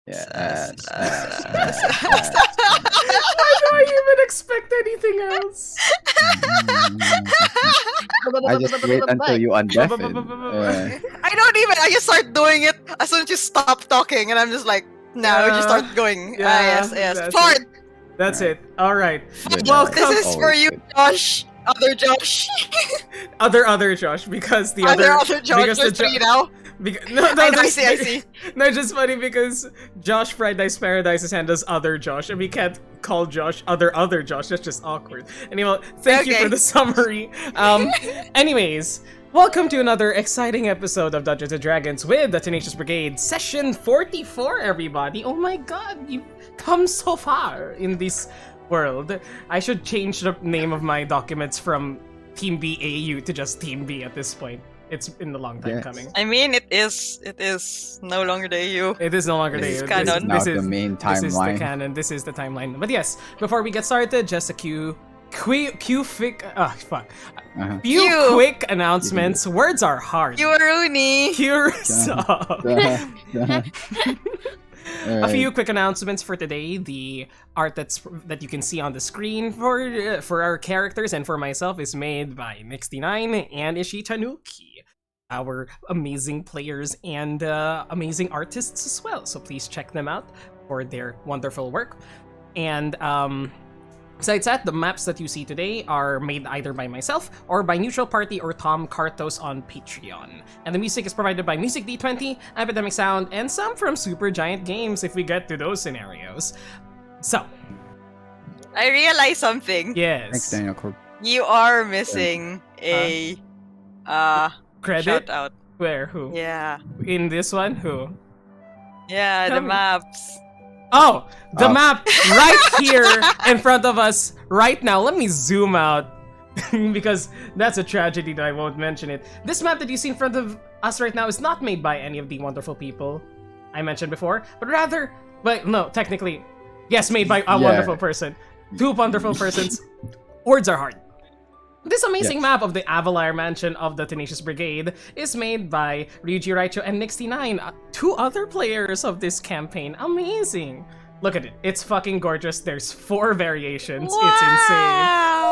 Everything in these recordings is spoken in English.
Why do I even expect anything else? I just wait until you undeafen. I don't even. I just start doing it as soon as you stop talking, and I'm just like, now we just start going. Yes. Fart. That's it. All right. Good. Welcome. This is for you, Good. Josh. Other Josh. Other Josh, because the Other other Josh. because There's three now. no, I see. No, just funny because Josh Fried Dice Paradise's hand does other Josh, and we can't call Josh other Josh. That's just awkward. Anyway, thank you for the summary. Anyways, welcome to another exciting episode of Dungeons and Dragons with the Tenacious Brigade, session 44. Everybody, oh my God, you've come so far in this world. I should change the name of my documents from Team B AU to just Team B at this point. It's been a long time coming. I mean, it is no longer the EU. It is no longer the This is EU. canon. This the main This is the timeline. canon. This is the timeline. But yes, before we get started, just a few quick announcements. Words are hard. You are Rooney. A few quick announcements for today. The art that you can see on the screen for our characters and for myself is made by Nix69 and Ishi Tanuki, our amazing players and amazing artists as well. So please check them out for their wonderful work. And besides that, the maps that you see today are made either by myself or by Neutral Party or Tom Cartos on Patreon. And the music is provided by Music D20, Epidemic Sound, and some from Super Giant Games if we get to those scenarios. So, I realized something. yes. Thanks, Daniel. You are missing a Credit? shout out. Where? Who? Yeah. In this one? Who? Yeah, Tell the me. maps. Oh! The map right here in front of us right now. Let me zoom out because that's a tragedy that I won't mention it. This map that you see in front of us right now is not made by any of the wonderful people I mentioned before, but rather, no, technically, yes, made by a wonderful person. Two wonderful persons. Words are hard. This amazing map of the Avalar Mansion of the Tenacious Brigade is made by Ryuji Raicho and Nix69, two other players of this campaign. Amazing! Look at it. It's fucking gorgeous. There's 4 variations. Wow. It's insane.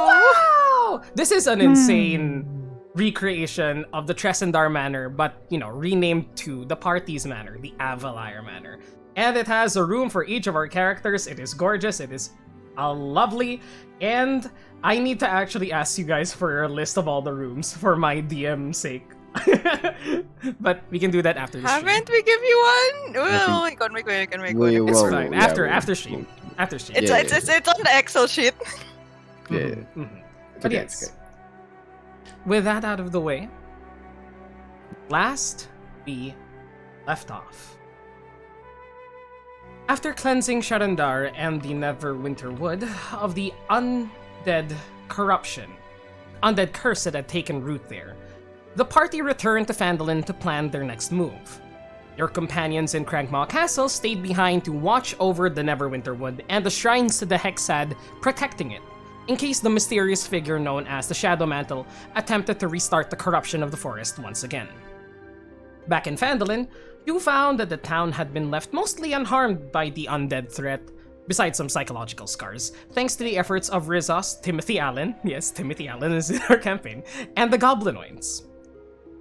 Wow! This is an insane recreation of the Tresendar Manor, but, renamed to the Party's Manor, the Avalar Manor. And it has a room for each of our characters. It is gorgeous. It is lovely. And I need to actually ask you guys for a list of all the rooms for my DM sake. But we can do that after the stream. Haven't we give you one? Well, we can make one. It's fine. After stream. After stream. It's on the Excel sheet. Yeah. But yes. With that out of the way, last we left off. After cleansing Sharandar and the Neverwinter Wood of the undead curse that had taken root there, the party returned to Phandalin to plan their next move. Your companions in Crankmaw Castle stayed behind to watch over the Neverwinter Wood and the shrines to the Hexad protecting it, in case the mysterious figure known as the Shadow Mantle attempted to restart the corruption of the forest once again. Back in Phandalin, you found that the town had been left mostly unharmed by the undead threat, besides some psychological scars, thanks to the efforts of Rizos, Timothy Allen, yes, Timothy Allen is in our campaign, and the Goblinoids.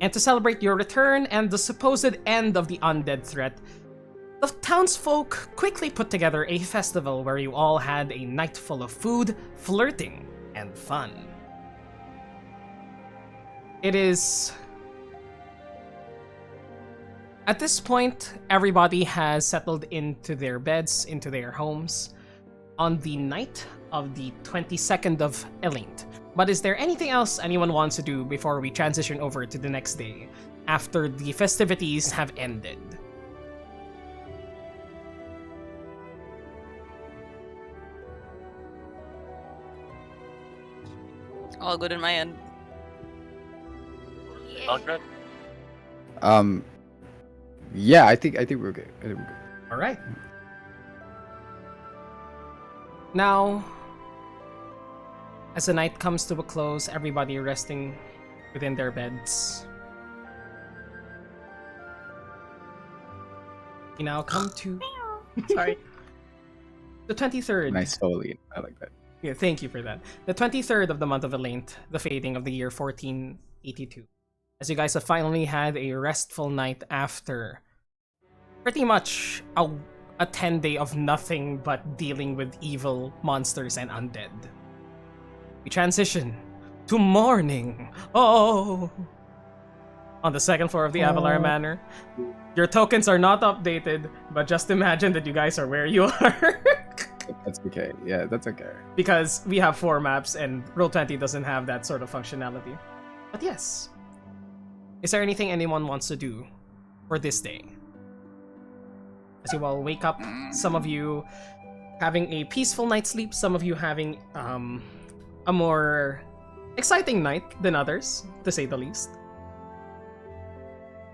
And to celebrate your return and the supposed end of the undead threat, the townsfolk quickly put together a festival where you all had a night full of food, flirting, and fun. It is... At this point, everybody has settled into their beds, into their homes, on the night of the 22nd of Elint. But is there anything else anyone wants to do before we transition over to the next day, after the festivities have ended? All good in my end. All good. Yeah, I think we're good. All right. Now, as the night comes to a close, everybody resting within their beds. We now come to Sorry. The 23rd. Nice holy. I like that. Yeah, thank you for that. The 23rd of the month of Elaint, the fading of the year 1482. As you guys have finally had a restful night after pretty much a 10-day of nothing but dealing with evil monsters and undead. We transition to morning. Oh! On the second floor of the Avalar Manor. Your tokens are not updated, but just imagine that you guys are where you are. That's okay. Yeah, that's okay. Because we have 4 maps and Roll20 doesn't have that sort of functionality. But yes. Is there anything anyone wants to do for this day? As you all wake up, some of you having a peaceful night's sleep, some of you having a more exciting night than others, to say the least.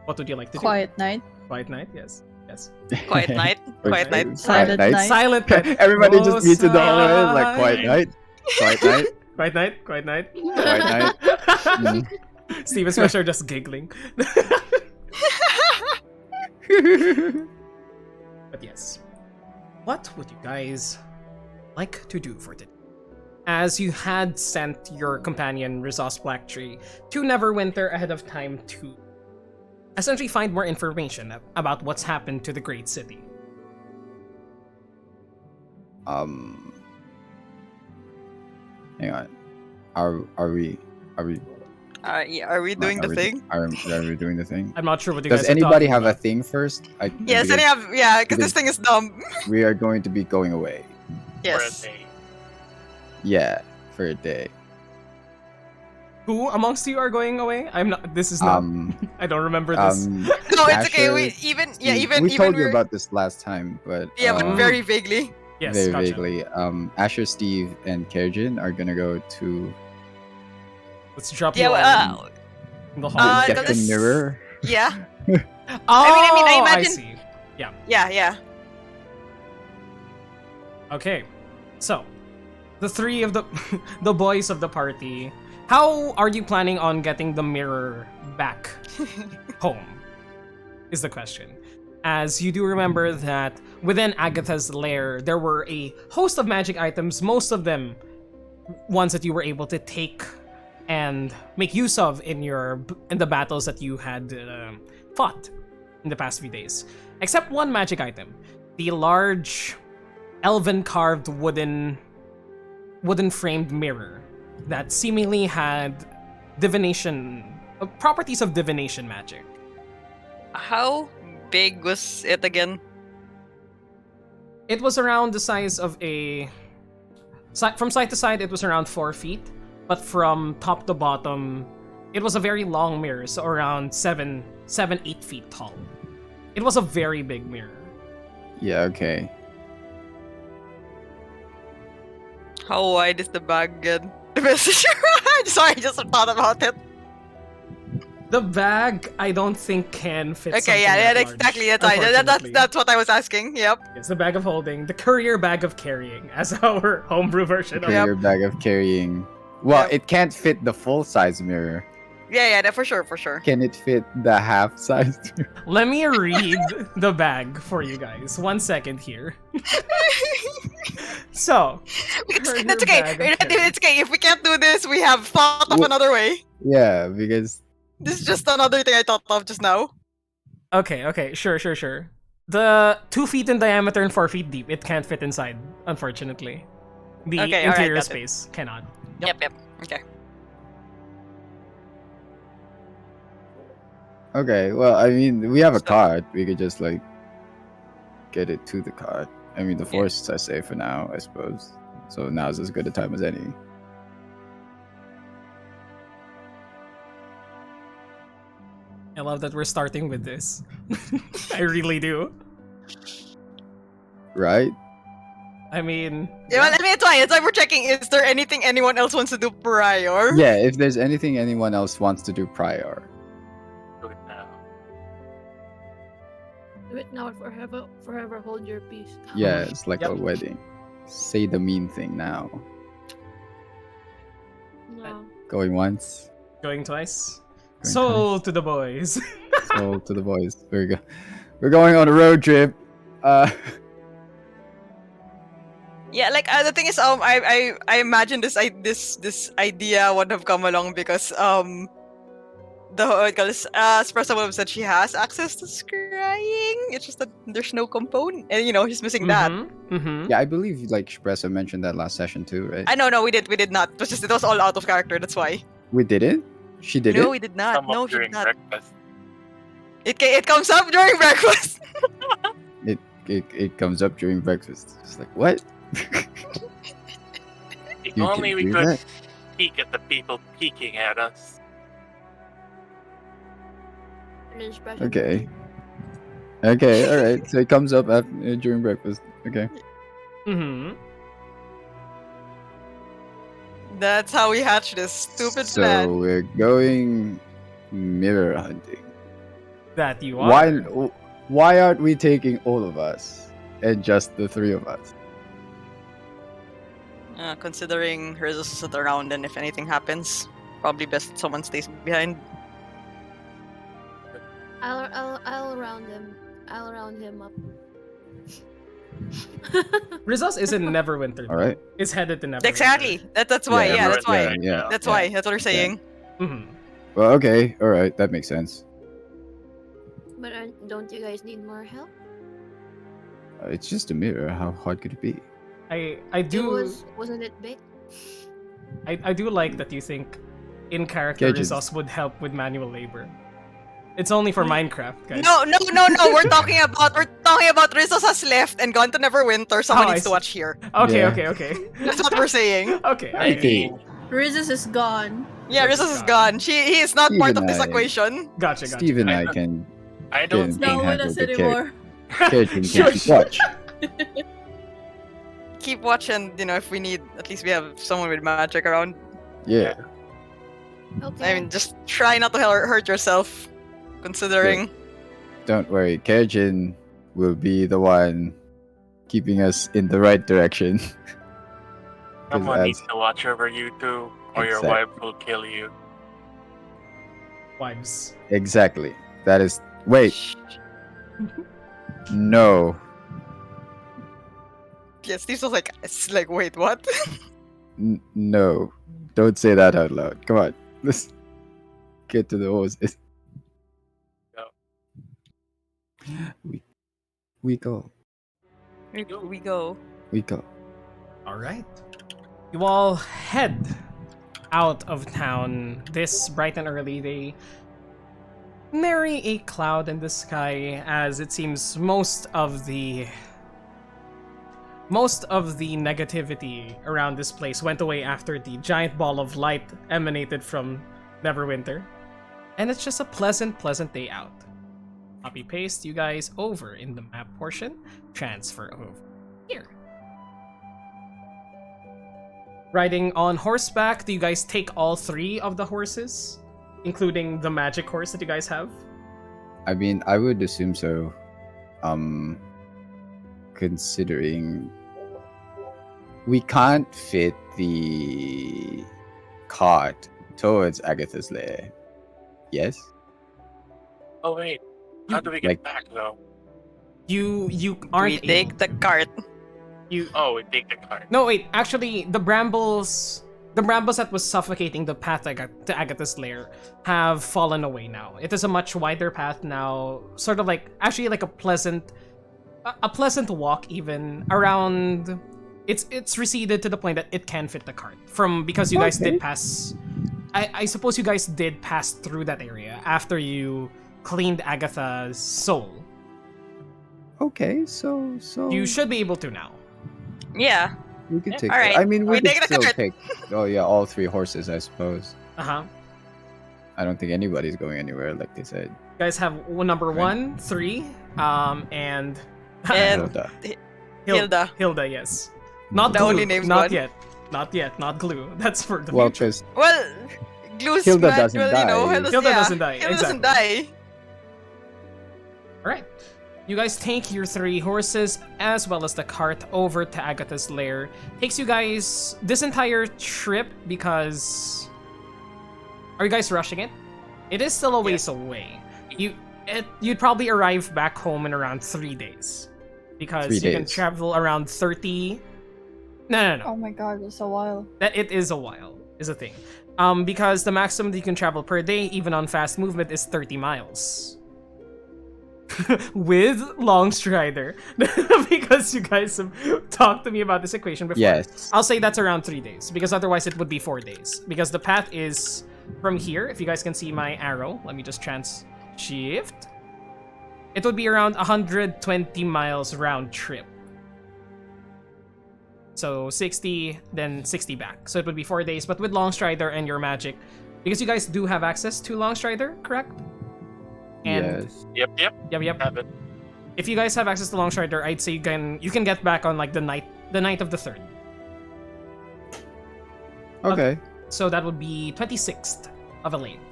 What would you like to Quiet night. do? Quiet night, yes. Yes. Quiet night. Quiet night. Silent night. Silent night. Everybody just Oh, muted the whole way. Like, quiet night. Quiet night. Quiet night. Quiet night. Quiet night. Mm. Steven Swisher just giggling. But yes. What would you guys like to do for today? As you had sent your companion, Rizos Blacktree, to Neverwinter ahead of time to essentially find more information about what's happened to the great city. Hang on. Are we Yeah, are we doing the thing? Are we doing the thing? I'm not sure what you guys Does are anybody talking have a about. thing first? Yes, because yeah, because this because- thing is dumb. we are going to be going away. Yes. Yeah, for a day. Who amongst you are going away? I'm not. This is not. I don't remember this. No, it's okay. Asher, We even we told you we're- about this last time, but yeah, but very vaguely. Yes, very gotcha. vaguely. Asher, Steve, and Kerjin are gonna go to Let's drop Yeah, you all well, in the hall. get that the is- mirror. yeah, Oh, I imagine- see. yeah. Okay, so the 3 of the the boys of the party. How are you planning on getting the mirror back home? Is the question. As you do remember that within Agatha's lair, there were a host of magic items, most of them ones that you were able to take and make use of in the battles that you had fought in the past few days. Except one magic item, the large elven carved wooden framed mirror that seemingly had divination properties of divination magic. How big was it again? It was around the size of from side to side it was around 4 feet, but from top to bottom it was a very long mirror, so around 7-8 feet tall. It was a very big mirror. Yeah. Okay. How wide is the bag again? Sorry, I just thought about it. The bag, I don't think can fit. Okay, something yeah, that large, exactly. unfortunately. That's what I was asking. Yep. It's the bag of holding, the courier bag of carrying, as our homebrew version of Okay, it. your bag of carrying. Well, Yep. it can't fit the full size mirror. Yeah, for sure. Can it fit the half size mirror? Let me read the bag for you guys. 1 second here. So, That's okay. It's okay. If we can't do this, we have thought of Wh- another way. Yeah, because This is just another thing I thought of just now. okay, sure. The 2 feet in diameter and 4 feet deep, it can't fit inside, unfortunately. The Okay, alright, interior got it. space cannot. Yep. Okay. okay. Well, I mean, we have a cart. We could just like get it to the cart. I mean, the forests are safe for now, I suppose. So now's as good a time as any. I love that we're starting with this. I really do. Right? I mean, Yeah, well, I mean, it's fine. It's like we're checking. Is there anything anyone else wants to do prior? Yeah. If there's anything anyone else wants to do prior. Do it now. Do it now or forever hold your peace. Yeah, it's like Yep. a wedding. Say the mean thing now. No. Going once. going twice. Going So to the boys. So to the boys. We're going on a road trip. Yeah, like the thing is, I imagine this idea would have come along because the Espresso would have said she has access to scrying. It's just that there's no component, and she's missing that. Yeah, I believe like Shpressa mentioned that last session too, right? I know, no, we did not. It was all out of character. That's why. We didn't. She did No, it. we did not. Come up No, she did during not. breakfast. It comes up during breakfast. It comes up during breakfast. It's like what? If You only can we do could that? peek at the people peeking at us. An expression. Okay. Okay. All right. So it comes up after, during breakfast. Okay. That's how we hatched this stupid So plan. we're going mirror hunting. That you are. Why aren't we taking all of us and just the three of us? Considering hers is sit around, and if anything happens, probably best someone stays behind. I'll round him. I'll round him up. Rizos is in Neverwinter. All right. Is headed to Neverwinter. Exactly. That's why. Yeah, that's why. Yeah. That's why. That's what we're saying. Well, okay. All right. That makes sense. But don't you guys need more help? It's just a mirror. How hard could it be? I do. Wasn't it big? I do like that you think in character Cages. Rizos would help with manual labor. It's only for Minecraft, guys. No. We're talking about Rizos has left and gone to Neverwinter. Someone Oh, I needs to see. watch here. Okay, Yeah. okay. That's what we're saying. Okay. I Okay. mean, Rizos is gone. Yeah, Rizos is gone. He is not part of this Even I- equation. Gotcha. Steve and I I don't- can I don't Can Not with handle us the anymore. can Shush. watch. Keep watching. If we need, at least we have someone with magic around. Yeah. Okay. I mean, just try not to hurt yourself. Considering. Don't worry. Kajin will be the one keeping us in the right direction. someone as- needs to watch over you too, or your Exact- wife will kill you. Wives. Exactly. That is. Wait. No. Yeah, Steve's just like, it's like, wait, what? No. Don't say that out loud. Come on. Let's get to the horses. Go. We go. We go. We go. All right. You all head out of town this bright and early. They nary a cloud in the sky, as it seems most of the negativity around this place went away after the giant ball of light emanated from Neverwinter. And it's just a pleasant day out. Copy paste you guys over in the map portion, transfer over here. Riding on horseback, do you guys take all three of the horses? Including the magic horse that you guys have? I mean, I would assume so. Considering we can't fit the cart towards Agatha's lair. Yes? Oh wait, how do we get Like- back though? You We aren't take the cart. Oh, we take the cart. No, wait. Actually, the brambles that was suffocating the path to Agatha's lair have fallen away now. It is a much wider path now, sort of like actually like a pleasant walk even around. It's receded to the point that it can fit the cart because you guys Okay. did pass. I suppose you guys did pass through that area after you cleaned Agatha's soul. Okay, so You should be able to now. Yeah. we could take. Alright, I mean, we we could take the still cart. take. Oh yeah, all three horses, I suppose. Uh-huh. I don't think anybody's going anywhere, like they said. You guys have number 1, 3, and And- Hilda. Hilda. Hilda, yes. Not The glue. only named Not one. yet. Not yet. Not glue. That's for the Well, future. because Well, Glue's Hilda mad- doesn't well, you know, die. Hilda's- Hilda yeah, doesn't die, Hilda doesn't exactly. die. Alright. You guys take your 3 horses as well as the cart over to Agatha's lair. Takes you guys this entire trip because... Are you guys rushing it? It is still a ways away. You'd probably arrive back home in around 3 days. Because 3 you can days. travel around 30 No. Oh my god, it's a while. That it is a while, is a thing. Because the maximum that you can travel per day, even on fast movement, is 30 miles. With long strider. Because you guys have talked to me about this equation before. Yes. I'll say that's around 3 days, because otherwise it would be 4 days. Because the path is from here, if you guys can see my arrow, let me just shift. It would be around 120 miles round trip. So 60, then 60 back. So it would be 4 days, but with Long Strider and your magic, because you guys do have access to Long Strider, correct? And Yes. Yep. Have it. if you guys have access to Long Strider, I'd say you can get back on like the night of the 3rd. Okay. So that would be 26th of a late.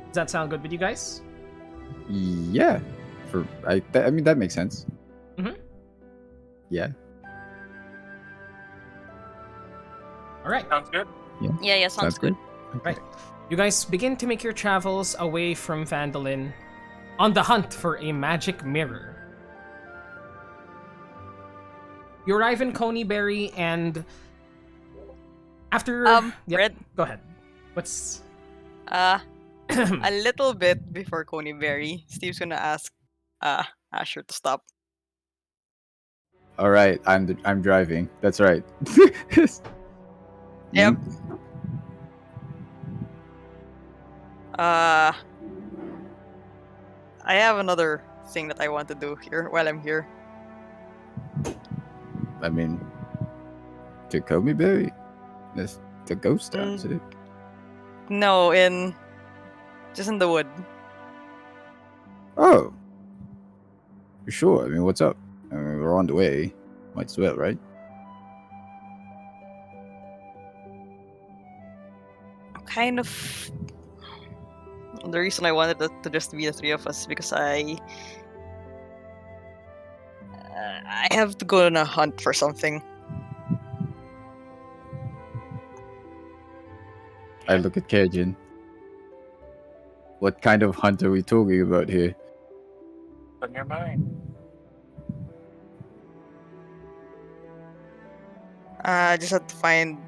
Does that sound good with you guys? Yeah. I mean that makes sense. Mhm. Yeah. All right. Sounds good. Yeah, sounds good. Okay. Right. You guys begin to make your travels away from Phandalin on the hunt for a magic mirror. You arrive in Coneyberry and after Red. Go ahead. What's A little bit before Coneyberry, Steve's gonna ask Asher to stop. All right. I'm driving. That's right. Yep. Hmm? I have another thing that I want to do here while I'm here. I mean, to Berry. That's the ghost town, is it? No, just in the wood. Oh. Sure. I mean, what's up? I mean, we're on the way. Might as well, right? Kind of. The reason I wanted it to just be the 3 of us because I have to go on a hunt for something. I look at Kajin. What kind of hunt are we talking about here? On your mind. I just have to find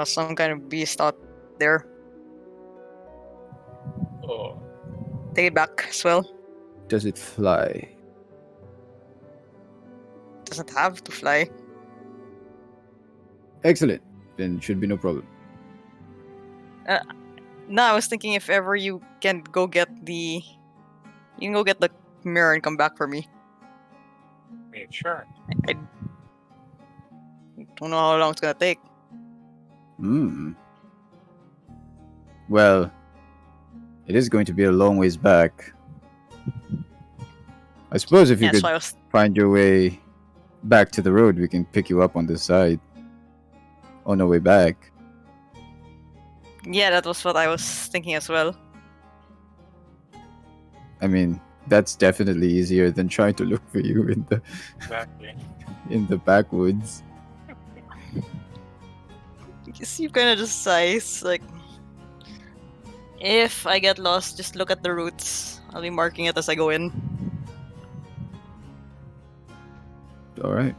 some kind of beast out there. Oh. Take it back as well. Does it fly? Doesn't have to fly. Excellent. Then should be no problem. No, I was thinking if ever you can go get the mirror and come back for me. I mean, sure. I don't know how long it's gonna take. Hmm. Well, it is going to be a long ways back. I suppose if you That's could why I was find your way back to the road, we can pick you up on this side on our way back. Yeah, that was what I was thinking as well. I mean, that's definitely easier than trying to look for you Exactly. in the backwoods. You kind of just sighs like, if I get lost, just look at the routes. I'll be marking it as I go in. All right.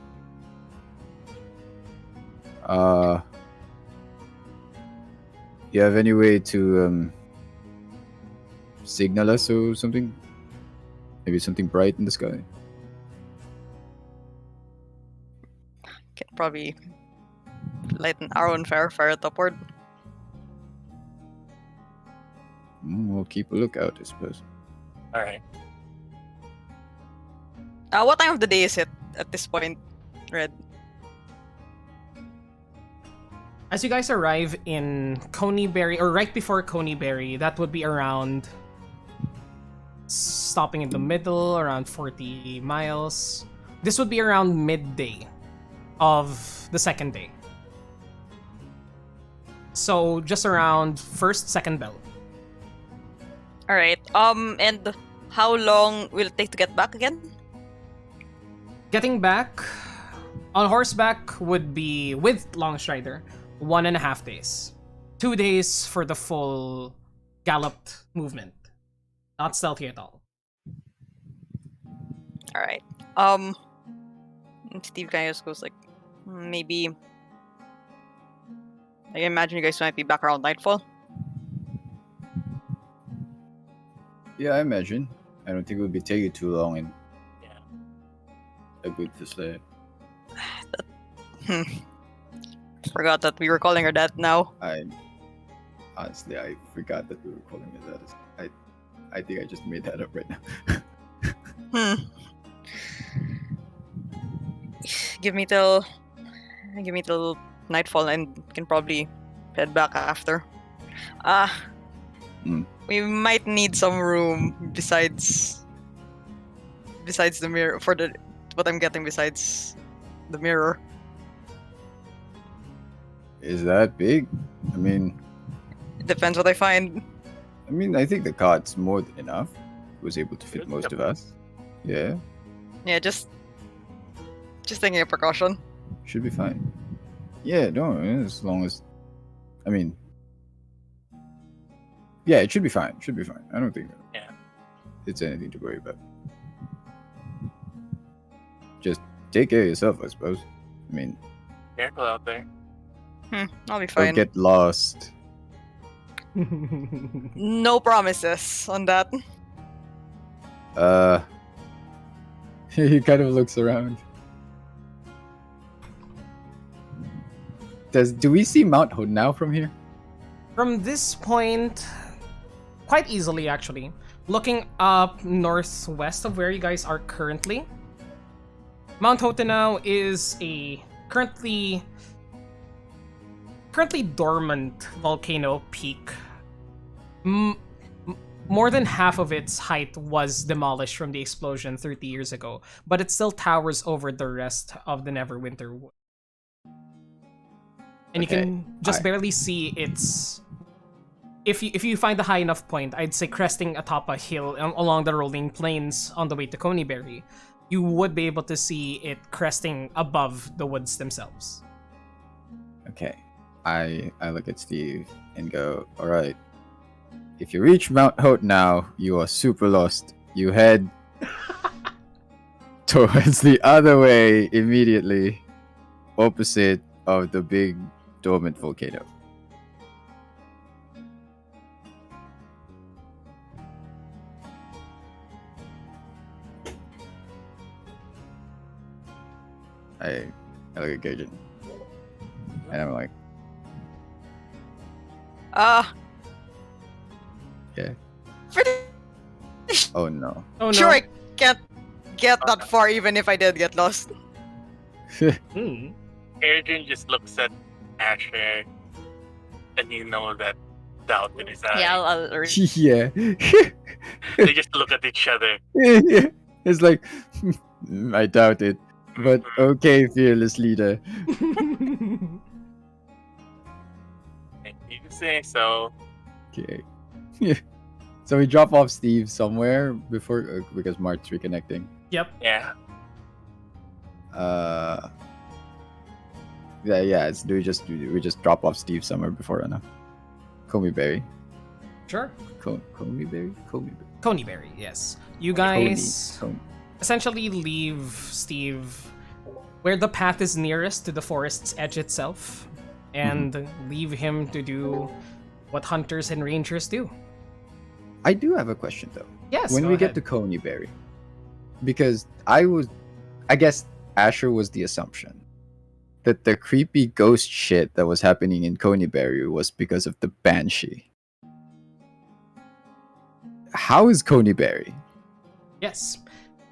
You have any way to signal us or something? Maybe something bright in the sky. Can probably light an arrow and fire it upward. We'll keep a lookout, I suppose. All right. What time of the day is it at this point, Red? As you guys arrive in Coneyberry, or right before Coneyberry, that would be around stopping in the middle, around 40 miles. This would be around midday of the 2nd day. So just around first, second bell. All right. And how long will it take to get back again? Getting back on horseback would be, with Longstrider, 1.5 days. 2 days for the full galloped movement. Not stealthy at all. All right. Steve kind of just goes like, maybe. I imagine you guys might be back around nightfall. Yeah, I imagine. I don't think it would be taking too long in Yeah. a good facility. Forgot that we were calling her that now. I honestly I forgot that we were calling it that. I think I just made that up right now. Hmm. Give me till nightfall and can probably head back after. Mm. We might need some room besides the mirror for the what I'm getting besides the mirror. Is that big? I mean, It depends what I find. I think the cot's more than enough. It was able to fit Good. most of us. Yeah, Yeah, just taking a precaution. should be fine. Yeah, no, as long as, yeah, it should be fine. Should be fine. I don't think Yeah. it's anything to worry about. Just take care of yourself, I suppose. Careful out there. I'll be Don't fine. get lost. No promises on that. He kind of looks around. Do we see Mount Hood now from here? From this point, quite easily actually. Looking up northwest of where you guys are currently, Mount Hotenau is a currently dormant volcano peak. More than half of its height was demolished from the explosion 30 years ago, but it still towers over the rest of the Neverwinter Wood. And you Okay, can just barely see its. If you find a high enough point, I'd say cresting atop a hill along the rolling plains on the way to Coneyberry, you would be able to see it cresting above the woods themselves. Okay. I look at Steve and go, all right. If you reach Mount Hote now, you are super lost. You head towards the other way immediately, opposite of the big dormant volcano. I look at Gaijin. And I'm like, yeah. Pretty Oh no. Oh no. sure I can't get that far even if I did get lost. Hmm. Adrian just looks at Asher, and you know that doubt in his eye. Yeah, I'll Yeah. They just look at each other. It's like, I doubt it. But Mhm. okay, fearless leader. And you say so. Okay. So we drop off Steve somewhere before because Mark's reconnecting. Yep. Yeah. Yeah. Do we just drop off Steve somewhere before Berry? Sure. Berry. Coneyberry, yes. You guys Coney. essentially leave Steve where the path is nearest to the forest's edge itself, and leave him to do what hunters and rangers do. I do have a question though. Yes. When go we ahead. get to Coneyberry, because I guess Asher was the assumption that the creepy ghost shit that was happening in Coneyberry was because of the Banshee. How is Coneyberry? Yes.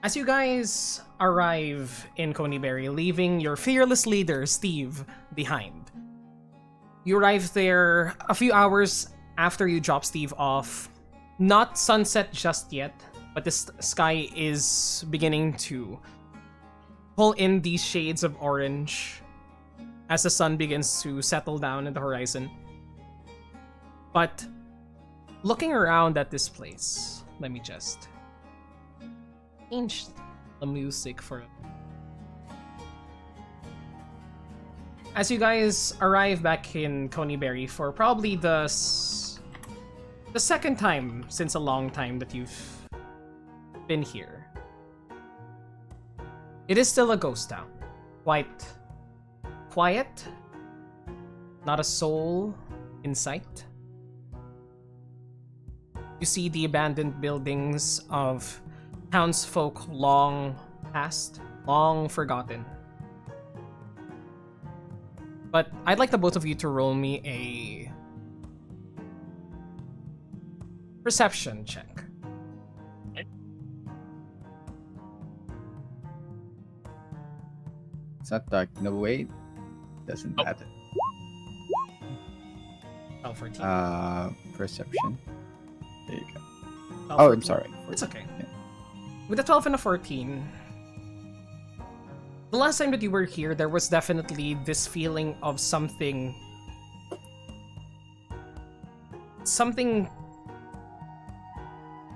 As you guys arrive in Coneyberry, leaving your fearless leader, Steve, behind. You arrive there a few hours after you drop Steve off. Not sunset just yet, but the sky is beginning to pull in these shades of orange as the sun begins to settle down in the horizon. But looking around at this place, let me just change the music for. As you guys arrive back in Coneyberry for probably the second time since a long time that you've been here, it is still a ghost town. Quite Quiet. Not a soul in sight. You see the abandoned buildings of townsfolk long past, long forgotten. But I'd like the both of you to roll me a perception check. It's not dark. No, wait. Doesn't Oh. matter. 12, 14. Perception. There you go. 12, Oh, 14. I'm sorry. It's okay. Yeah. With a 12 and a 14, the last time that you were here, there was definitely this feeling of something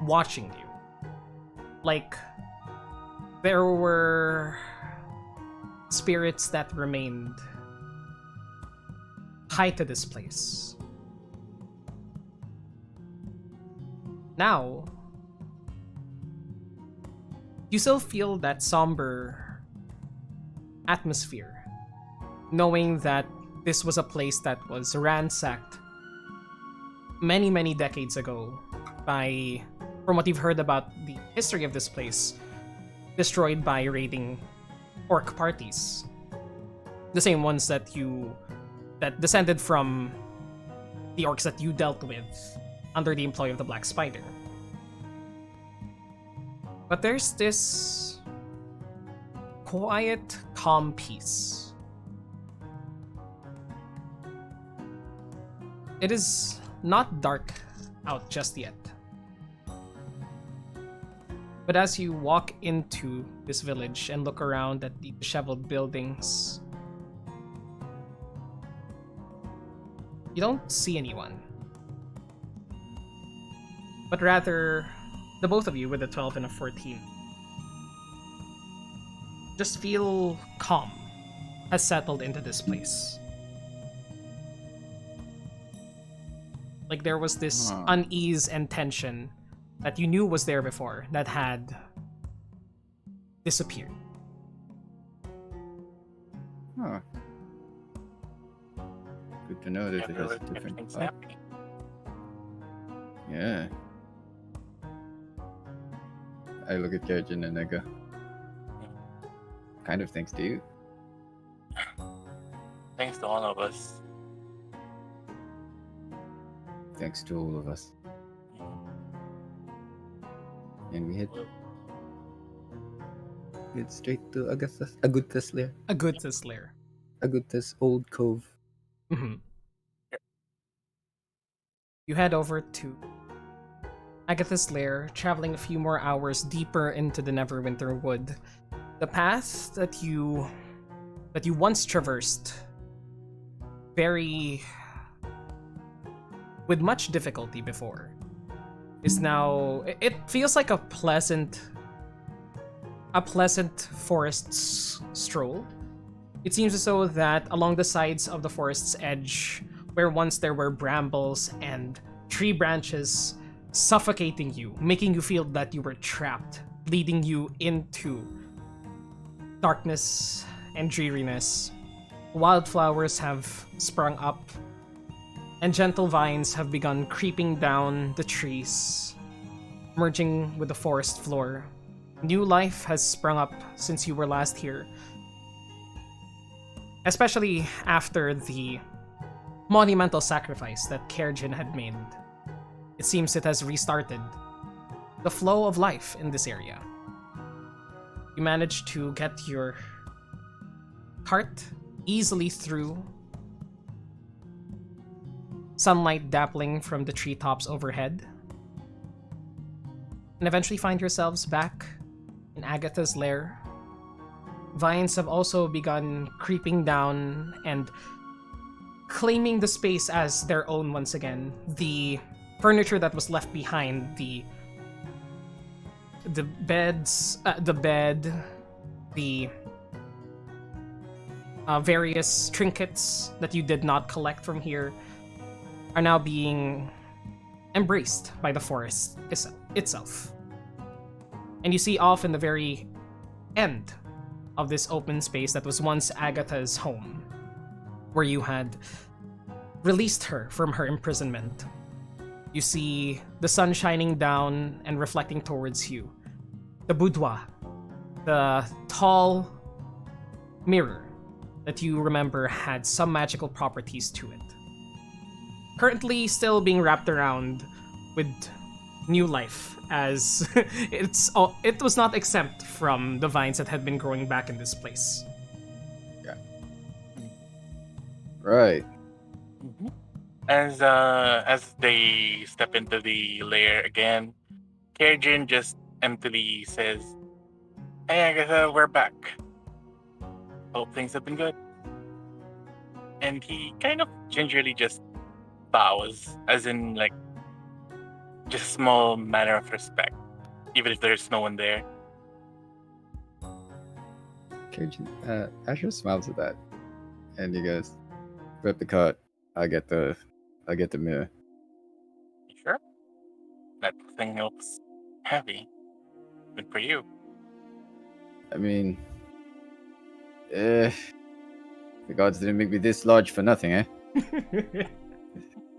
watching you. Like, there were spirits that remained tied to this place. Now, you still feel that somber atmosphere, knowing that this was a place that was ransacked many, many decades ago by, from what you've heard about the history of this place, destroyed by raiding orc parties. The same ones that descended from the orcs that you dealt with under the employ of the Black Spider. But there's this quiet, calm peace. It is not dark out just yet. But as you walk into this village and look around at the disheveled buildings, you don't see anyone. But rather, the both of you with a 12 and a 14 just feel calm has settled into this place. Like there was this unease and tension that you knew was there before that had disappeared. Huh. Good to know that it has a different Everything's vibe. happening. Yeah. I look at Kerjin and I go, kind of thanks to you. Thanks to all of us. Thanks to all of us. And we head straight to Aguta's lair. Aguta's lair. Aguta's old cove. Mm-hmm. You head over to Agatha's lair, traveling a few more hours deeper into the Neverwinter Wood. The path that you once traversed with much difficulty before is now, it feels like a pleasant forest stroll. It seems as though that along the sides of the forest's edge, where once there were brambles and tree branches suffocating you, making you feel that you were trapped, leading you into darkness and dreariness, wildflowers have sprung up, and gentle vines have begun creeping down the trees, merging with the forest floor. New life has sprung up since you were last here, especially after the monumental sacrifice that Kerjin had made. It seems it has restarted the flow of life in this area. You managed to get your cart easily through, sunlight dappling from the treetops overhead, and eventually find yourselves back in Agatha's lair. Vines have also begun creeping down and claiming the space as their own once again. The furniture that was left behind, the beds, the bed, the various trinkets that you did not collect from here are now being embraced by the forest itself. And you see off in the very end of this open space that was once Agatha's home, where you had released her from her imprisonment. You see the sun shining down and reflecting towards you. The boudoir, the tall mirror that you remember had some magical properties to it. Currently still being wrapped around with new life, as it was not exempt from the vines that had been growing back in this place. Right. As they step into the lair again, Kerjin just emptily says, "Hey, I guess we're back. Hope things have been good." And he kind of gingerly just bows, as in like just small manner of respect, even if there's no one there. Asher smiles at that, and he goes, "Grab the cart. I get the mirror." You sure? That thing looks heavy. Good for you. I mean, the gods didn't make me this large for nothing, eh?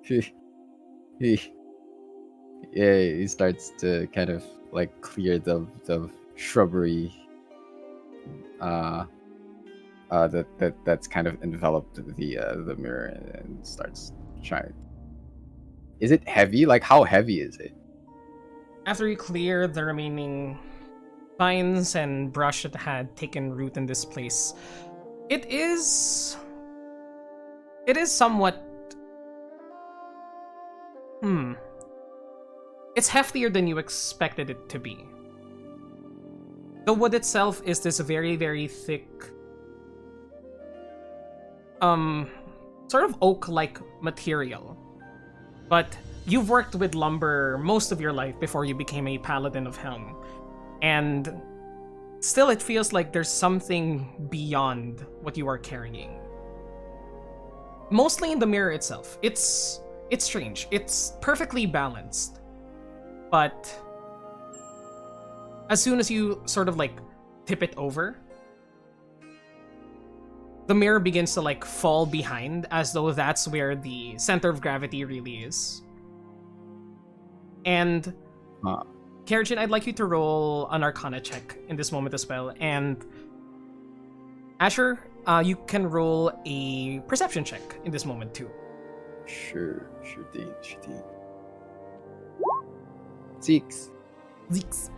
he, yeah, he starts to kind of like clear the shrubbery that's kind of enveloped the mirror, and starts trying. Is it heavy? Like, how heavy is it? After you clear the remaining vines and brush that had taken root in this place, it is somewhat it's heftier than you expected it to be. The wood itself is this very, very thick sort of oak-like material. But you've worked with lumber most of your life before you became a paladin of Helm. And still it feels like there's something beyond what you are carrying. Mostly in the mirror itself. It's strange. It's perfectly balanced. But as soon as you sort of like tip it over, the mirror begins to like fall behind, as though that's where the center of gravity really is. And Kerjin, I'd like you to roll an Arcana check in this moment as well. And Asher, you can roll a Perception check in this moment too. Sure thing. 6. Zeeks.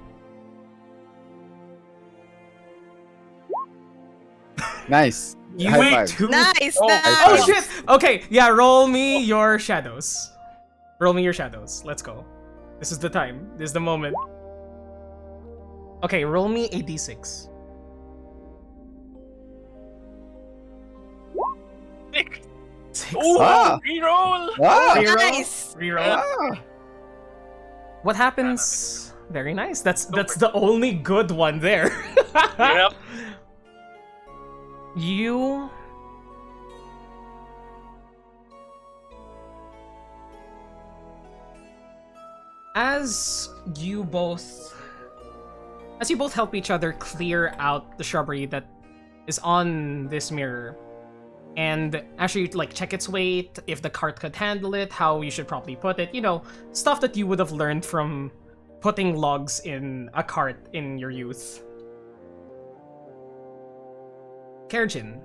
Nice. You High five. too. Nice. Oh, nice. Oh shit! Okay, yeah, roll me your shadows. Roll me your shadows. Let's go. This is the time. This is the moment. Okay, roll me a d6. Six. 6. Ooh, Ah. reroll! Ah! Reroll. Nice. Reroll. Ah! What happens? Very nice. That's the only good one there. Yep. You as you both help each other clear out the shrubbery that is on this mirror, and actually like check its weight, if the cart could handle it, how you should probably put it, stuff that you would have learned from putting logs in a cart in your youth. Kerjin,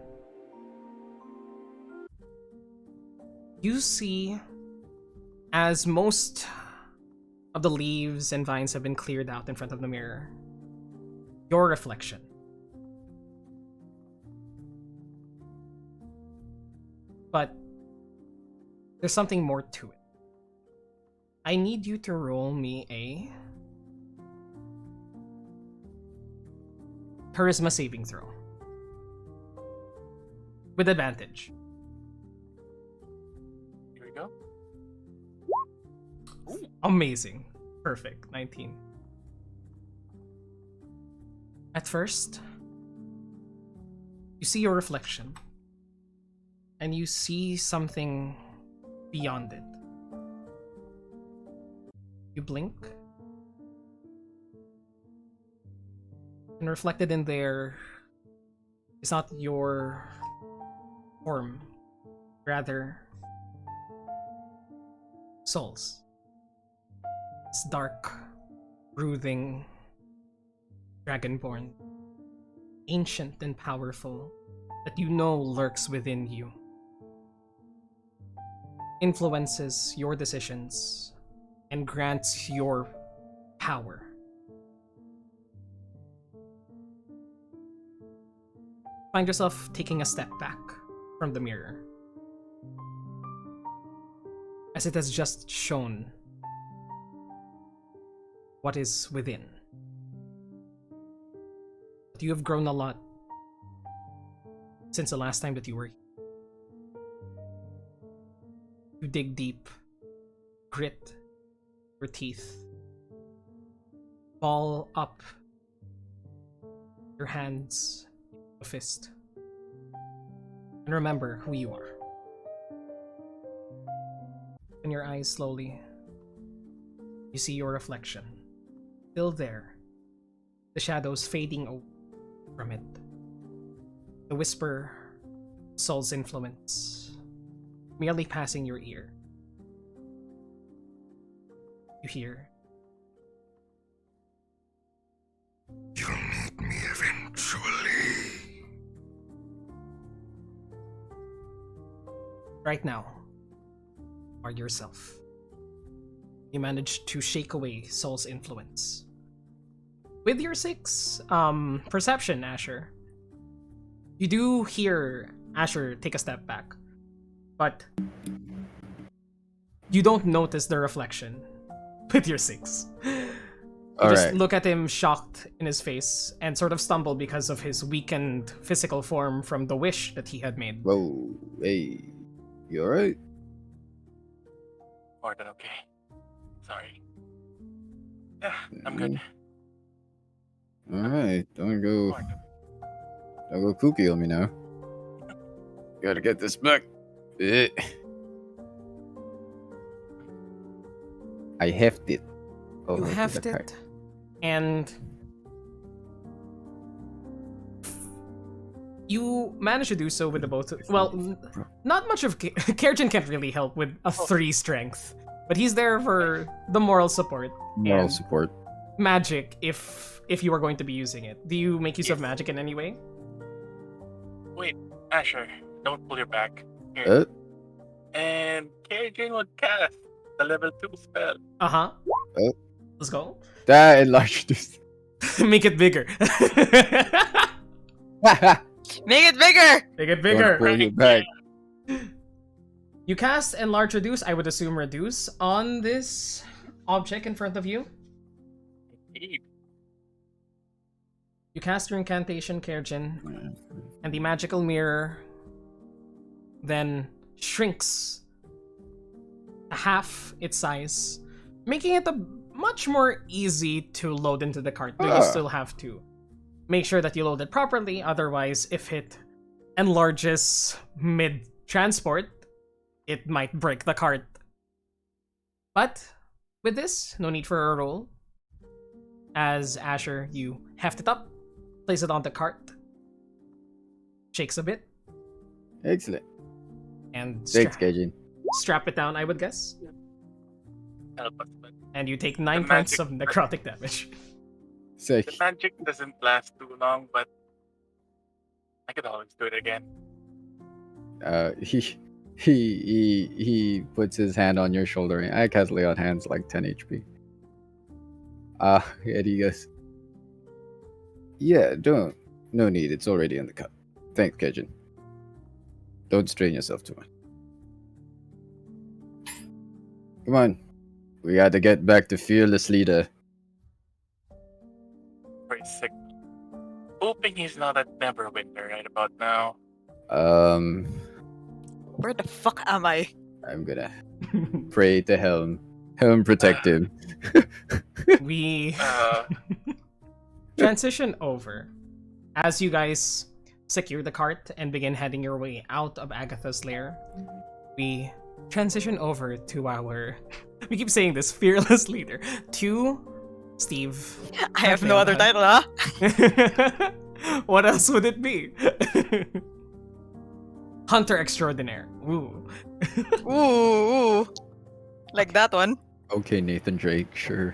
you see, as most of the leaves and vines have been cleared out in front of the mirror, your reflection. But there's something more to it. I need you to roll me a charisma saving throw. With advantage. Here we go. Amazing. Perfect. 19. At first, you see your reflection, and you see something beyond it. You blink, and reflected in there is not your form Rather, souls. This dark, brooding, dragonborn, ancient and powerful, that you know lurks within you, influences your decisions and grants your power. Find yourself taking a step back from the mirror, as it has just shown what is within. But you have grown a lot since the last time that you were here. You dig deep, grit your teeth, ball up your hands into a fist, and remember who you are. Open your eyes slowly. You see your reflection. Still there. The shadows fading away from it. The whisper, soul's influence, merely passing your ear. You hear, "You'll meet me eventually." right now, are yourself. You manage to shake away soul's influence. With your 6 perception, Asher, you do hear Asher take a step back, but you don't notice the reflection with your 6. You just Alright. look at him shocked in his face and sort of stumble because of his weakened physical form from the wish that he had made. Whoa, hey, you alright? More than okay. Sorry. Yeah, I'm good. Alright, don't More go kooky on me now. Gotta get this back. Eh. I heft it. You over to heft the cart. it, and you manage to do so with the both. Well, not much of Kerjin can't really help with a 3 strength, but he's there for the moral support. Moral and support. magic if you are going to be using it. Do you make use of Yes. magic in any way? Wait, Asher, don't pull your back. Here. Uh, And Cajun would cast the level 2 spell. Uh-huh. Oh. Let's go. that enlarged this. Make it bigger. Make it bigger! Make it Don't bigger. pull you back. You cast enlarge reduce, I would assume reduce, on this object in front of you. Indeed. You cast your incantation, Kerjin, and the magical mirror then shrinks to half its size, making it a much more easy to load into the cart, but you still have to make sure that you load it properly, otherwise if it enlarges mid-transport, it might break the cart. But with this, no need for a roll. As Asher, you heft it up, place it on the cart, shakes a bit, Excellent. and Thanks, Gaijin. strap it down, I would guess. Help us, but And you take 9 The points magic- of necrotic damage. Sick. the magic doesn't last too long, but I could always do it again. He puts his hand on your shoulder and I cast lay on hands like 10 HP. And he goes, "Yeah, no need, it's already in the cup. Thanks, Gaijin. Don't strain yourself too much. Come on, we gotta get back to Fearless Leader. Very sick. Hoping he's not at Neverwinter right about now. Where the fuck am I? I'm gonna pray to Helm. Helm protect him. We Uh, transition over as you guys secure the cart and begin heading your way out of Agatha's lair. We transition over to our we keep saying this fearless leader to Steve. I have no other title, huh? What else would it be? Hunter extraordinaire. Ooh. Ooh. Like that one. Okay, Nathan Drake, sure.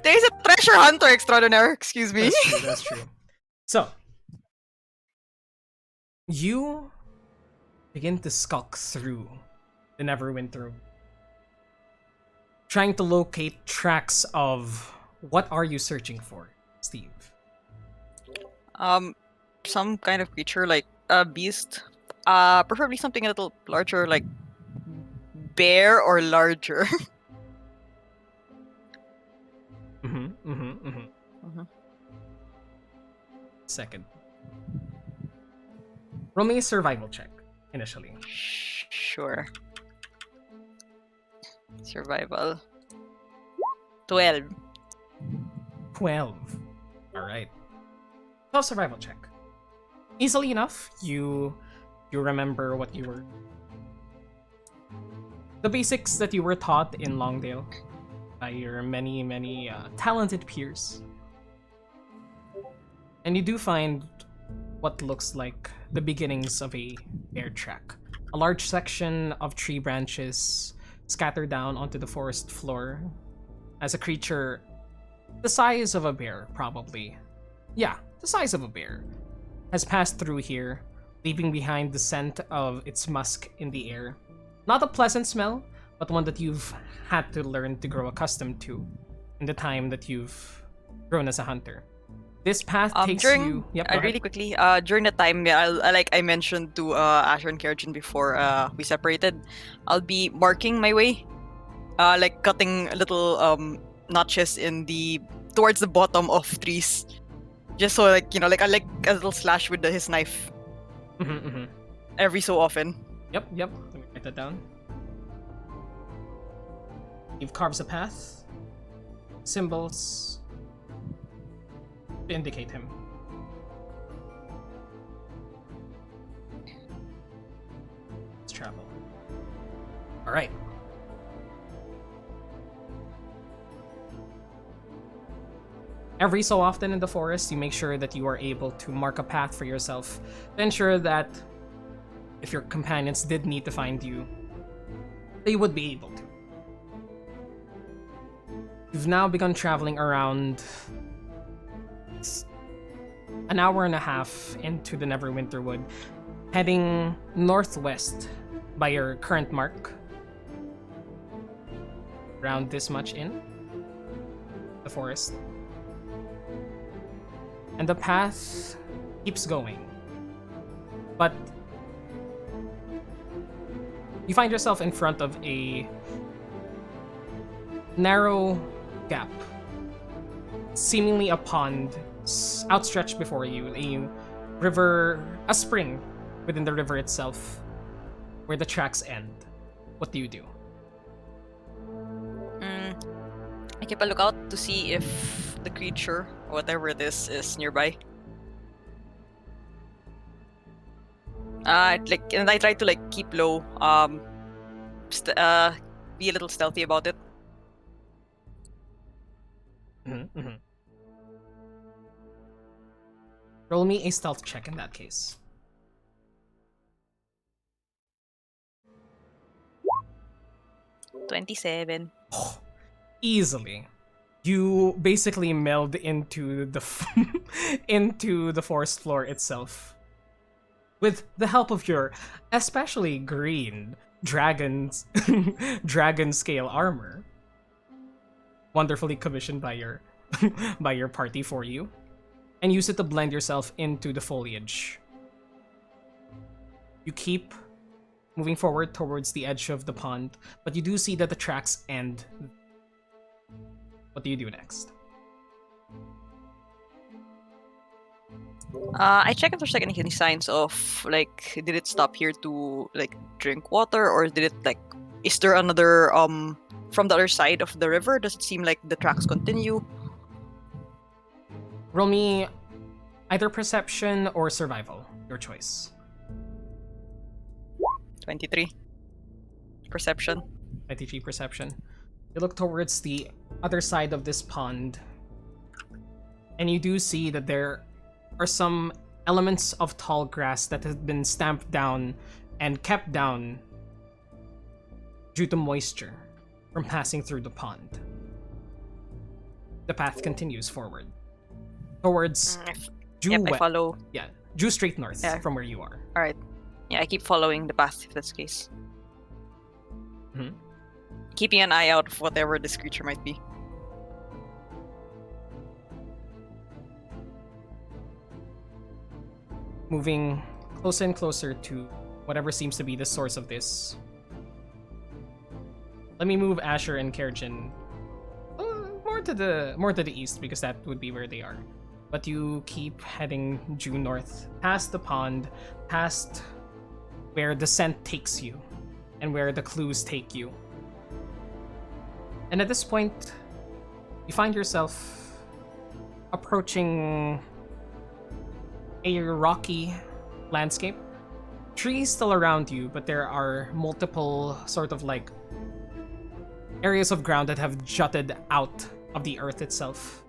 There's a treasure hunter extraordinaire, excuse me. That's true, that's true. So, you begin to skulk through the Neverwinter, trying to locate tracks of what are you searching for, Steve? Some kind of creature like a beast. Preferably something a little larger, like bear or larger. Mhm. Second. Roll me a survival check, initially. Sure. Survival. 12. 12. Alright. 12 survival check. Easily enough, you remember what you were... The basics that you were taught in Longdale by your many talented peers. And you do find what looks like the beginnings of a bear track. A large section of tree branches scattered down onto the forest floor as a creature the size of a bear, probably. Yeah, the size of a bear has passed through here, leaving behind the scent of its musk in the air. Not a pleasant smell, but one that you've had to learn to grow accustomed to in the time that you've grown as a hunter. This path takes you... Yep, go ahead. Really quickly, during the time, like I mentioned to Asher and Kerjin before we separated, I'll be marking my way, like cutting little notches in towards the bottom of trees, just so like like I like a little slash with his knife every so often. Yep. Let me write that down. You've carved a path, symbols to indicate him. Let's travel. All right. Every so often in the forest, you make sure that you are able to mark a path for yourself to ensure that if your companions did need to find you, they would be able to. You've now begun traveling around an hour and a half into the Neverwinter Wood, heading northwest by your current mark. Around this much in the forest. And the path keeps going. But you find yourself in front of a narrow gap, seemingly a pond outstretched before you, a river, a spring within the river itself, where the tracks end. What do you do? I keep a lookout to see if the creature, whatever it is nearby. And I try to keep low, be a little stealthy about it. Roll me a stealth check in that case. 27. Easily. You basically meld into the into the forest floor itself. With the help of your especially green dragon scale armor. Wonderfully commissioned by your by your party for you. And use it to blend yourself into the foliage. You keep moving forward towards the edge of the pond, but you do see that the tracks end. What do you do next? I check if there's any signs of did it stop here to drink water, or did it is there another from the other side of the river? Does it seem like the tracks continue? Roll me either perception or survival, your choice. 23. Perception. 23 perception. You look towards the other side of this pond, and you do see that there are some elements of tall grass that have been stamped down and kept down due to moisture from passing through the pond. The path continues forward towards due I follow. due straight north Yeah. from where you are. All right. Yeah, I keep following the path if that's the case. Mhm. Keeping an eye out for whatever this creature might be. Moving closer and closer to whatever seems to be the source of this. Let me move Asher and Kerjin more to the east because that would be where they are. But you keep heading due north, past the pond, past where the scent takes you, and where the clues take you. And at this point, you find yourself approaching a rocky landscape. Trees still around you, but there are multiple sort of like areas of ground that have jutted out of the earth itself.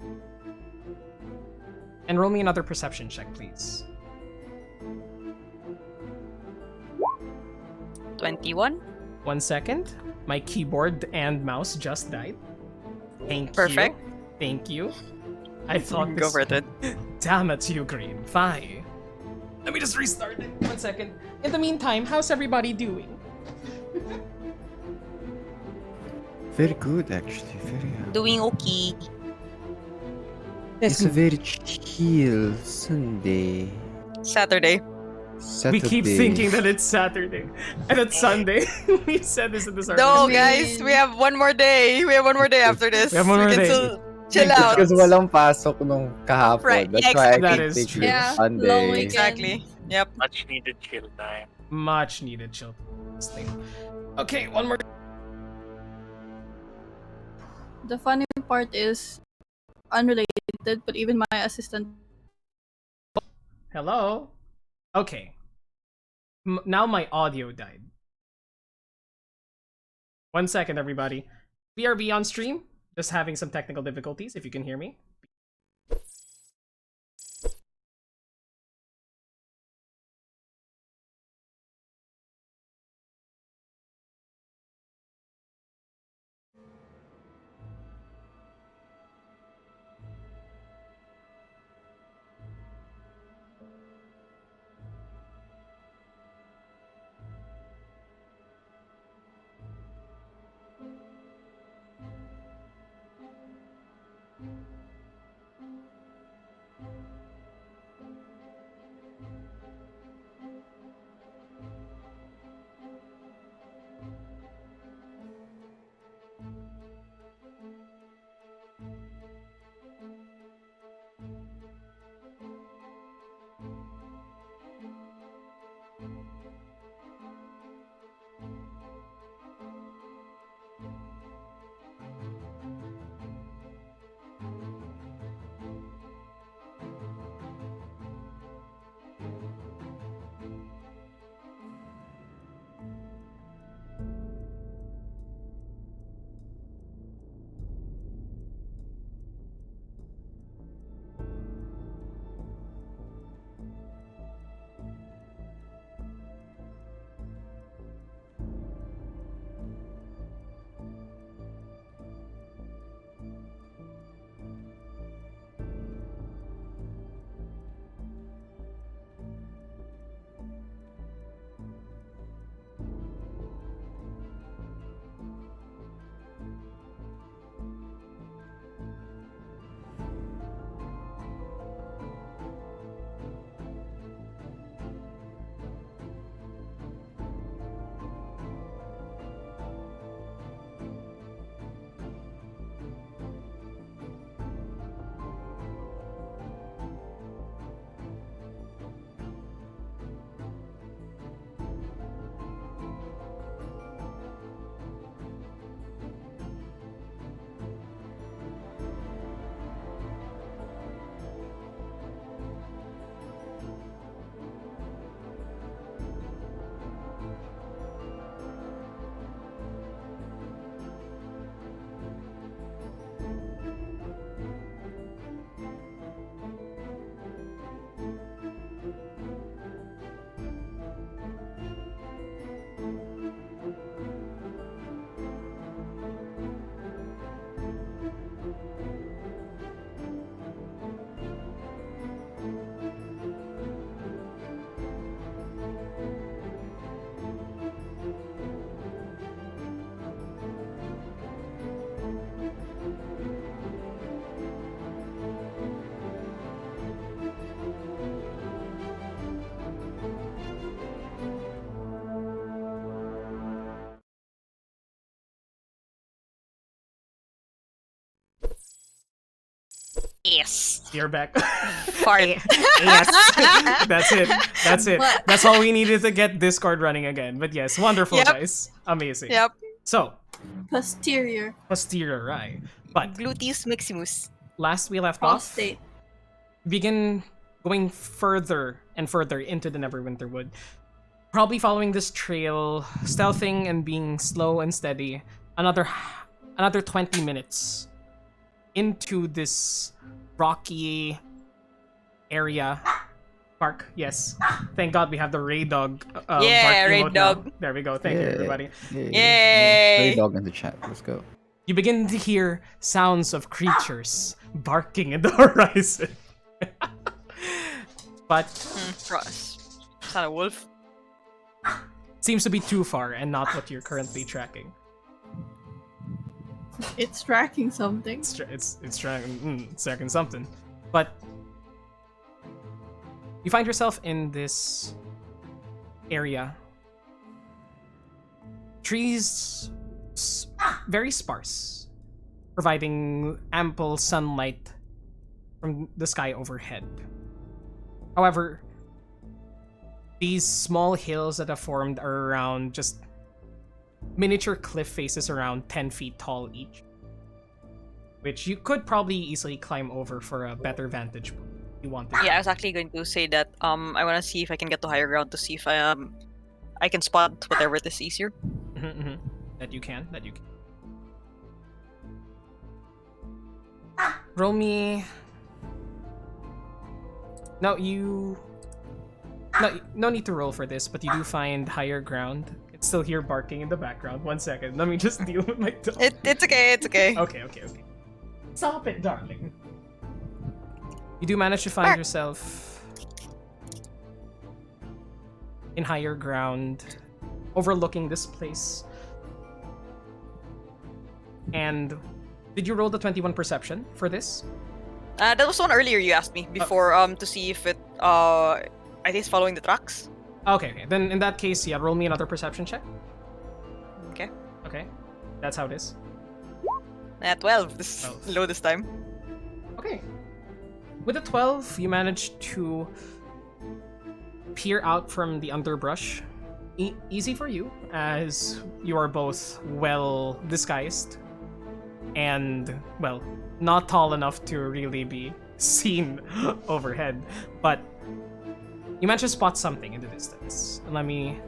And roll me another perception check, please. 21. 1 second. My keyboard and mouse just died. Thank Perfect. you. Thank you. I thought Go this... for it. Damn it, you green. Fine. Let me just restart it. 1 second. In the meantime, how's everybody doing? Very good, actually. Very. Doing okay. It's a very chill Sunday. Saturday. We keep Saturday. thinking that it's Saturday and it's Sunday. We said this at the start. No, mean- guys, we have one more day. We have one more day after this. We have one more can day. still chill out. Because walang pasok nung kahapon. Right, That's yeah, why I exactly. That can is take true. it Yeah, Sunday. long weekend. Exactly. Yep. Much needed chill time. Much needed chill. Okay, one more. The funny part is unrelated, but even my assistant. Hello? Okay. Now my audio died. 1 second, everybody. BRB on stream. Just having some technical difficulties, if you can hear me. Yes. You're back. Fart. Yes. That's it. That's it. What? That's all we needed to get Discord running again. But yes, wonderful, Yep. guys. Amazing. Yep. So, Posterior. posterior, right. But Gluteus maximus. last we left off, Prostate. begin going further and further into the Neverwinter Wood. Probably following this trail, stealthing and being slow and steady. Another 20 minutes into this rocky area. Park, yes. Thank God we have the Ray Dog. Yeah, bark Ray emote now. Dog. There we go. Thank you, everybody. Yay! Play dog in the chat. Let's go. You begin to hear sounds of creatures barking in the horizon. But Frost. It's not a wolf. seems to be too far and not what you're currently tracking. It's tracking something. It's tracking something. But you find yourself in this area. Trees very sparse, providing ample sunlight from the sky overhead. However, these small hills that have formed are around just miniature cliff faces around 10 feet tall each, which you could probably easily climb over for a better vantage point if you want to. Yeah, I was actually going to say that I want to see if I can get to higher ground to see if I can spot whatever it is easier. That you can. Roll me. No need to roll for this, but you do find higher ground. It's still here barking in the background. 1 second. Let me just deal with my dog. It's okay. It's okay. Okay. Stop it, darling. You do manage to find Bark. yourself in higher ground, overlooking this place. And did you roll the 21 perception for this? That was one earlier you asked me before to see if it I think it's following the tracks. Okay. Then in that case, yeah, roll me another perception check. Okay. That's how it is. 12. This is 12. low this time. Okay. With a 12, you manage to peer out from the underbrush. Easy for you, as you are both well disguised and, well, not tall enough to really be seen overhead. But you manage to spot something in the distance. Let me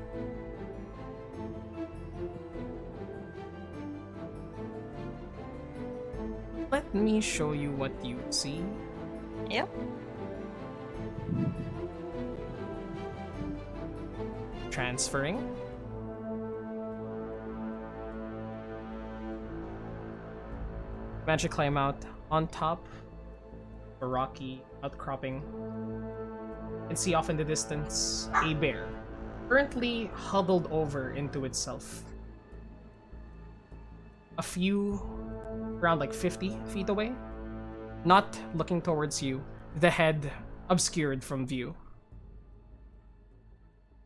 show you what you see. Yep. Transferring. Manage to climb out on top of a rocky outcropping and see off in the distance a bear, currently huddled over into itself. A few, around like 50 feet away, not looking towards you, the head obscured from view.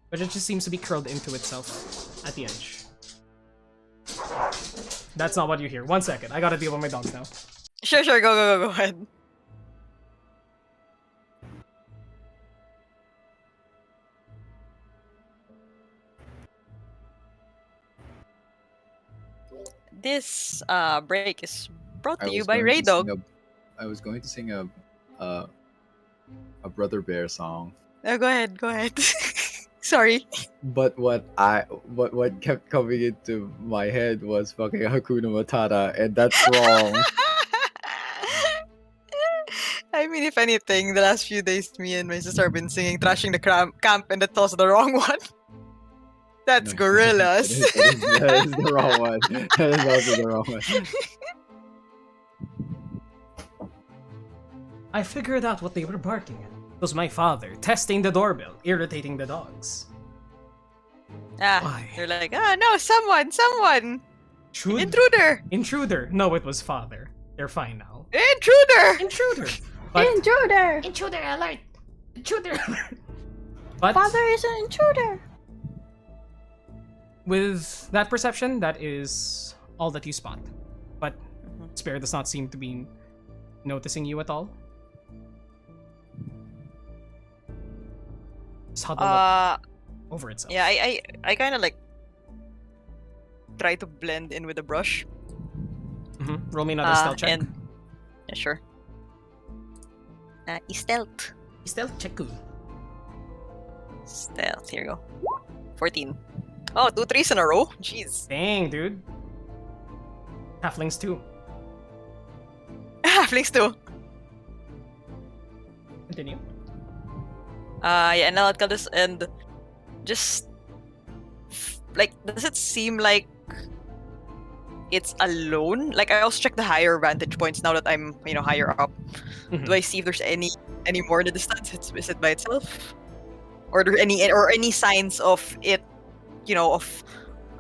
But it just seems to be curled into itself at the edge. That's not what you hear. 1 second. I gotta deal with my dogs now. Sure. Go ahead. This break is brought to you by Ray Dog. I was going to sing a Brother Bear song, Oh, go ahead. Sorry. but what kept coming into my head was fucking Hakuna Matata, and that's wrong. I mean, if anything, the last few days, me and my sister have been singing Trashing the Camp, and that's also the wrong one. That's No, gorillas. that is the wrong one. That is also the wrong one. I figured out what they were barking at. It was my father testing the doorbell, irritating the dogs. Why? They're like, no, someone! Intruder! Intruder! Intruder! No, it was father. They're fine now. Intruder! Intruder! But, Intruder! intruder alert! Intruder alert! But Father is an intruder! with that perception, that is all that you spot. But Spare does not seem to be noticing you at all. Just huddle up Uh, over itself. yeah, I kind of like try to blend in with the brush. Roll me another stealth check. And yeah, sure. Stealth. Stealth check. Stealth. Here you go. 14. Oh, 2 3s in a row. Jeez. Dang, dude. Halflings too. Halflings too. Continue. Yeah, and I'll call this and just like, does it seem like it's alone? Like, I also check the higher vantage points now that I'm higher up. Mhm. Do I see if there's any more in the distance? Is it by itself, or there any signs of it, of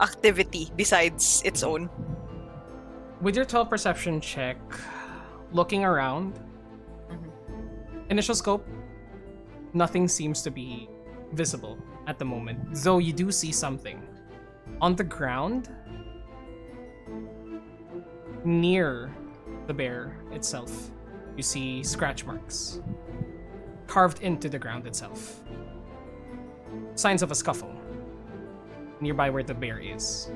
activity besides its own? With your 12 perception check, looking around, initial scope, nothing seems to be visible at the moment. Though you do see something. On the ground, near the bear itself, you see scratch marks carved into the ground itself. Signs of a scuffle nearby where the bear is.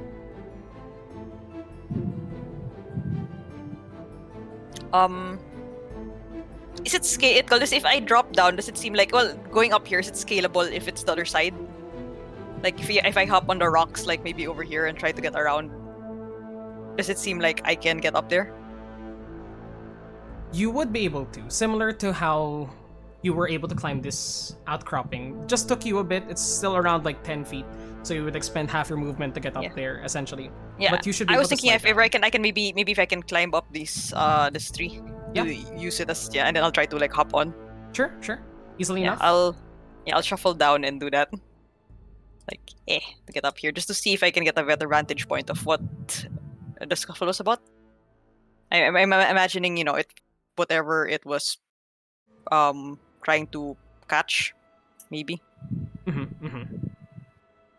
Is it scalable? If I drop down, does it seem like, well, going up here, is it scalable if it's the other side? Like, if I hop on the rocks, like maybe over here and try to get around, does it seem like I can get up there? You would be able to, similar to how you were able to climb this outcropping. Just took you a bit. It's still around like 10 feet, so you would expend half your movement to get up there, essentially. Yeah, But you should be I able was to thinking slide if down. I can maybe if I can climb up this tree, Yeah. use it as and then I'll try to like hop on. Sure, easily Yeah, enough. I'll shuffle down and do that. Like to get up here just to see if I can get a better vantage point of what the scuffle was about. I'm imagining it whatever it was trying to catch, maybe.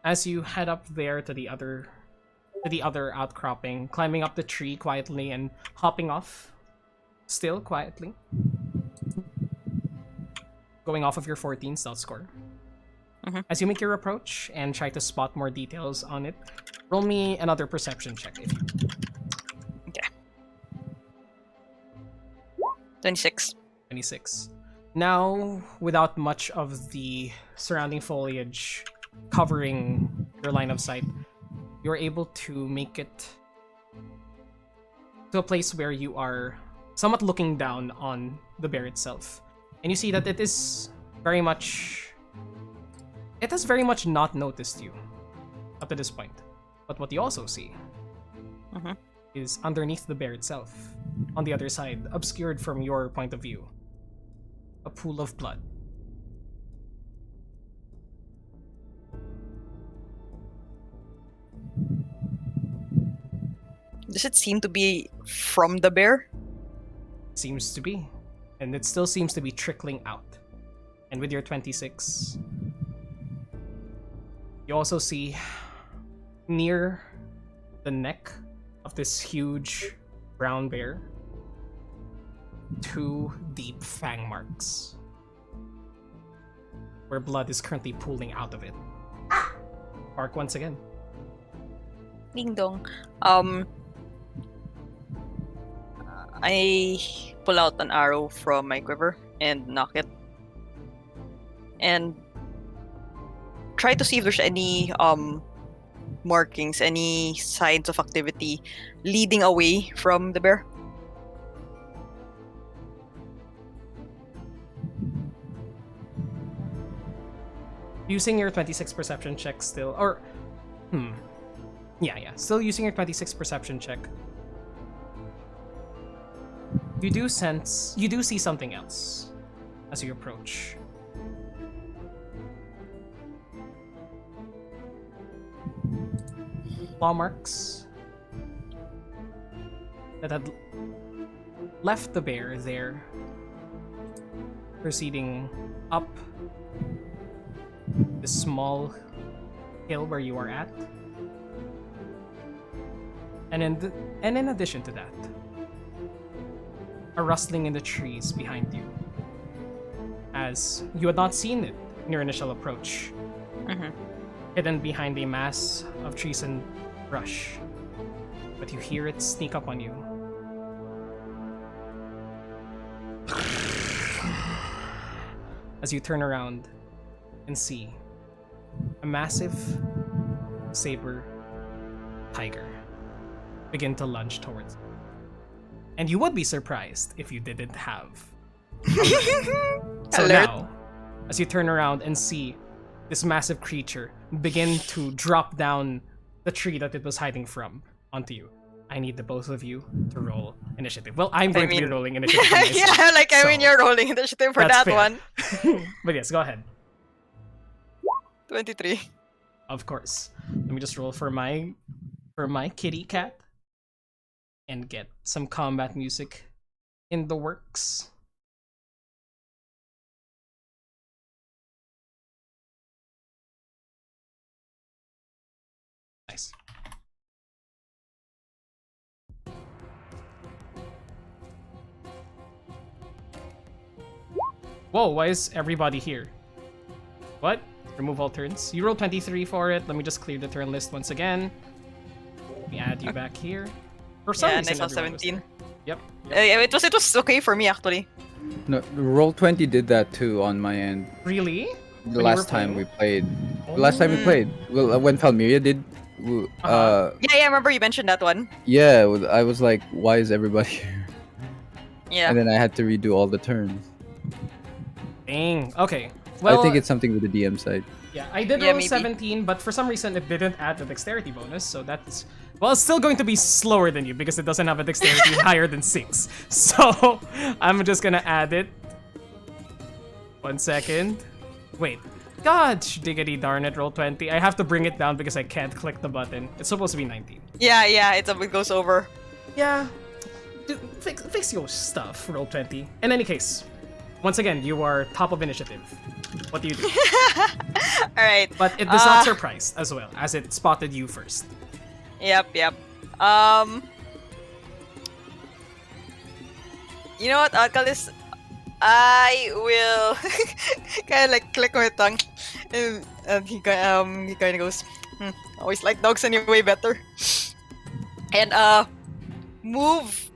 As you head up there to the other outcropping, climbing up the tree quietly and hopping off, still quietly, going off of your 14 stealth score. As you make your approach and try to spot more details on it, roll me another perception check if you. Okay. 26. 26. Now, without much of the surrounding foliage covering your line of sight, you're able to make it to a place where you are somewhat looking down on the bear itself. And you see that it has very much not noticed you up to this point. But what you also see is underneath the bear itself, on the other side, obscured from your point of view, a pool of blood. Does it seem to be from the bear? Seems to be. And it still seems to be trickling out. And with your 26, you also see near the neck of this huge brown bear 2 deep fang marks where blood is currently pooling out of it. Bark once again. Ding dong. I pull out an arrow from my quiver and knock it. And try to see if there's any markings, any signs of activity leading away from the bear. Using your 26 perception check still, or yeah, still using your 26 perception check. You do see something else as you approach. Claw marks that had left the bear there, proceeding up the small hill where you are at. And in addition to that, a rustling in the trees behind you, as you had not seen it in your initial approach, hidden behind a mass of trees and brush. But you hear it sneak up on you. As you turn around and see a massive saber tiger begin to lunge towards you. And you would be surprised if you didn't have. So Alert. now, as you turn around and see this massive creature begin to drop down the tree that it was hiding from onto you, I need the both of you to roll initiative. Well, I'm going to be rolling initiative for myself. Yeah, like I mean, so you're rolling initiative for that's that fair. one. But yes, go ahead. 23. Of course. Let me just roll for my kitty cat and get some combat music in the works. Nice. Whoa, why is everybody here? What? Remove all turns. You rolled 23 for it. Let me just clear the turn list once again. Let me add you back here. For some Yeah, reason, and I saw everyone was 17. there. Yep. It was okay for me actually. No, roll 20 did that too on my end. Really? The When you last were time we playing? played. The last time we played. Well, when Palmyra did. Yeah, I remember you mentioned that one. Yeah, I was like, why is everybody here? Yeah. And then I had to redo all the turns. Dang. Okay. Well, I think it's something with the DM side. yeah, I did Yeah, roll maybe. 17, but for some reason it didn't add the dexterity bonus, so that's... Well, it's still going to be slower than you because it doesn't have a dexterity higher than 6. So, I'm just gonna add it. 1 second. Wait. God, diggity darn it, roll 20. I have to bring it down because I can't click the button. It's supposed to be 19. Yeah, it goes over. Yeah. Dude, fix your stuff, roll 20. In any case, once again, you are top of initiative. What do you do? Alright. But it does not surprise as well, as it spotted you first. Yep. You know what, Alcalis? I will kind of like click my tongue, and he kind of goes, always like dogs anyway better, and move.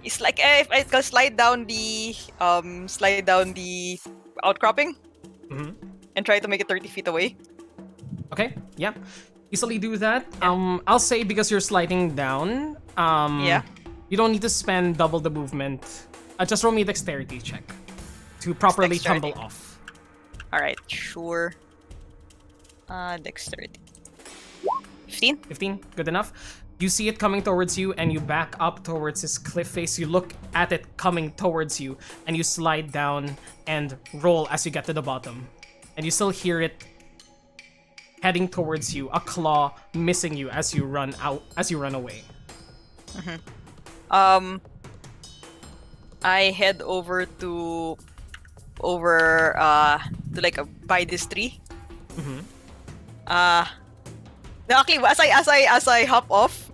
It's like if I can slide down the outcropping, and try to make it 30 feet away. Okay, yeah. Easily do that. I'll say because you're sliding down, Yeah. you don't need to spend double the movement. Just roll me a dexterity check to properly Dexterity. tumble off. Alright, sure. Dexterity. 15? 15, good enough. You see it coming towards you and you back up towards this cliff face. You look at it coming towards you and you slide down and roll as you get to the bottom. And you still hear it heading towards you, a claw missing you as you run away. I head over to like by this tree. Actually, as I hop off,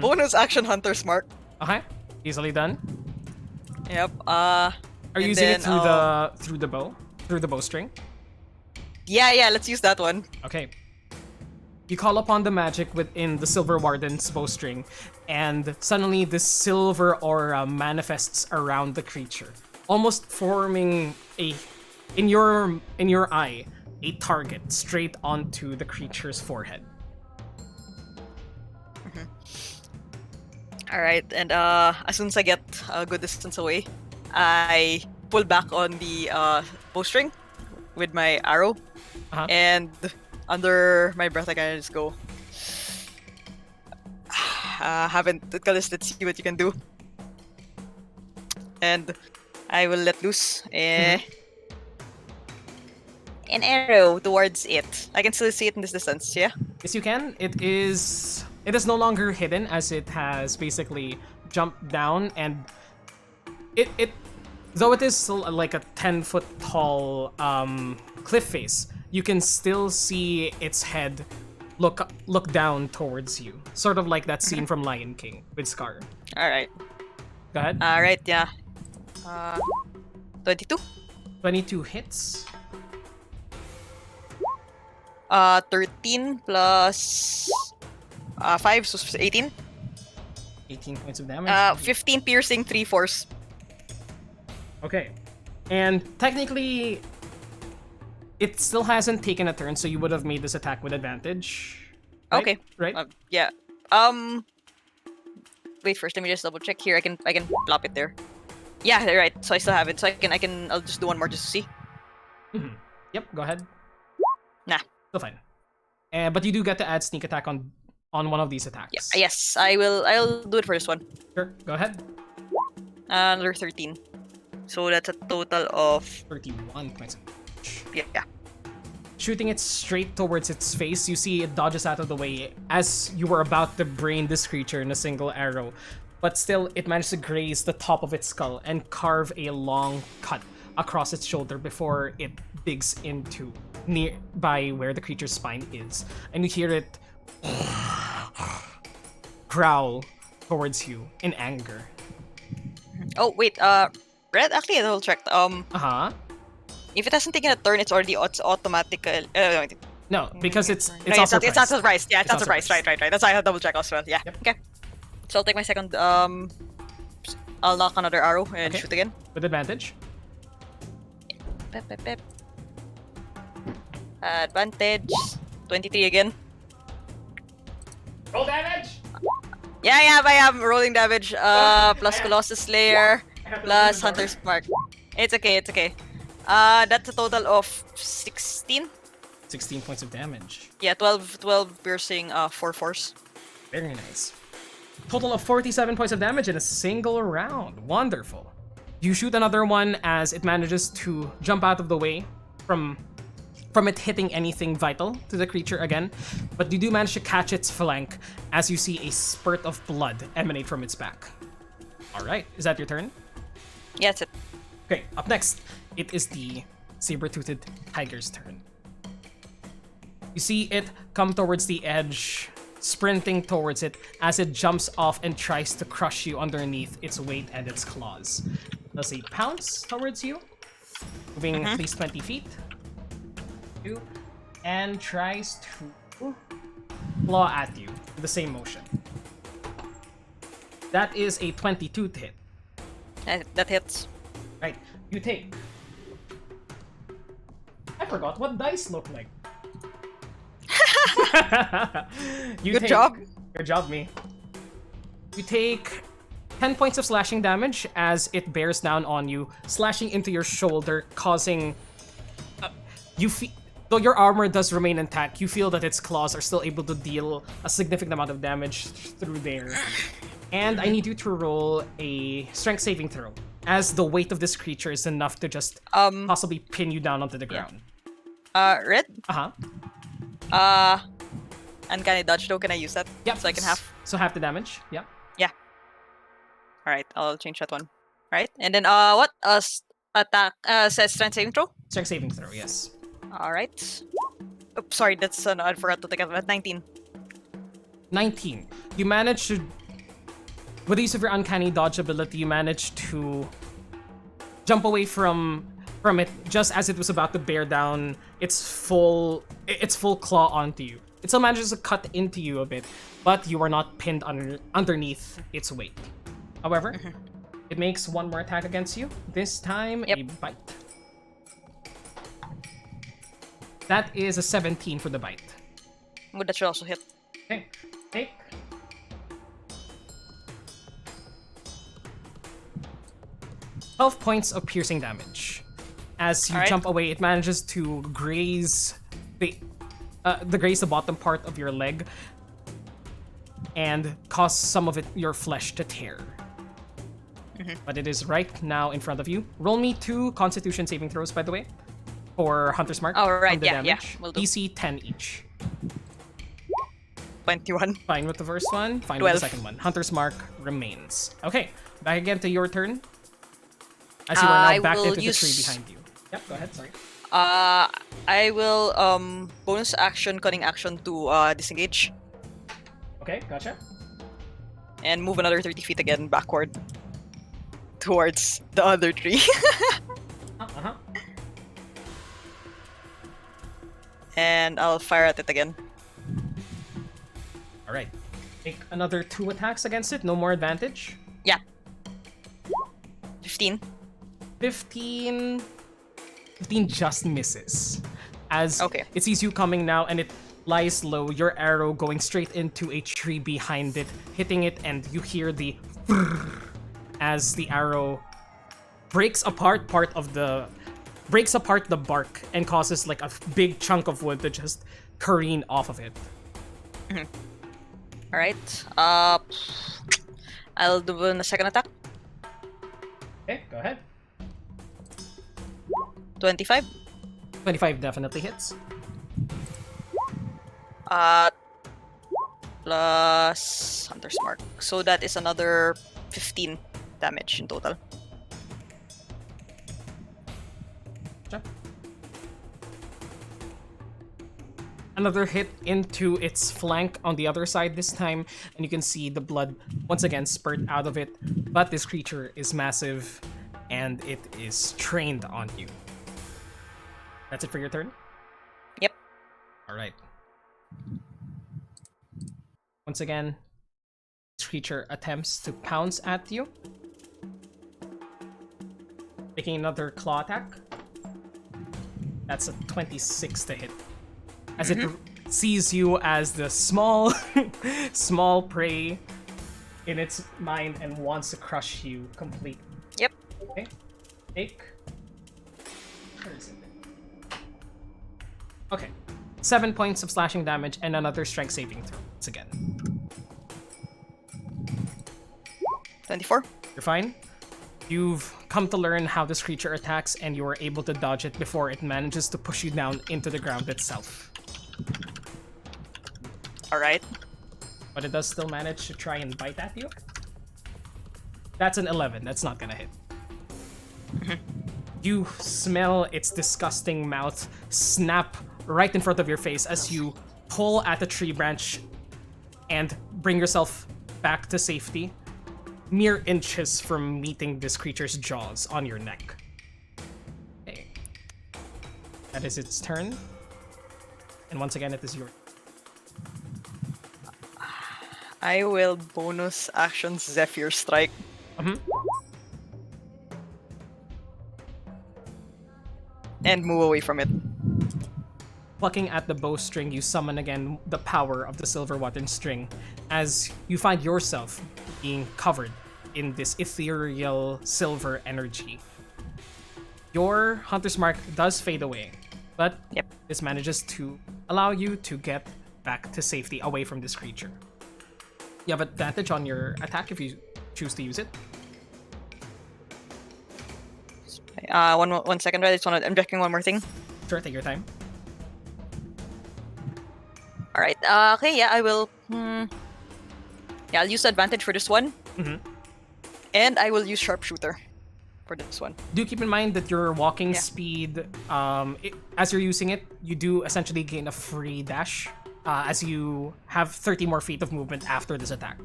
bonus action Hunter's Mark. Okay, easily done. Yep. Are you using it through the bowstring? Yeah. Let's use that one. Okay. You call upon the magic within the Silver Warden's bowstring, and suddenly this silver aura manifests around the creature, almost forming in your eye, a target straight onto the creature's forehead. Alright, and as soon as I get a good distance away, I pull back on the bowstring with my arrow, and under my breath I kind of just go, let's see what you can do. And I will let loose an arrow towards it. I can still see it in this distance, yeah? Yes, you can. It is no longer hidden as it has basically jumped down, and it though it is still like a 10-foot tall cliff face, you can still see its head look down towards you, sort of like that scene from Lion King with Scar. Alright. Go ahead. Alright, yeah. 22? 22 hits. 13 plus 5, so 18. 18 points of damage. 15 piercing, 3 force. Okay. And technically, it still hasn't taken a turn, so you would have made this attack with advantage. Right? Okay. Right? Yeah. Wait first. Let me just double check here. I can plop it there. Yeah, they're right. So I still have it. So I'll just do one more just to see. Yep, go ahead. Nah. Still fine. But you do get to add sneak attack on one of these attacks. Yeah, yes, I will. I'll do it for this one. Sure, go ahead. Another 13. So that's a total of 31 points of damage. yeah. Shooting it straight towards its face, you see it dodges out of the way as you were about to brain this creature in a single arrow. But still, it managed to graze the top of its skull and carve a long cut across its shoulder before it digs into nearby where the creature's spine is. And you hear it growl towards you in anger. Oh wait, Red. Actually, I double checked. If it hasn't taken a turn, it's automatic. No, because it's Right, also it's not surprised. surprised. Yeah, it's not also surprised. surprised. Right. That's why I have double check as well. Yeah. Yep. Okay. So I'll take my second. I'll knock another arrow and Okay. shoot again. With advantage. Pep. Advantage. 23 again. Roll damage! Yeah, I am rolling damage. Plus Colossus Slayer, plus Hunter's Mark. It's okay. That's a total of 16. 16 points of damage. Yeah, 12 piercing, 4 force. Very nice. Total of 47 points of damage in a single round. Wonderful. You shoot another one as it manages to jump out of the way from it hitting anything vital to the creature again, but you do manage to catch its flank as you see a spurt of blood emanate from its back. Alright, is that your turn? Yeah, that's it. Okay, up next, it is the saber-toothed tiger's turn. You see it come towards the edge, sprinting towards it as it jumps off and tries to crush you underneath its weight and its claws. Does a pounce towards you, moving at least 20 feet, and tries to claw at you with the same motion. That is a 22 to hit. That hits. Right, you take. I forgot what dice look like. Good job. Good job, me. You take 10 points of slashing damage as it bears down on you, slashing into your shoulder, causing. Though your armor does remain intact, you feel that its claws are still able to deal a significant amount of damage through there. And I need you to roll a strength saving throw, as the weight of this creature is enough to just possibly pin you down onto the ground. Red? Uh-huh. Uncanny dodge though, can I use that? Yep. So I can half. So half the damage, yep. Alright, I'll change that one. Alright, and then what? Attack says strength saving throw? Strength saving throw, yes. Alright. Oops, sorry, that's I forgot to take it. 19. 19. You manage to, with the use of your uncanny dodge ability, you manage to jump away from it just as it was about to bear down its full claw onto you. It still manages to cut into you a bit, but you are not pinned underneath its weight. However, it makes one more attack against you. This time, a bite. That is a 17 for the bite. Would that should also hit. Okay, take 12 points of piercing damage. As you jump away, it manages to graze the bottom part of your leg and cause some of your flesh to tear. But it is right now in front of you. Roll me 2 Constitution saving throws, by the way, for Hunter's Mark. Oh, right, from the yeah, damage. will do. DC 10 each. 21. Fine with the first one, fine 12. with the second one. Hunter's Mark remains. Okay, back again to your turn. As you are now back into the tree behind you. Yep, go ahead, sorry. I will bonus action, cunning action to disengage Okay, gotcha. and move another 30 feet again backward towards the other tree. And I'll fire at it again. All right. Make another 2 attacks against it. No more advantage. Yeah. 15. 15 just misses. As Okay. it sees you coming now and it lies low, your arrow going straight into a tree behind it, hitting it, and you hear the as the arrow breaks apart the bark and causes like a big chunk of wood to just careen off of it. Alright. I'll do a second attack. Okay, go ahead. 25. 25 definitely hits. Plus Hunter's Mark. So that is another 15 damage in total. Okay. Another hit into its flank on the other side this time, and you can see the blood once again spurt out of it. But this creature is massive, and it is trained on you. That's it for your turn? Yep. Alright. Once again, this creature attempts to pounce at you. Making another claw attack. That's a 26 to hit. As it sees you as the small, small prey in its mind and wants to crush you completely. Yep. Okay. Take. Where is it? Okay. 7 points of slashing damage and another strength saving throw. Once again. 24. You're fine. You've come to learn how this creature attacks, and you are able to dodge it before it manages to push you down into the ground itself. Alright. But it does still manage to try and bite at you. That's an 11. That's not gonna hit. You smell its disgusting mouth snap right in front of your face as you pull at the tree branch and bring yourself back to safety, mere inches from meeting this creature's jaws on your neck. Okay. That is its turn. And once again, it is your... I will bonus action Zephyr Strike. And move away from it. Plucking at the bowstring, you summon again the power of the Silver Water String as you find yourself being covered in this ethereal silver energy. Your Hunter's Mark does fade away, but this manages to allow you to get back to safety away from this creature. You have advantage on your attack if you choose to use it. One second, right? I'm checking one more thing. Sure, take your time. Alright, okay, yeah, I will... Yeah, I'll use advantage for this one. And I will use Sharpshooter for this one. Do keep in mind that your walking speed, as you're using it, you do essentially gain a free dash, as you have 30 more feet of movement after this attack,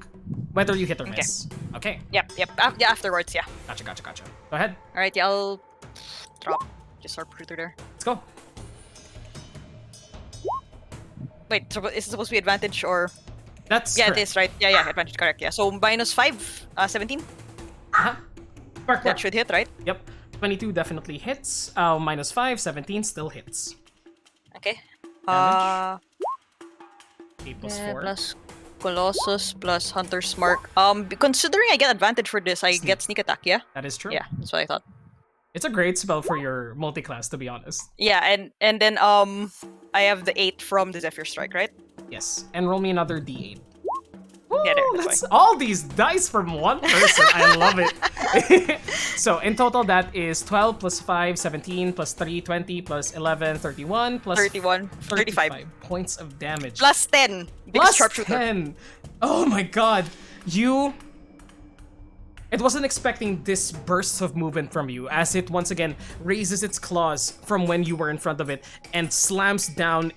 whether you hit or miss. Okay. Yep. Yeah, afterwards, yeah. Gotcha. Go ahead. Alright, yeah, I'll drop just Sharpshooter there. Let's go. Wait, so is it supposed to be advantage or... That's Yeah, correct. it is, right? Yeah, advantage, correct, yeah. So minus 5, 17? Correct. That should hit, right? Yep. 22 definitely hits. Minus 5, 17 still hits. Okay. Damage. 8 plus Yeah, 4. plus Colossus plus Hunter's Mark. Considering I get advantage for this, I get sneak attack, yeah? That is true. Yeah, that's what I thought. It's a great spell for your multi-class, to be honest. Yeah, and then I have the 8 from the Zephyr Strike, right? Yes. And roll me another d8. Yeah, there, Ooh, that's that's all these dice from one person. I love it. So in total, that is 12 plus 5, 17 plus 3, 20 plus 11, 31 plus 31, 35. 35 points of damage. Plus 10. Big Plus Sharpshooter. 10. Oh my god. It wasn't expecting this burst of movement from you as it once again raises its claws from when you were in front of it and slams down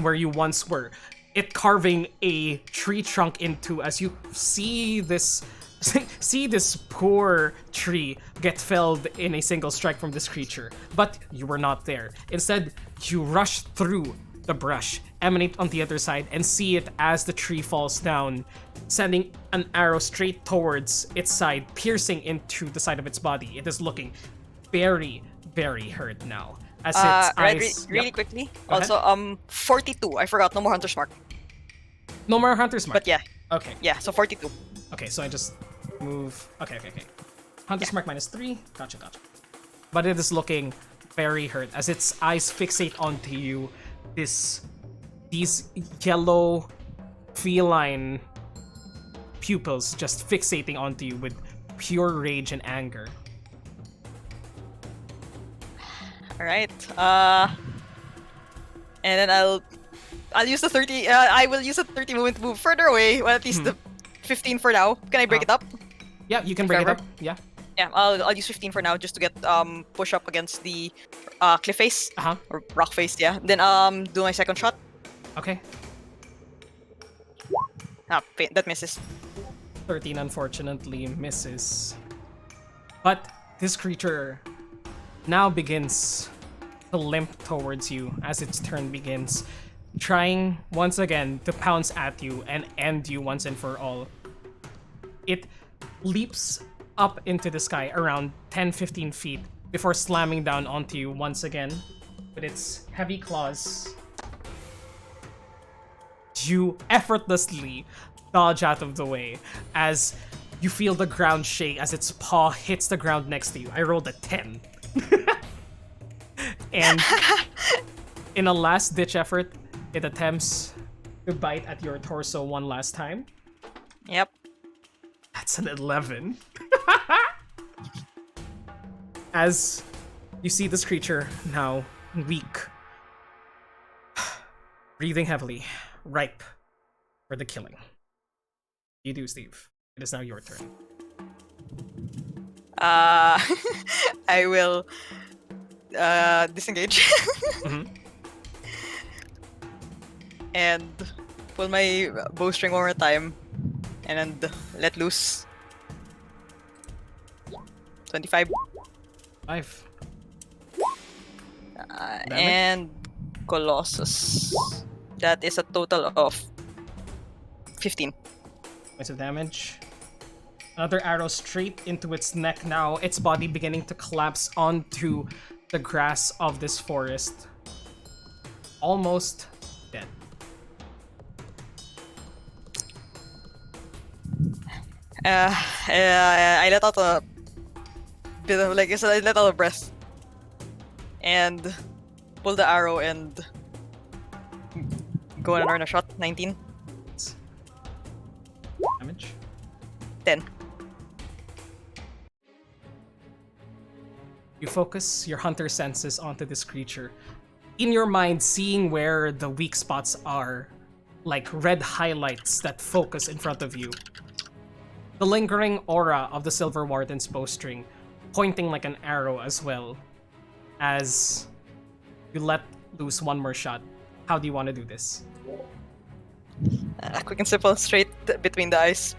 where you once were. It carving a tree trunk into as you see this see this poor tree get felled in a single strike from this creature, but you were not there. Instead, you rush through the brush, emanate on the other side, and see it as the tree falls down, sending an arrow straight towards its side, piercing into the side of its body. It is looking very, very hurt now. As its Red, eyes... really Yep. quickly. Go ahead. Also, 42. I forgot. No more Hunter's Mark. No more Hunter's Mark. But yeah, Okay. yeah. So 42. Okay, so I just move... Okay. Hunter's Mark -3. Gotcha. But it is looking very hurt as its eyes fixate onto you. These yellow feline pupils just fixating onto you with pure rage and anger. All right. And then I'll use the 30. I will use the 30 movement to move further away. Well, at least the 15 for now. Can I break it up? Yeah, you can bring it Forever? up. Yeah. Yeah, I'll use 15 for now just to get push up against the cliff face Uh-huh. or rock face. Yeah. Then do my second shot. Okay. That misses. 13 unfortunately misses. But this creature now begins to limp towards you as its turn begins, trying once again to pounce at you and end you once and for all. It leaps up into the sky around 10-15 feet before slamming down onto you once again with its heavy claws. You effortlessly dodge out of the way as you feel the ground shake as its paw hits the ground next to you. I rolled a 10. And in a last-ditch effort, it attempts to bite at your torso one last time. Yep. That's an 11. As you see this creature now weak, breathing heavily, ripe for the killing. You do, Steve. It is now your turn. I will disengage Mhm. and pull my bowstring one more time and let loose. 25. 5. And Colossus. That is a total of 15. Points of damage. Another arrow straight into its neck now, its body beginning to collapse onto the grass of this forest. Almost dead. I let out a bit of I let out a breath and pull the arrow and go and earn a shot. 19. Damage. 10. You focus your hunter senses onto this creature. In your mind, seeing where the weak spots are, like red highlights that focus in front of you. The lingering aura of the Silver Warden's bowstring, pointing like an arrow as well, as you let loose one more shot. How do you want to do this? Quick and simple, straight between the eyes.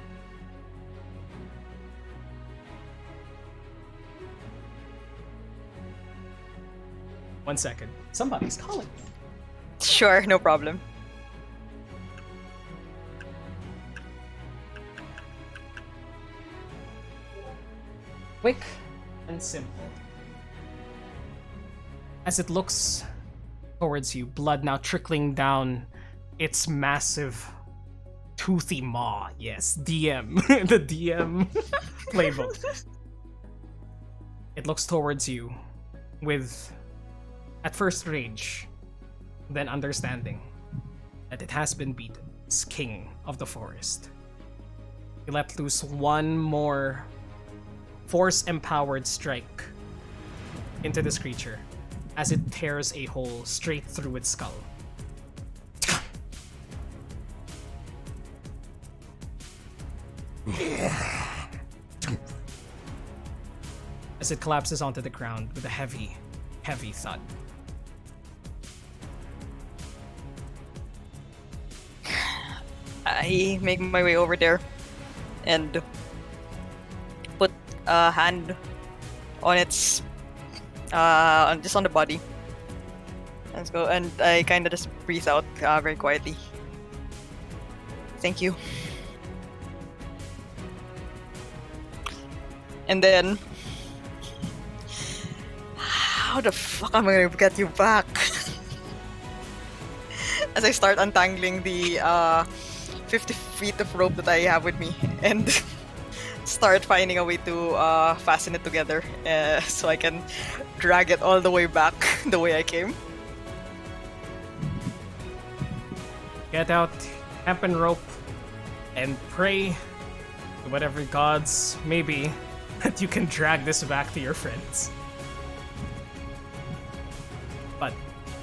One second. Somebody's calling me. Sure, no problem. Quick and simple. As it looks towards you, blood now trickling down its massive toothy maw. Yes, DM. The DM playbook. It looks towards you with, at first, rage, then understanding that it has been beaten as king of the forest. You let loose one more force-empowered strike into this creature as it tears a hole straight through its skull. As it collapses onto the ground with a heavy, heavy thud. I make my way over there and hand on its just on the body. Let's go, and I kind of just breathe out very quietly. Thank you. And then, how the fuck am I gonna get you back? As I start untangling the 50 feet of rope that I have with me, and start finding a way to fasten it together so I can drag it all the way back the way I came. Get out hempen rope and pray to whatever gods may be that you can drag this back to your friends. But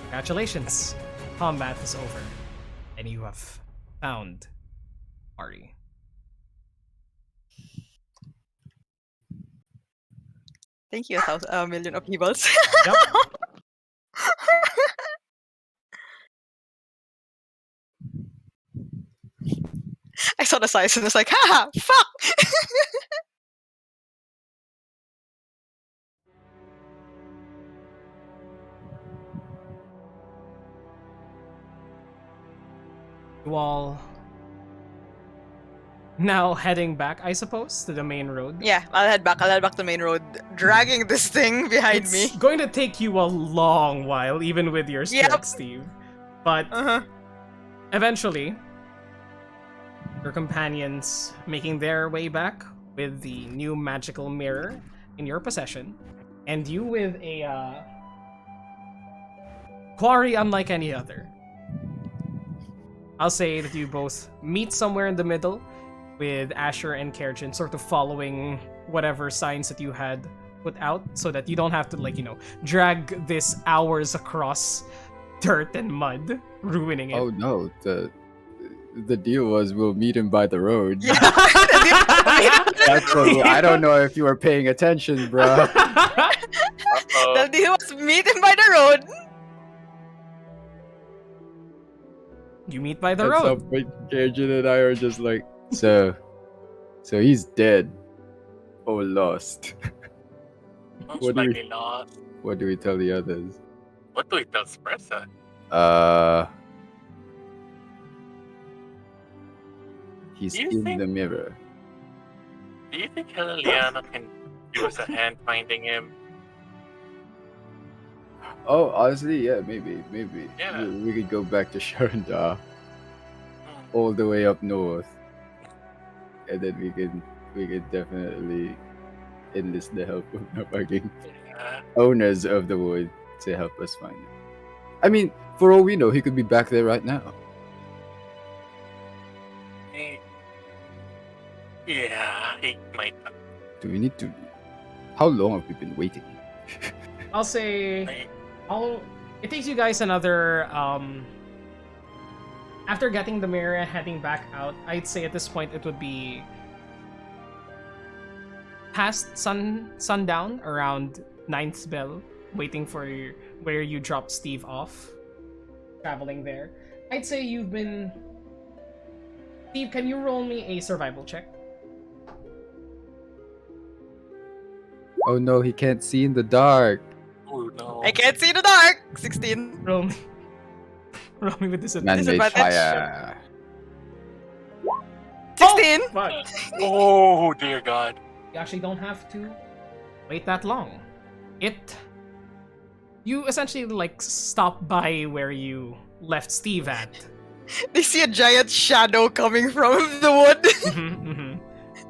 congratulations, combat is over, and you have found Ari. Thank you, a million of evils. Yep. I saw the size and was like, haha, fuck! You all now heading back, I suppose, to the main road. Yeah, I'll head back to the main road, dragging this thing behind me. It's going to take you a long while, even with your strength, Yep. Steve. But eventually, your companions making their way back with the new magical mirror in your possession, and you with a quarry unlike any other. I'll say that you both meet somewhere in the middle, with Asher and Kerjin sort of following whatever signs that you had put out, so that you don't have to, drag this hours across dirt and mud, ruining it. Oh no, the deal was we'll meet him by the road. Yeah. That's what, I don't know if you were paying attention, bro. The deal was meet him by the road. You meet by the At road. some point, Kerjin and I are just like, so he's dead or lost. Most What do we- likely lost. What do we tell the others? What do we tell Spressa? He's You in think- the mirror. Do you think Liliana can give us a hand finding him? Oh, honestly, yeah, maybe. Yeah. We could go back to Sharanda, Hmm. all the way up north, and then we could definitely enlist the help of the fucking Yeah. owners of the wood to help us find him. I mean, for all we know, he could be back there right now. Yeah, he might. Do we need to? How long have we been waiting? I'll say, Like, it takes you guys another, after getting the mirror and heading back out, I'd say at this point it would be past sundown, around 9th bell, waiting for where you dropped Steve off, traveling there. I'd say you've been... Steve, can you roll me a survival check? Oh no, he can't see in the dark. oh no. I can't see in the dark. 16. Roll me. Roll me with disadvantage. Man-made Disadvantage. fire. 16. Oh, fuck. Oh dear God. You actually don't have to wait that long. You essentially stop by where you left Steve at. They see a giant shadow coming from the wood.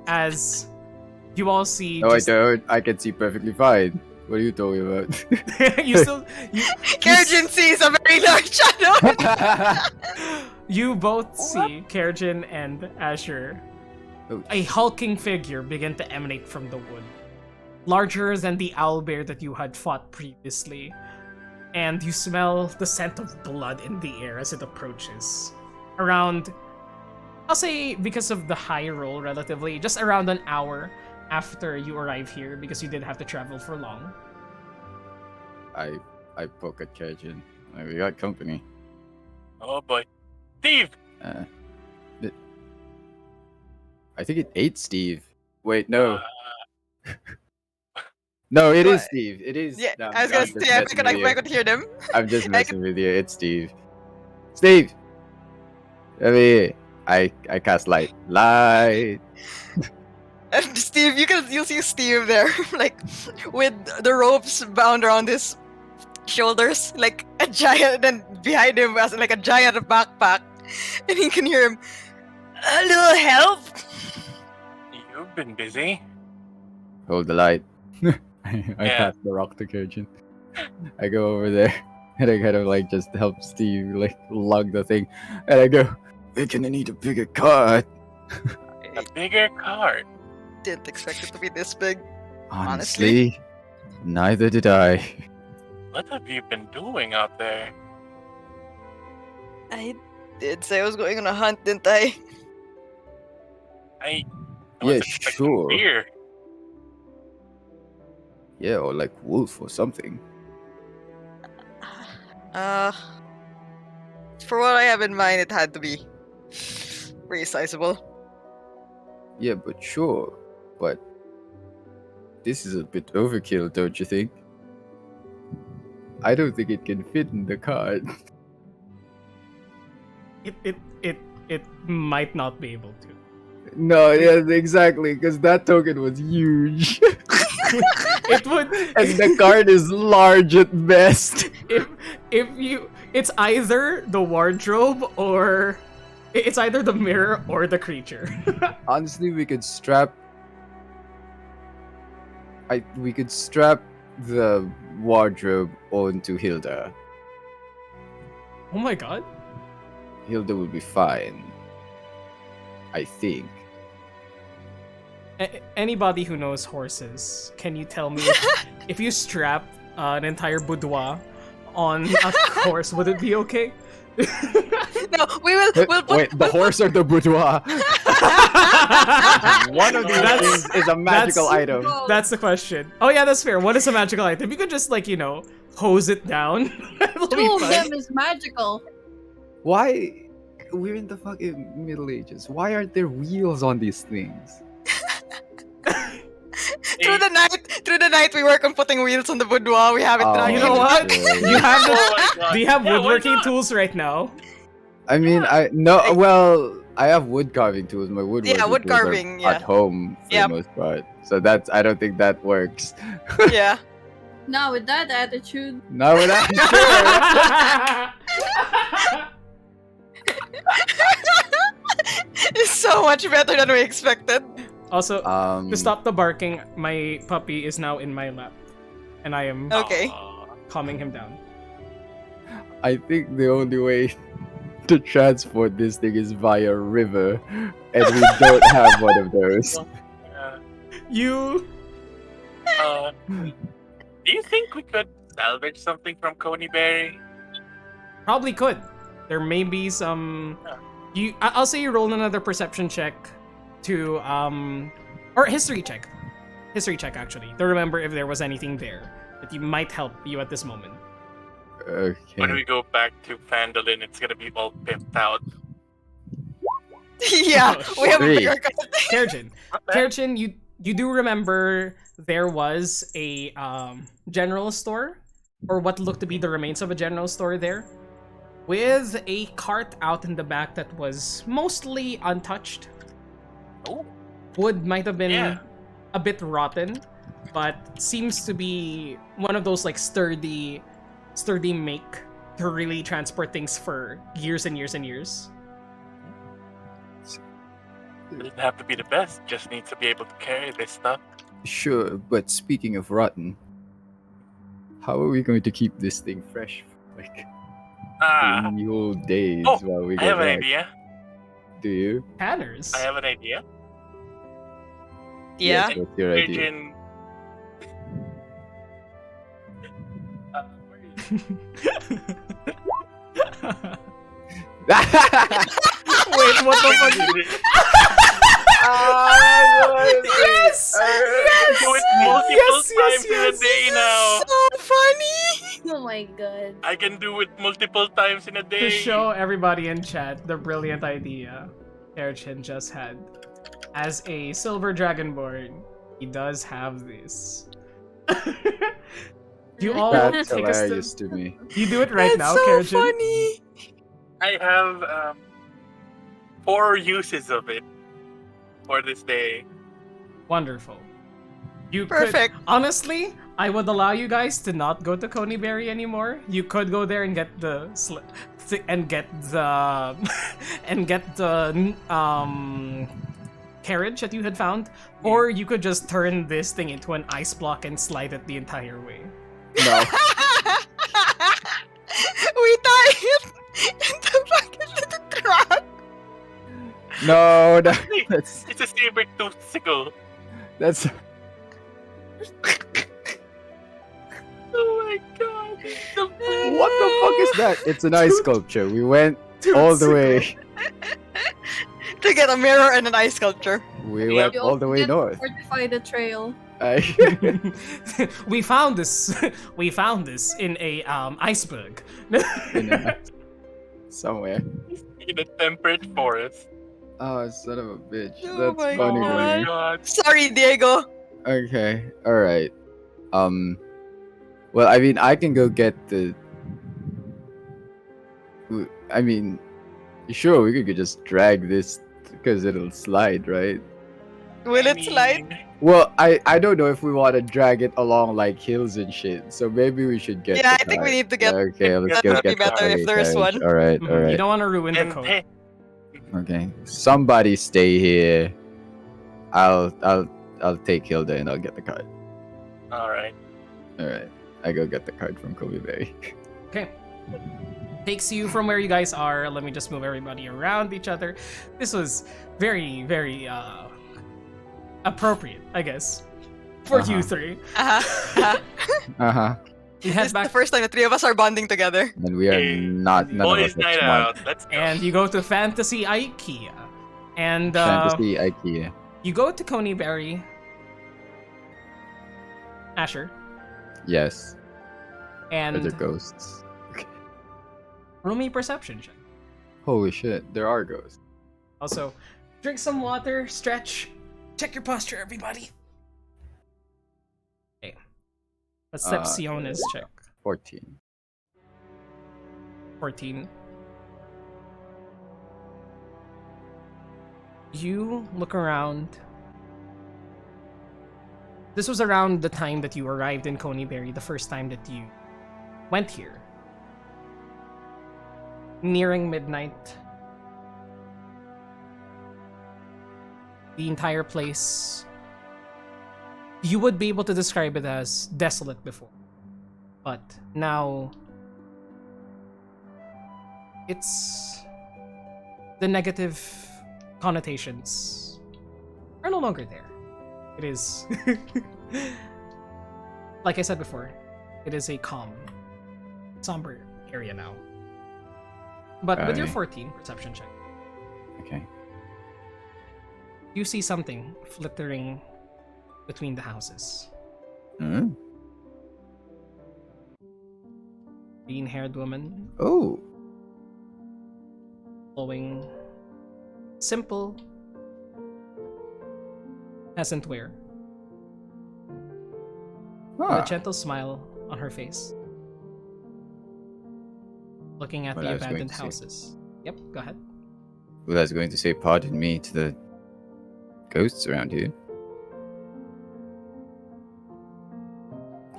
As you all see, No, I don't. I can see perfectly fine. What are you talking about? you still Kerjin sees a very large shadow. you both see Kerjin and Asher. Oh, A hulking figure begin to emanate from the wood, larger than the owlbear that you had fought previously, and you smell the scent of blood in the air as it approaches. Around, I'll say, because of the high roll relatively, just around an hour after you arrive here, because you didn't have to travel for long. I poke at Kerjin. We got company. Oh boy. Steve! I think it ate Steve. Wait, no. No, it is What? Steve. It is. Yeah, No, I was I'm gonna just say messing with I you. could hear them. I'm just I messing with you. It's Steve. Steve. I mean, I cast light. Light. And Steve, you'll see Steve there, like with the ropes bound around his shoulders, like a giant, and behind him as like a giant backpack, and you can hear him. A little help. You've been busy. Hold the light. I Yeah. pass the rock to Kirjin. I go over there and I kind of like just help Steve like lug the thing, and I go, "We're gonna need a bigger cart." A bigger cart. Didn't expect it to be this big. Honestly, neither did I. What have you been doing out there? I did say I was going on a hunt, didn't I? I Yeah, was expecting sure. beer. Yeah, or like wolf or something. For what I have in mind, it had to be pretty sizable. Yeah, but sure. But this is a bit overkill, don't you think? I don't think it can fit in the cart. It might not be able to. No, yeah, exactly, because that token was huge. It would. And the card is large at best. If you, it's either the wardrobe or it's either the mirror or the creature. Honestly, we could strap. We could strap the wardrobe onto Hilda. Oh my god. Hilda will be fine. I think. Anybody who knows horses, can you tell me if you strap an entire boudoir on a horse, would it be okay? No, we'll put. Wait, the horse or the boudoir? One of these That's- things is a magical item. Go. That's the question. Oh yeah, that's fair. What is a magical item? You could just like, hose it down. It'll be Two of fun. them is magical. Why? We're in the fucking Middle Ages. Why aren't there wheels on these things? Through the night, we work on putting wheels on the boudoir. We have it Oh, dragging. You know what? sure. You have Oh the, my god. do you have Yeah, why woodworking not? tools right now? I mean, I have wood carving tools. My woodworking Yeah, wood tools are carving, yeah. at home for Yep. the most part. So I don't think that works. Yeah. Now with that attitude, Now with that, It's so much better than we expected. Also, sure. to stop the barking, my puppy is now in my lap, and I am Okay. Aw. calming him down. I think the only way to transport this thing is via river, and we don't have one of those. Yeah. You Do you think we could salvage something from Coneyberry? probably could. There may be some. I'll say you roll another perception check to or history check. History check actually to remember if there was anything there that you might help you at this moment. When we Okay. go back to Fandolin, it's gonna be all pimped out. Yeah, we have a Three. bigger. Kerjin, Not bad. Kerjin, you do remember there was a general store, or what looked to be the remains of a general store there, with a cart out in the back that was mostly untouched. Oh, Wood might have been Yeah. a bit rotten, but seems to be one of those like sturdy make to really transport things for years and years and years. doesn't have to be the best. Just needs to be able to carry this stuff. Sure, but speaking of rotten, how are we going to keep this thing fresh, like Ah, in the old days Oh, while we I go have an back? idea. Do you? Tanners. I have an idea. Yeah. Yes, what's your idea? Virgin. Where is Wait, what the fuck? Yes! Yes! Do it multiple Yes, yes, times in yes. a day now. So funny. Oh my god. I can do it multiple times in a day. To show everybody in chat the brilliant idea Erchin just had. As a silver dragonborn, He does have this. You all That's take a hilarious step. to me. You do it right That's now, so Kerjin. funny. I have 4 uses of it for this day. Wonderful. You Perfect. could honestly, I would allow you guys to not go to Coneyberry anymore. You could go there and get the and get the and get the carriage that you had found, or you could just turn this thing into an ice block and slide it the entire way. No. We tie it in the bucket of the truck. No, Hey, that's it's a saber-toothed sickle. that's Oh my god. what the fuck is that? It's an ice sculpture. We went all the way. To get a mirror and an ice sculpture. We Yep. went You all the also way get to north. Fortify the trail. We found this. We found this in a iceberg. Somewhere. In a temperate forest. Oh, son of a bitch. Oh That's my funny Oh to my me. god. Sorry, Diego. Okay, alright. Well, I mean, I can go get the. I mean, sure, we could just drag this because it'll slide, right? Will I it slide? mean, Well, I don't know if we want to drag it along like hills and shit. So maybe we should get. Yeah, the I think we cart. need to get. Okay, let's That go would get be the better if fucking there's carriage. one. All right, all You right. don't want to ruin the and code. hey, Okay, somebody stay here. I'll take Hilda and I'll get the card. alright. All right, I go get the card from Kobe Berry. Okay. Takes you from where you guys are. Let me just move everybody around each other. This was very, very appropriate, I guess, for you Uh-huh. three. Uh-huh. Uh-huh. You This head is the back first time the three of us are bonding together. And we are Hey, not none of us Boys are night smart. out. Let's go. and you go to Fantasy IKEA. And Fantasy IKEA. you go to Coneyberry. Asher. Yes. Are there And ghosts? roll me a perception check. Holy shit, there are ghosts. Also, drink some water, stretch, check your posture, everybody. Okay. Let's step Siona's check. 14. 14. You look around. This was around the time that you arrived in Coneyberry, the first time that you went here. Nearing midnight. The entire place, you would be able to describe it as desolate before. But now, it's the negative connotations are no longer there. It is, like I said before, it is a calm, somber area now. But with your Okay. 14 perception check, Okay. you see something flittering between the houses. Hmm? Green-haired woman, Oh. flowing, simple, peasant wear, with Huh. a gentle smile on her face, looking at What the I was going abandoned to say. houses. Yep, go ahead. Well, I was going to say pardon me to the ghosts around here.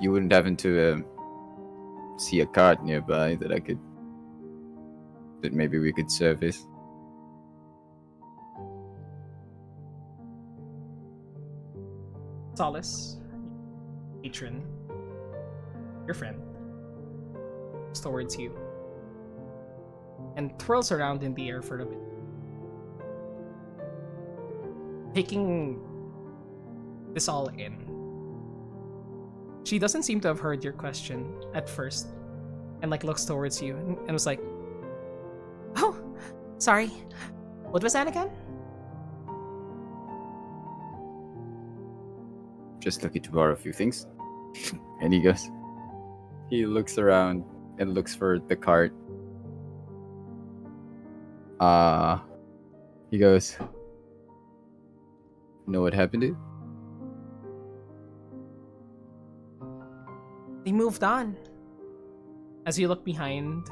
You wouldn't happen to see a cart nearby that maybe we could service? Solace, patron, your friend, moves towards you and twirls around in the air for a bit, taking this all in. She doesn't seem to have heard your question at first, and looks towards you and was like, "Oh, sorry. What was that again?" Just looking to borrow a few things. And he looks around and looks for the cart. He goes, know what happened to it? They moved on. As you look behind,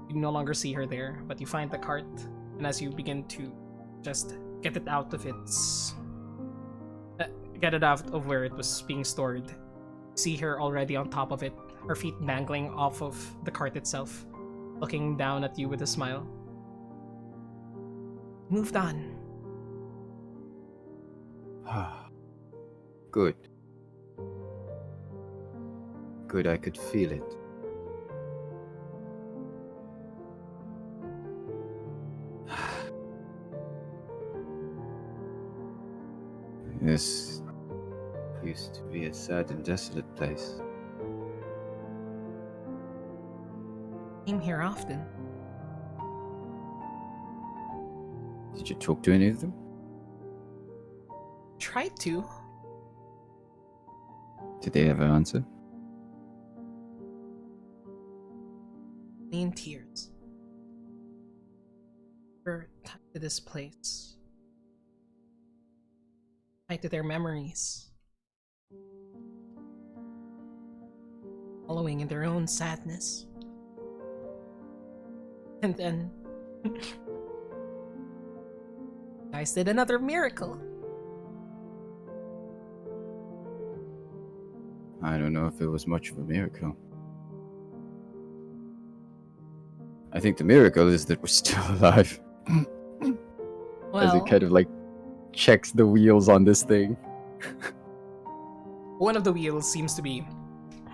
you no longer see her there, but you find the cart, and as you begin to just get it out of where it was being stored, you see her already on top of it, her feet dangling off of the cart itself, looking down at you with a smile. Moved on. Good. Good, I could feel it. This used to be a sad and desolate place. Came here often. Did you talk to any of them? Tried to. Did they ever answer? In tears. We're tied to this place. Tied to their memories. Following in their own sadness. And then guys did another miracle. I don't know if it was much of a miracle. I think the miracle is that we're still alive. As it kind of like checks the wheels on this thing. One of the wheels seems to be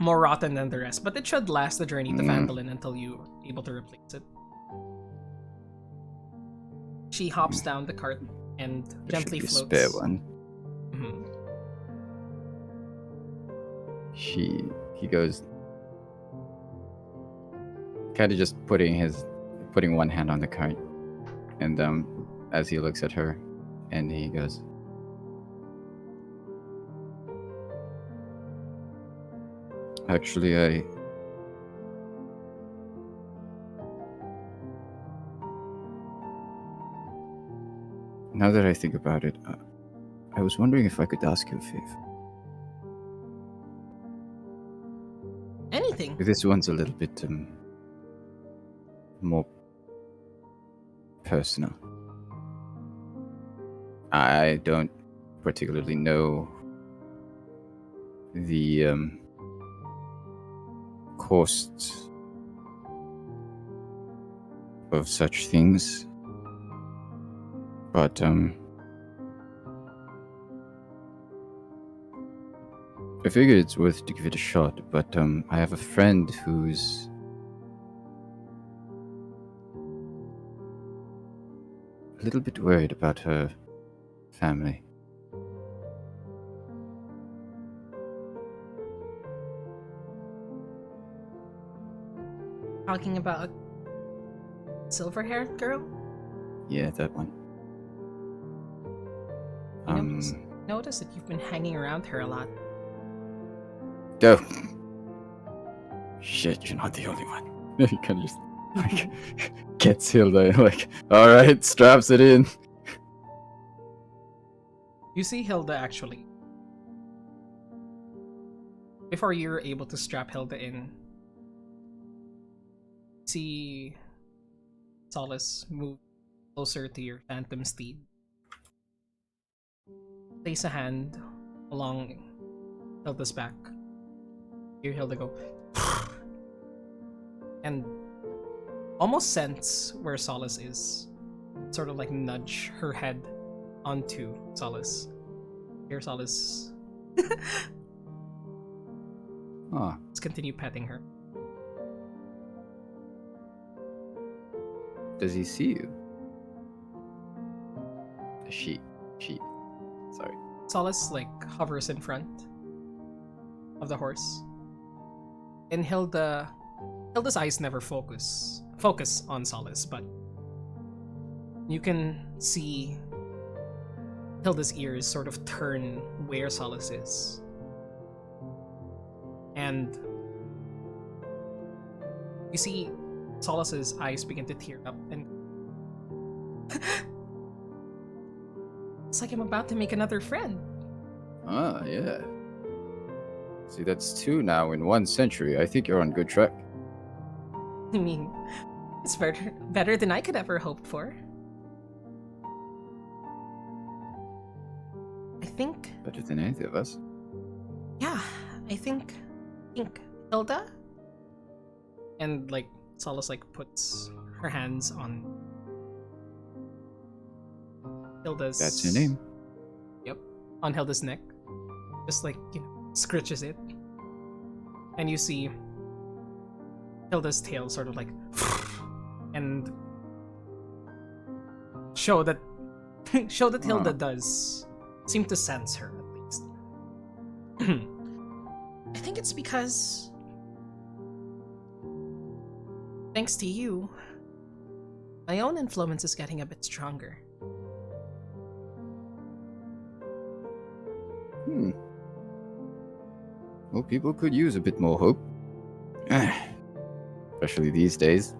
more rotten than the rest, but it should last the journey to Phandalin until you're able to replace it. She hops down the cart and There gently should be floats. a spare one. Mhm. He goes, kind of just putting one hand on the cart, and as he looks at her, and he goes, actually, now that I think about it, I was wondering if I could ask you a favor. Anything. This one's a little bit more personal. I don't particularly know the costs of such things, but I figured it's worth to give it a shot. But I have a friend who's a little bit worried about her family. Talking about silver-haired girl? Yeah, that one. Notice that you've been hanging around her a lot. Oh. Shit, you're not the only one. He kind of just like gets Hilda like, all right, straps it in. You see Hilda actually. Before you're able to strap Hilda in, see Solace move closer to your phantom steed. Place a hand along Hilda's back. Hear Hilda go and almost sense where Solace is. Sort of like nudge her head onto Solace. Hear Solace. Oh, Let's continue petting her. does he see you? She. Sorry. Solace like hovers in front of the horse. And Hilda's eyes never focus on Solace, but you can see Hilda's ears sort of turn where Solace is. And you see Solace's eyes begin to tear up, and it's like I'm about to make another friend. Ah, yeah. See, that's 2 now in 1 century. I think you're on good track. I mean, it's better than I could ever hope for. I think, Better than any of us. yeah, I think Hilda? And, like, Solace, like, puts her hands on Hilda's... That's your name. Yep, on Hilda's neck. Just, like, scritches it. And you see Hilda's tail sort of, like, and show that Hilda does seem to sense her, at least. I think it's because, thanks to you, my own influence is getting a bit stronger. Well, people could use a bit more hope. Especially these days.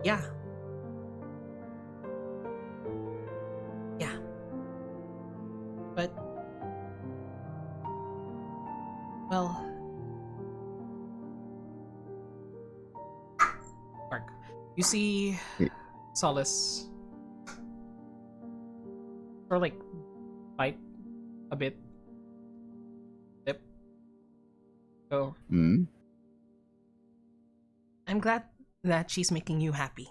Yeah. Yeah. But, well, Mark, you see Wait. Solace or like bite a bit. Lip. So Hmm? I'm glad that she's making you happy.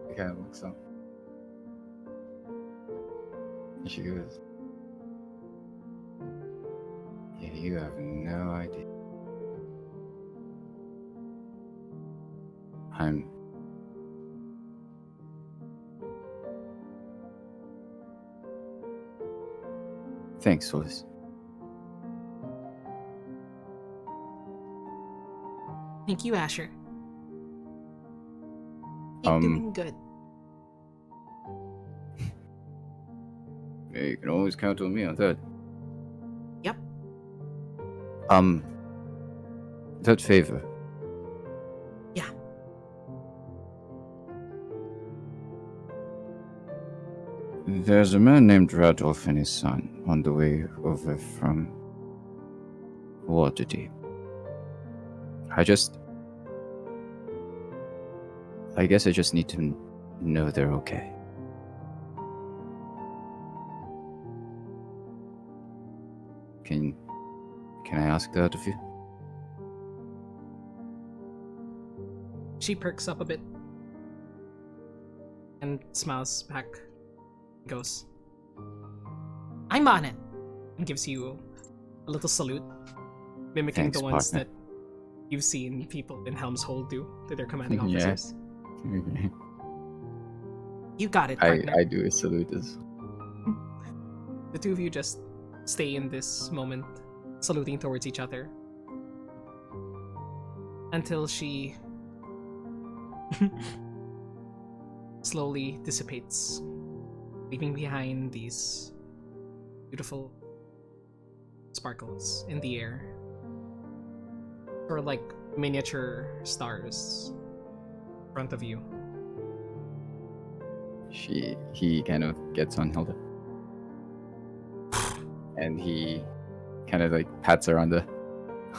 It kind of looks up. And she goes, yeah, you have no idea. I'm... Thanks, Solis. Thank you, Asher. Keep doing good. Yeah, you can always count on me on that. Yep. That favor. Yeah. There's a man named Radolf and his son on the way over from Waterdeep. I guess I just need to know they're okay. Can I ask that of you? She perks up a bit and smiles back. Goes, I'm on it, and gives you a little salute, mimicking Thanks, the ones partner. that you've seen people in Helm's Hold do to their commanding Yeah. officers. You got it, partner. I do a salute as The two of you just stay in this moment, saluting towards each other, until she slowly dissipates, leaving behind these beautiful sparkles in the air, or like miniature stars in front of you. he kind of gets on Hilda. And he kind of like pats her on the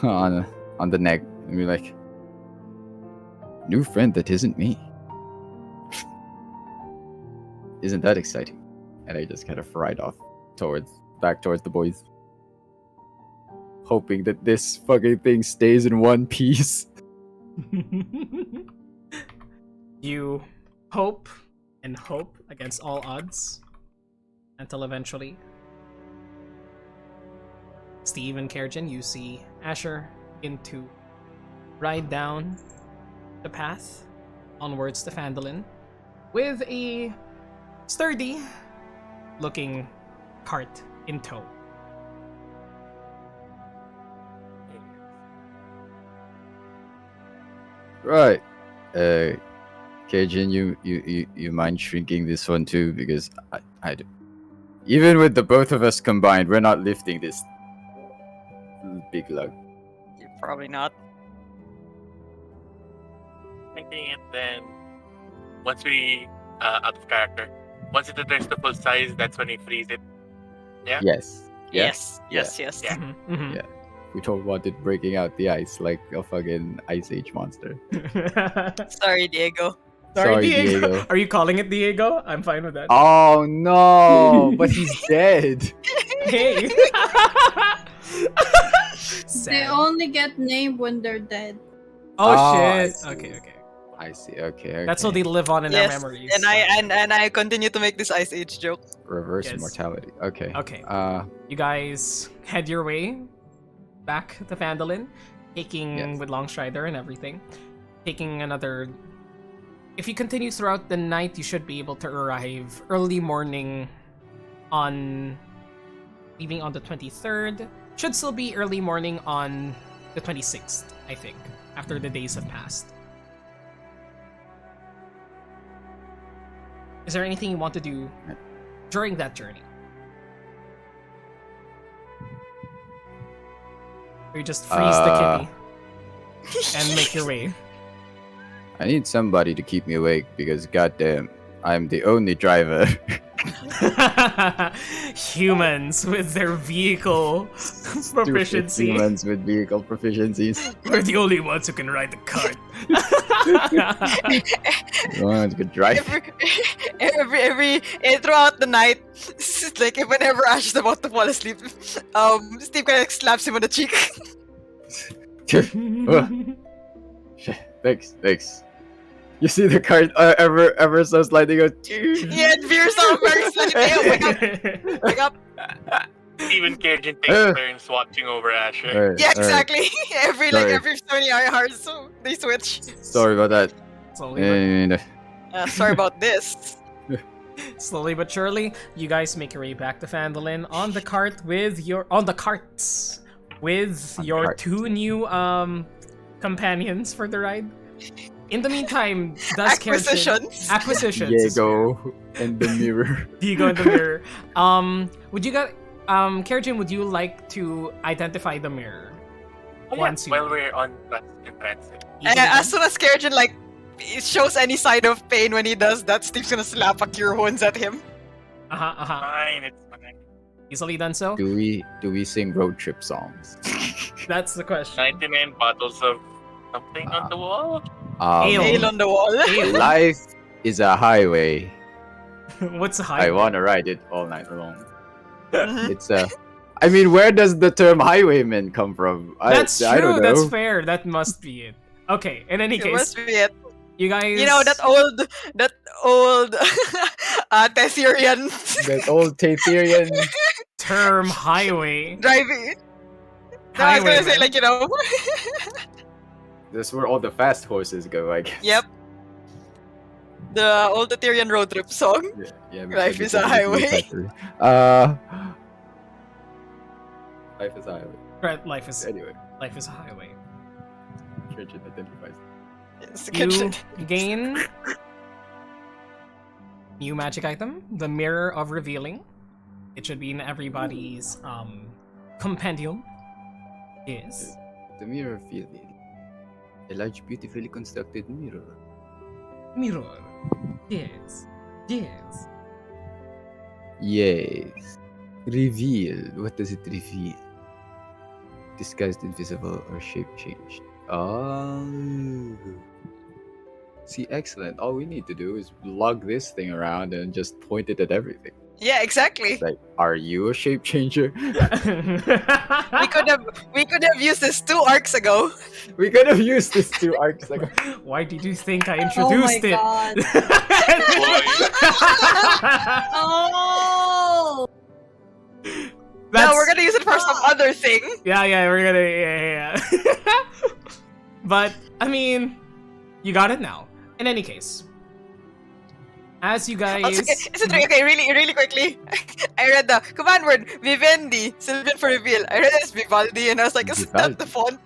on the neck and be like, new friend that isn't me. Isn't that exciting? And I just kind of ride off back towards the boys, hoping that this fucking thing stays in one piece. You hope and hope against all odds until eventually, Steve and Kerrigan, you see Asher begin to ride down the path onwards to Phandalin with a sturdy looking cart in tow. Right. Cajun, you mind shrinking this one too? Because I do. Even with the both of us combined, we're not lifting this big lug. Probably not. Thinking it then, once we out of character. Once it returns to full size, that's when we freeze it. Yeah. Yes. Yeah? Yes. Yes. Yes. Yeah. Yeah. We don't want it breaking out the ice like a fucking Ice Age monster. Sorry, Diego. Sorry, Sorry, Diego. Diego. Are you calling it Diego? I'm fine with that. Oh no! But he's dead. Hey. They Sad. only get named when they're dead. Oh Oh, shit. I see. Okay, okay. I see. Okay. That's how okay. they live on in Yes, our memories. and I continue to make this Ice Age joke. Reverse Yes. immortality. Okay. Okay. Uh, You guys head your way back to Phandalin, taking Yes. with Longstrider and everything. Taking another. If you continue throughout the night, you should be able to arrive early morning on. Leaving on the 23rd. Should still be early morning on the 26th, I think, after the days have passed. Is there anything you want to do during that journey? Or you just freeze the kitty and make your way? I need somebody to keep me awake because goddamn, I'm the only driver. Humans with their vehicle Stupid proficiency. humans with vehicle proficiencies. We're the only ones who can ride the cart. No one could drive. Every throughout the night, it's like whenever Ash is about to fall asleep, Steve kind of slaps him on the cheek. Thanks. You see the cart ever so slightly go. Yeah, it veers off very slightly. Wake up. Even Kajin takes turns watching over Asher. Alright, Yeah, alright. exactly. Every Sorry. 20 hours, so they switch. Sorry about that. Sorry about this. Slowly but surely, you guys make your way back to Phandalin on the cart with your your two new companions for the ride. In the meantime, does acquisitions. Diego and the mirror. Diego in the mirror. Would you guys, Kerjin, would you like to identify the mirror? Oh, yeah, Once you- while we're on in transit. As soon as Kerrigan it shows any sign of pain when he does that, Steve's gonna slap a cure wounds at him. Fine, it's fine. Easily done so. Do we sing road trip songs? That's the question. 99 bottles of something on the wall. Ale. Nail on the wall. Life is a highway. What's the high? I want to ride it all night long. Mhm. It's a. I mean, where does the term highwayman come from? That's true. I don't know. That's fair. That must be it. Okay. In any It case, must be it. you guys. You know that old Tetherian That old Tatherian. term highway. driving. No, I was gonna say Highwayman. That's where all the fast horses go, I guess. Yep. The old Etherean road trip song. Yeah. Life because is a it's highway. factory. Life is a highway. Right, life is Anyway, a highway. Richard identifies. It's the You kitchen. gain new magic item, the Mirror of Revealing. It should be in everybody's compendium. Yes. The mirror field. A large, beautifully constructed mirror. Mirror. Yes. Yes. Yes. Reveal. What does it reveal? Disguised, invisible, or shape changed. Oh. See, excellent. All we need to do is lug this thing around and just point it at everything. Yeah, exactly. Like, are you a shape changer? We could have used this 2 arcs ago. We could have used this 2 arcs ago. Why did you think I Oh my introduced it? god. Oh! No, we're gonna use it for some other thing. Yeah, we're gonna. Yeah. But, I mean, you got it now. In any case, as you guys. Okay, really quickly. I read the command word Vivendi, Sylvan for reveal. I read it as Vivaldi, and I was like, is that the font?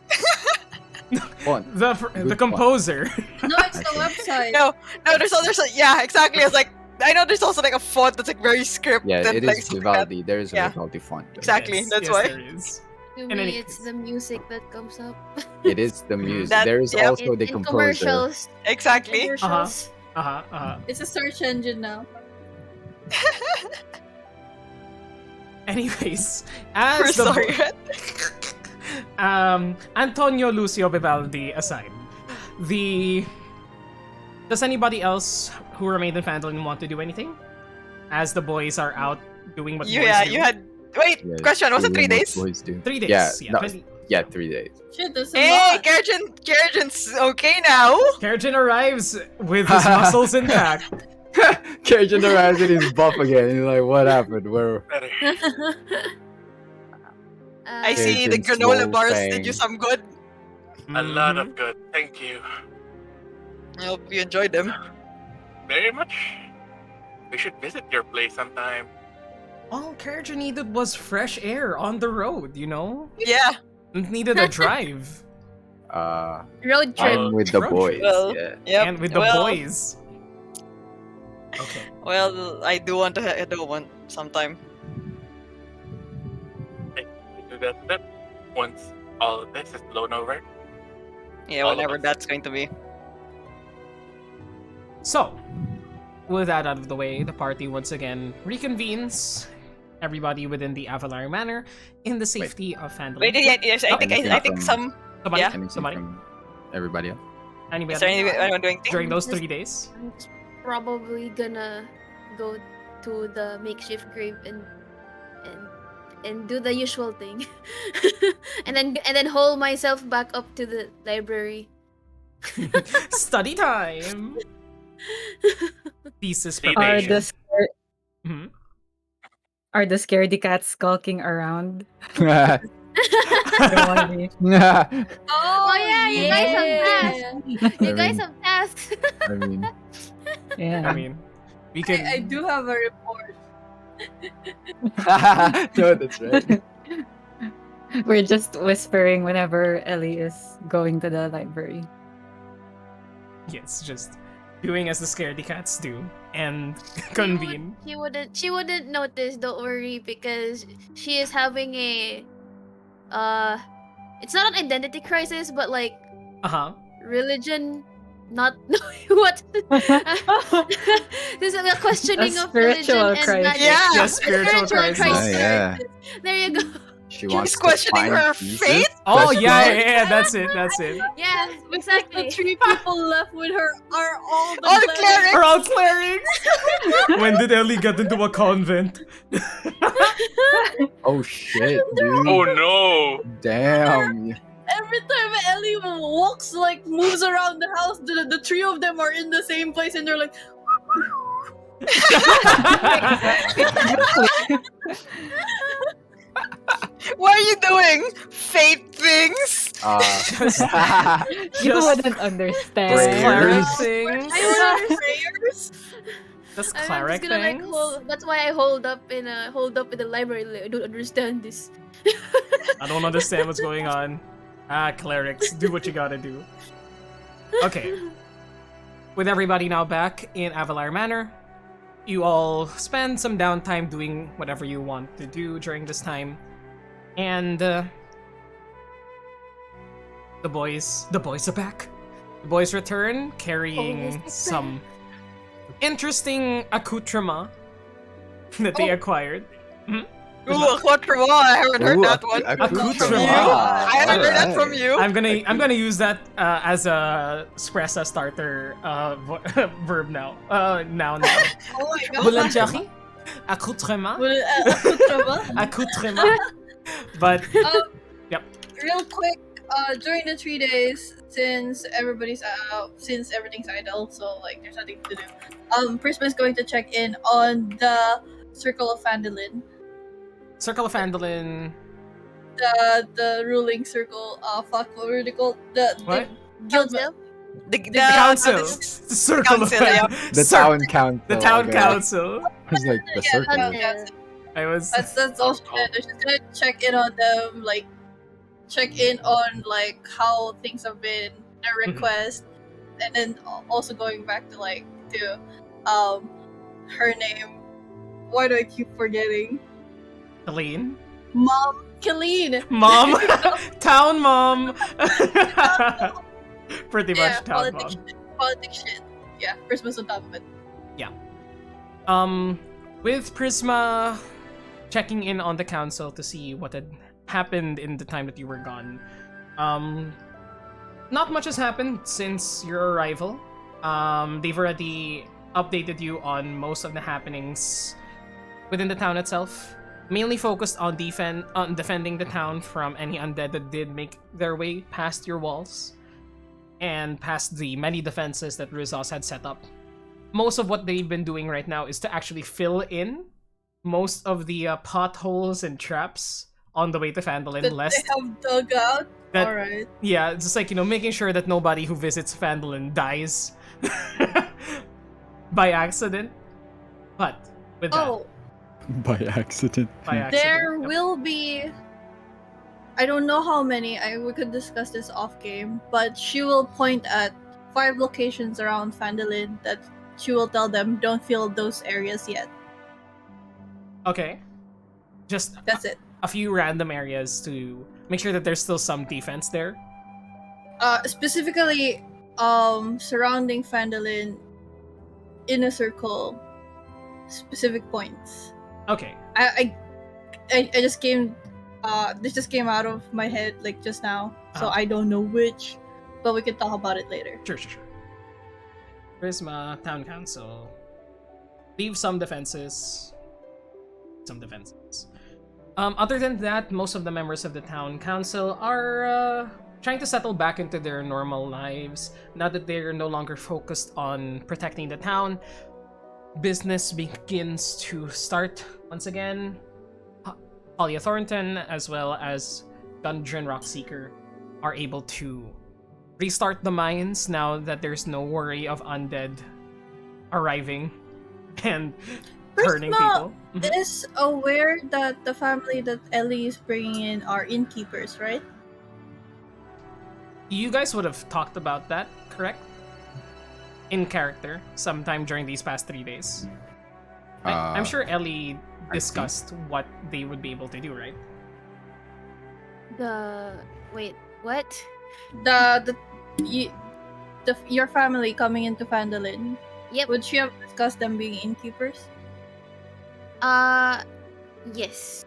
Font. The Good composer. No, it's the website. No, there's yeah, exactly. I was like, I know there's also like a font that's like very scripted. Yeah, it like, is Vivaldi. There is a Yeah. Vivaldi font. Exactly. Yes, that's yes, why. there is. To In any me, it's case. the music that comes up. It is the music. That- There is yeah. also the in composer. commercials. Exactly. Commercials. It's a search engine now. Anyways, We're as the sorry. Antonio Lucio Vivaldi aside, does anybody else who remained in Phandalin want to do anything? As the boys are out doing what boys do. You had. Wait, Yeah, question. Was it 3 doing what days? boys do. 3 days. Yeah, no, 20 yeah, 3 days. Shit, that's a Hey, lot. Kerjan's okay now. Kerjin arrives with his muscles intact. Cajun arrives and he's buff again. He's like, what happened? Where? Better. I see the Kerjan's granola small bars fang. did you some good. A lot Mhm. of good. Thank you. I hope you enjoyed them. Very much. We should visit your place sometime. All Kerjin needed was fresh air on the road, you know? Yeah. It needed a drive. Road trip. I'm with the Road boys. Well, Yeah. Yep. And with the well, boys. Okay. Well, I do want to. I do want sometime. We do that once all of this is blown over. Yeah, All of whenever us. that's going to be. So, with that out of the way, the party once again reconvenes. Everybody within the Avalar Manor in the safety of Phandalin. Wait, yes, I think Anything some. Somebody, yeah. Anything somebody, from everybody else? anybody Is there anyone doing things? during those 3 days? I'm probably gonna go to the makeshift grave and do the usual thing, and then haul myself back up to the library. Study time. Thesis Are Are preparation. the scare- Mhm. are the scaredy cats skulking around? I Don't wanna be- Oh yeah, you guys have tasks. You guys mean- have tasks. mean, yeah. I mean, we can. I do have a report. no, that's right. We're just whispering whenever Ellie is going to the library. Yes, just doing as the scaredy cats do and convene. She wouldn't notice, don't worry, because she is having a it's not an identity crisis, but like religion not knowing what this is a questioning of religion spiritual and crisis. magic. Yeah. Yes, spiritual crisis. Oh, yeah. There you go. She She's wants to questioning find her pieces? faith? Oh Question yeah, mark? yeah, that's it, that's it. Yes, The exactly. 3 people left with her are all the All clerics. clerics! We're all clerics. When did Ellie get into a convent? Oh shit, dude. Oh no! Damn. Every time Ellie walks, like, moves around the house, the 3 of them are in the same place and they're like, What are you doing? Fate things? You Just- wouldn't understand. Just cleric Prayers. things. I want prayers. Just I'm cleric just gonna like things. hold. That's why I hold up in the library. Like, I don't understand this. I don't understand what's going on. Clerics, do what you gotta do. Okay. With everybody now back in Avalar Manor, you all spend some downtime doing whatever you want to do during this time. And the boys are back. The boys return carrying Boys are some interesting accoutrement that they acquired. Ooh, accoutrement. I haven't heard that one. accoutrement. I haven't heard that from you. I'm gonna use that as a Spressa starter verb now. Noun now. Oh my god. Bulanjaki? Accoutrement? Accoutrement. Accoutrement? But Yep. Real quick, during the 3 days, since everybody's since everything's idle, so like there's nothing to do. Prisma's going to check in on the Circle of Phandalin, Circle of Phandalin. the ruling circle. Fuck, what were they called? The What? guild. The The council. this- The Circle of council, yeah. Phandalin. The town council. The town okay. council. It's like the Yeah, circle. that's- I was. That's all she's gonna do. She's gonna check in on them, like check in on like how things have been, their request, and then also going back to like to her name. Why do I keep forgetting? Helene? Mom Killeen. Mom? Town mom! Pretty Yeah, much town mom. politics shit. yeah, Prisma's on top of it. With Prisma checking in on the council to see what had happened in the time that you were gone. Not much has happened since your arrival. They've already updated you on most of the happenings within the town itself. Mainly focused on defending the town from any undead that did make their way past your walls and past the many defenses that Rizos had set up. Most of what they've been doing right now is to actually fill in most of the potholes and traps on the way to Phandalin, That lest they have dug out. that- Alright. yeah, it's just like, making sure that nobody who visits Phandalin dies by accident. But with that, Oh, By accident. by accident, there yep. will be. I don't know how many. We could discuss this off game, but she will point at 5 locations around Phandalin that she will tell them don't fill those areas yet. Okay. Just That's it. a few random areas to make sure that there's still some defense there. Specifically, surrounding Phandalin, in a circle, specific points. Okay. I just came. This just came out of my head like just now, so Uh-huh. I don't know which, but we can talk about it later. Sure. Prisma, Town Council. Leave some defenses. Other than that, most of the members of the Town Council are trying to settle back into their normal lives. Now that they're no longer focused on protecting the town, business begins to start once again. Talia Thornton, as well as Gundren Rockseeker, are able to restart the mines now that there's no worry of undead arriving and hurting Prisma people. Mhm. is aware that the family that Ellie is bringing in are innkeepers, right? You guys would have talked about that, correct? In character, sometime during these past 3 days. I'm sure Ellie discussed what they would be able to do, right? Wait, what? Your family coming into Phandalin. Yep. Would she have discussed them being innkeepers? Yes.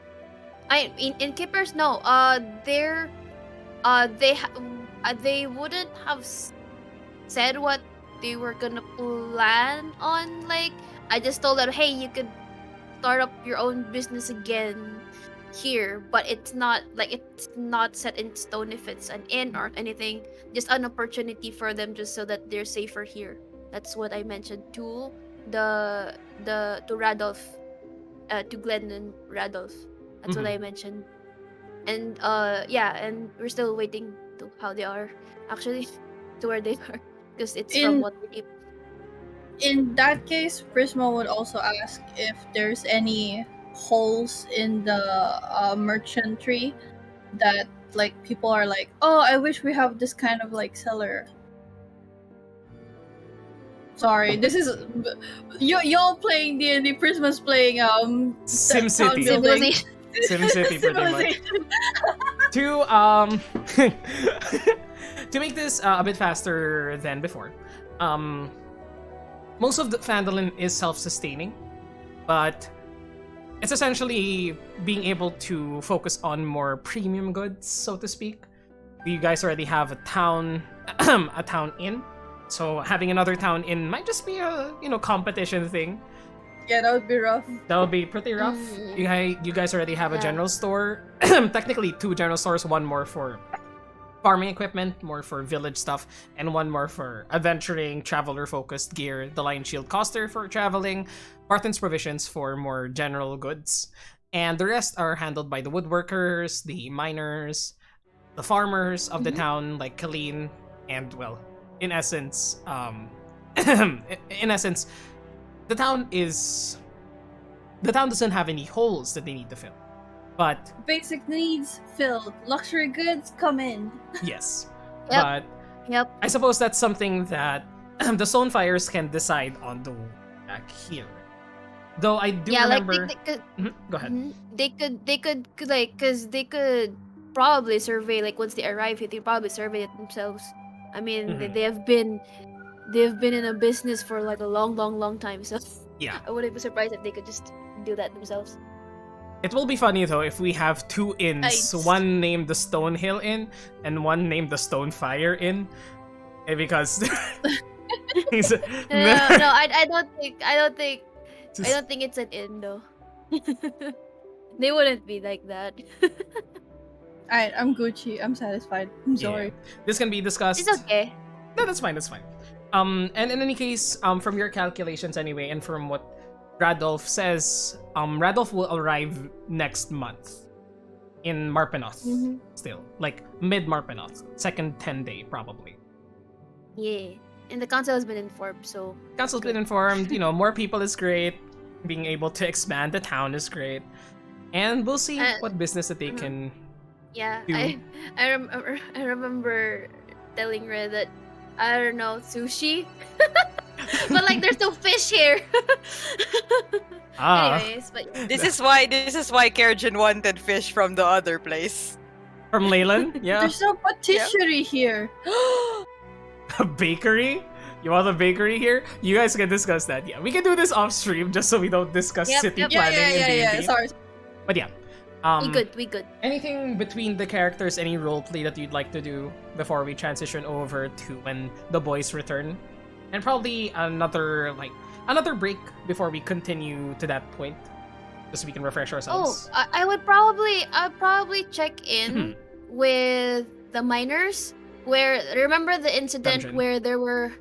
Innkeepers, no. They wouldn't have said what they were gonna plan on. Like, I just told them, hey, you could start up your own business again here, but it's not set in stone if it's an inn or anything. Just an opportunity for them, just so that they're safer here. That's what I mentioned to Radolf, to Glenn and Radolf. That's what I mentioned. And and we're still waiting to how they are actually to where they are, because it's from what we keep. In that case, Prisma would also ask if there's any holes in the merchantry that like people are like, oh, I wish we have this kind of like cellar. Sorry, this is y'all playing D&D. Prisma's playing SimCity. town building. SimCity, pretty much. Civilization. To make this a bit faster than before, most of the Phandalin is self-sustaining, but it's essentially being able to focus on more premium goods, so to speak. You guys already have a town, a town inn, so having another town inn might just be a competition thing. Yeah, that would be rough. That would be pretty rough. You guys already have a Yeah. general store. Technically, 2 general stores, one more for farming equipment, more for village stuff, and one more for adventuring, traveler-focused gear. The Lion Shield Coster for traveling, Barthen's Provisions for more general goods. And the rest are handled by the woodworkers, the miners, the farmers of the town, like Colleen, and, well, in essence, the town doesn't have any holes that they need to fill. But Basic needs filled. Luxury goods come in. yes. Yep. But Yep. I suppose that's something that the Stonefires can decide on the way back here. Though I do remember. Like they could. Mhm, go ahead. They could like, cause they could probably survey, like, once they arrive here, they probably survey it themselves. I mean, Mhm. they have been they've been in a business for like a long time. So Yeah. I wouldn't be surprised if they could just do that themselves. It will be funny though if we have two inns, Nice. one named the Stonehill Inn and one named the Stonefire Inn, because he's No, I don't think just- it's an inn though. They wouldn't be like that. Alright, I'm Gucci. I'm satisfied. I'm yeah. sorry. This can be discussed. It's okay. No, that's fine. That's fine. And in any case, from your calculations anyway, and from what Radolf says, Radolf will arrive next month in Marpenoth. Mhm. Still, like mid Marpenoth, second 10-day probably. Yeah, and the council has been informed, so Council's been informed. More people is great. Being able to expand the town is great, and we'll see what business that they can. yeah. Do- I remember telling Red that I don't know sushi, but like there's no fish here. Anyways, but This is why Kerjin wanted fish from the other place. From Leyland, yeah, There's no patisserie here. a bakery. You want a bakery here? You guys can discuss that. Yeah, we can do this off stream just so we don't discuss Yep, city yep. planning in Yeah. D&D. Sorry. But yeah, we good. anything between the characters, any roleplay that you'd like to do before we transition over to when the boys return, and probably another break before we continue to that point, just so we can refresh Oh, ourselves. I'd probably check in with the miners. Where remember the incident Gundren. where there were,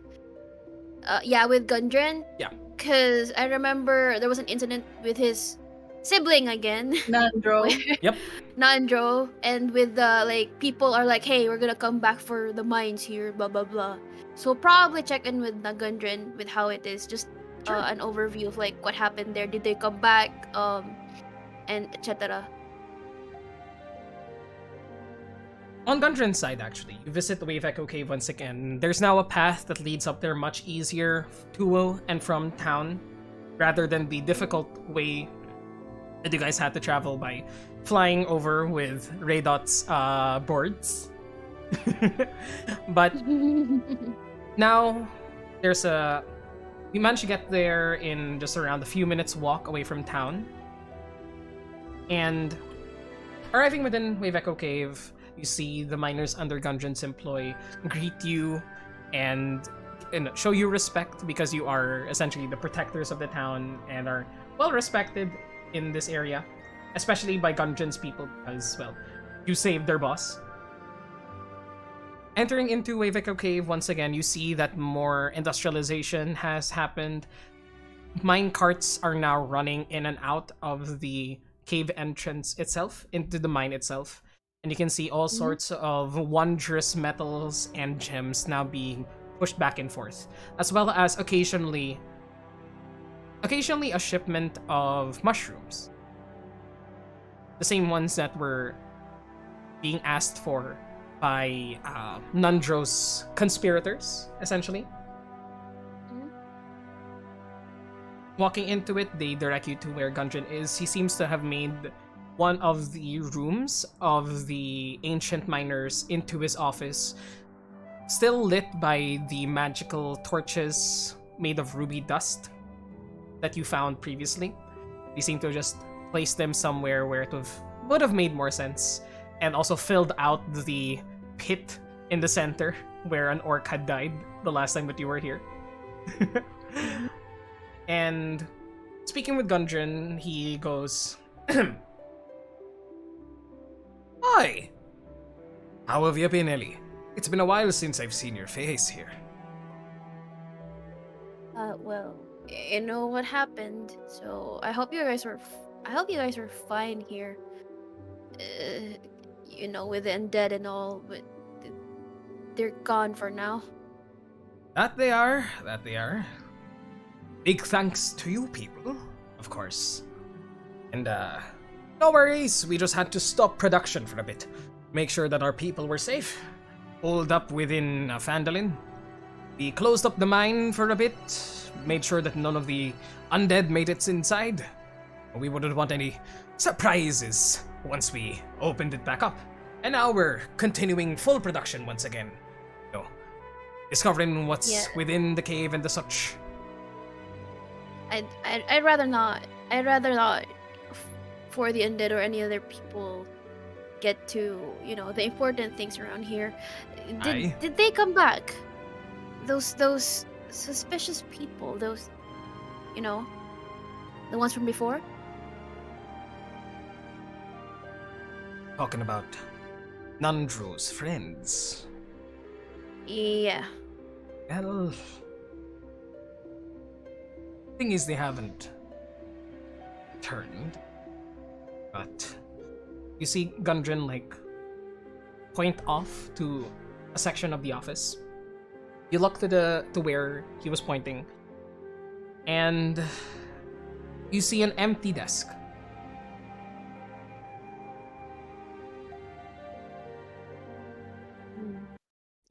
with Gundren. Yeah. Cause I remember there was an incident with his sibling again. Nandro. Yep. Nandro, and with the people are like, hey, we're gonna come back for the mines here, blah blah blah. So probably check in with Nagundren with how it is, just an overview of what happened there. Did they come back? And etc. On Gundren's side, actually, you visit the Wave Echo Cave once again. There's now a path that leads up there much easier to and from town, rather than the difficult way that you guys had to travel by flying over with Raydot's boards. But now, we managed to get there in just around a few minutes walk away from town. And arriving within Wave Echo Cave, you see the miners under Gundren's employ greet you and show you respect because you are essentially the protectors of the town and are well respected in this area, especially by Gundren's people because, well, you saved their boss. Entering into Wave Echo Cave, once again, you see that more industrialization has happened. Mine carts are now running in and out of the cave entrance itself, into the mine itself. And you can see all sorts of wondrous metals and gems now being pushed back and forth, as well as occasionally a shipment of mushrooms. The same ones that were being asked for by Nandro's conspirators, essentially. Walking into it, they direct you to where Gundren is. He seems to have made one of the rooms of the ancient miners into his office, still lit by the magical torches made of ruby dust that you found previously. They seem to just place them somewhere where it would have made more sense, and also filled out the pit in the center where an orc had died the last time that you were here. And speaking with Gundren, he goes, Hi! How have you been, Ellie? It's been a while since I've seen your face here. Well, you know what happened, so I hope you guys are fine here. With the undead and all, but they're gone for now. That they are. Big thanks to you people, of course. And, no worries, we just had to stop production for a bit. Make sure that our people were safe. Holed up within Phandalin. We closed up the mine for a bit, made sure that none of the undead made it inside. We wouldn't want any surprises once we opened it back up. And now we're continuing full production once again. discovering what's Yeah. within the cave and the such. I'd rather not. I'd rather not for the undead or any other people get to, the important things around here. Aye. Did they come back? Those suspicious people, those, the ones from before? Talking about Nandro's friends. Yeah. Well, thing is, they haven't turned. But you see Gundren point off to a section of the office. You look to where he was pointing, and you see an empty desk.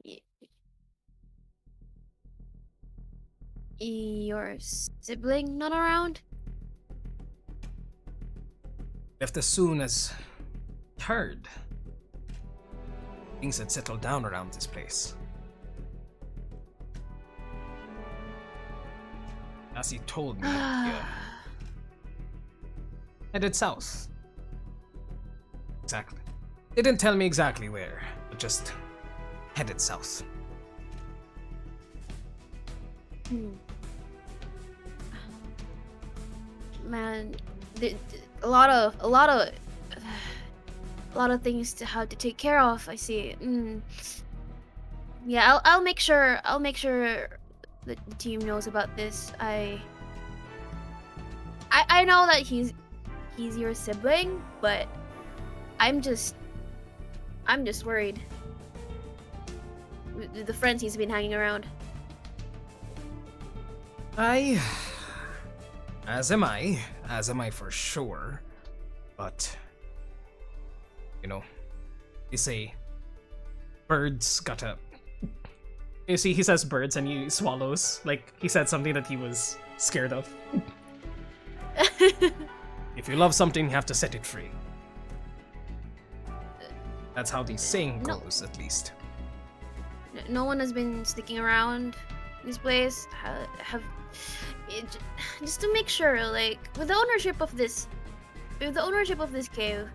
Y- Your sibling not around? Left as soon as heard. Things had settled down around this place. As he told me, headed south. Exactly. They didn't tell me exactly where, but just headed south. Man, a lot of things to have to take care of. I see. Yeah, I'll make sure the team knows about this. I know that he's your sibling, but I'm just worried with the friends he's been hanging around. As am I for sure. But, you say, birds gotta. You see, he says birds and he swallows. Like, he said something that he was scared of. If you love something, you have to set it free. That's how the saying No. goes, at least. No one has been sticking around this place. Just to make sure, with the ownership of this cave,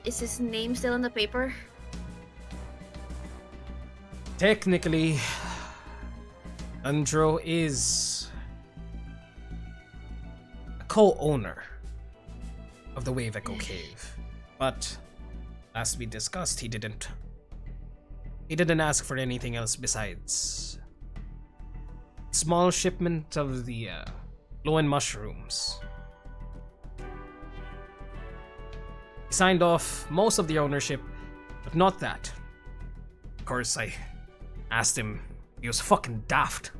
is his name still on the paper? Technically, Andro is a co-owner of the Wave Echo Cave, but as we discussed, he didn't ask for anything else besides small shipment of the glowing mushrooms. He signed off most of the ownership, but not that. Of course, I asked him. He was fucking daft.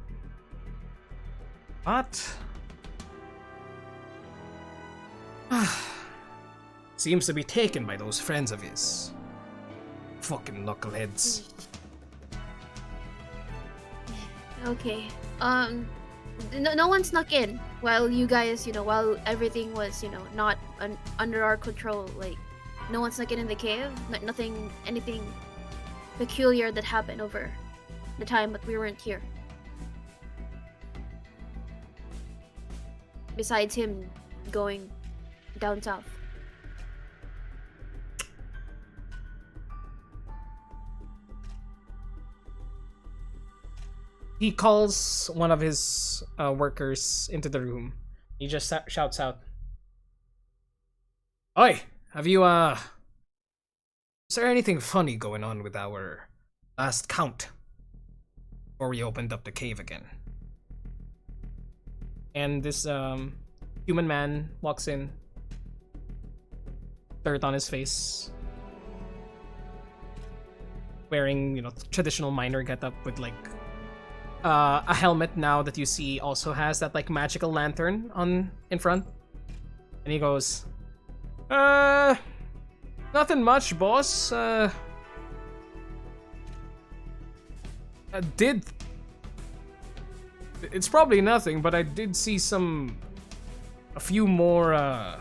But seems to be taken by those friends of his. Fucking knuckleheads. Okay. No one snuck in while you guys, while everything was, not under our control. No one snuck in the cave. Anything peculiar that happened over the time that we weren't here. Besides him going down south. He calls one of his workers into the room. He just shouts out, "Oi, have you, is there anything funny going on with our last count before we opened up the cave again?" And this human man walks in, dirt on his face, wearing, traditional miner getup with a helmet now that you see also has that magical lantern in front. And he goes, nothing much, boss. It's probably nothing, but I did see a few more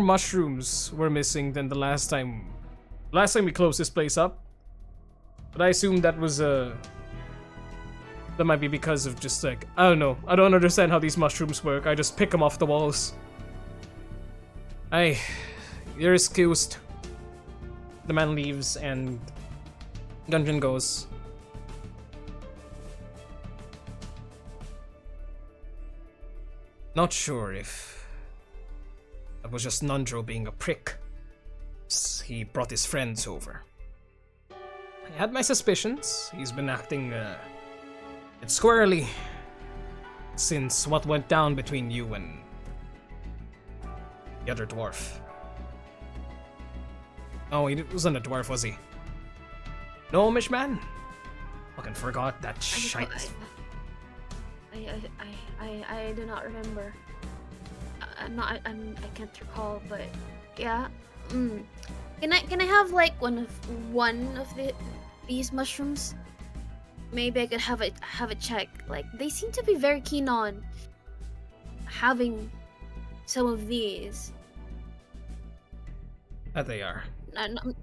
mushrooms were missing than the last time we closed this place up. But I assume that was that might be because of just like, I don't know. I don't understand how these mushrooms work. I just pick them off the walls. You're excused. The man leaves and Dungeon goes. Not sure if that was just Nundro being a prick. He brought his friends over. I had my suspicions. He's been acting a bit squirrely since what went down between you and the other dwarf. Oh, he wasn't a dwarf, was he? Gnomish man? Fucking forgot that shite. I do not remember. I can't recall, but yeah. Can I have like one of these mushrooms? Maybe I could have a check. Like they seem to be very keen on having some of these. That they are. No,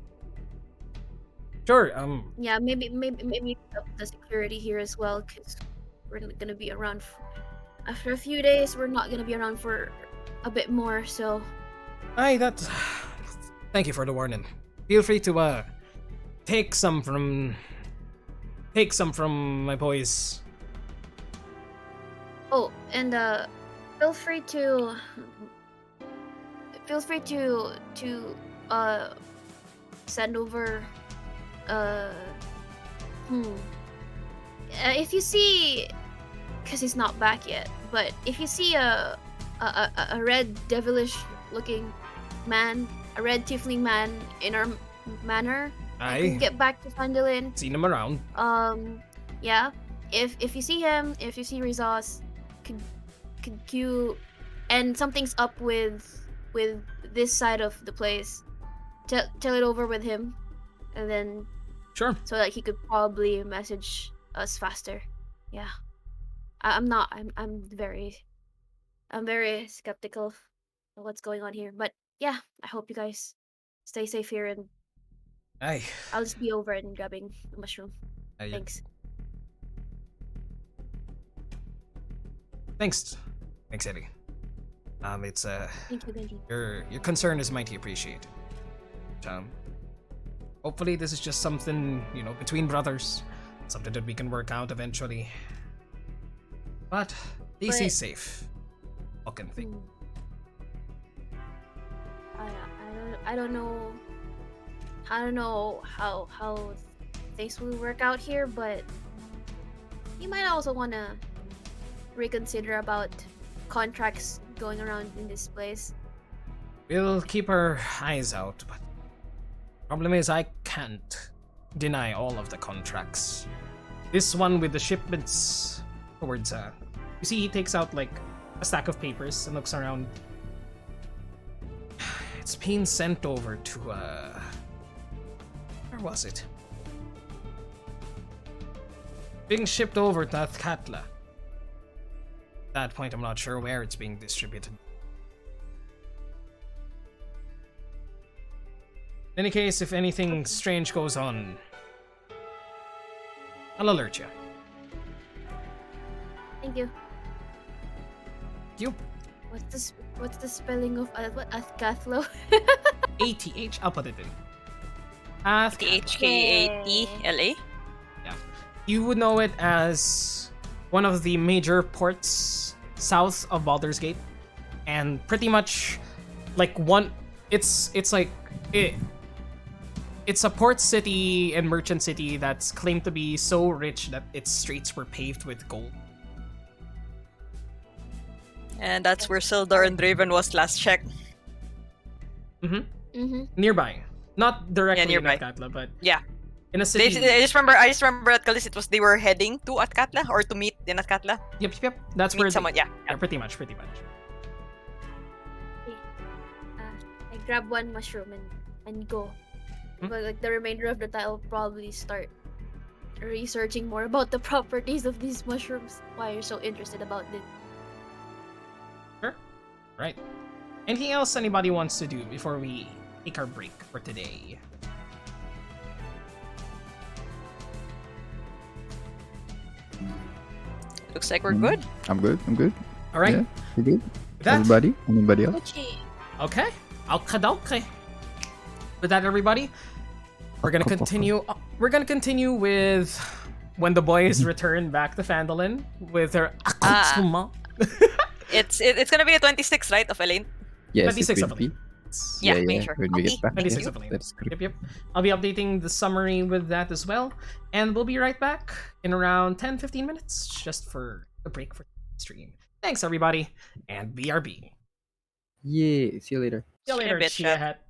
Sure. yeah, maybe the security here as well, because we're gonna be around after a few days. We're not gonna be around for a bit more, so. Thank you for the warning. Feel free to take some from my boys. Oh, and feel free to send over if you see, because he's not back yet, but if you see a red devilish looking man, a red tiefling man in our manor, you can get back to Fandolin. Seen him around. Yeah, if you see him, if you see Rizos, could you, and something's up with this side of the place, tell it over with him, and then sure, so that he could probably message us faster. Yeah, I'm very skeptical of what's going on here, but yeah, I hope you guys stay safe here, and I'll just be over and grabbing the mushroom. Thanks. Thanks, Eddie. It's Thank you. your concern is mighty appreciated. Hopefully this is just something, between brothers, something that we can work out eventually. But DC's safe. Fucking thing. I don't know how things will work out here, but you might also want to reconsider about contracts going around in this place. We'll keep our eyes out, but problem is I can't deny all of the contracts. This one with the shipments towards you see he takes out like a stack of papers and looks around. It's being sent over to where was it? Being shipped over to Athkatla. At that point I'm not sure where it's being distributed. In any case, if anything strange goes on, I'll alert you. Thank you. You? What's the spelling of Athkathlo? ATH, I'll put it in. THKATLA? Yeah. You would know it as one of the major ports south of Baldur's Gate. And pretty much like it's a port city and merchant city that's claimed to be so rich that its streets were paved with gold. And that's where Sildar and Draven was last checked. Nearby. Not directly nearby. in Athkatla, but yeah, in a city. I just remember at Kalis they were heading to Athkatla or to meet in Athkatla. Yep. That's meet where someone. Yeah, pretty much. I grab one mushroom and go. But like the remainder of the time, I'll probably start researching more about the properties of these mushrooms. Why you're so interested about it? Sure. Right. Anything else anybody wants to do before we take our break for today? Looks like we're Mhm. good. I'm good. I'm good. All right. Yeah, you good? That Everybody? Anybody else? Okay. okay. Okay. With that, everybody, we're gonna continue. We're gonna continue with when the boys return back to Phandalin with their accoutrement. It's gonna be a 26, right, of Elaine? Yes, 26 it of will be. Elaine. Yeah, Yeah, make yeah. sure. When we Okay, get back. thank 26 Yeah, of Elaine. that's correct. Yep. I'll be updating the summary with that as well. And we'll be right back in around 10-15 minutes just for a break for the stream. Thanks, everybody, and BRB. Yeah. See you later. See you See you in a later, bit, Chia chat. Hat.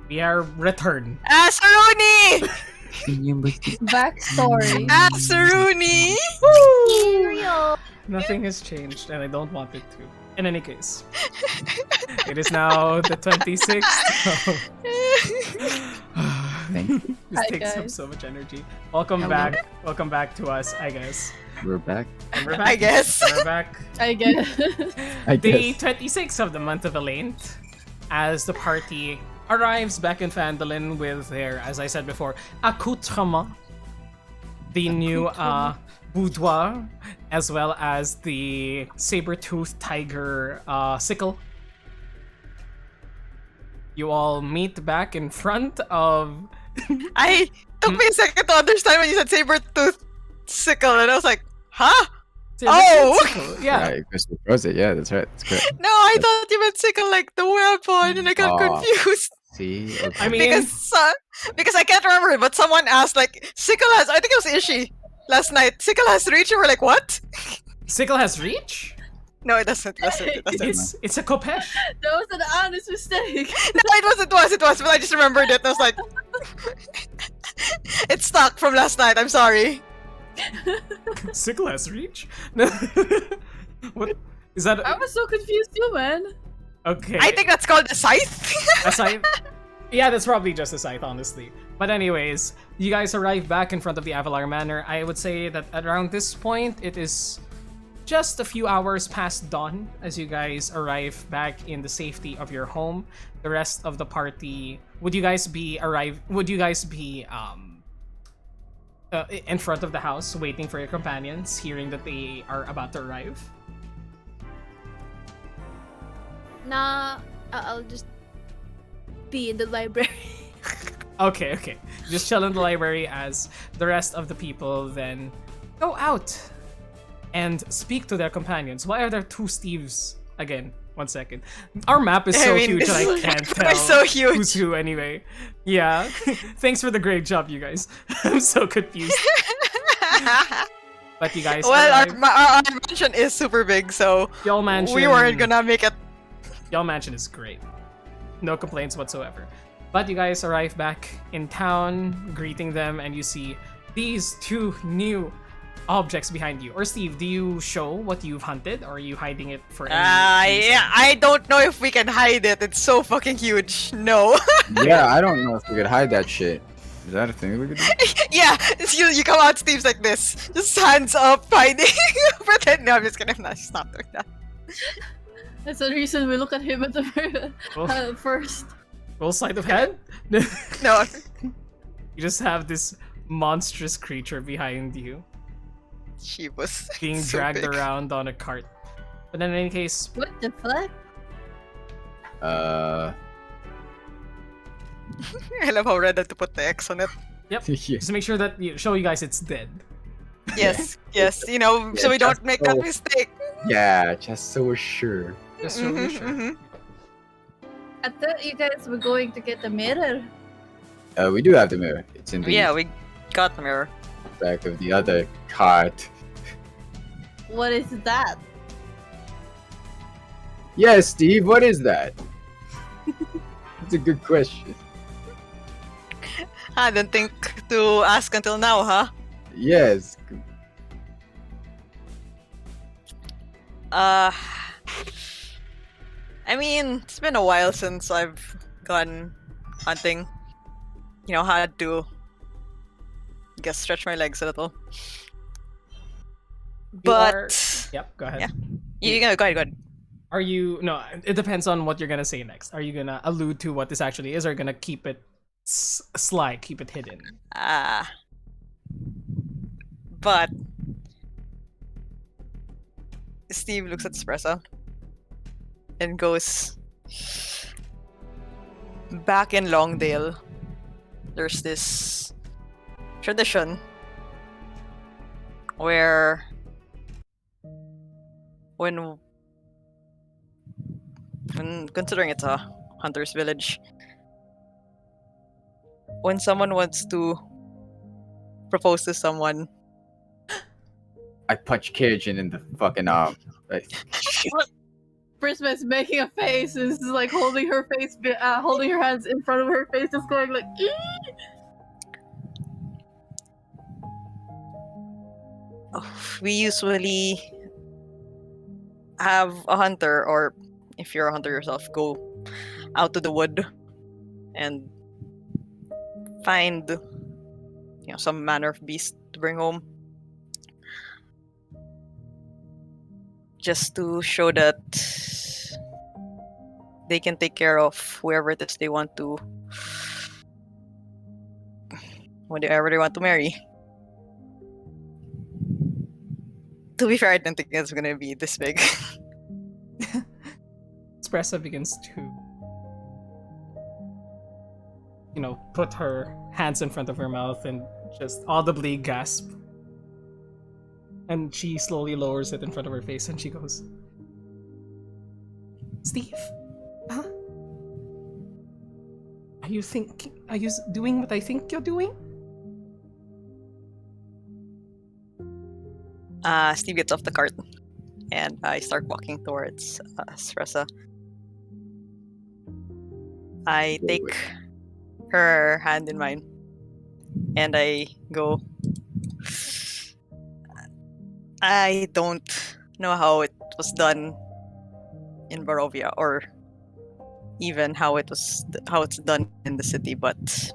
We are returned. Asaruni! Backstory. Asaruni! Cereal. Nothing has changed, and I don't want it to. In any case, it is now the 26th. Thank you. This Hi, takes up guys. so much energy. Welcome back. Welcome back to us, I guess. We're back. And we're back. I guess. And we're back. I guess. I Day guess. 26 of the month of Elaine, as the party arrives back in Phandalin with their, as I said before, accoutrement, the new boudoir, as well as the saber-toothed tiger sickle. You all meet back in front of. I took me a second to understand when you said saber-tooth sickle, and I was like, huh? Oh! Sickle, yeah. Crystal throws it. Yeah, that's right. That's correct. No, I thought you meant sickle like the weapon, and I got confused. See? Okay. I mean, Because I can't remember it, but someone asked, like, sickle has, I think it was Ishi last night, sickle has reach, and we're like, what? sickle has reach. No, it doesn't. It doesn't. It's a kopesh. That was an honest mistake. No, it was, but I just remembered it, and I was like, it's stuck from last night, I'm sorry. Sickle has reach. What is that? I was so confused too, man. Okay. I think that's called a scythe. A scythe? Yeah, that's probably just a scythe, honestly. But anyways, you guys arrive back in front of the Avalar Manor. I would say that around this point, it is just a few hours past dawn as you guys arrive back in the safety of your home. The rest of the party, would you guys be in front of the house waiting for your companions, hearing that they are about to arrive? Nah, I'll just be in the library. Okay. Just chill in the library as the rest of the people then go out and speak to their companions. Why are there two Steves again? 1 second. Our map is so huge that I can't tell so huge. who's who anyway. Yeah. Thanks for the great job, you guys. I'm so confused. But you guys Well, arrived. our mansion is super big, so Y'all mansion. we weren't gonna make it. Y'all mansion is great. No complaints whatsoever. But you guys arrive back in town, greeting them, and you see these two new objects behind you. Or Steve, do you show what you've hunted, or are you hiding it for any reason? Yeah, I don't know if we can hide it. It's so fucking huge. No. Yeah, I don't know if we could hide that shit. Is that a thing we could do? Yeah, it's you come out, Steve's like this, just hands up, hiding. But then, no, I'm just gonna stop doing that. That's the reason we look at him at the first. Roll sleight of hand? No. You just have this monstrous creature behind you, She was being so dragged big. around on a cart. But in any case, What the fuck? I love how Red had to put the X on it. yep. Yeah. Just make sure that show you guys it's dead. Yes, yes, you know, Yeah, so we don't just make that so- mistake. Yeah, just so we're sure. Just so we're Mhm, sure. mhm. I thought you guys were going to get the mirror. We do have the mirror. It's in the Yeah, we got the mirror. back of the other cart. What is that? Yes, Steve, what is that? It's a good question. I didn't think to ask until now, huh? Yes. I mean, it's been a while since I've gone hunting. You know, had to, I guess, stretch my legs a little. You But are- Yep, go ahead. Yeah. you go ahead. Are you no? It depends on what you're gonna say next. Are you gonna allude to what this actually is, or gonna keep it sly, keep it hidden? But Steve looks at Espresso and goes, back in Longdale, there's this tradition where when considering it's a hunter's village, when someone wants to propose to someone, I punch Cajun in the fucking arm. Like, Prisma is making a face and is like holding her face, holding her hands in front of her face, just going like, "Ee!" We usually have a hunter, or if you're a hunter yourself, go out to the wood and find some manner of beast to bring home, just to show that they can take care of whoever it is they want to, whatever they want to marry. To be fair, I don't think it's gonna be this big. Espressa begins to, put her hands in front of her mouth and just audibly gasp. And she slowly lowers it in front of her face and she goes, Steve? Huh? Are you doing what I think you're doing? Steve gets off the cart and I start walking towards Espressa. I take her hand in mine and I go, I don't know how it was done in Barovia, or even how it's done in the city, but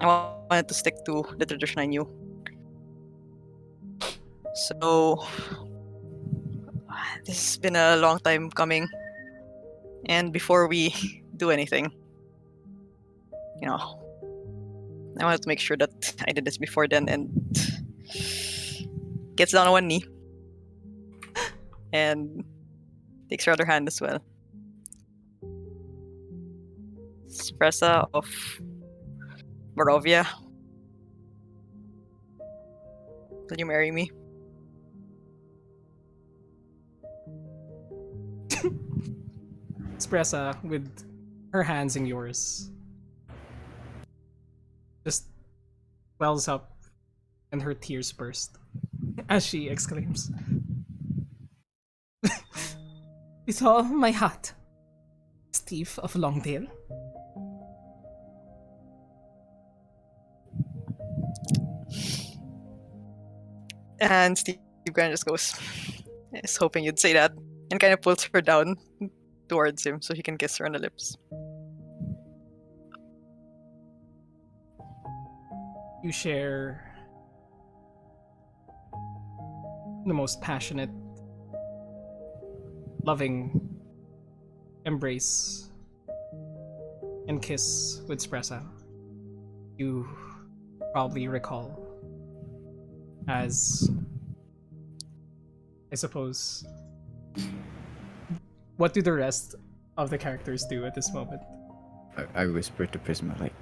I wanted to stick to the tradition I knew. So this has been a long time coming, and before we do anything, I wanted to make sure that I did this before then, and gets down on one knee and takes her other hand as well. Espressa of Barovia, will you marry me? Espressa, with her hands in yours, just wells up and her tears burst as she exclaims, with all my heart, Steve of Longdale. And Steve kind of just goes, I was hoping you'd say that, and kind of pulls her down towards him so he can kiss her on the lips. You share the most passionate, loving embrace and kiss with Espressa. You probably recall as, I suppose, what do the rest of the characters do at this moment? I whispered to Prisma, like,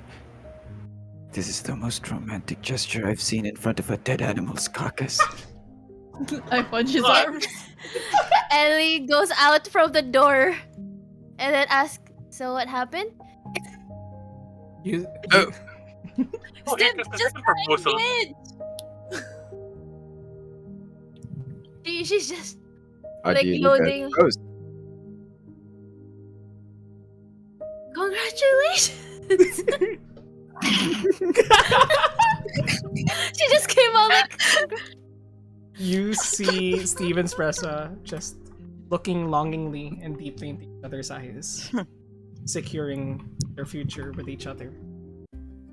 this is the most romantic gesture I've seen in front of a dead animal's carcass. I punch his arms. Ellie goes out from the door and then asks, so what happened? You, Oh, Step, it's just a proposal. again. She's just How like do you look at loading. ghosts? Congratulations! She just came out like. you see Steve and Espressa just looking longingly and deeply into each other's eyes, securing their future with each other.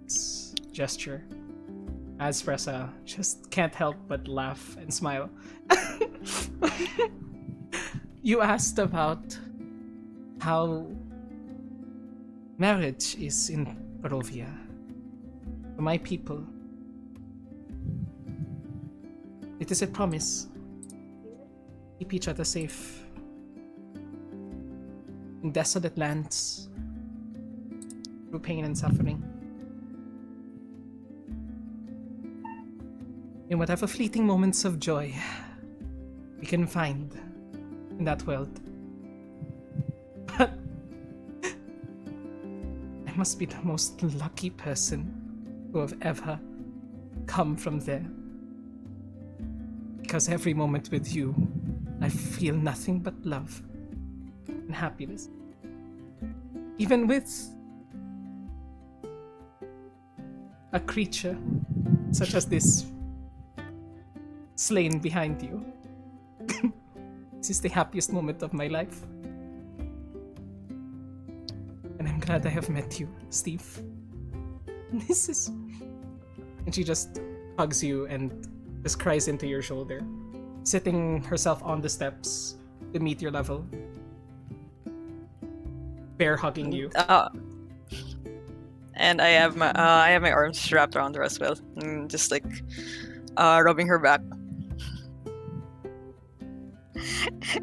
This gesture, as Espressa just can't help but laugh and smile. You asked about how marriage is in Barovia. For my people, it is a promise. Keep each other safe. In desolate lands, through pain and suffering. In whatever fleeting moments of joy we can find in that world. But I must be the most lucky person who have ever come from there. Because every moment with you, I feel feel nothing but love and happiness. Even with a creature such as this slain behind you. This is the happiest moment of my life. And I'm glad I have met you, Steve. This is... And she just hugs you and just cries into your shoulder, sitting herself on the steps to meet your level. Bear hugging you. And I have my arms wrapped around her as well, just like rubbing her back,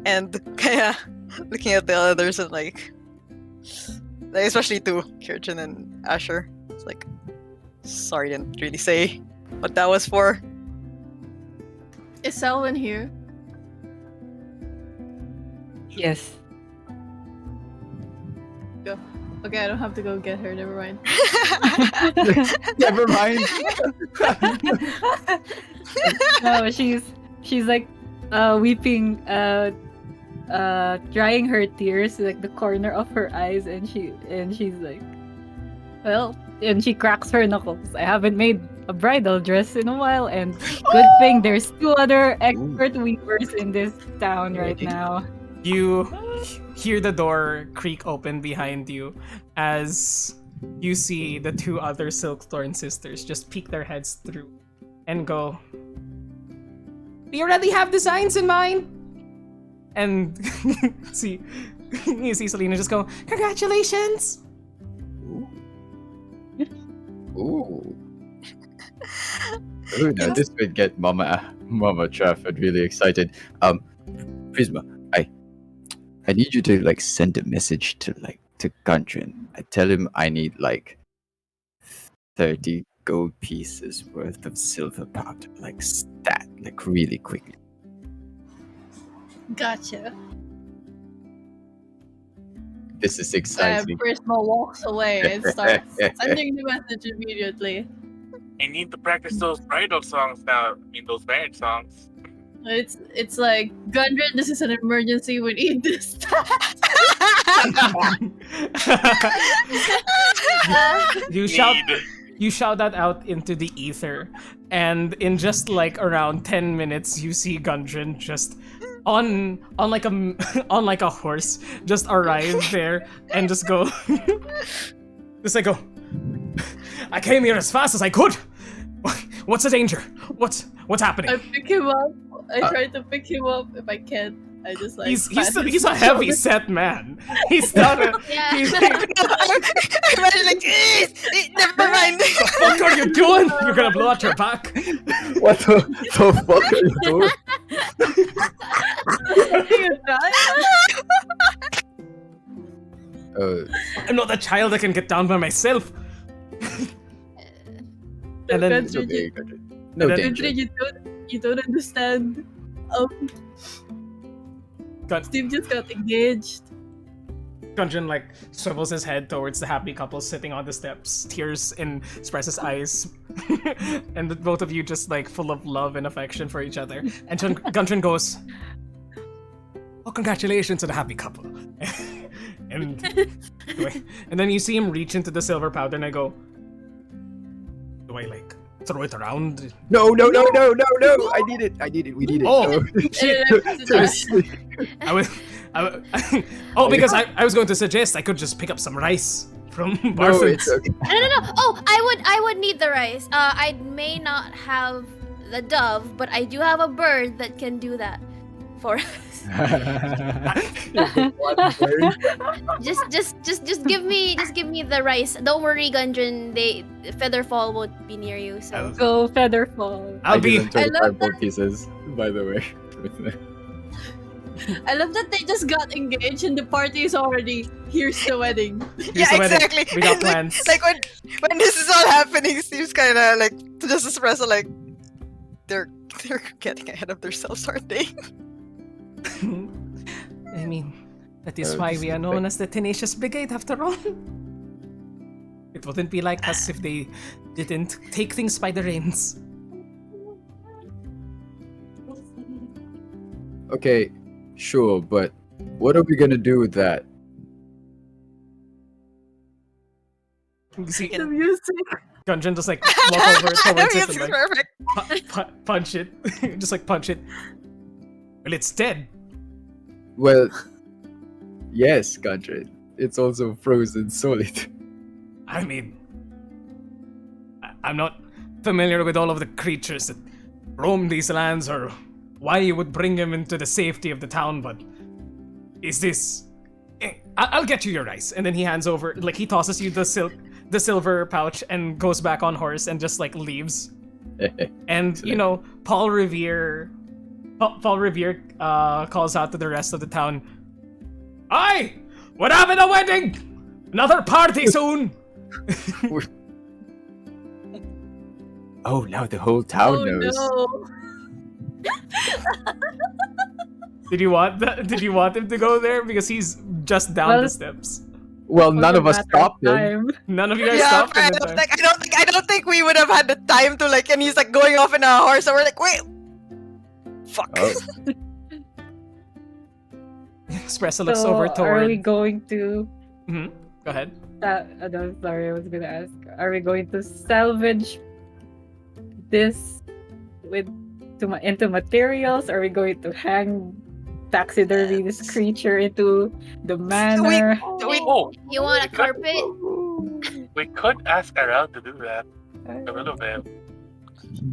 and kaya looking at the others and like especially to Kirchen and Asher. It's like, sorry, didn't really say what that was for. Is Selwyn here? Yes. Go. Okay, I don't have to go get her. Never mind. Never mind. No, she's like weeping, drying her tears, like the corner of her eyes, and she's like, well, and she cracks her knuckles. I haven't made a bridal dress in a while, and good thing there's 2 other expert weavers in this town right now. You hear the door creak open behind you as you see the 2 other Silkthorn sisters just peek their heads through and go, "Do you already have designs in mind?" And you see Selena just go, "Congratulations!" Ooh. Ooh, now this would get Mama Trafford really excited. Prisma, I need you to like send a message to Guntrin. I tell him I need like 30 gold pieces worth of silver powder, like stat, like really quickly. Gotcha. This is exciting. Prisma walks away and starts sending the message immediately. I need to practice those bridal songs now. I mean, those marriage songs. It's like, Gundren, this is an emergency. We need this. You shout that out into the ether, and in just like around 10 minutes, you see Gundren just on like a horse just arrive there and just go. Just like go. I came here as fast as I could. What's the danger? What's happening? I pick him up. I try to pick him up if I can. I just like. He's a heavy set man. He's not a. Yeah. He's, Imagine like, never mind. what the fuck are you doing? You're gonna blow out your back. What the fuck are you doing? I'm not a child that can get down by myself. And then It's okay, Guntrin. No danger. You don't understand. Steve just got engaged. Gundren like swivels his head towards the happy couple sitting on the steps, tears in Spress's eyes, and both of you just like full of love and affection for each other. And Gundren goes, "Oh, congratulations to the happy couple." and then you see him reach into the silver powder, and I go, "Do I like throw it around?" No! I need it. We need it. Oh, shit. Because I was going to suggest I could just pick up some rice from No, Barford's. it's okay. No. Oh, I would need the rice. I may not have the dove, but I do have a bird that can do that for us. just give me the rice. Don't worry, Gundren. Featherfall won't be near you. So Go Featherfall. I'll be. I love 25 gold pieces, by the way. I love that they just got engaged and the party is already. Here's the wedding. Yeah, the wedding. exactly. We got plans. Like when this is all happening, Steve's kind of like to just express like they're getting ahead of themselves, aren't they? I mean, that is why we are known as the Tenacious Brigade, after all. It wouldn't be like us if they didn't take things by the reins. Okay, Sure, but what are we gonna do with that? You see, The music. Gungeon just like walk over The towards it music's and like perfect. punch it. Just like punch it. Well, it's dead. Well, yes, Gundren. It's also frozen solid. I mean, I'm not familiar with all of the creatures that roam these lands or why you would bring him into the safety of the town, but is this... I'll get you your ice. And then he hands over, like he tosses you the silver pouch and goes back on horse and just like leaves. And, you know, Paul Revere calls out to the rest of the town, "Aye! We're having a wedding! Another party soon!" Oh, now the whole town knows. No. Did you want him to go there? Because he's just down Well, the steps. Well, For none the of us matter stopped him. time. None of you guys Yeah, stopped him. I in don't, time. think, I don't think we would have had the time to like, and he's like going off in a horse, and we're like, wait, fuck. Oh. Espresso looks So, over are we toward. going to... Mhm. Go ahead. No, sorry, I was gonna ask. Are we going to salvage this into materials? Are we going to hang taxidermy this creature into the manor? Oh, You want a we could- carpet? We could ask Aral to do that. A little bit.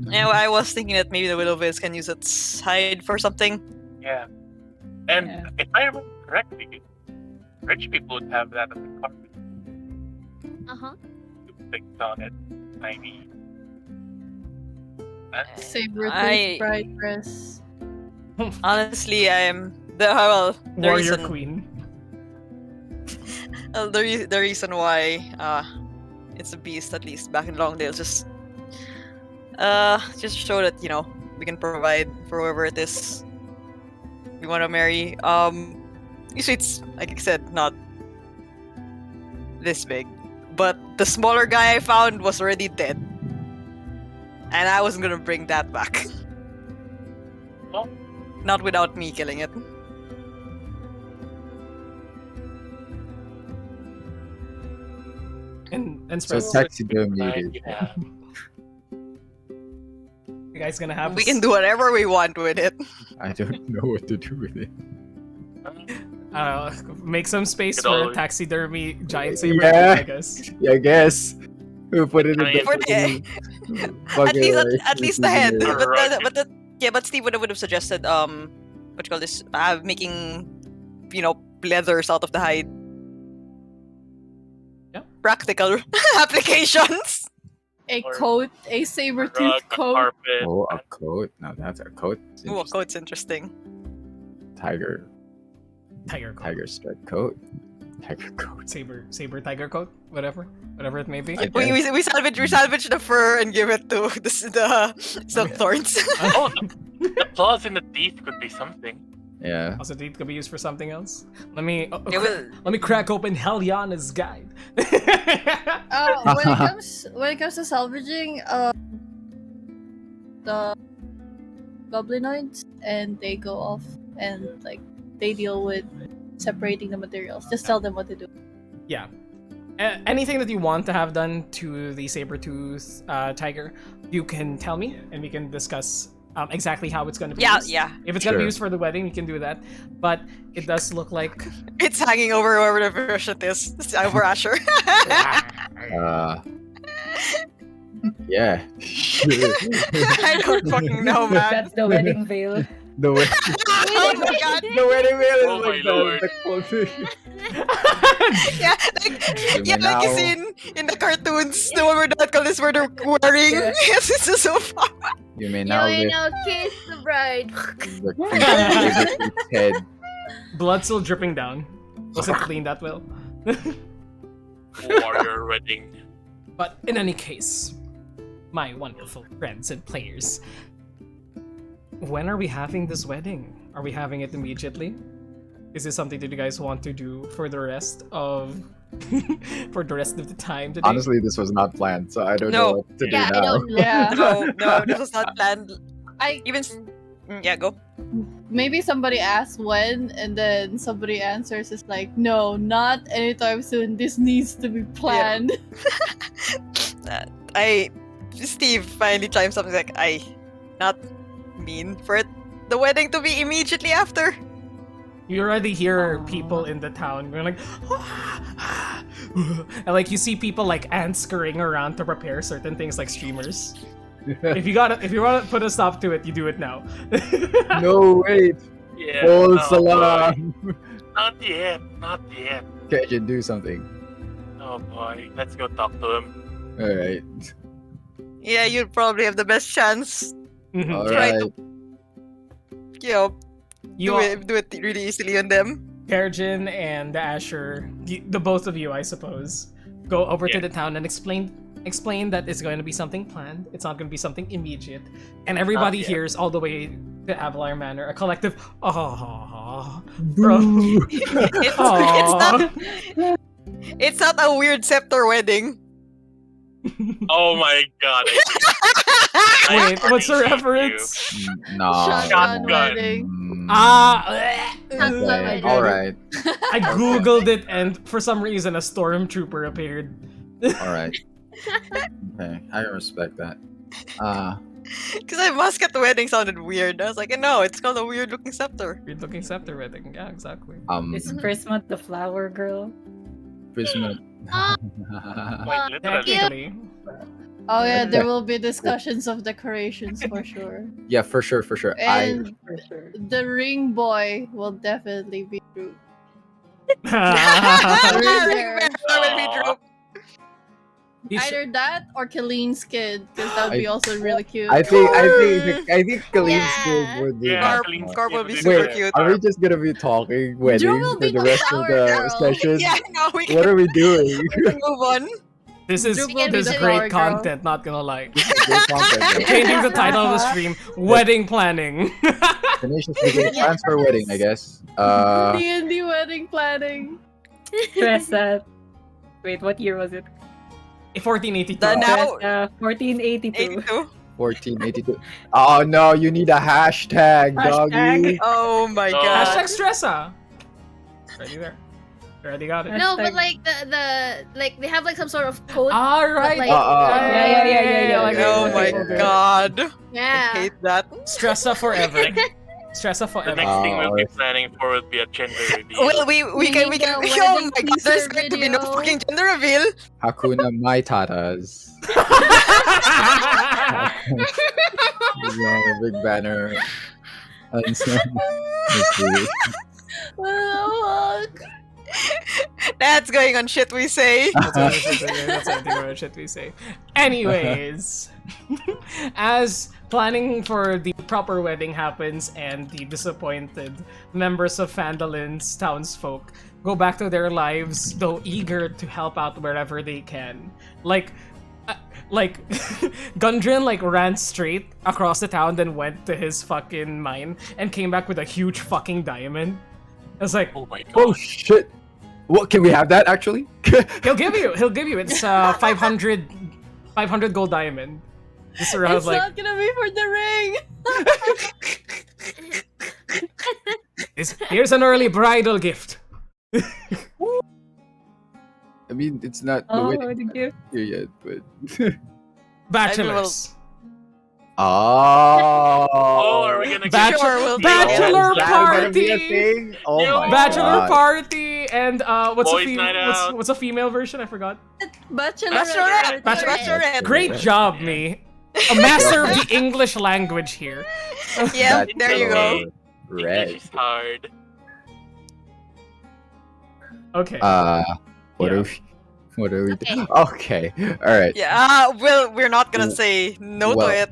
Yeah, well, I was thinking that maybe the Willowvis can use its hide for something. Yeah. And Yeah. if I remember correctly, rich people would have that as a carpet. Uh-huh. Things on it. Tiny. Saber I- bride dress. Honestly, the Warrior reason, Queen. the reason why it's a beast, at least back in Longdale, just show that, you know, we can provide for whoever it is we want to marry. Usually it's, like I said, not this big, but the smaller guy I found was already dead, and I wasn't gonna bring that back. Oh. Not without me killing it. And So Espresso, taxidermy it is. Yeah. you guys gonna have We this- can do whatever we want with it. I don't know what to do with it. make some space Could for a always- taxidermy giant saber, Yeah. I guess. Yeah, I guess. We'll put it in I mean, the For the- fucking at least bucket at least the head. refrigerator. But Steve would have suggested what you call this? Making, you know, leathers out of the hide. Yeah. Practical applications. A Or- coat, a saber Rug, tooth a coat. carpet. Oh, a coat. Now that's a coat. It's Ooh, a interesting. coat's interesting. Tiger stripe coat. Tiger coat. Saber tiger coat, whatever it may be. I We salvage the fur and give it to the silk thorns. Oh, the claws in the teeth could be something. Yeah. Also, it could be used for something else. Let me Yeah, let me crack open Heliana's guide. When it comes to salvaging, the goblinoids, and they go off and like they deal with separating the materials. Just tell them what to do. Yeah. Anything that you want to have done to the saber-tooth tiger, you can tell me, and we can discuss exactly how it's going to be used. yeah. If it's going to be Sure. used for the wedding, we can do that. But it does look like... It's hanging over whoever the version is. It's over Asher. Yeah. I don't fucking know, man. That's the wedding veil. The way Oh my god. the wedding veil is Oh my like lord. the clothing. Yeah, like, like you see in the cartoons, the one where the colors were they're wearing. Yeah. Yes, it's just so fun. You may now You lift know, kiss the bride. the creature's head. Blood still dripping down. Wasn't cleaned that well. Warrior wedding. But in any case, my wonderful friends and players, when are we having this wedding? Are we having it immediately? Is this something that you guys want to do for the rest of for the rest of the time today? Honestly, this was not planned, so I don't No. know what to Yeah, do I now. don't know. Yeah. No, this was not planned. I Even yeah, go. maybe somebody asks when, and then somebody answers is like, no, not anytime soon. This needs to be planned. Steve finally chimes up. He's like, I not mean for the wedding to be immediately after. You already hear people in the town going like, and like you see people like ants scurrying around to prepare certain things like streamers. If you want to put a stop to it, you do it now. No, wait. Yeah. False no, alarm. boy. Not yet. Not yet. Cajun, do something. Oh boy. Let's go talk to him. Alright. Yeah, you'd probably have the best chance. Mhm. Try Alright. to, you know, You do it really easily on them. Perjin and Asher, the both of you, I suppose, go over to the town and explain that it's going to be something planned. It's not going to be something immediate, and everybody yet. hears all the way to Avalar Manor a collective "oh, bro." It's not a weird scepter wedding. Oh my god. Wait, what's the appreciate reference? No. Shotgun. wedding. Okay. Alright. I googled it, and for some reason, a stormtrooper appeared. Alright. Okay. I respect that. Because a musket wedding sounded weird. I was like, no, it's called a weird looking scepter. Weird-looking scepter wedding. Yeah, exactly. It's Prisma the flower girl. Prisma. Wait, literally. Technically, Oh yeah, there will be discussions of decorations for sure. Yeah, for sure, for sure. And For sure. the ring boy will definitely be Drew. Aw. You should- Either that or Kalene's kid, because that would be also really cute. I think Kaleem's Yeah. kid would be. Yeah, much Kaleem's more. Carp will be Wait, super Wait, cute. are we just gonna be talking wedding will for be the the rest of flower the girl. session? Yeah, no, we What can, are we doing? we can move on. This is Drew will be this the is flower great girl. content, not gonna lie. Great content, Changing the title of the stream, wedding planning. Tenacious Brigade plans for a wedding, I guess. D&D wedding planning. Stress that. Wait, what year was it? 1482. The now- Stress, 1482. 82. 1482. Oh no, you need a hashtag, doggy. Hashtag. Oh my Oh. god. Hashtag stressa. Already there. Already got it. No, but Hashtag- like the like they have like some sort of code. Alright. Like- Yeah. Like, Oh okay, my okay. god. I Yeah. hate that. Stressa forever. Stressa The forever. next thing we'll be planning for will be a gender reveal. Well, we can. need Oh a my wedding god, there's teaser going to be no video. fucking gender reveal. Hakuna Maitatas. He's on a big banner. And so- let's see. Oh, That's going on shit we say. That's everything about shit we say. Anyways, as planning for the proper wedding happens and the disappointed members of Phandalin's townsfolk go back to their lives, though eager to help out wherever they can. Like Gundren like ran straight across the town, then went to his fucking mine and came back with a huge fucking diamond. I was like, Oh my god. Oh shit! What can we have that actually? he'll give you. It's 500 gold diamond. Just around it's like not gonna be for the ring. here's an early bridal gift. I mean, it's not the Oh, wedding the gift. here yet, but. Bachelors. Oh. Oh, are we gonna get Sure, we'll do Bachelor Is that gonna be a party. thing? Oh Yo. my Bachelor God. party and what's Boys' night out. what's a female version? I forgot. Bachelorette. Bachelorette. Great job, me. A master of the English language here. Yeah, That's there you go. so Red. English is hard. Okay. What Yeah. are we? What are we Okay. doing? Okay. All right. Yeah, well, we're not gonna say no Well, to it.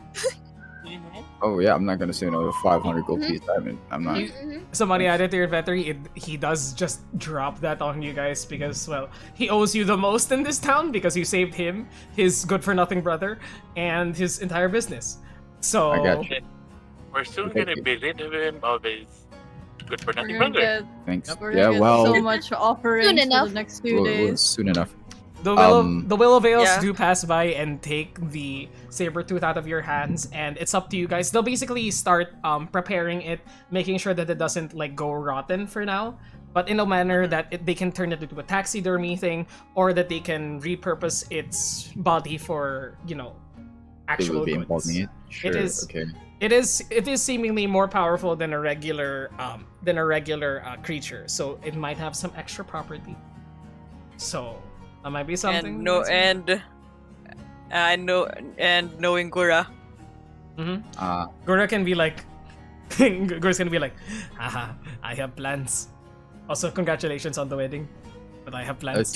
Oh yeah, I'm not gonna say no to 500 gold Mhm. piece diamond. I'm not. Mhm. Somebody added to your inventory. He does just drop that on you guys because, well, he owes you the most in this town because you saved him, his good-for-nothing brother, and his entire business. So I got you. We're soon Thank gonna you. be rid of him of his good for nothing We're gonna brother. get, Thanks. we're Yeah. gonna get Well. so much offerings Soon for enough. the next few well, days. soon enough. The will of Ales Yeah. do pass by and take the saber tooth out of your hands, and it's up to you guys. They'll basically start preparing it, making sure that it doesn't like go rotten for now, but in a manner that they can turn it into a taxidermy thing, or that they can repurpose its body for They actual will be goods. importing it. Sure. is- Okay. It is seemingly more powerful than a regular creature, so it might have some extra property. So that might be something. And knowing Gura. Gura can be like, Gura's gonna be like, haha, I have plans. Also, congratulations on the wedding, but I have plans.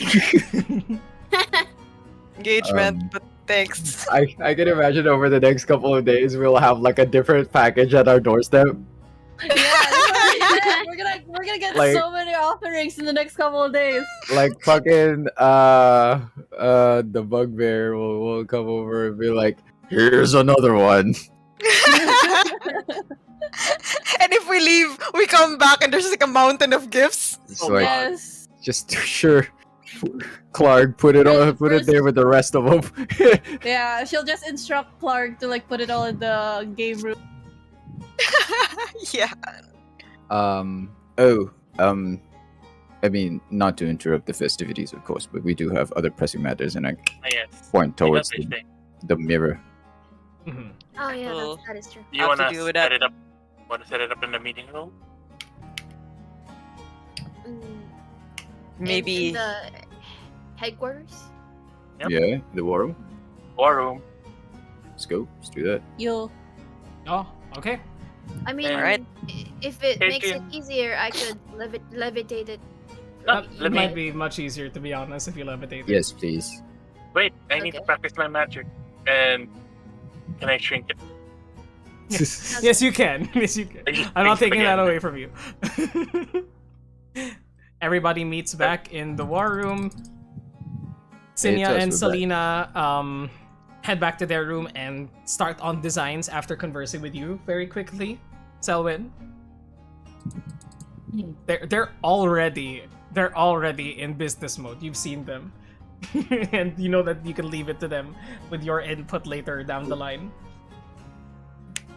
Engagement, but thanks. I can imagine over the next couple of days we'll have like a different package at our doorstep. Yeah, we're gonna get Like- so many offerings in the next couple of days. Like fucking the bugbear will come over and be like, here's another one. And if we leave, we come back and there's like a mountain of gifts. It's Oh, like Yes. just sure Clark put it there with the rest of them. Yeah, she'll just instruct Clark to like put it all in the game room. Yeah. I mean, not to interrupt the festivities, of course, but we do have other pressing matters, and I Yes. point I got towards this thing. the mirror. Mhm. Oh yeah, Cool. that is true. You Have to wanna deal with set that. it up? Want to set it up in the meeting room? Mm, Maybe. in the headquarters. Yep. Yeah, the war room. War room. Let's go. Let's do that. You'll Oh, okay. I mean, Alright. if it Hey, makes it Jim. easier, I could levitate it. Not It levitate. might be much easier, to be honest, if you levitate it. Yes, please. Wait, I need to Okay. practice my magic. And can I shrink it? Yes, you can. Yes, you can. I'm not taking that away from you. Everybody meets back in the war room. Sinya Hey, and Tess, we're back. Selena head back to their room and start on designs after conversing with you very quickly. Selwyn. They're already in business mode. You've seen them. And you know that you can leave it to them with your input later down the line.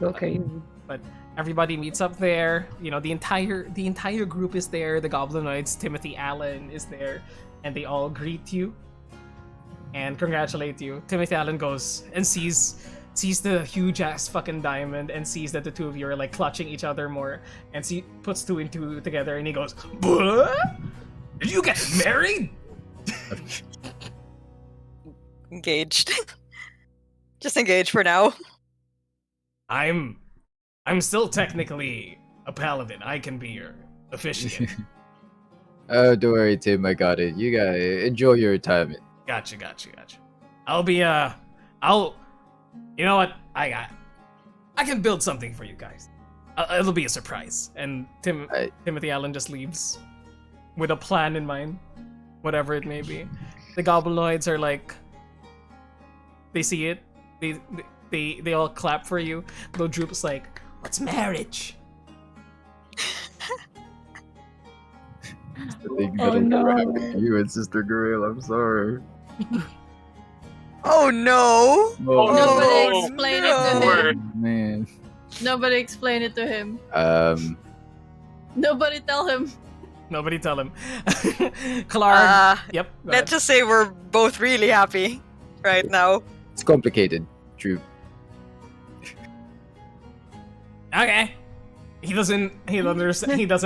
Okay. But everybody meets up there. You know, the entire group is there. The Goblinoids, Timothy Allen is there, and they all greet you and congratulate you. Timothy Allen goes and sees the huge ass fucking diamond and sees that the two of you are like clutching each other more, and puts two and two together, and he goes, "What? Did you get married?" Engaged. Just engaged for now. I'm still technically a paladin. I can be your officiant. Oh, don't worry, Tim. I got it. You gotta enjoy your retirement. Gotcha. I'll be you know what? I can build something for you guys. It'll be a surprise. And Timothy Allen just leaves with a plan in mind, whatever it may be. The Goblinoids are like, they see it, they all clap for you. Though Droop's like, what's marriage? The thing Oh, that'll never no. happen to you and Sister Gorilla. I'm sorry. Oh no! Oh, Nobody no. explain it No. to him. Oh, man. Nobody explain it to him. Nobody tell him. Nobody tell him. Clark. Yep. Go Let's ahead. just say we're both really happy right now. It's complicated. True. Okay. He doesn't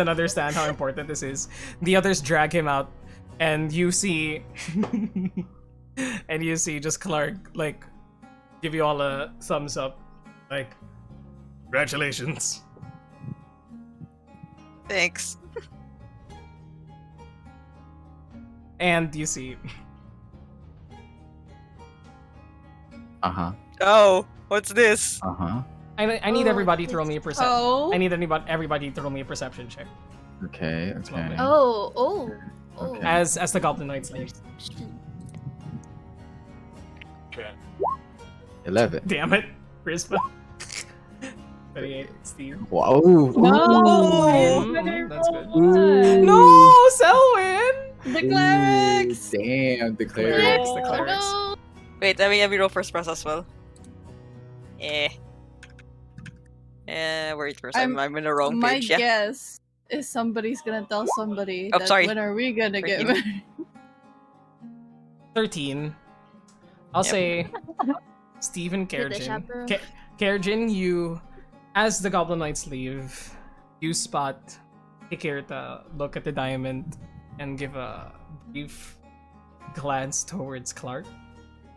understand how important this is. The others drag him out, and you see just Clark like give you all a thumbs up, like congratulations. Thanks. And you see Uh-huh. Oh, what's this? Uh-huh. I need Oh, everybody to roll me a perception. Oh. I need everybody to roll me a perception check. Okay, lovely. okay. Oh. Okay. As the Goblinoids leave. Okay. 11. Damn it, Rispa. 38, Steve. Wow. Ooh, better that's roll good. one. No, Selwyn! The clerics. Damn, the Clerics, clerics. the Oh clerics. no! Wait, let me roll for Express as well. Wait first. I'm in the wrong My page. Yeah. guess is somebody's gonna tell somebody Oh, that sorry. when are we gonna get 13. married? 13. I'll Yep. say Steve and You're the Kerjin. chaperone. Kerjin, you, as the Goblin Knights leave, you spot Hikirta look at the diamond and give a brief glance towards Clark.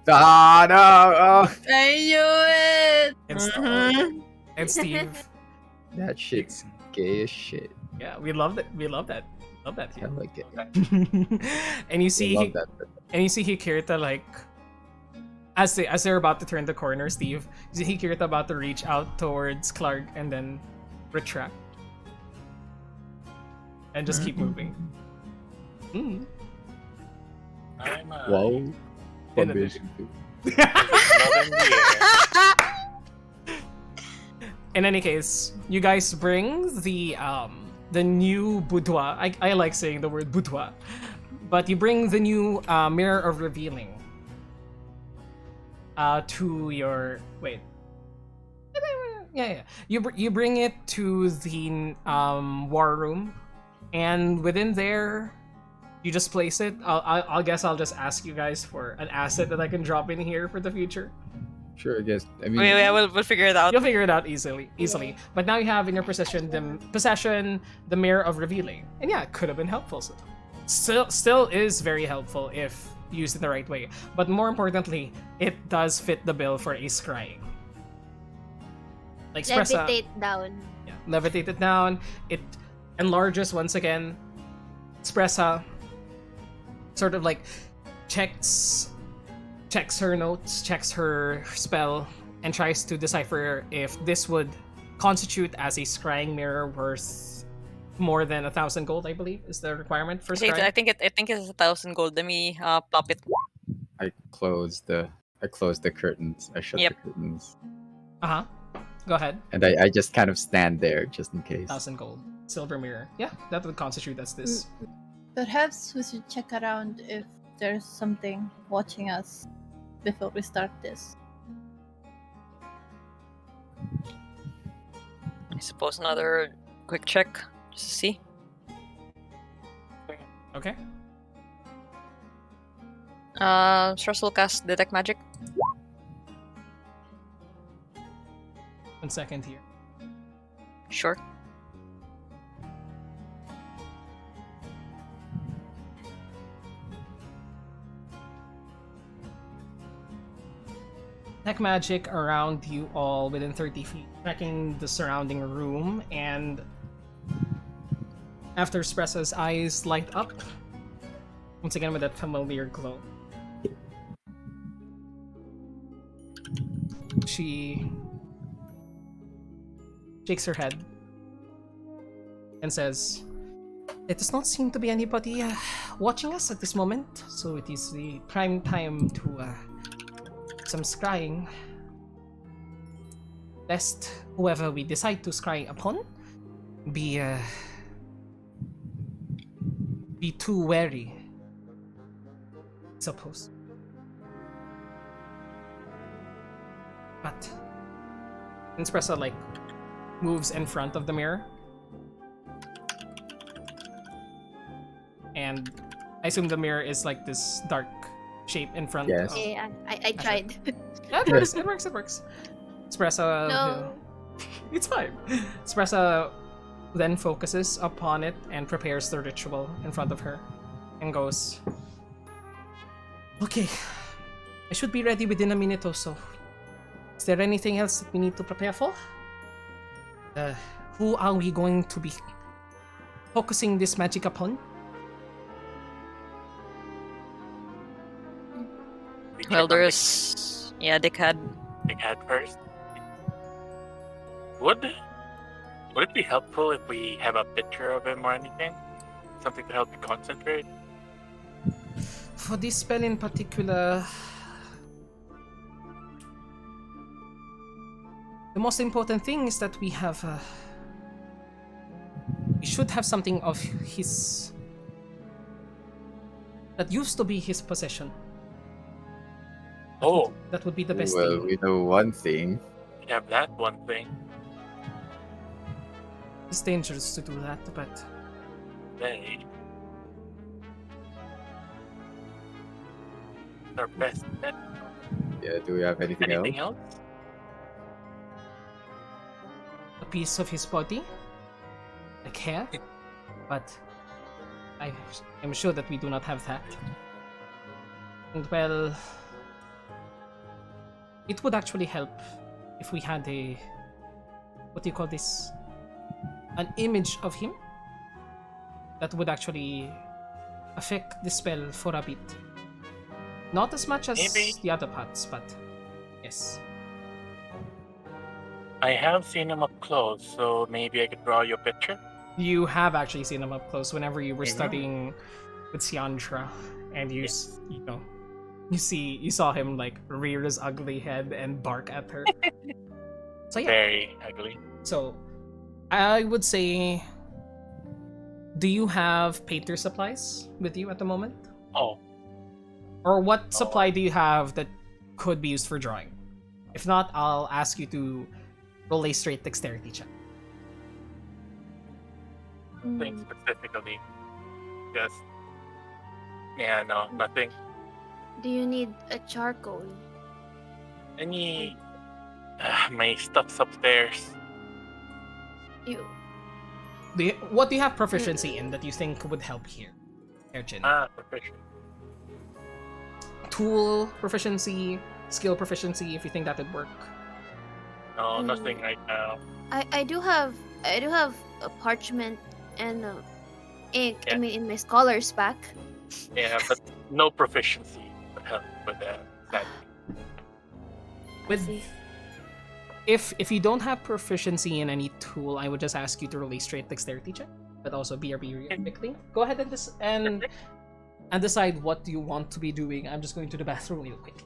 Ah, no! Oh, I knew it! And Steve. that shit's gay as shit. Yeah, we love that. We love that. Love that I here. like it. And you I see, love that. and you see Hikirta like, as they're about to turn the corner, Steve, you see Hikirta about to reach out towards Clark and then retract, and just keep moving. Mm. I'm Wow. In Foundation addition- too. loving the air. In any case, you guys bring the new boudoir. I like saying the word boudoir, but you bring the new mirror of revealing to your yeah. You bring it to the war room, and within there, you just place it. I'll guess I'll just ask you guys for an asset that I can drop in here for the future. Sure, I guess. I mean, Wait, we'll figure it out. You'll figure it out easily. But now you have in your possession the mirror of revealing, and yeah, it could have been helpful. Still is very helpful if used in the right way. But more importantly, it does fit the bill for a scrying. Like Spressa, Levitate down. yeah, levitate it down. It enlarges once again. Spressa sort of like checks her notes, checks her spell, and tries to decipher if this would constitute as a scrying mirror worth more than 1,000 gold. I believe is the requirement for Okay, scrying. I think it's 1,000 gold. Let me plop it. I closed the curtains. I shut Yep. the curtains, Go ahead. and I just kind of stand there just in case. 1,000 gold. Silver mirror. Yeah, that would constitute as this. Perhaps we should check around if there's something watching us before we start this. I suppose another quick check just to see. Okay. Stress will cast detect magic. 1 second here. Sure. Detect magic around you all within 30 feet, tracking the surrounding room, and after Spressa's eyes light up, once again with that familiar glow, she shakes her head and says, "It does not seem to be anybody watching us at this moment, so it is the prime time to some scrying. Lest whoever we decide to scry upon be too wary, suppose." But Espresso like moves in front of the mirror, and I assume the mirror is like this dark shape in front. Yes. Of... Yeah, I tried. Yeah, it works. It works. It works. Espresso. No. It's fine. Espresso then focuses upon it and prepares the ritual in front of her, and goes, "Okay, I should be ready within a minute or so. Is there anything else that we need to prepare for? Who are we going to be focusing this magic upon?" We check Well, on there's Dick had. the cat first. Would it be helpful if we have a picture of him or anything? Something to help you concentrate? For this spell in particular, the most important thing is that we have. We should have something of his that used to be his possession. Oh, That would be the best Well, thing. we know one thing. we have that one thing. It's dangerous to do that, but They. Our best bet. Yeah, do we have anything else? Anything else? a piece of his body, like hair, but I'm sure that we do not have that. And well, it would actually help if we had a, what do you call this? An image of him that would actually affect the spell for a bit. Not as much as Maybe. the other parts, but yes. I have seen him up close, so maybe I could draw you a picture. You have actually seen him up close whenever you were Mhm. studying with Siandra, and you Yes. you know, you saw him like rear his ugly head and bark at her. So yeah, Very ugly. so I would say, do you have painter supplies with you at the moment? Oh, Or what supply do you have that could be used for drawing? If not, I'll ask you to roll a straight dexterity check. nothing specifically. Just. Yeah, no, nothing. Do you need a charcoal? Any. My stuff's upstairs. You. What do you have proficiency in that you think would help here, Erjin? Profession. Tool proficiency, skill proficiency, if you think that would work. No, nothing right now. I do have a parchment and ink. I Yeah. mean, in my scholar's pack. Yeah, but no proficiency would help with that. With See. if you don't have proficiency in any tool, I would just ask you to roll a straight dexterity check, but also BRB quickly. Go ahead and decide what you want to be doing. I'm just going to the bathroom real quick.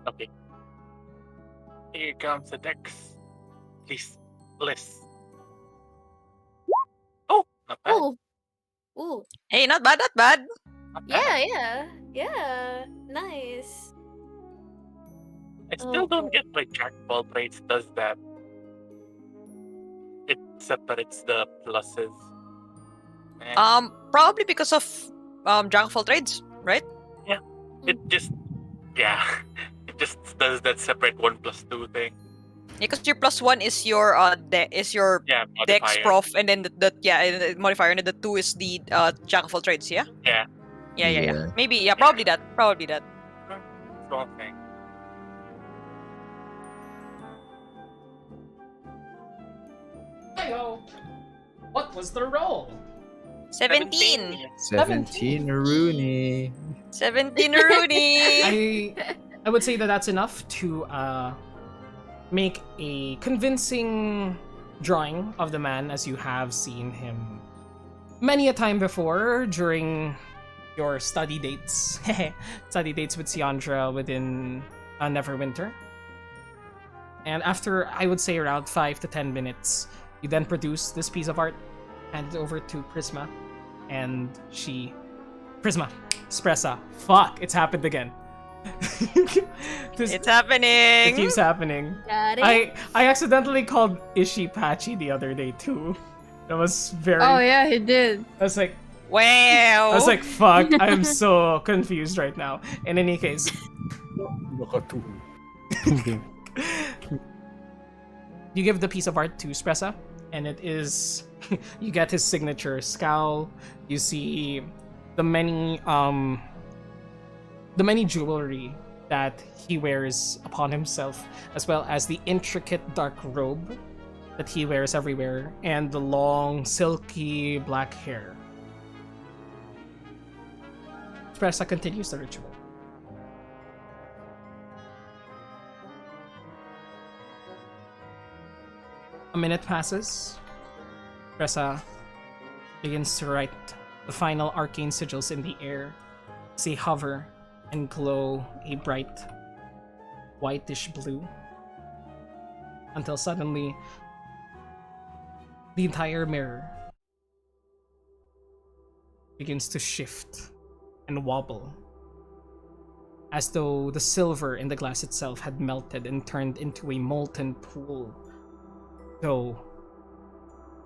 Okay. Here comes the dex. Please, list. Oh, not bad. Oh. Ooh. Hey, not bad, not bad. Not bad. Yeah. Nice. I still don't Oh. get why Jack of all trades does that. It separates the pluses. Probably because of Jack of all trades, right? It just, yeah, it just does that separate 1+2 thing. Because your +1 is your Yeah, Dex modifier. Prof, and then the modifier, and then the 2 is the Jack of all trades. Yeah. Yeah. Yeah. Maybe probably that. That's one thing. Heyo! What was the roll? 17. 17 Rooney. 17 Rooney. I would say that that's enough to make a convincing drawing of the man, as you have seen him many a time before during your study dates. Study dates with Siandra within Neverwinter. And after, I would say, around 5 to 10 minutes, you then produce this piece of art, hand it over to Prisma, and she... Prisma, Espressa, fuck, it's happened again. It's happening. It keeps happening. Got it. I accidentally called Ishi Patchy the other day too. That was very... Oh yeah, he did. I was like, Wow. fuck, I am so confused right now. In any case, you give the piece of art to Espressa, and it is... you get his signature scowl. You see the many jewelry that he wears upon himself, as well as the intricate dark robe that he wears everywhere, and the long, silky black hair. Espressa continues the ritual. A minute passes. Espressa begins to write the final arcane sigils in the air as they hover and glow a bright whitish blue, until suddenly the entire mirror begins to shift and wobble, as though the silver in the glass itself had melted and turned into a molten pool, though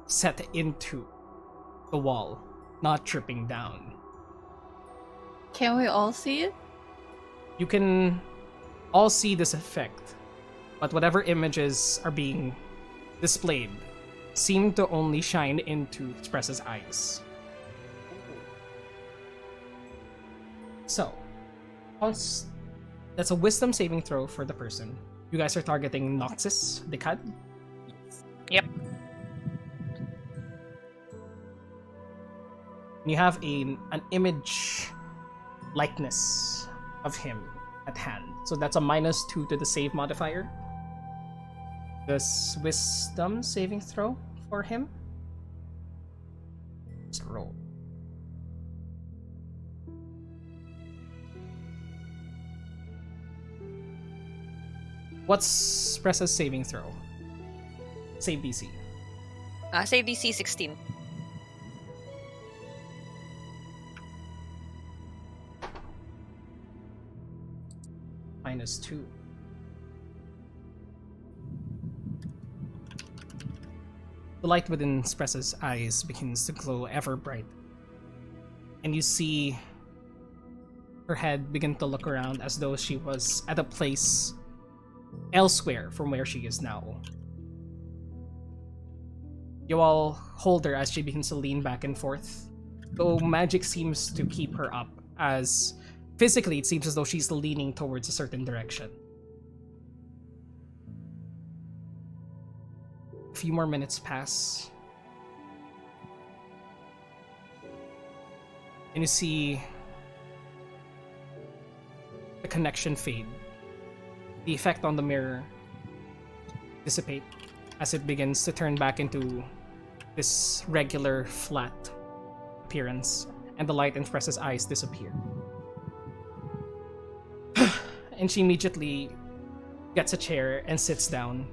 set into the wall, not dripping down. Can we all see it? You can all see this effect, but whatever images are being displayed seem to only shine into Express's eyes. So, that's a wisdom saving throw for the person. You guys are targeting Noxus, Decad. Yep. You have an image likeness of him at hand. So that's a -2 to the save modifier. This wisdom saving throw for him. Let's roll. What's Pressa's saving throw? Save DC. Save DC 16. -2. The light within Spressa's eyes begins to glow ever bright, and you see her head begin to look around as though she was at a place elsewhere from where she is now. You all hold her as she begins to lean back and forth, though magic seems to keep her up, as physically it seems as though she's leaning towards a certain direction. A few more minutes pass, and you see the connection fade. The effect on the mirror dissipate as it begins to turn back into this regular, flat appearance, and the light in Pressa's eyes disappear. And she immediately gets a chair and sits down,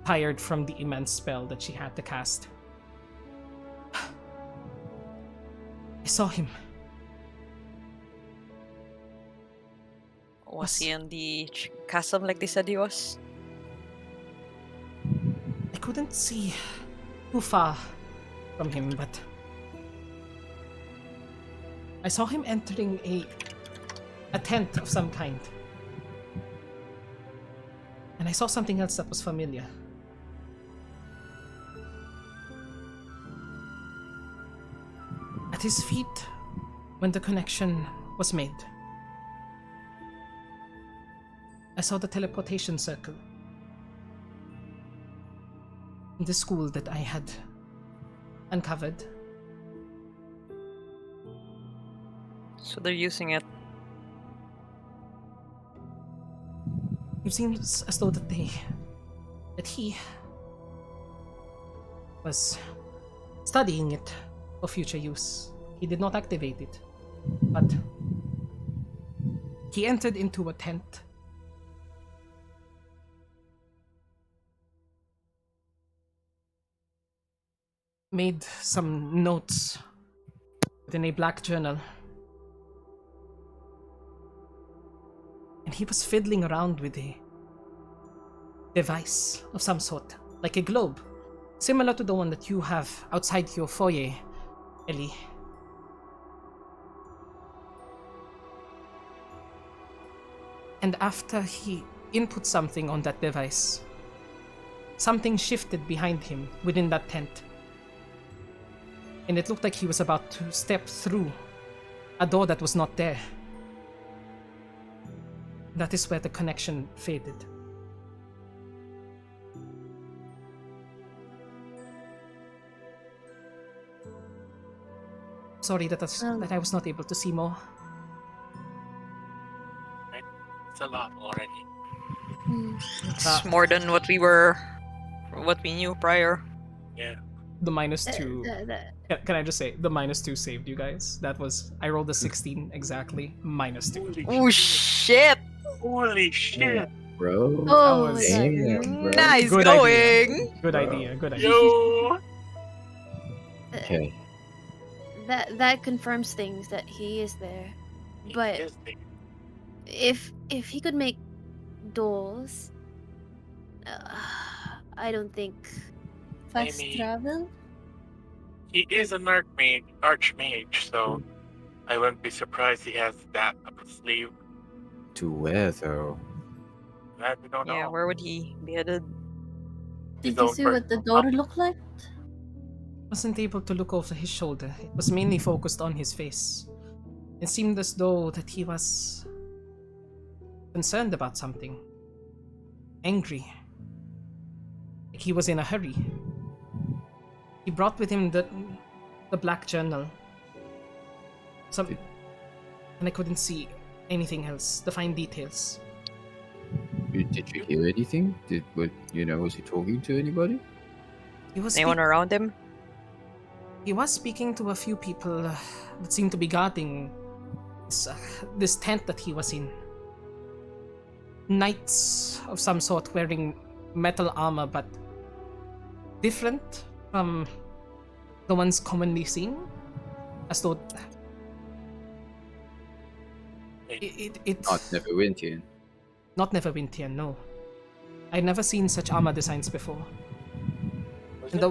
tired from the immense spell that she had to cast. I saw him. Was he in the chasm like they said he was? I couldn't see too far from him, but I saw him entering a tent of some kind. And I saw something else that was familiar. At his feet, when the connection was made, I saw the teleportation circle in the school that I had uncovered. So they're using it. It seems as though that he was studying it for future use. He did not activate it, but he entered into a tent. Made some notes within a black journal. And he was fiddling around with a device of some sort, like a globe, similar to the one that you have outside your foyer, Ellie. And after he input something on that device, something shifted behind him within that tent. And it looked like he was about to step through a door that was not there. That is where the connection faded. Sorry that I was not able to see more. It's a lot already. It's more than what we knew prior. Yeah. The -2. Can I just say, the -2 saved you guys. That was, I rolled a 16 exactly, -2. Oh shit! Holy shit! Bro. Oh was- my Damn, bro. Nice Good going! Good Bro. idea, good idea. Yo! Okay. that confirms things that he is there. He But is there. if he could make dolls, I don't think. Fast Maybe. travel? He is an archmage, so I wouldn't be surprised he has that up his sleeve. To where though? That we don't Yeah, know. where would he be headed? Did His you own see what the personal door looked like? Wasn't able to look over his shoulder. It was mainly focused on his face. It seemed as though that he was concerned about something. Angry. Like he was in a hurry. He brought with him the black journal. And I couldn't see anything else, the fine details. Did you hear anything? Was he talking to anybody? He was Anyone around him? He was speaking to a few people that seemed to be guarding this tent that he was in. Knights of some sort wearing metal armor, but different from the ones commonly seen. As though it Not Neverwinter. not Neverwinter, no. I'd never seen such armor designs before. Was And it? the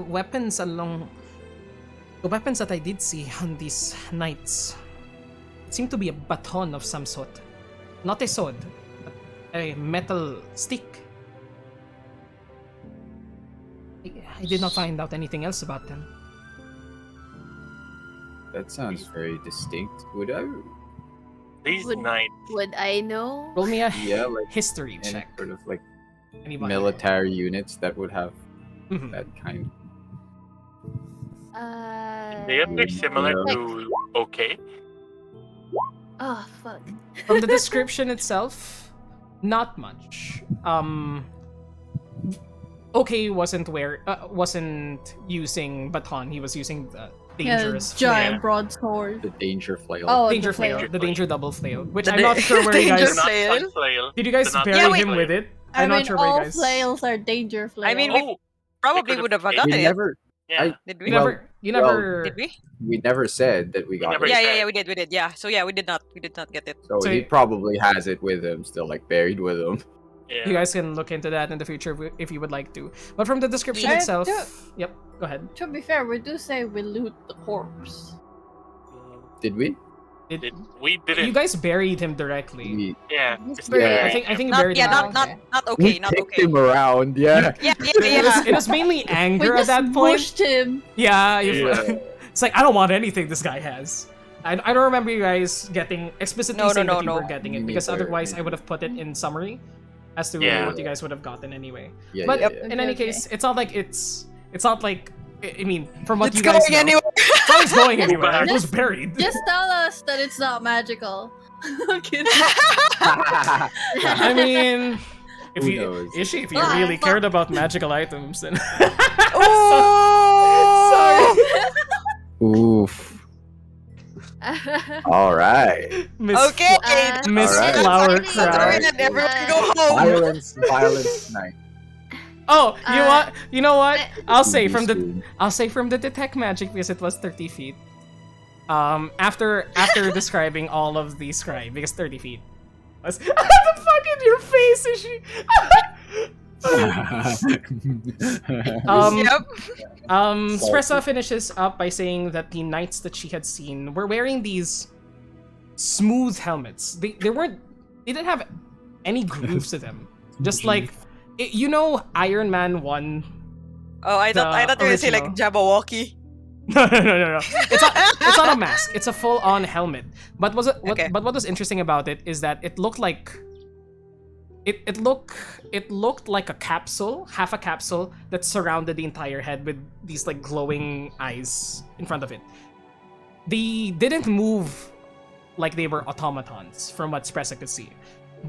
weapons that I did see on these knights seemed to be a baton of some sort. Not a sword, but a metal stick. I did not find out anything else about them. That sounds very distinct. Would I? These Would- knights. Would I know? Roll me a Yeah, like history any check. sort of like Anybody? military units that would have Mhm. that kind. They appear similar Yeah. to okay. Oh fuck. From the description itself, not much. Okay, wasn't using baton. He was using the dangerous giant flail. broadsword. The danger flail. Oh, Danger the flail, flail. the danger double flail. Which The I'm not sure where you danger guys Not flail? sun flail. did. You guys They're not bury Yeah, sun wait. him flail. with it? I I'm mean, not sure where you all guys. flails are danger flails. I mean, Oh, Probably could've would have taken- gotten we it. never. yeah. Did You we? Well, never. You never. Did we? We never said that we got never it. Yeah, said. we did. Yeah. So yeah, we did not get it. So So he you- probably has it with him, still like buried with him. Yeah. You guys can look into that in the future if you would like to. But from the description Yeah. itself, Yeah. yep. Go ahead. To be fair, we do say we loot the corpse. Did we? We didn't. You guys buried him directly. We, yeah. He's it's buried. Yeah. I think you Not buried yeah, him. not directly. not not we okay, not kicked okay. him around, yeah. Yeah. It was mainly We anger at just that point. pushed him. Yeah, Yeah. it's like I don't want anything this guy has. I don't remember you guys getting explicitly saying that you were getting it Me because neither, otherwise me I would have put it in summary as to Yeah. what you guys would have gotten anyway. Yeah, But yeah, yeah. in any Okay. case, it's not like it's not like I mean from what It's you guys going know, anywhere. it's always going anywhere. It was Just- buried. Just tell us that it's not magical. I'm kidding. I mean, if Who you knows? Ishi, if you Ah, really fuck. cared about magical items, then Oh! Oof. All right. Miss Okay. Miss Alright. Flower That's Crown. alright. Everyone go home. Violence night. Oh, you know what? I'll say Be from the soon. detect magic because it was 30 feet. After describing all of the scribe because 30 feet was the fuck in your face is she? Yep. Spressa finishes up by saying that the knights that she had seen were wearing these smooth helmets. They didn't have any grooves to them. Just like you know Iron Man 1. Oh, I thought you were gonna say like original. Jabberwocky. No. It's not a mask. It's a full-on helmet. But Okay. what was interesting about it is that it looked like it looked like a capsule, half a capsule that surrounded the entire head with these like glowing eyes in front of it. They didn't move like they were automatons, from what Spressa could see,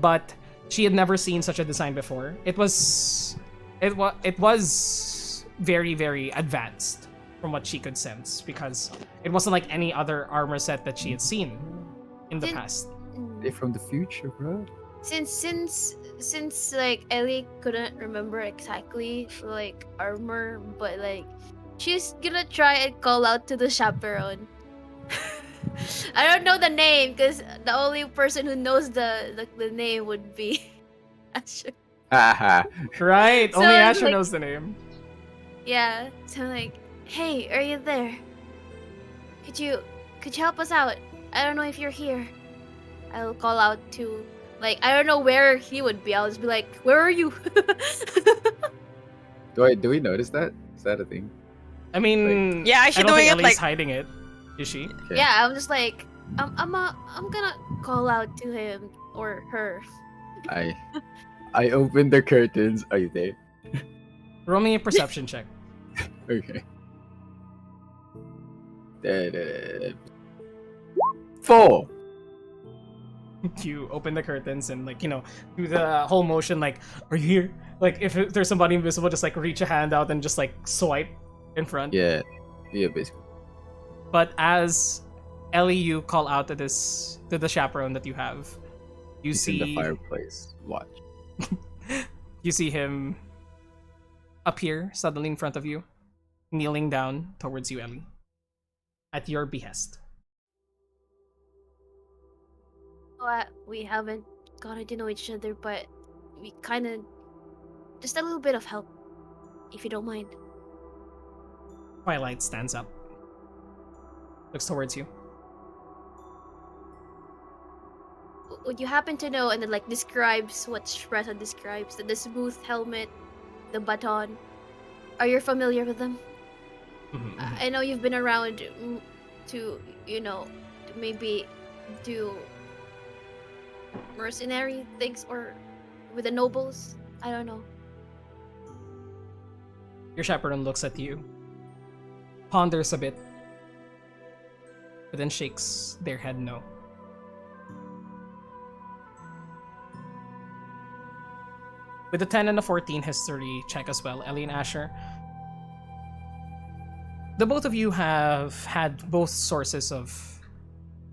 but she had never seen such a design before. It was very, very advanced from what she could sense because it wasn't like any other armor set that she had seen in the Did- past. They're from the future, bro. Since like Ellie couldn't remember exactly like armor, but like she's gonna try and call out to the chaperone. I don't know the name because the only person who knows the name would be Asher. Haha. Right, So only it's Asher like- knows the name. Yeah, so I'm like, hey, are you there? Could you help us out? I don't know if you're here. I'll call out to like I don't know where he would be. I'll just be like, where are you? Do we notice that? Is that a thing? I mean, Yeah, I she's don't think doing it Ellie's like hiding it. Is she? Okay. Yeah, I'm just like I'm gonna call out to him or her. I open the curtains. Are you there? Roll me a perception check. Okay. 4. You open the curtains and like do the whole motion like, are you here? Like if there's somebody invisible, just like reach a hand out and just like swipe in front. Yeah, basically. But as Ellie, you call out to the chaperone that you have. You He's in see the fireplace. Watch. you see him appear suddenly in front of you, kneeling down towards you, Ellie, at your behest. We haven't gotten to know each other, but we kind of just a little bit of help, if you don't mind. Twilight stands up, looks towards you. Would you happen to know, and then like describes what Shpressa describes, the smooth helmet, the baton. Are you familiar with them? I know you've been around to maybe do mercenary things or with the nobles. I don't know. Your chaperone looks at you, ponders a bit, but then shakes their head no. With a 10 and a 14 history check as well, Ellie and Asher, the both of you have had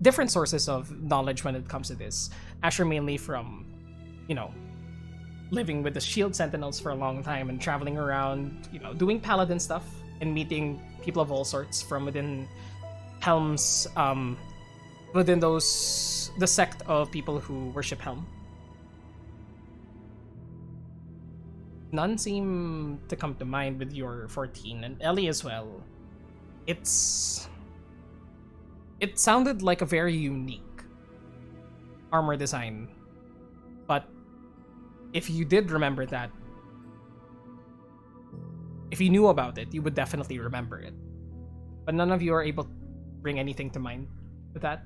different sources of knowledge when it comes to this. Asher mainly from, living with the Shield Sentinels for a long time and traveling around, doing paladin stuff and meeting people of all sorts from within Helm's, within the sect of people who worship Helm. None seem to come to mind with your 14, and Ellie as well. It sounded like a very unique armor design, but if you did remember that, if you knew about it, you would definitely remember it. But none of you are able to bring anything to mind with that.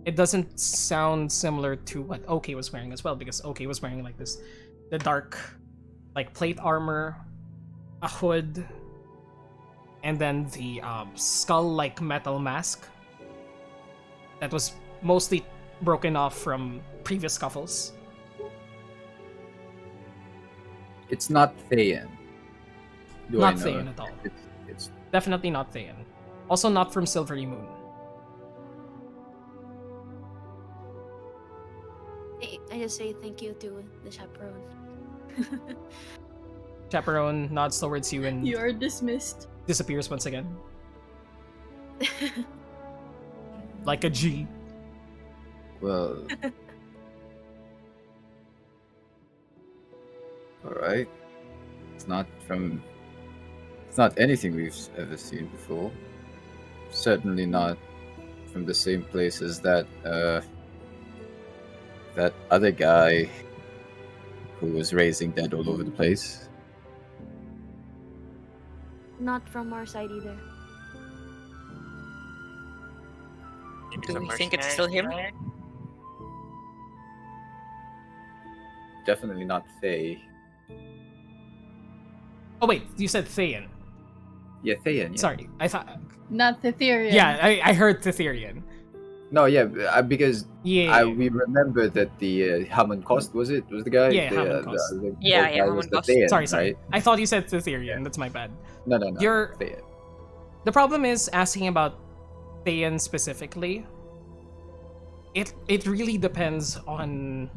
It doesn't sound similar to what OK was wearing as well, because OK was wearing like the dark, like plate armor, a hood, and then the skull-like metal mask that was mostly broken off from previous scuffles. It's not Thayan. Not Thayan at all. It's Definitely not Thayan. Also not from Silvery Moon. I just say thank you to the chaperone. Chaperone nods towards you and You are dismissed. disappears once again. Like a G. well. All right. It's not anything we've ever seen before. Certainly not from the same place as that other guy who was raising dead all over the place. Not from our side either. Do we think it's still him? Definitely not Faye. Oh wait, you said Thayan. Yeah, Thayan. Yeah. Sorry, I thought. Not Thetherian. Yeah, I heard Thetherian. No, yeah, because Yeah. we remember that the Hammond Cost was the guy. Yeah, the, Hammond Cost. the Yeah, old yeah, guy was Hammond the Cost. Thayan, Sorry. Right? I thought you said Thetherian. That's my bad. No. You're- Thayan. The problem is asking about Thayan specifically. It really depends on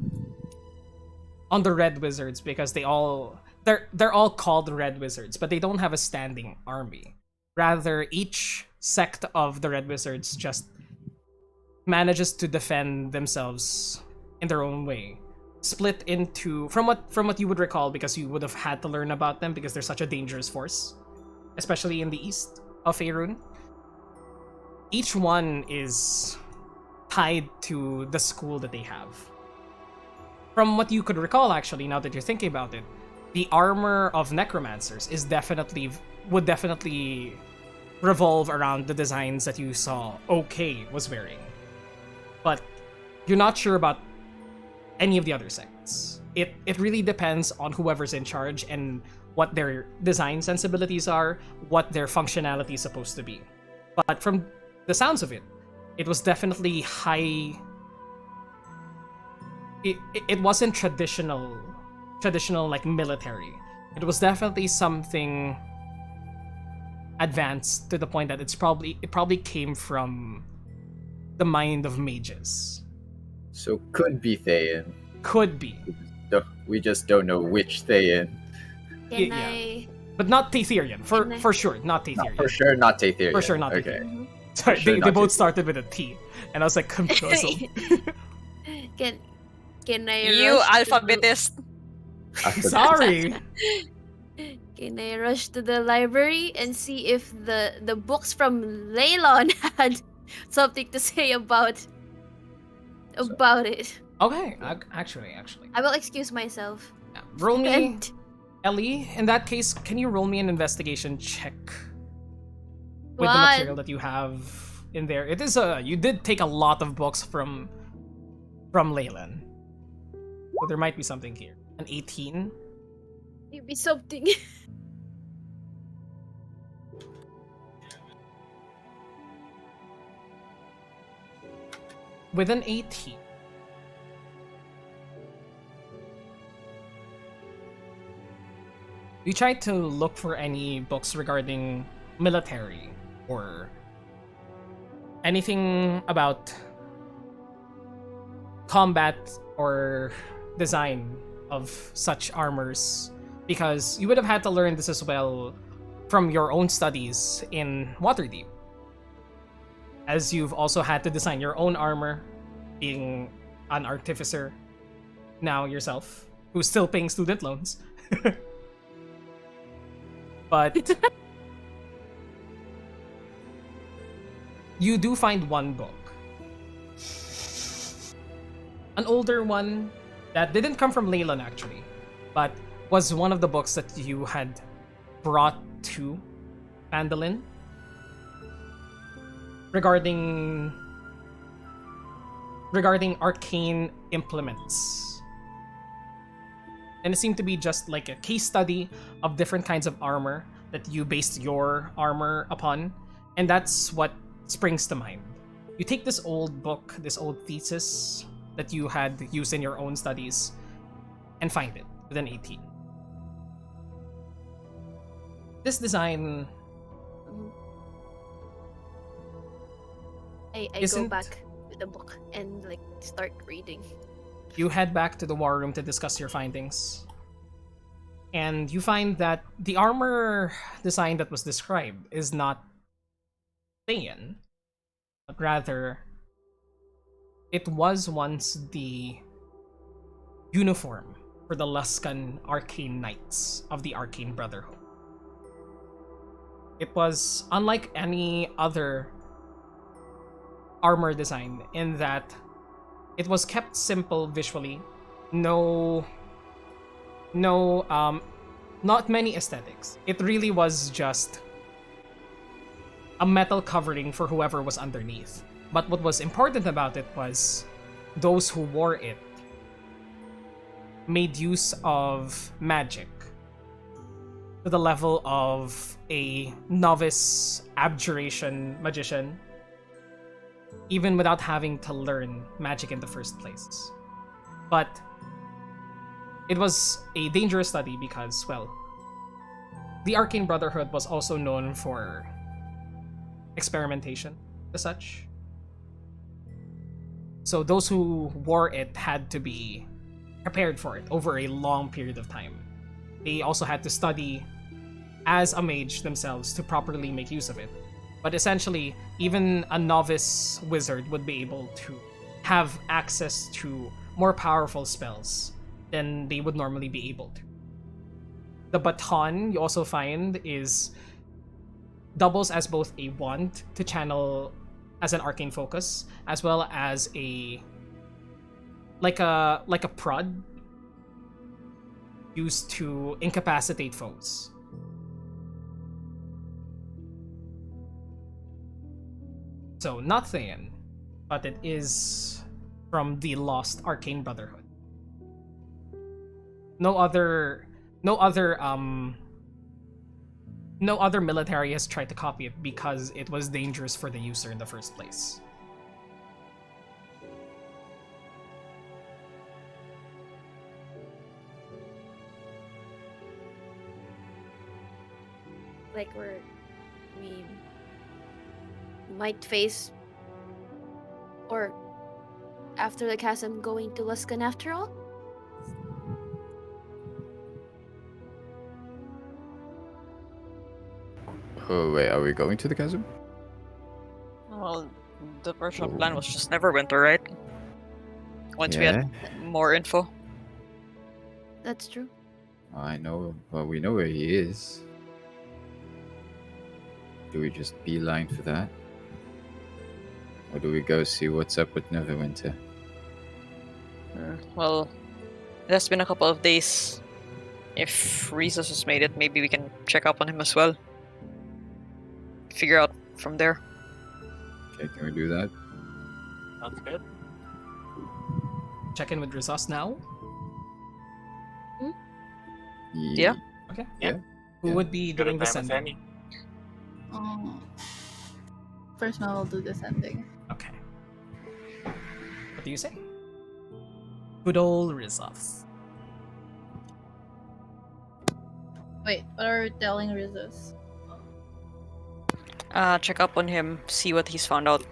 the Red Wizards, because they're all called Red Wizards, but they don't have a standing army. Rather, each sect of the Red Wizards just manages to defend themselves in their own way. Split into from what you would recall, because you would have had to learn about them because they're such a dangerous force, especially in the east of Faerun. Each one is tied to the school that they have. From what you could recall, actually, now that you're thinking about it, the armor of necromancers would definitely revolve around the designs that you saw OK was wearing. But you're not sure about any of the other sects. It really depends on whoever's in charge and what their design sensibilities are, what their functionality is supposed to be. But from the sounds of it, it was definitely high. It wasn't traditional like military. It was definitely something advanced to the point that it probably came from the mind of mages. So could be Thayan. Could be. We just don't know which Thayan. Can Yeah. I? But not Tetherian, for Can I- for sure, not No, Tetherian. for sure not Thayan. For sure not Okay. Tetherian. Sorry, sure they not both Tetherian. started with a T, and I was like, confuzzled. Can I? You rush to alphabetist. Sorry. Can I rush to the library and see if the books from Leylon had something to say about it? Okay, actually, I will excuse myself. yeah. Roll me, And Ellie. In that case, can you roll me an investigation check with the One. material that you have in there? It is you did take a lot of books from Leyland, so there might be something here. An 18. maybe something. With an 18. We tried to look for any books regarding military or anything about combat or design of such armors, because you would have had to learn this as well from your own studies in Waterdeep, as you've also had to design your own armor, being an artificer now yourself, who's still paying student loans. But you do find one book, an older one that didn't come from Leyland actually, but was one of the books that you had brought to Phandalin regarding arcane implements. And it seemed to be just like a case study of different kinds of armor that you based your armor upon, and that's what springs to mind. You take this old book, this old thesis that you had used in your own studies, and find it with an 18. This design I go Isn't- back with the book and like start reading. you head back to the war room to discuss your findings. And you find that the armor design that was described is not Thayan, but rather it was once the uniform for the Luskan Arcane Knights of the Arcane Brotherhood. It was unlike any other armor design in that it was kept simple visually, not many aesthetics. It really was just a metal covering for whoever was underneath. But what was important about it was those who wore it made use of magic to the level of a novice abjuration magician, even without having to learn magic in the first place. But it was a dangerous study because, well, the Arcane Brotherhood was also known for experimentation as such. So those who wore it had to be prepared for it over a long period of time. They also had to study as a mage themselves to properly make use of it. But essentially, even a novice wizard would be able to have access to more powerful spells than they would normally be able to. The baton you also find is doubles as both a wand to channel as an arcane focus, as well as a prod used to incapacitate foes. So not Thayan, but it is from the lost Arcane Brotherhood. No other military has tried to copy it because it was dangerous for the user in the first place. Like we might face, or after the chasm, going to Luskan after all? Oh wait, are we going to the chasm? Well, the original plan was just Neverwinter, right? Once we had more info. That's true. I know. Well, we know where he is. Do we just beeline for that? Or do we go see what's up with Neverwinter? Well, it has been a couple of days. If Rhesus has made it, maybe we can check up on him as well. Figure out from there. Okay, can we do that? Sounds good. Check in with Rizos now. Yeah. Okay. Yeah. Who Yeah. would be Good doing the at time as sending? any. First one will do the sending. Okay. What do you say? Good old Rizos. Wait, what are we telling Rizos? Check up on him, see what he's found out.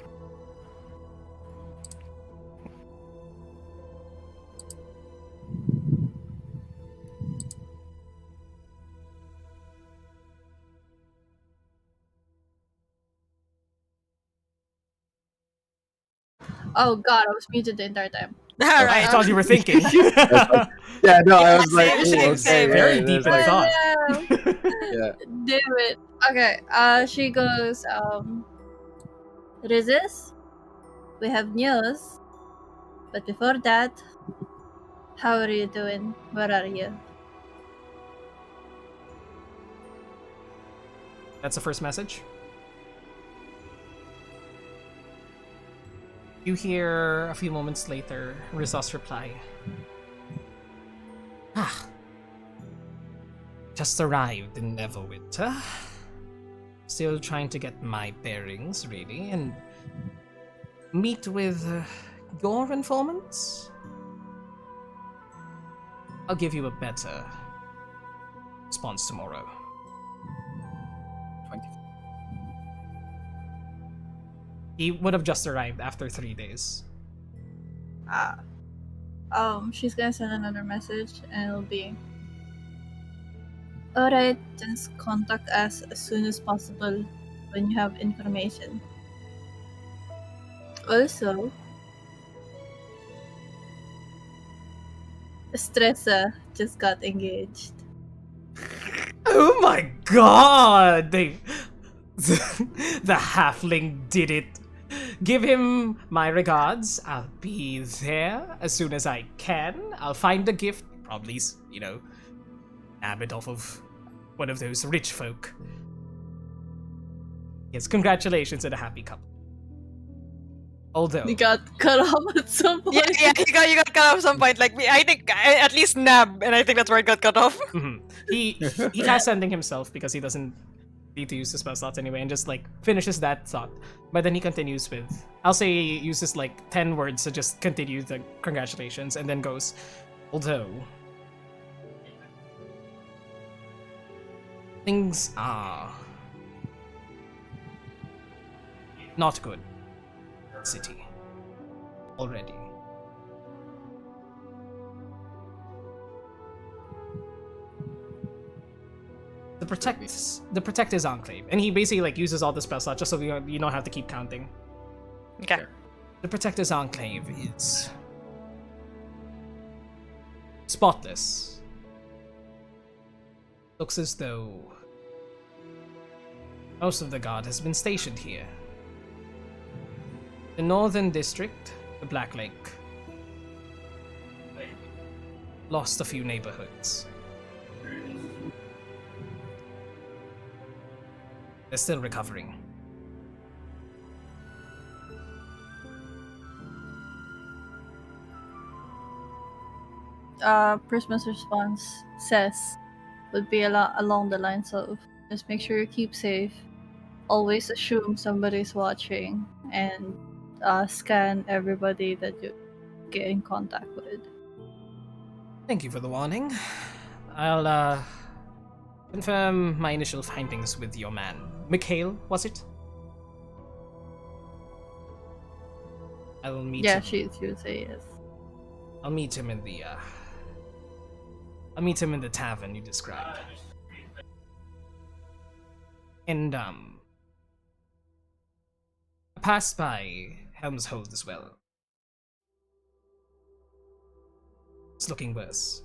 Oh god, I was muted the entire time. I thought you were thinking. Yeah, no, I Yeah, was like, same, ooh, same, okay, same. Very yeah, deep in that's thought. yeah. Damn it. Okay, she goes, Rizis, we have news. But before that, how are you doing? Where are you? That's the first message. You hear a few moments later Rizos reply. Just arrived in Neverwinter. Still trying to get my bearings, really, and meet with your informants? I'll give you a better response tomorrow. 20. He would have just arrived after 3 days. She's gonna send another message and it'll be, alright, just contact us as soon as possible when you have information. Also, Stressa just got engaged. Oh my god! The halfling did it. Give him my regards. I'll be there as soon as I can. I'll find a gift. Probably, nab it off of one of those rich folk. Yes, congratulations to the happy couple. Although He got cut off at some point. Yeah, you got cut off at some point. Like I think at least Nab, and I think that's where it got cut off. he has sending himself because he doesn't need to use the spell slots anyway, and just like finishes that thought. But then he continues with, I'll say he uses like 10 words to just continue the congratulations, and then goes, although things are not good in the city already. the protect his enclave, and he basically like uses all the spell slots just so you don't have to keep counting. Okay. The protect his enclave is spotless. Looks as though most of the guard has been stationed here. The northern district, the Black Lake, lost a few neighborhoods. They're still recovering. Prisma's response says would be along the lines of just make sure you keep safe, always assume somebody's watching, and scan everybody that you get in contact with. Thank you for the warning. I'll confirm my initial findings with your man. Mikhail, was it? I'll meet him. She would say yes. I'll meet him in the tavern you described. And I passed by Helm's Hold as well. It's looking worse.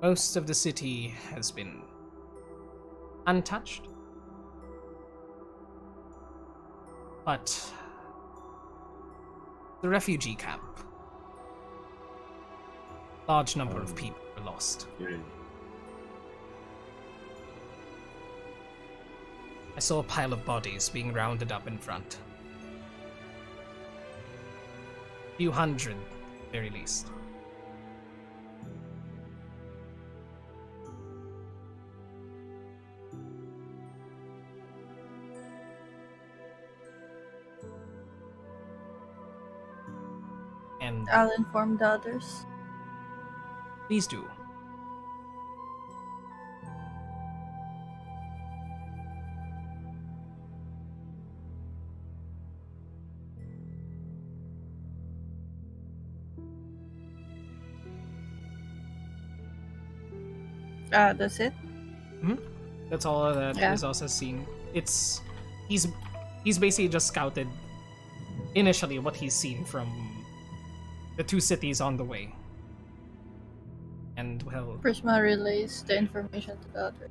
Most of the city has been untouched. But the refugee camp, large number of people were lost. I saw a pile of bodies being rounded up in front. A few hundred, very least. And I'll inform the others. please do. That's it. That's all that Yeah. Rizos has seen. He's basically just scouted initially what he's seen from the two cities on the way. And well, Prisma relays the information to the others.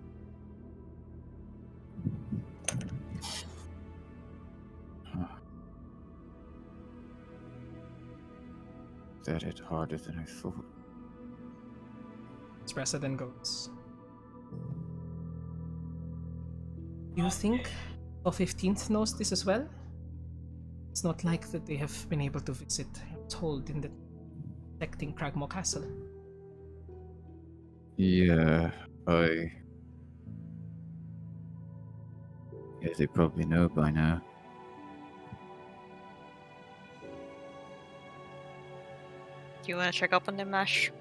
That hit harder than I thought. Espresso then goes. Do you think the 15th knows this as well? It's not like that they have been able to visit Hold in the protecting Cragmaw Castle. Yeah, yeah, they probably know by now. Do you want to check up on them, Nash?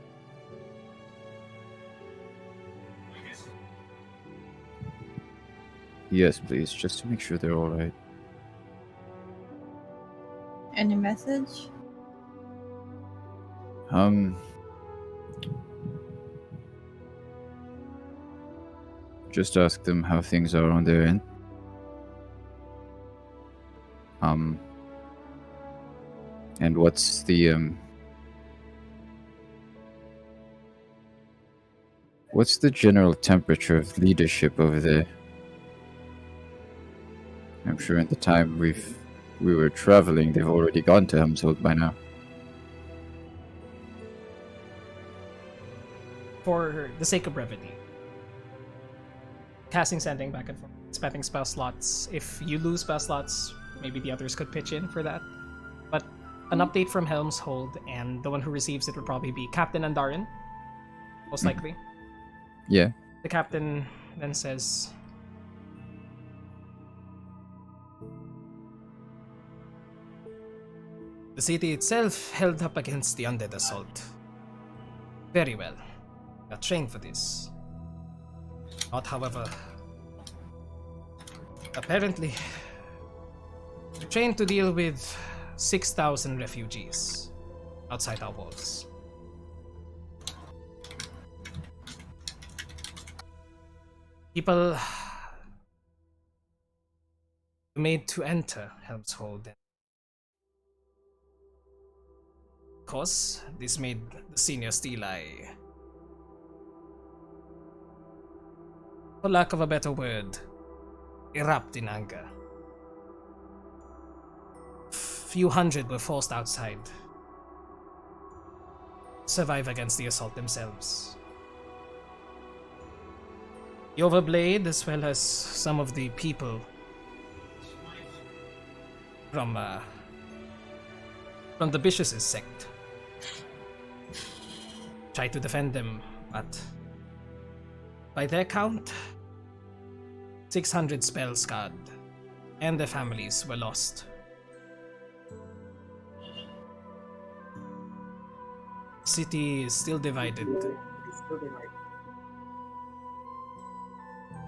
Yes, please, just to make sure they're alright. Any message? Just ask them how things are on their end. And what's the general temperature of leadership over there? I'm sure in the time we were traveling, they've already gone to Helmshold by now. For the sake of brevity, casting sending back and forth, spending spell slots. If you lose spell slots, maybe the others could pitch in for that. But an update from Helm's Hold, and the one who receives it would probably be Captain Andarin, most likely. Yeah. The captain then says, the city itself held up against the undead assault. Very well. Got trained for this. Not, however, apparently trained to deal with 6,000 refugees outside our walls. People made to enter Helm's Hold. Of course, this made the senior Steli, for lack of a better word, erupt in anger. Few hundred were forced outside, survive against the assault themselves. The Overblade, as well as some of the people from the Bishop's sect, tried to defend them, but by their count, 600 spell scarred and their families were lost. City is still divided.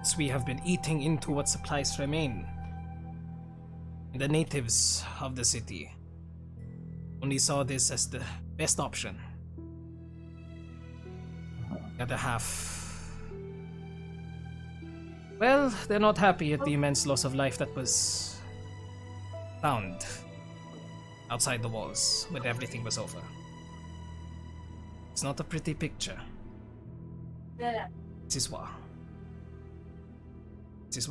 As we have been eating into what supplies remain. And the natives of the city only saw this as the best option. The other half, well, they're not happy at the immense loss of life that was found outside the walls when everything was over. It's not a pretty picture. This is what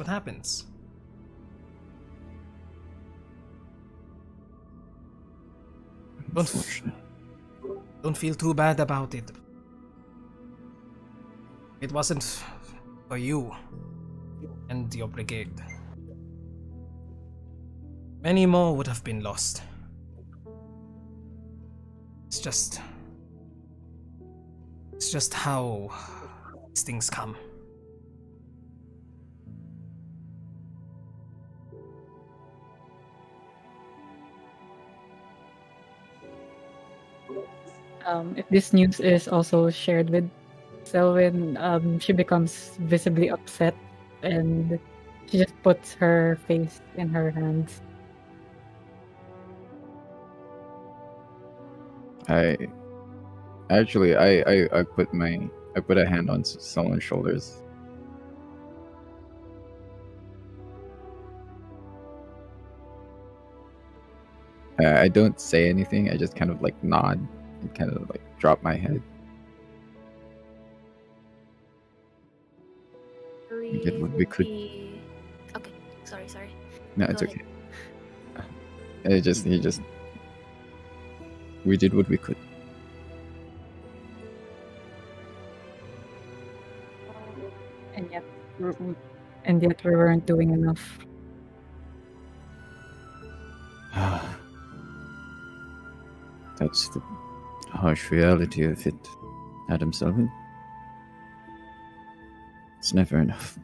happens. Don't feel too bad about it. It wasn't for you and your brigade. Many more would have been lost. It's just how these things come. If this news is also shared with Selwyn, she becomes visibly upset and she just puts her face in her hands. I put a hand on someone's shoulders. I don't say anything. I just kind of like nod and kind of like drop my head. We did what we could. Okay, sorry. No, it's okay. We did what we could. And yet we weren't doing enough. That's the harsh reality of it, Adam Sullivan. It's never enough.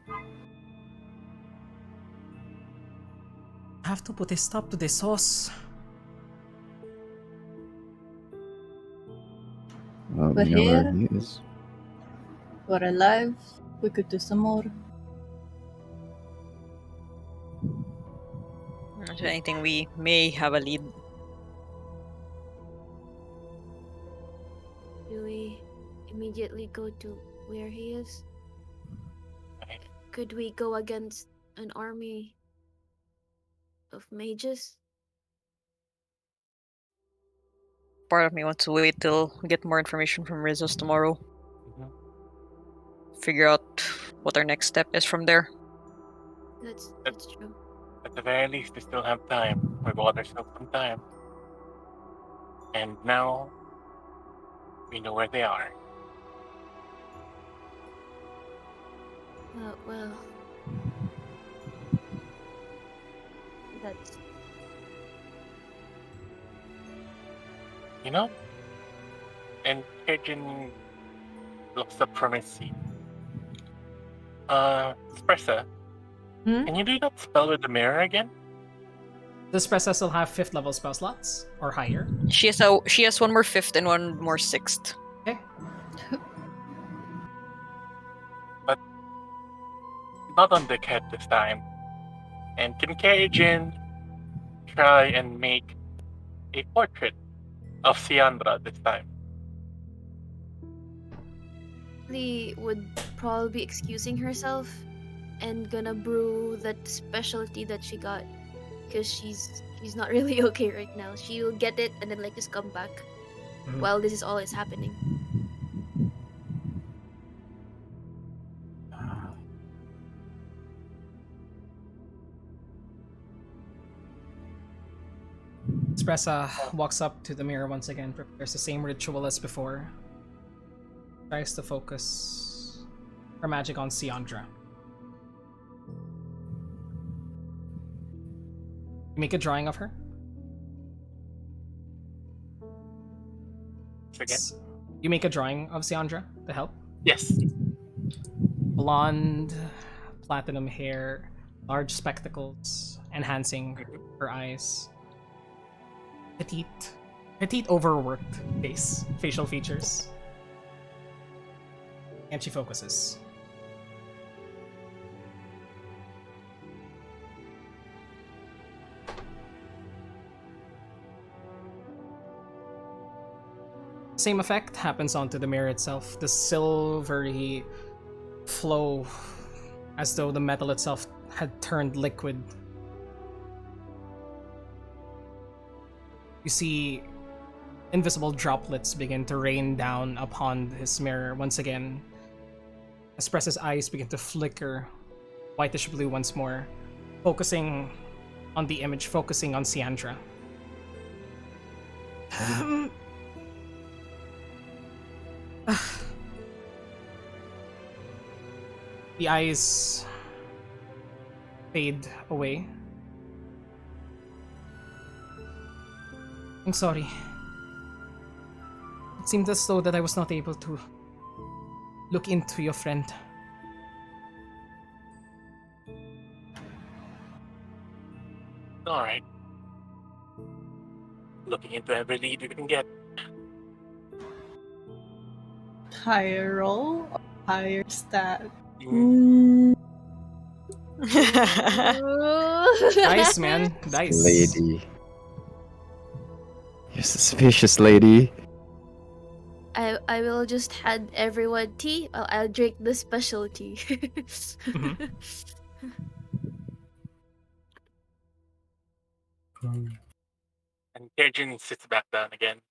Have to put a stop to the sauce. Well, But we know where here- he is. We're alive. We could do some more. If anything, we may have a lead. Do we immediately go to where he is? Okay. Could we go against an army of mages? Part of me wants to wait till we get more information from Rizos tomorrow. Figure out what our next step is from there. That's true. At the very least, we still have time. We bought ourselves some time. And now, we know where they are. Well, that's You know? And Kajin looks up from his seat. Espressa, can you do that spell with the mirror again? Does Pressa still have 5th level spell slots or higher? She has one more 5th and one more 6th. Okay. But not on Dickhead this time. And can Kajin try and make a portrait of Siandra this time? Lee would probably be excusing herself and gonna brew that specialty that she got, because she's not really okay right now. She'll get it and then like just come back Mhm. while this is all is happening. Espressa walks up to the mirror once again, prepares the same ritual as before. Tries to focus her magic on Siandra. You make a drawing of her. Again? You make a drawing of Siandra to help. Yes. Blonde, platinum hair, large spectacles, enhancing her eyes. Petite overworked face, facial features. And she focuses. Same effect happens onto the mirror itself. The silvery flow, as though the metal itself had turned liquid. You see invisible droplets begin to rain down upon his mirror once again. Espressa's eyes begin to flicker whitish blue once more, focusing on the image, focusing on Siandra. The eyes fade away. I'm sorry. It seemed as though that I was not able to look into your friend. Alright. Looking into every lead we can get. Higher roll or higher stat? Mm. Dice, man. Dice. Lady. You suspicious lady. I will just hand everyone tea. I'll drink the specialty. And Kerjin sits back down again.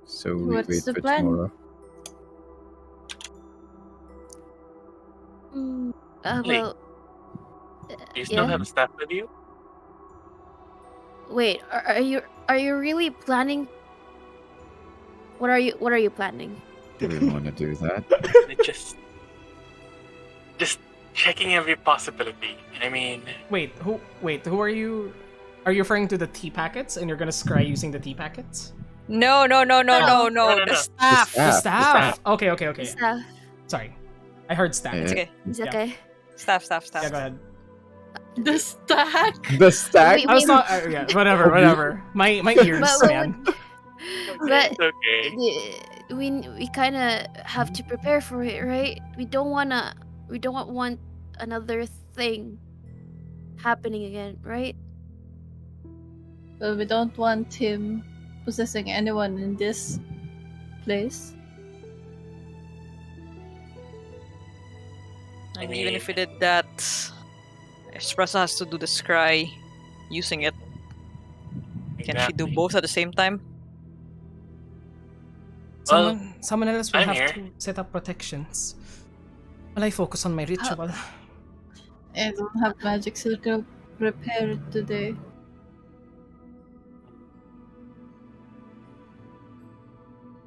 So we What's wait the for plan? tomorrow. Well, Do you still yeah. have staff with you? Wait, are you really planning? What are you planning? Didn't want to do that. Just checking every possibility. I mean, Wait, who are you? Are you referring to the tea packets and you're gonna scry using the tea packets? No. No. The staff. The staff. staff! Okay. Staff. Sorry. I heard staff. It's okay. It's Yeah. okay. Staff. Yeah, go ahead. The stack? The stack? Wait, I was not. Yeah, whatever. My ears, But man. But it's okay. we kind of have to prepare for it, right? We don't want another thing happening again, right? Well, we don't want him possessing anyone in this place. And even if we did that, Espresso has to do the scry using it. Can she do Exactly. both at the same time? Well, Someone else will I'm have here. to set up protections. While I focus on my ritual. I don't have magic circle prepared today.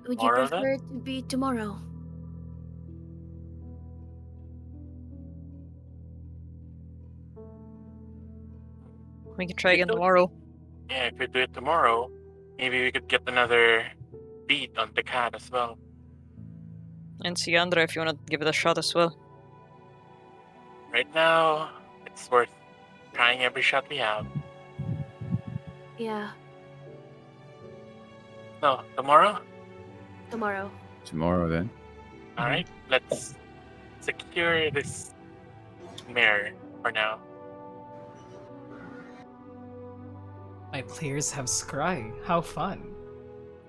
Would you Tomorrow, then? prefer it to be tomorrow? We can try again tomorrow. Yeah, if we do it tomorrow, maybe we could get another beat on the cat as well. And Siandra, if you want to give it a shot as well. Right now, it's worth trying every shot we have. Yeah, No, tomorrow? tomorrow. Tomorrow then. Alright, let's secure this mirror for now. My players have scry. How fun.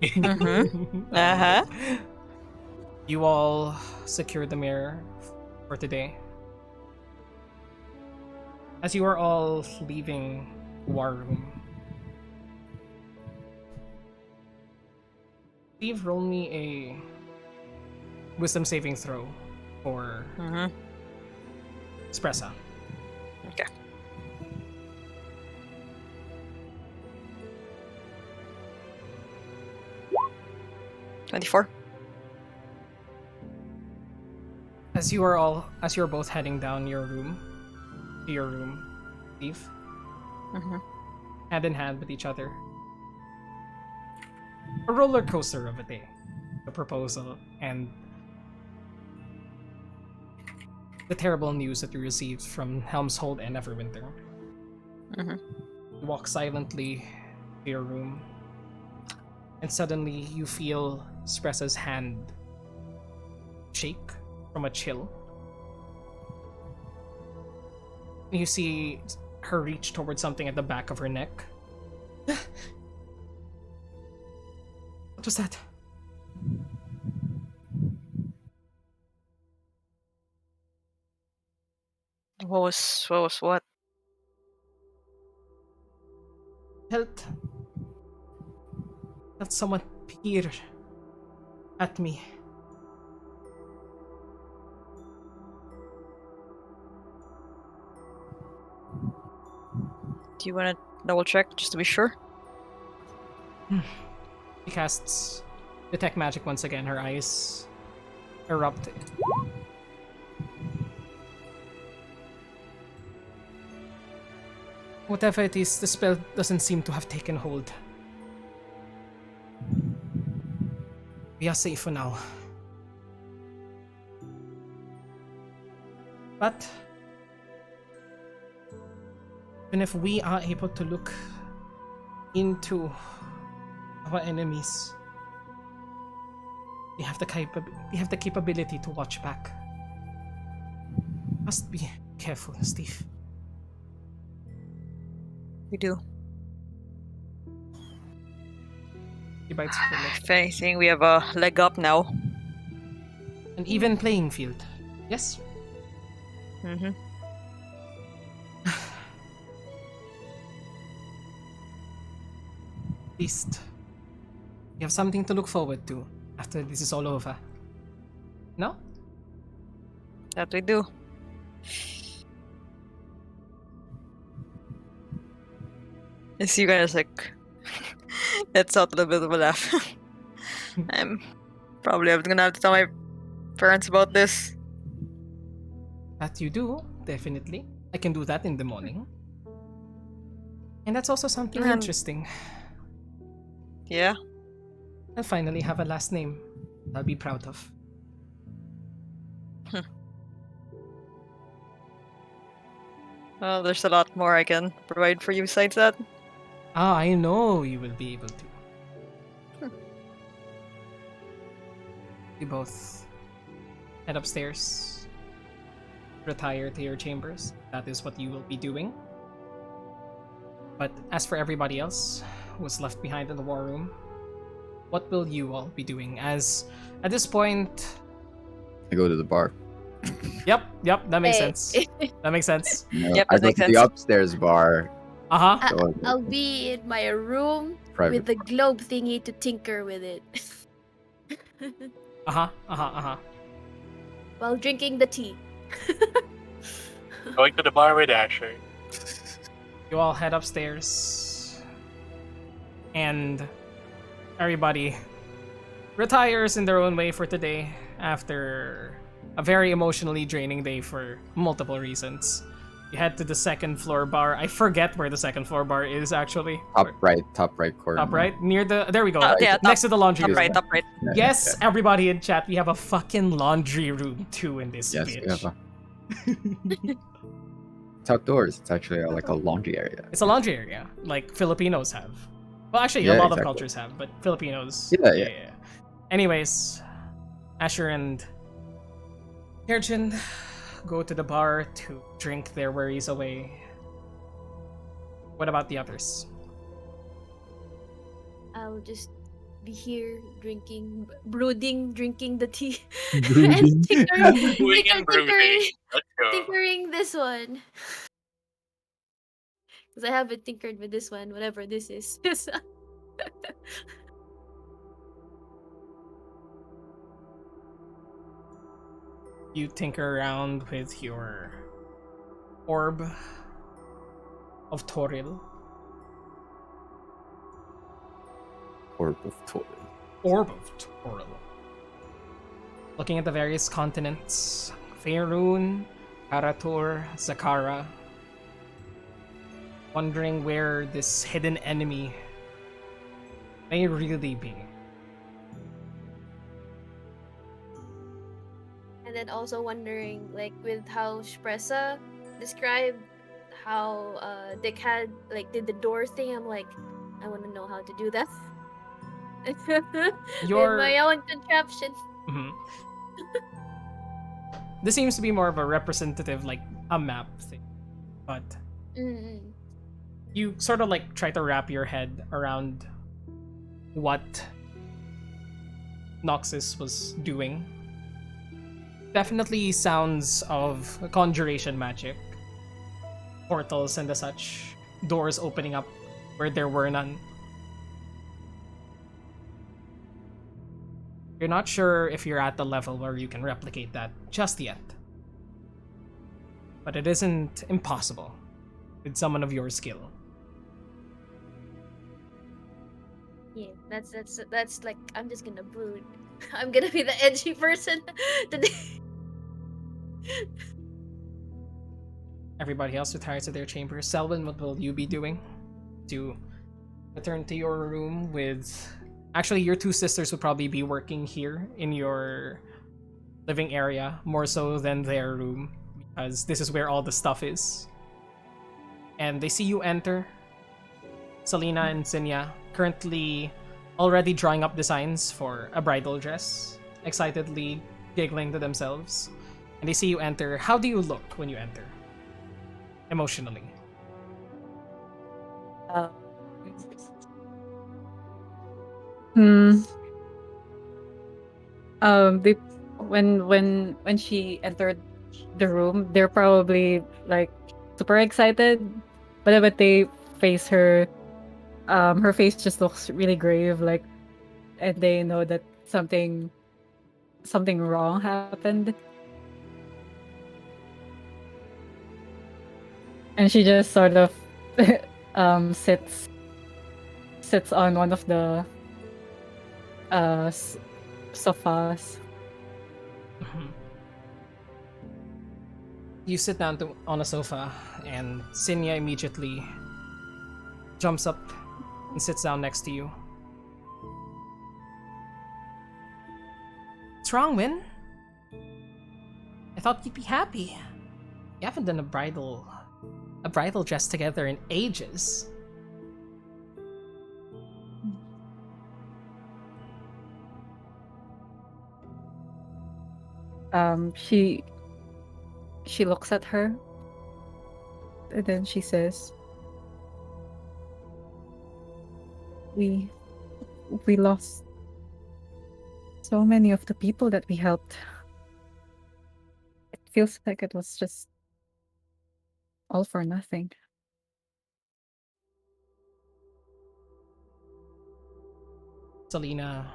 Uh-huh. You all secure the mirror for today. As you are all leaving War Room, Steve, roll me a wisdom saving throw for Espressa. Okay. $24. As you're both heading down to your room, Steve, hand in hand with each other. A roller coaster of a day. The proposal and the terrible news that you received from Helmshold and Neverwinter. You walk silently to your room, and suddenly you feel Espressa's hand shake from a chill. You see her reach towards something at the back of her neck. What was that? What? Felt someone peer at me. Do you want to double check just to be sure? She casts Detect Magic once again. Her eyes erupt. Whatever it is, the spell doesn't seem to have taken hold. We are safe for now. But even if we are able to look into our enemies, we have the capability to watch back. Must be careful, Steve. We do. He bites her lip. If anything, we have a leg up now. An even playing field. Yes? Mm-hmm. At least you have something to look forward to after this is all over. No? That we do. I see you guys like lets out a bit of a laugh. I'm probably gonna have to tell my parents about this. That you do, definitely. I can do that in the morning. And that's also something interesting. Yeah. I'll finally have a last name I'll be proud of. Well, there's a lot more I can provide for you besides that. Ah, I know you will be able to. You both head upstairs, retire to your chambers. That is what you will be doing. But as for everybody else who was left behind in the war room, what will you all be doing? As at this point, I go to the bar. Yep, that makes Hey. sense. That makes sense. No, Yep, I that go makes to the sense. upstairs bar. Uh-huh. I'll be in my room Private with the globe thingy to tinker with it. While drinking the tea. Going to the bar with Asher. You all head upstairs, and everybody retires in their own way for today after a very emotionally draining day for multiple reasons. You head to the second floor bar. I forget where the second floor bar is actually. Top right corner. Top right? Near the... There we go. Yeah, Next to the laundry Top room. right, top right. Yeah, Yes, everybody in chat, we have a fucking laundry room too in this Yes, bitch. it's outdoors. It's actually like a laundry area. It's a laundry area, like Filipinos have. Well, actually, a Yeah, lot of exactly. cultures have, but Filipinos... Yeah. Anyways, Asher and Kirchen go to the bar to drink their worries away. What about the others? I'll just be here drinking, brooding, drinking the tea, Brooding. and tinkering, Brewing and brooding. Let's go. tinkering this one. Because I haven't tinkered with this one, whatever this is. You tinker around with your orb of Toril. Orb of Toril. Orb of Toril. Looking at the various continents, Faerun, Karatur, Zakara, wondering where this hidden enemy may really be. And then also wondering, like, with how Shpressa described how Dick had, like, did the door thing, I'm like, I want to know how to do that. With my own contraption. Mhm. This seems to be more of a representative, like, a map thing. But Mm-mm. you sort of, like, try to wrap your head around what Noxus was doing. Definitely sounds of conjuration magic. Portals and the such. Doors opening up where there were none. You're not sure if you're at the level where you can replicate that just yet. But it isn't impossible with someone of your skill. Yeah, that's like, I'm just gonna brood. I'm gonna be the edgy person today. Everybody else retires to their chambers. Selwyn, what will you be doing to return to your room with... Actually, your two sisters would probably be working here in your living area, more so than their room, because this is where all the stuff is. And they see you enter. Selena and Sinya, currently already drawing up designs for a bridal dress, excitedly giggling to themselves. And they see you enter. How do you look when you enter? Emotionally. Hmm. They when she entered the room, they're probably like super excited, but then when they face her, her face just looks really grave, like, and they know that something wrong happened, and she just sort of sits on one of the sofas. You sit down on a sofa, and Sinya immediately jumps up and sits down next to you. What's wrong, Win? I thought you'd be happy. You haven't done a bridal dress together in ages. She looks at her, and then she says, we lost so many of the people that we helped. It feels like it was just all for nothing. Selena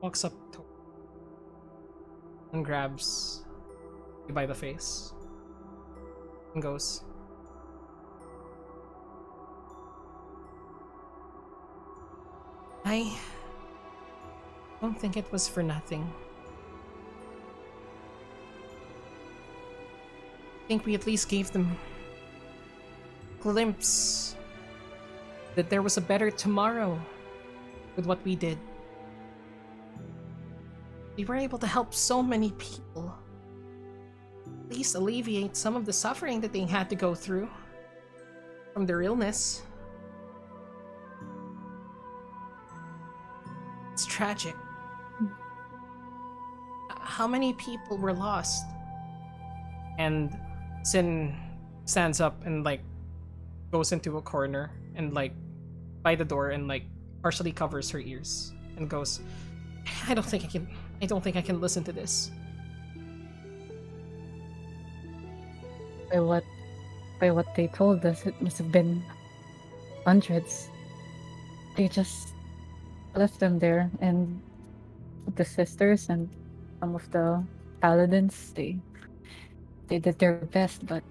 walks up to and grabs you by the face and goes, I don't think it was for nothing. I think we at least gave them a glimpse that there was a better tomorrow with what we did. We were able to help so many people. At least alleviate some of the suffering that they had to go through from their illness. It's tragic. How many people were lost? And Sin stands up and like goes into a corner and like by the door and like partially covers her ears and goes, I don't think I can listen to this. By what they told us, it must have been hundreds. They just left them there, and the sisters and some of the paladins, they did their best, but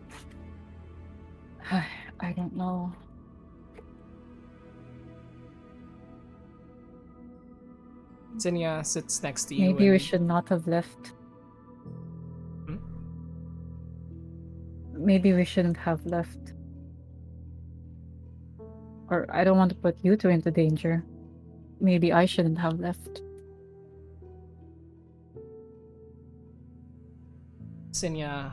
I don't know. Zinnia sits next to you. Maybe we and- should not have left. Hmm? Maybe we shouldn't have left. Or I don't want to put you two into danger. Maybe I shouldn't have left. Zinnia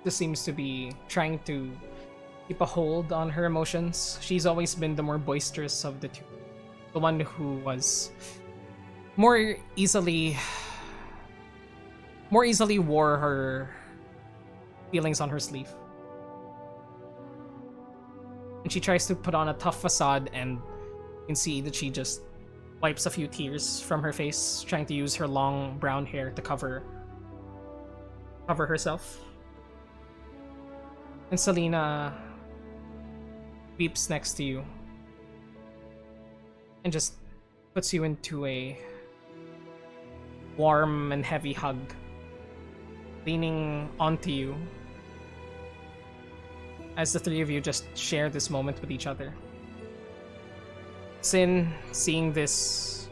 just seems to be trying to keep a hold on her emotions. She's always been the more boisterous of the two. The one who was more easily wore her feelings on her sleeve. And she tries to put on a tough facade, and you can see that she just wipes a few tears from her face, trying to use her long brown hair to cover herself. And Selena weeps next to you and just puts you into a warm and heavy hug, leaning onto you as the three of you just share this moment with each other. Sin, seeing this,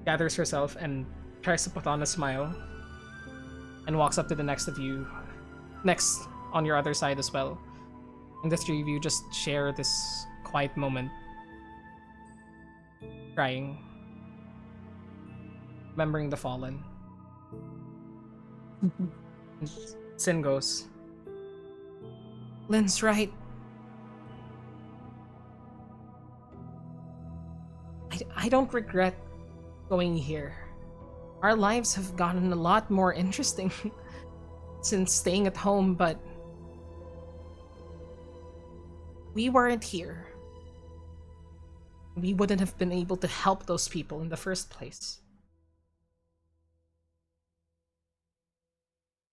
gathers herself and tries to put on a smile and walks up to the next of you, next on your other side as well. And the three of you just share this quiet moment, crying, remembering the fallen. And Sin goes, Lynn's right. I don't regret going here. Our lives have gotten a lot more interesting since staying at home, but we weren't here. We wouldn't have been able to help those people in the first place.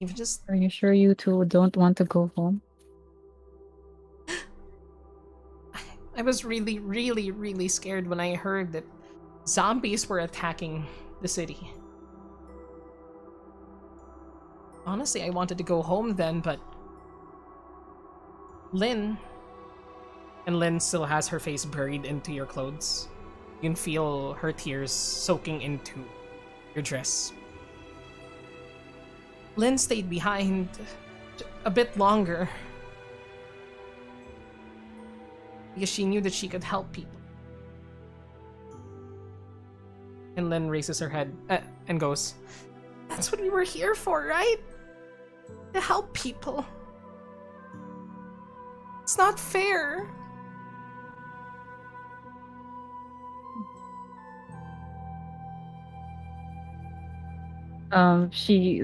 You've just... Are you sure you two don't want to go home? I was really, really, really scared when I heard that zombies were attacking the city. Honestly, I wanted to go home then, but Lynn still has her face buried into your clothes. You can feel her tears soaking into your dress. Lynn stayed behind a bit longer because she knew that she could help people. And Lynn raises her head and goes, That's what we were here for, right? To help people. It's not fair.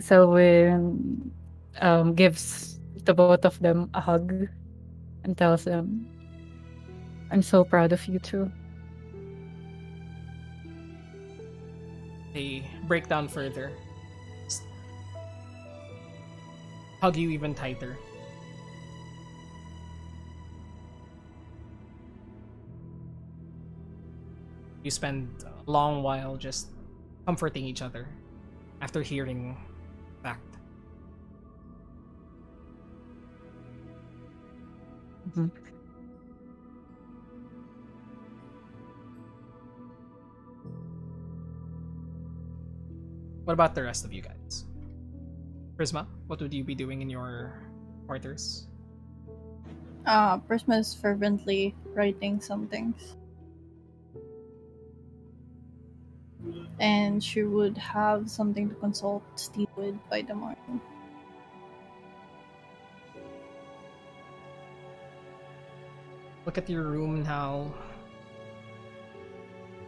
Selwyn gives the both of them a hug and tells them, I'm so proud of you two. They break down further. Hug you even tighter. You spend a long while just comforting each other after hearing fact. Mhm. What about the rest of you guys? Prisma, what would you be doing in your quarters? Prisma is fervently writing some things. And she would have something to consult Steve with by the morning. Look at your room now.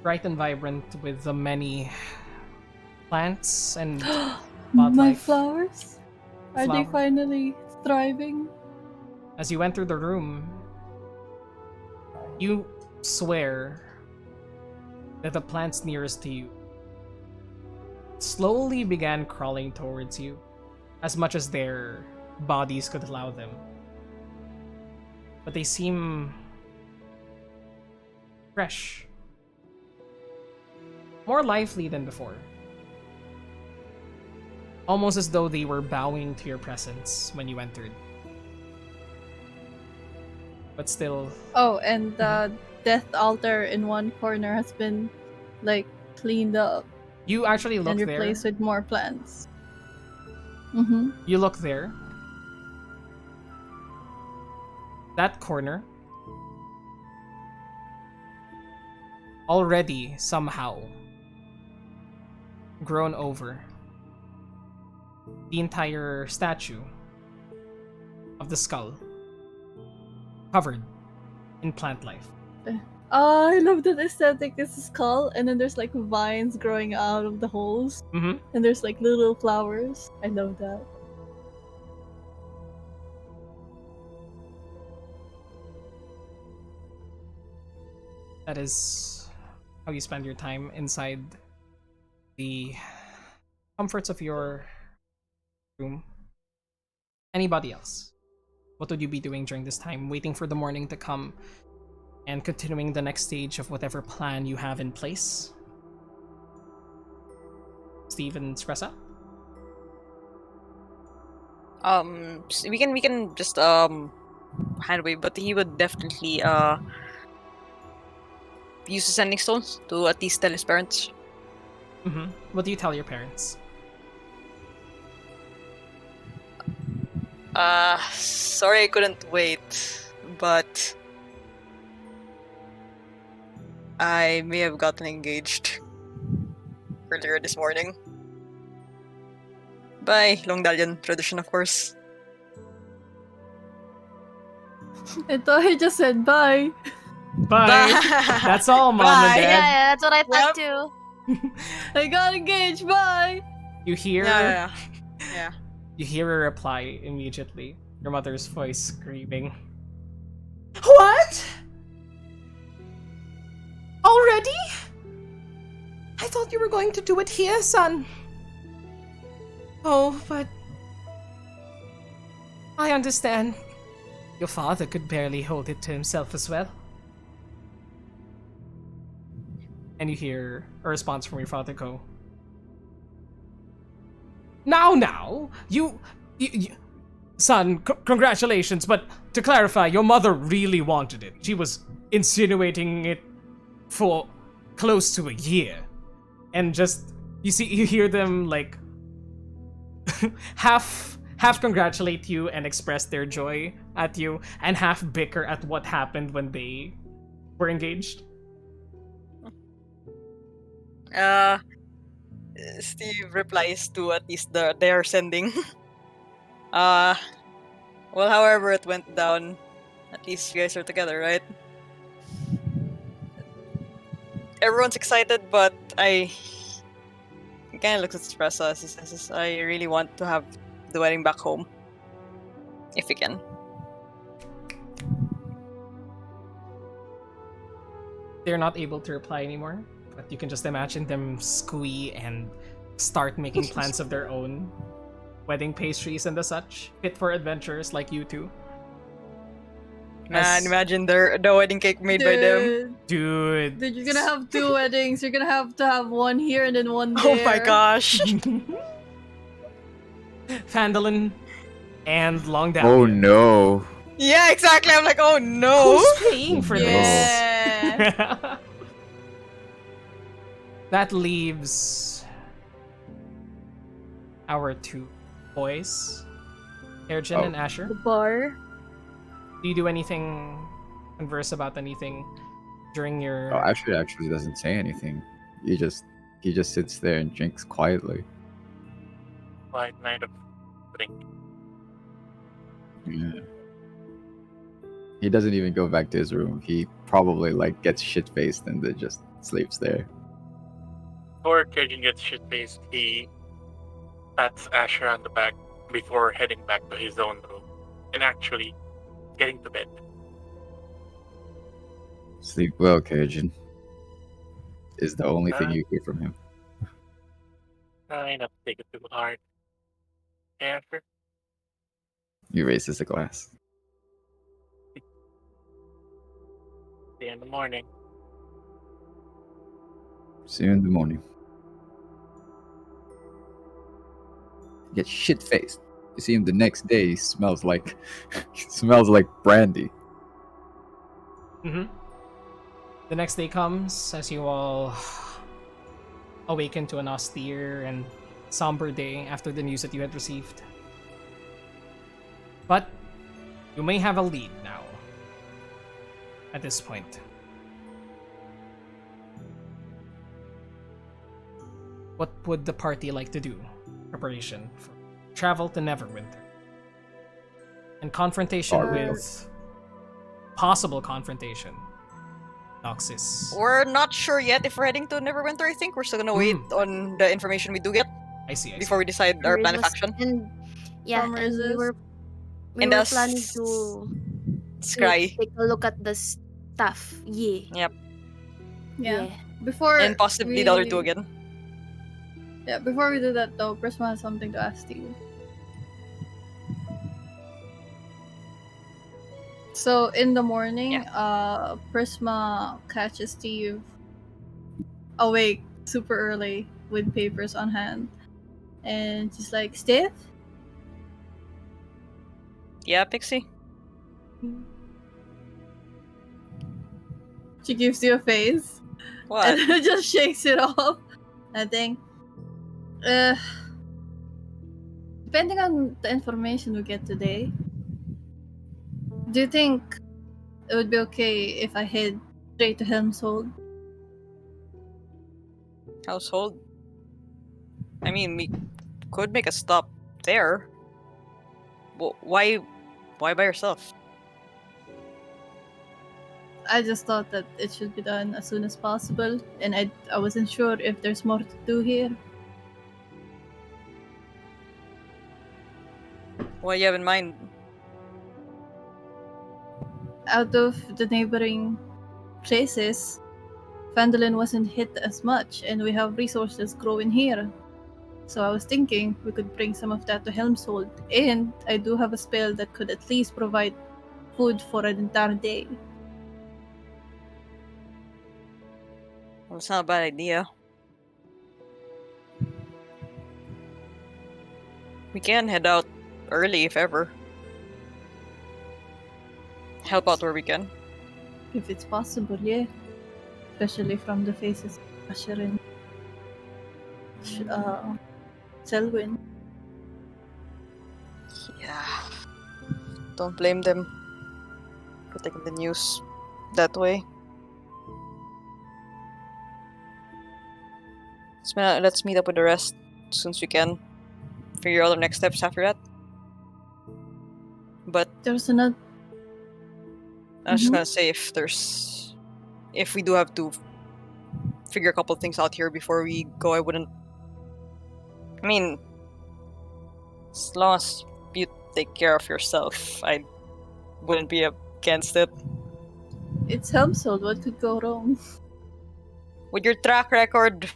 Bright and vibrant with the many plants and My wildlife. flowers? Are they Flower. finally thriving? As you enter the room, you swear that the plants nearest to you slowly began crawling towards you, as much as their bodies could allow them. But they seem fresh, more lively than before. Almost as though they were bowing to your presence when you entered. But still, Oh, and the death altar in one corner has been like cleaned up you actually look and there. replaced with more plants. Mm-hmm. You look there. That corner already somehow grown over the entire statue of the skull, covered in plant life. Oh, I love that aesthetic. It's a skull, and then there's like vines growing out of the holes, Mm-hmm. and there's like little flowers. I love that. That is how you spend your time inside the comforts of your room. Anybody else? What would you be doing during this time? Waiting for the morning to come and continuing the next stage of whatever plan you have in place? Steven Scressa? We can just hand away, but he would definitely use the sending stones to at least tell his parents. Mm-hmm. What do you tell your parents? Sorry I couldn't wait, but I may have gotten engaged earlier this morning. By Long Dalian tradition, of course. I thought he just said bye. Bye! That's all, Mom and Bye. Yeah, Dad. yeah, that's what I thought Yep. too. I got engaged. Bye. You hear Yeah. you hear a reply immediately. Your mother's voice screaming. What? Already? I thought you were going to do it here, son. Oh, but I understand. Your father could barely hold it to himself as well. And you hear a response from your father go, Now, you son, congratulations, but to clarify, your mother really wanted it. She was insinuating it for close to a year. And just, you hear them like half congratulate you and express their joy at you, and half bicker at what happened when they were engaged. Steve replies to at least their sending. Well, however it went down, at least you guys are together, right? Everyone's excited, but I kind of looks at Espresso as he says, I really want to have the wedding back home. If we can. They're not able to reply anymore, but you can just imagine them squee and start making plans of their own. Wedding pastries and the such, fit for adventurers like you two. Man, imagine the wedding cake made by them. Dude. Dude, you're gonna have 2 weddings. You're gonna have to have one here and then one there. Oh my gosh. Phandalin and Long Down. Oh no. Yeah, exactly. I'm like, oh no. Who's paying for Yeah. this? That leaves our 2 boys, Erjin and Asher. The bar. Do you do anything, converse about anything during your... Oh, actually doesn't say anything. He just sits there and drinks quietly. Quiet night of drink. Yeah. He doesn't even go back to his room. He probably like gets shit faced and then just sleeps there. Before Kajin gets shit faced, he pats Asher on the back before heading back to his own room. And actually getting to bed. Sleep well, Cajun. Is the only thing Uh, you hear from him. Try not to take it too hard. Yeah, sure. He raises a glass. See you in the morning. See you in the morning. Get shit faced. You see him the next day. He smells like smells like brandy. Mm-hmm. The next day comes as you all awaken to an austere and somber day after the news that you had received. But you may have a lead now. At this point. What would the party like to do? Preparation for travel to Neverwinter. And confrontation Alright. with possible confrontation. Noxus. We're not sure yet if we're heading to Neverwinter. I think we're still gonna wait on the information we do get I see. before we decide our plan of action. And yeah, From and we resist. were And planning us- to Scry. take a look at the stuff. Yeah. Yeah. Before And possibly the other two again. Yeah, before we do that though, Prisma has something to ask you. So in the morning, Prisma catches Steve awake super early with papers on hand. And she's like, Steve? Yeah, Pixie. She gives you a face. What? And then just shakes it off. Nothing. Depending on the information we get today, do you think it would be okay if I head straight to Helmshold? Household. I mean, we could make a stop there. Why by yourself? I just thought that it should be done as soon as possible, and I wasn't sure if there's more to do here. What do you have in mind? Out of the neighboring places, Phandalin wasn't hit as much, and we have resources growing here. So I was thinking we could bring some of that to Helmshold, and I do have a spell that could at least provide food for an entire day. Well, it's not a bad idea. We can head out early if ever. Help out where we can. If it's possible, yeah. Especially from the faces of Asher and Selwyn. Yeah. Don't blame them for taking the news that way. Let's meet up with the rest as soon as we can. Figure out our next steps after that. But There's another. I was just Mhm. gonna say if we do have to figure a couple of things out here before we go, I wouldn't. I mean, as long as you take care of yourself, I wouldn't be against it. It's Helmshold. What could go wrong? With your track record,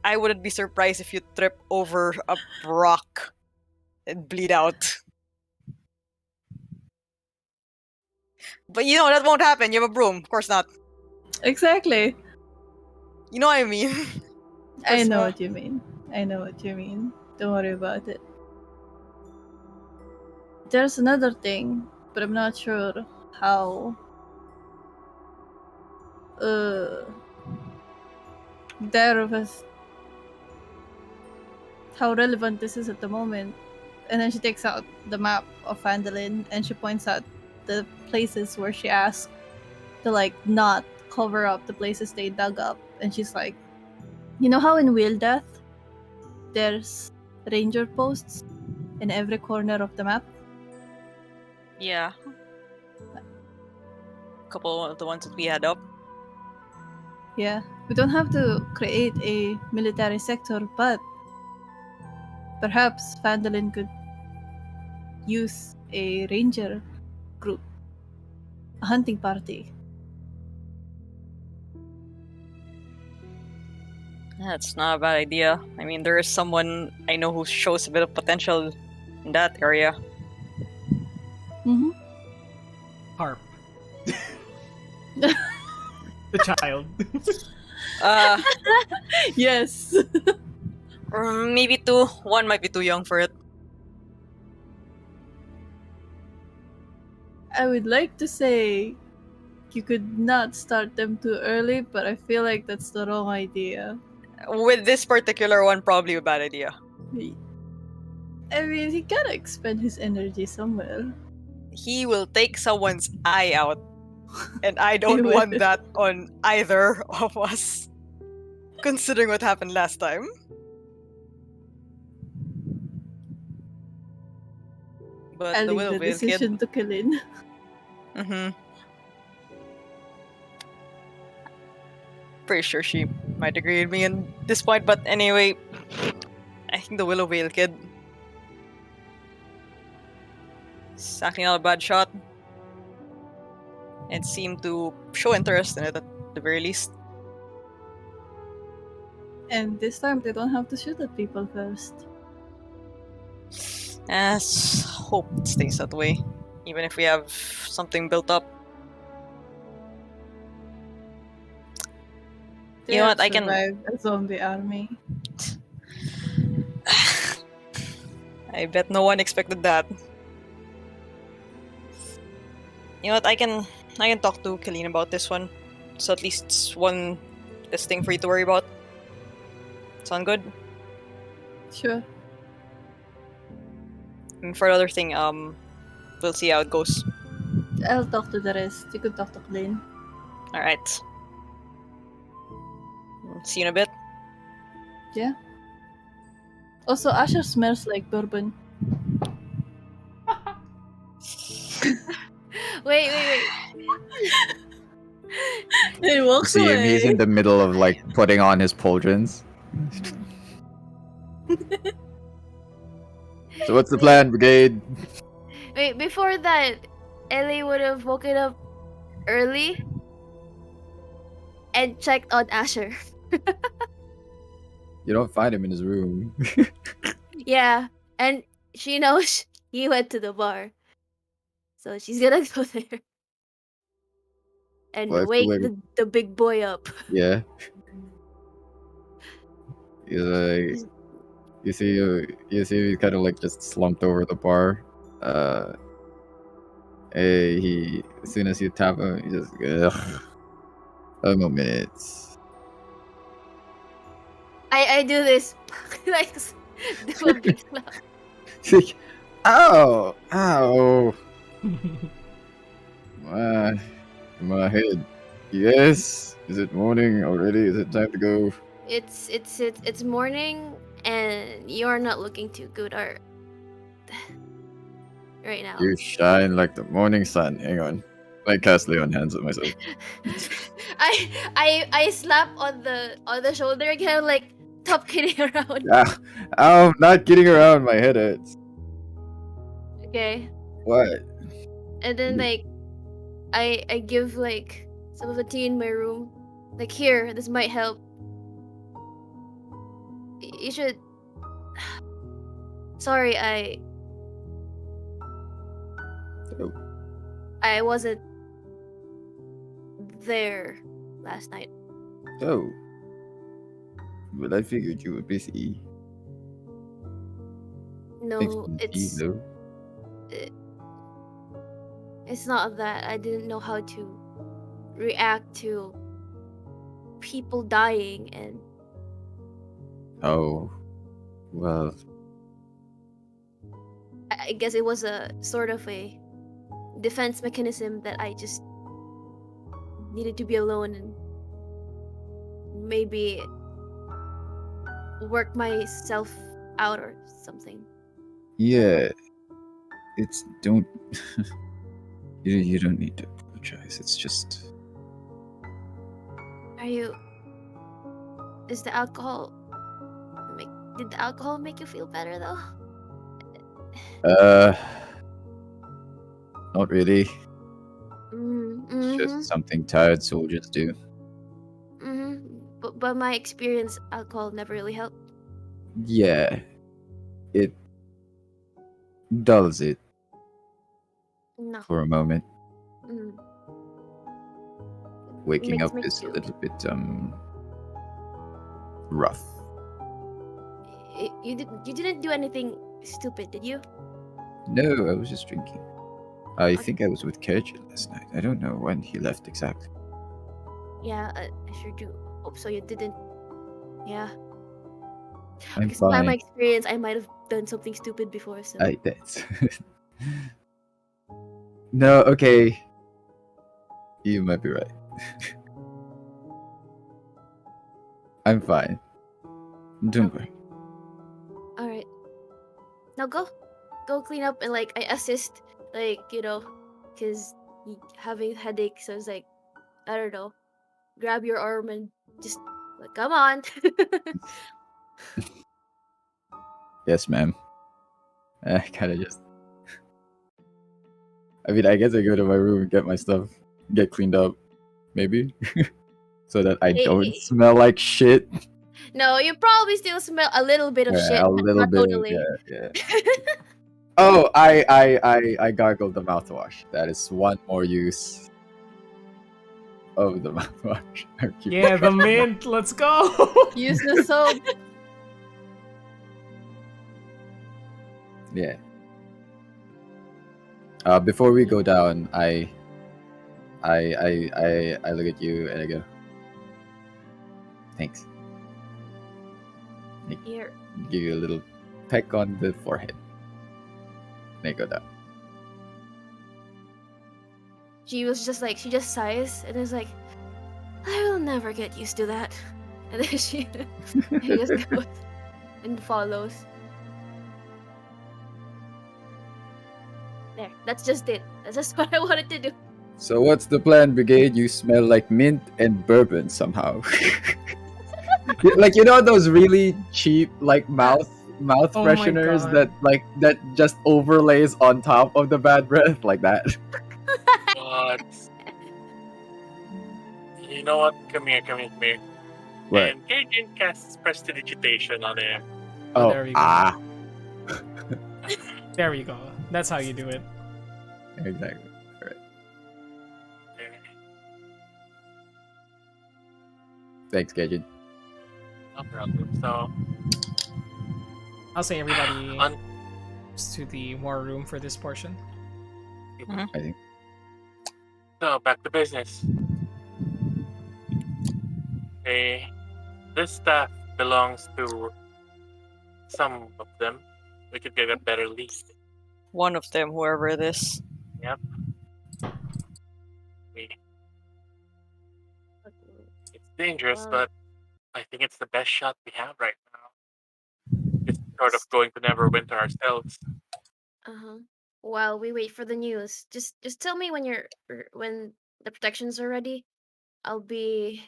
I wouldn't be surprised if you trip over a rock and bleed out. But you know, that won't happen. You have a broom. Of course not. Exactly. You know what I mean? I know Prisma. what you mean. I know what you mean. Don't worry about it. There's another thing, but I'm not sure how there was how relevant this is at the moment. And then she takes out the map of Phandalin and she points out the places where she asked to like not cover up the places they dug up. And she's like, you know how in Wheel Death there's ranger posts in every corner of the map? Yeah. A couple of the ones that we had up. Yeah. We don't have to create a military sector, but perhaps Phandalin could use a ranger group a hunting party. That's not a bad idea. I mean, there is someone I know who shows a bit of potential in that area. Mm-hmm. Harp. The child. Uh, Yes. or maybe two. One might be too young for it. I would like to say you could not start them too early, but I feel like that's the wrong idea. With this particular one, probably a bad idea. I mean, he gotta expend his energy somewhere. He will take someone's eye out, and I He don't will. want that on either of us. Considering what happened last time. But I'll the leave the Willowvale kid. decision to Kalin. Mm-hmm. Pretty sure she might agree with me at this point, but anyway, I think the Willowvale kid is acting out a bad shot and seemed to show interest in it at the very least. And this time they don't have to shoot at people first. Let's hope it stays that way, even if we have something built up. They You know have what, I can- survived a zombie army. I bet no one expected that. You know what? I can talk to Kalina about this one. So at least it's one less thing for you to worry about. Sound good? Sure. And for the other thing, we'll see how it goes. I'll talk to the rest. You could talk to Kalin. All right. See you in a bit. Also, Asher smells like bourbon. Wait. He walks See him, he's away. in the middle of like putting on his pauldrons. So what's the plan, Brigade? Wait, before that, Ellie would have woken up early and checked on Asher. You don't find him in his room. Yeah, and she knows he went to the bar. So she's gonna go there. And Well, I feel wake like- the big boy up. Yeah. He's like, you see, he's kind of like just slumped over the bar. He as soon as you tap him, he just ugh. 5 more minutes. I do this like do a big clap. He's like, ow, my head. Yes. Is it morning already? Is it time to go? It's morning and you're not looking too good right now. You shine like the morning sun. Hang on. I cast lay on hands at myself. I slap on the shoulder again, like stop kidding around. Ah, I'm not kidding around. My head hurts. Okay. What? And then like I give like some of the tea in my room. Like here, this might help. You should Sorry, Oh. I wasn't there last night. Oh. Well, I figured you were busy. No, Thanks for the tea, though. it's not that I didn't know how to react to people dying and Oh. Well, I guess it was a sort of a defense mechanism that I just needed to be alone and maybe work myself out or something. yeah. It's don't. You don't need to apologize. It's just. Are you? Is the alcohol? Did the alcohol make you feel better though? Not really. Mm. just something tired soldiers do. But by my experience, alcohol never really helped. Yeah, it dulls it No. for a moment. Mm. Waking Makes up me is a too. little bit rough. You didn't do anything stupid, did you? No, I was just drinking. I Okay. think I was with Kerjin last night. I don't know when he left exactly. Yeah, I sure do hope so. You didn't. Yeah. I'm Because by my fine. experience, I might have done something stupid before. So. That's no, okay. You might be right. I'm fine. Don't worry. All right. Now go clean up and like I assist, like because having headache. So it's like I don't know, grab your arm and just like come on. Yes, ma'am. I kind of just. I mean, I guess I go to my room and get my stuff, get cleaned up, maybe, so that I don't Hey, smell like shit. no, you probably still smell a little bit of Yeah, shit, a but little not bit. totally. Yeah. Oh, I gargled the mouthwash. That is one more use of the mouthwash. I keep Yeah, the mint. Let's go. Use the soap. Yeah. Before we go down, I look at you and I go, thanks. Here. Give you a little peck on the forehead. Then I go down. She was just like she just sighs and is like, I will never get used to that. And then she just goes and follows. There. That's just it. That's just what I wanted to do. So what's the plan, Brigade? You smell like mint and bourbon somehow. Like those really cheap like mouth Oh my fresheners God. that just overlays on top of the bad breath like that. But you know what? Come here. What? And Gaijin casts prestidigitation on him. Oh, Oh, there we go. There we go. That's how you do it. Exactly. Thanks, Gaijin. No problem. So, I'll say everybody on to the war room for this portion. I think. So back to business. This staff belongs to some of them. We could get a better lead. One of them, whoever it is. Yep. It's dangerous, Well- but I think it's the best shot we have right now. It's sort of going to Neverwinter ourselves. While we wait for the news, just tell me when the protections are ready. I'll be.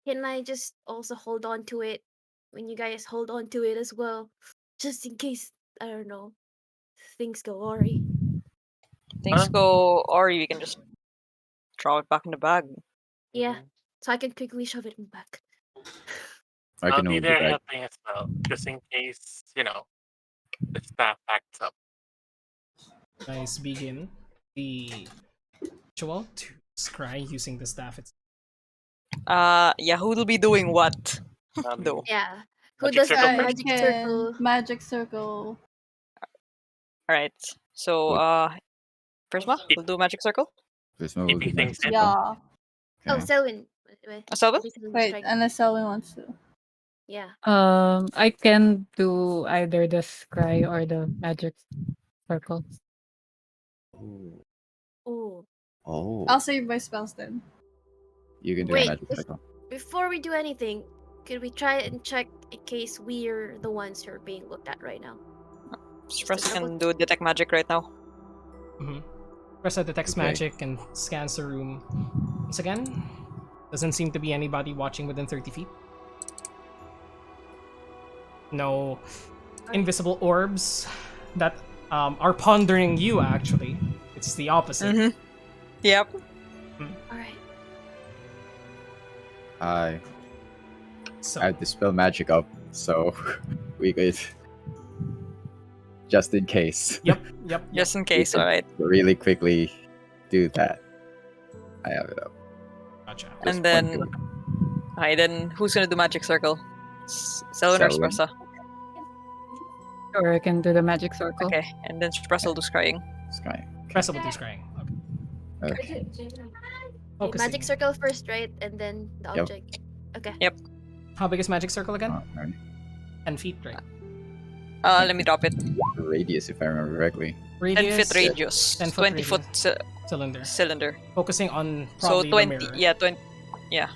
Can I just also hold on to it when you guys hold on to it as well, just in case I don't know things go awry. Things go Ori, we can just throw it back in the bag. Yeah, so I can quickly shove it back. I I'll can be hold there you back. helping as well, just in case, the staff acts up. Guys, begin the ritual to scry using the staff. Yeah, who will be doing what? Though. Yeah, who Magic does circle the first? magic can circle? magic circle. Alright. So Prisma, we'll do magic circle. This one will Keeping do things magic simple. circle. Yeah. Oh, Okay. Selwyn. Selwyn? Wait, unless Selwyn wants to. Yeah. I can do either the scry or the magic circle. Oh. Oh. I'll save my spells then. You can do Wait, magic circle. before we do anything, could we try and check in case we're the ones who are being looked at right now? Press can do detect magic right now. Press detects Okay. magic and scans the room. Once again, doesn't seem to be anybody watching within 30 feet. No invisible orbs that are pondering you, actually. It's the opposite. Mm-hmm. Yep. All right. I So dispel magic up, so we could just in case. yep. Just in we case, could alright. really quickly do that. I have it up. Gotcha. Just And then, one okay, then who's gonna do magic circle? Selwyn or Selwyn. Espresso? Or I can do the magic circle. Okay, and then Espresso will do scrying. Sky. Press will do scrying. Okay. Okay. Focusing. Magic circle first, right? And then the Yep. object. Okay. How big is magic circle again? Alright. 10 feet, right? Let me drop it. Radius, if I remember correctly. 10 Radius, foot radius. 10 foot 20 foot cylinder. cylinder. Focusing on So probably 20. the mirror. Yeah, 20. Yeah.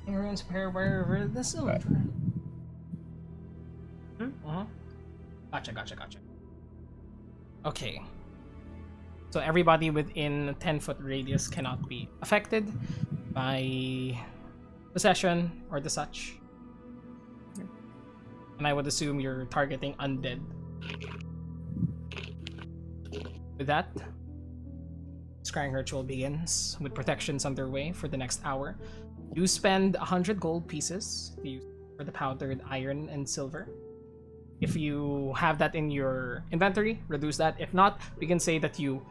Everyone's pair wherever the cylinder. Uh-huh. Gotcha. Okay. So everybody within a 10-foot radius cannot be affected by possession or the such. And I would assume you're targeting undead. With that, scrying ritual begins with protections underway for the next hour. You spend 100 gold pieces to use for the powdered iron and silver. If you have that in your inventory, reduce that. If not, we can say that you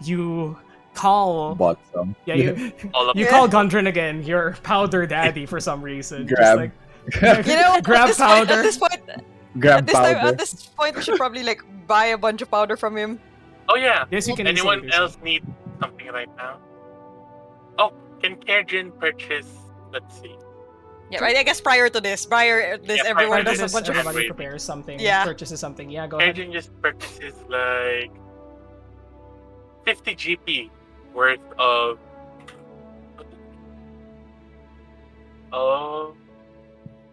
you call Bought some. yeah you All of you it. call Gundren again, your powder daddy for some reason. Grab. You know, Grab powder. At this point, Grab powder. at this point, we should probably like buy a bunch of powder from him. Oh yeah. Yes, you can easily Anyone do so. else need something right now? Oh, can Kerjin purchase? Let's see. Yeah, right. I guess prior to this, Yeah, everyone Prior to does a this, bunch of. everybody of- prepares something, Yeah. purchases something. Yeah, go ahead. Kerjin just purchases like 50 GP worth of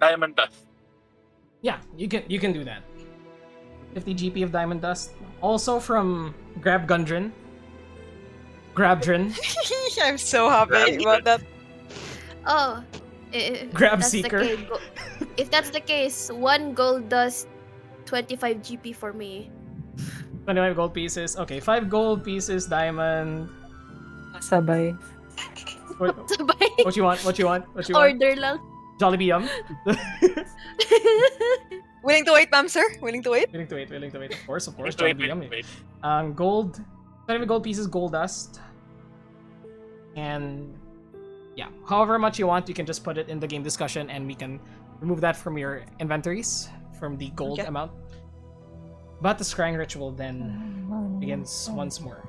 diamond dust. Yeah, you can do that. 50 GP of diamond dust. Also from Grab Gundren. Grabdrin. I'm so happy about that. Oh. If Grab that's the seeker. case, if that's the case, 1 gold dust, 25 GP for me. 25 gold pieces. Okay, 5 gold pieces, diamond. Sabay. What, Sabay. what you want? What you want? What you want? Order lang. Jollibee Yum? Willing to wait, ma'am, sir? Willing to wait? Willing to wait. Of course, Wait, Jollibee Yum. wait. Gold. 25 gold pieces, gold dust. And yeah, however much you want, you can just put it in the game discussion and we can remove that from your inventories, from the gold Okay. amount. But the scrying ritual then begins once more.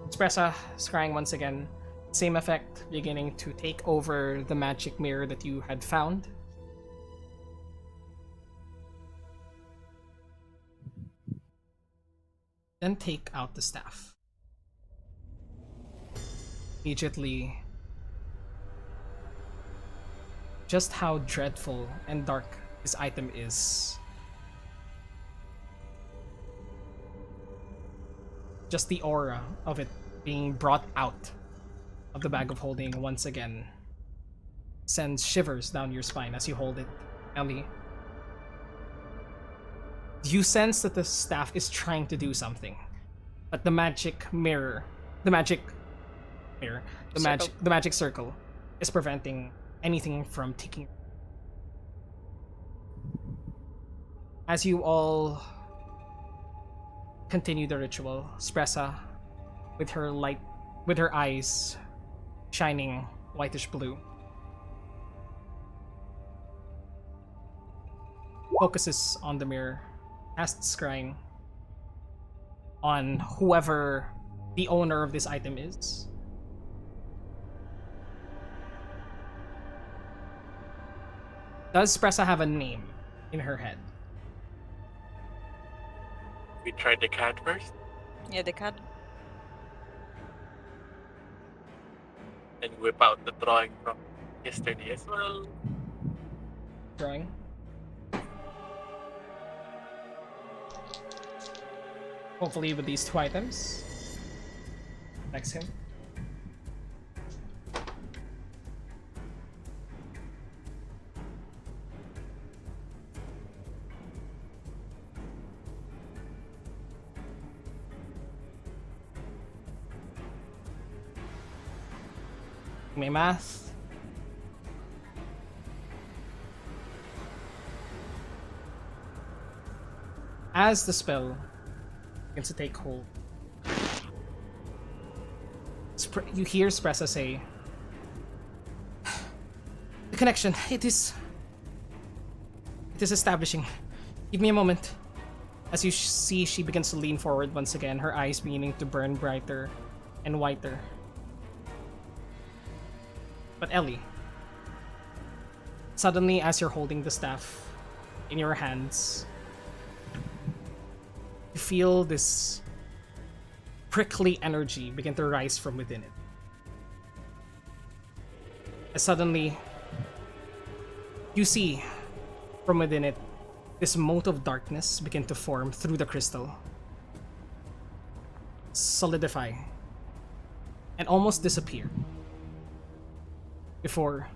Espressa scrying once again. Same effect, beginning to take over the magic mirror that you had found. Then take out the staff. Immediately, just how dreadful and dark this item is. Just the aura of it being brought out of the bag of holding once again sends shivers down your spine as you hold it. Ellie, you sense that the staff is trying to do something, but the magic circle is preventing anything from taking. As you all continue the ritual, Spressa, with her eyes shining whitish blue, focuses on the mirror, casts scrying on whoever the owner of this item is. Does Spressa have a name in her head? We tried the cat first, Yeah, the cat. and whip out the drawing from yesterday as well. Drawing. Hopefully with these 2 items. Next him. My math. As the spell begins to take hold, you hear Spressa say, "The connection, it is establishing. Give me a moment." As you see, she begins to lean forward once again, her eyes beginning to burn brighter and whiter. But Ellie, suddenly as you're holding the staff in your hands, you feel this prickly energy begin to rise from within it. As suddenly, you see from within it this mote of darkness begin to form through the crystal, solidify, and almost disappear. Before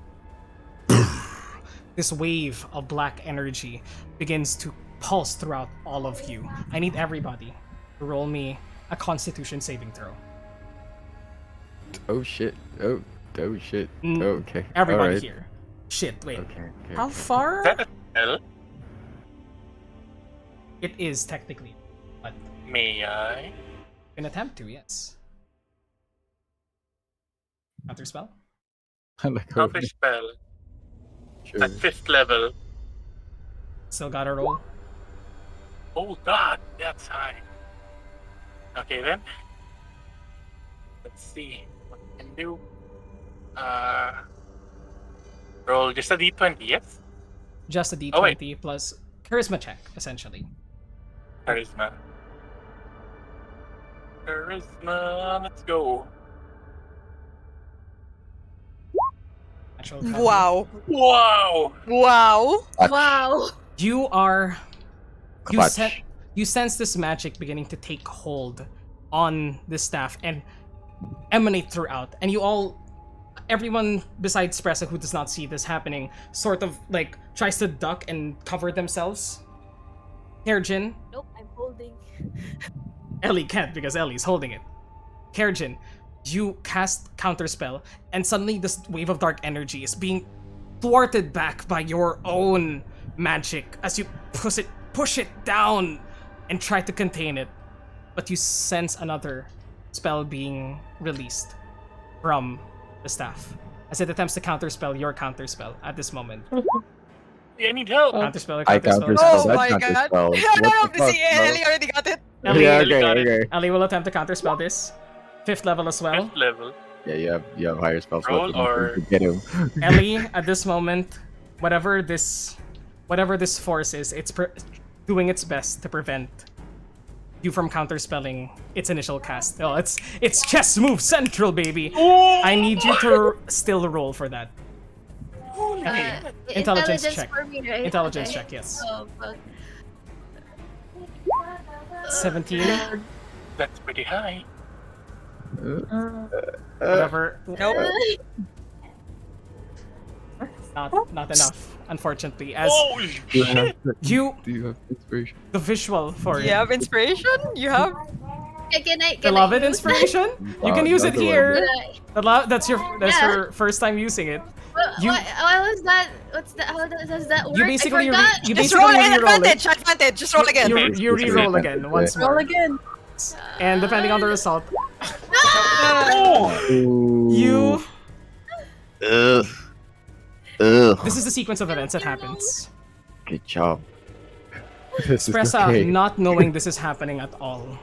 this wave of black energy begins to pulse throughout all of you. I need everybody to roll me a Constitution saving throw. Oh shit. Oh shit. Mm, Okay. Everybody Alright. here. Shit, wait. Okay. How okay. far? Is that a spell? It is technically, but May I? you can attempt to, yes. Counter spell? I like how Counter spell sure. at 5th level. Still gotta roll. Oh god, that's high. Okay then. Let's see what we can do. Roll just a d20, yes? Just a d20 Oh, wait. plus charisma check, essentially. Charisma. Charisma, let's go. Natural cover. Wow. Wow! Wow. Clutch. Wow. You are. You, Clutch. you sense this magic beginning to take hold on this staff and emanate throughout. And you all. Everyone besides Spressa who does not see this happening sort of like tries to duck and cover themselves. Kerjin, Nope, I'm holding. Ellie can't because Ellie's holding it. Kerjin, you cast counterspell, and suddenly this wave of dark energy is being thwarted back by your own magic as you push it down and try to contain it. But you sense another spell being released from the staff as it attempts to counterspell your counterspell at this moment. I need help! Counterspell, I counterspell. counterspell. Oh That my counterspell. god. What No, the fuck, see, bro? Ellie already got it. Ellie, Yeah, Ellie got okay. Ellie will attempt to counterspell this. 5th level as well. 5th level. Yeah, you have higher spell slots. Roll than nothing or- to get him. Ellie, at this moment, whatever this force is, it's doing its best to prevent you from counterspelling its initial cast. Oh, it's chess move central, baby. I need you to still roll for that. Okay. Intelligence check. For me, right? Intelligence Okay. check, yes. Oh, fuck. 17. That's pretty high. Whatever. Nope. Not enough, unfortunately. As Oh Do you have, you, do you have inspiration? the visual for You have inspiration? You have? Can I beloved use inspiration, you can use it Another one. here. Can That's your first time using it. You- what was that? What's that? How does that work? You basically I forgot. you Just basically roll it. re-roll it. Advantage. Just roll again. You re-roll again once Roll more, again. and depending on the result, Ooh. you. Ugh. Ugh. This is the sequence of events that happens. Good job. This is Spressa, okay. not knowing this is happening at all,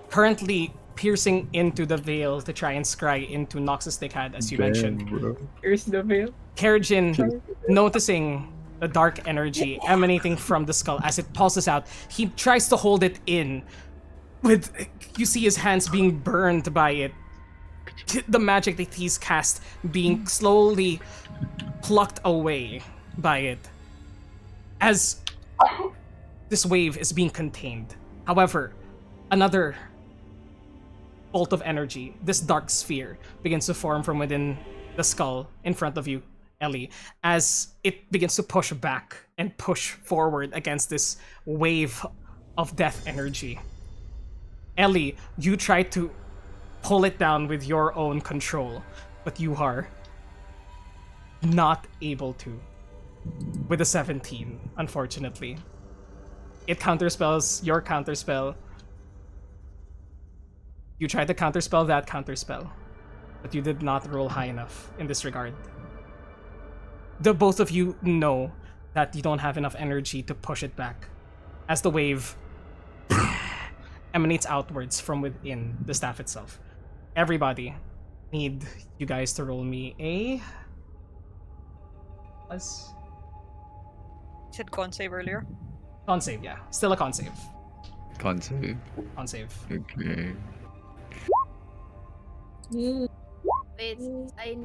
currently piercing into the veil to try and scry into Nox's Dickhead, as you mentioned. Bro. Here's the veil. Kerjin, noticing the dark energy emanating from the skull as it pulses out, he tries to hold it in. You see his hands being burned by it. The magic that he's cast being slowly plucked away by it. As this wave is being contained. However, another bolt of energy, this dark sphere, begins to form from within the skull in front of you, Ellie, as it begins to push back and push forward against this wave of death energy. Ellie, you try to pull it down with your own control, but you are not able to. With a 17, unfortunately. It counterspells your counterspell. You tried to counterspell that counterspell, but you did not roll high enough in this regard. The both of you know that you don't have enough energy to push it back, as the wave emanates outwards from within the staff itself. Everybody, need you guys to roll me a... You said con save earlier. Con save, yeah. Still a con save. Con save. Con save. Okay. Wait,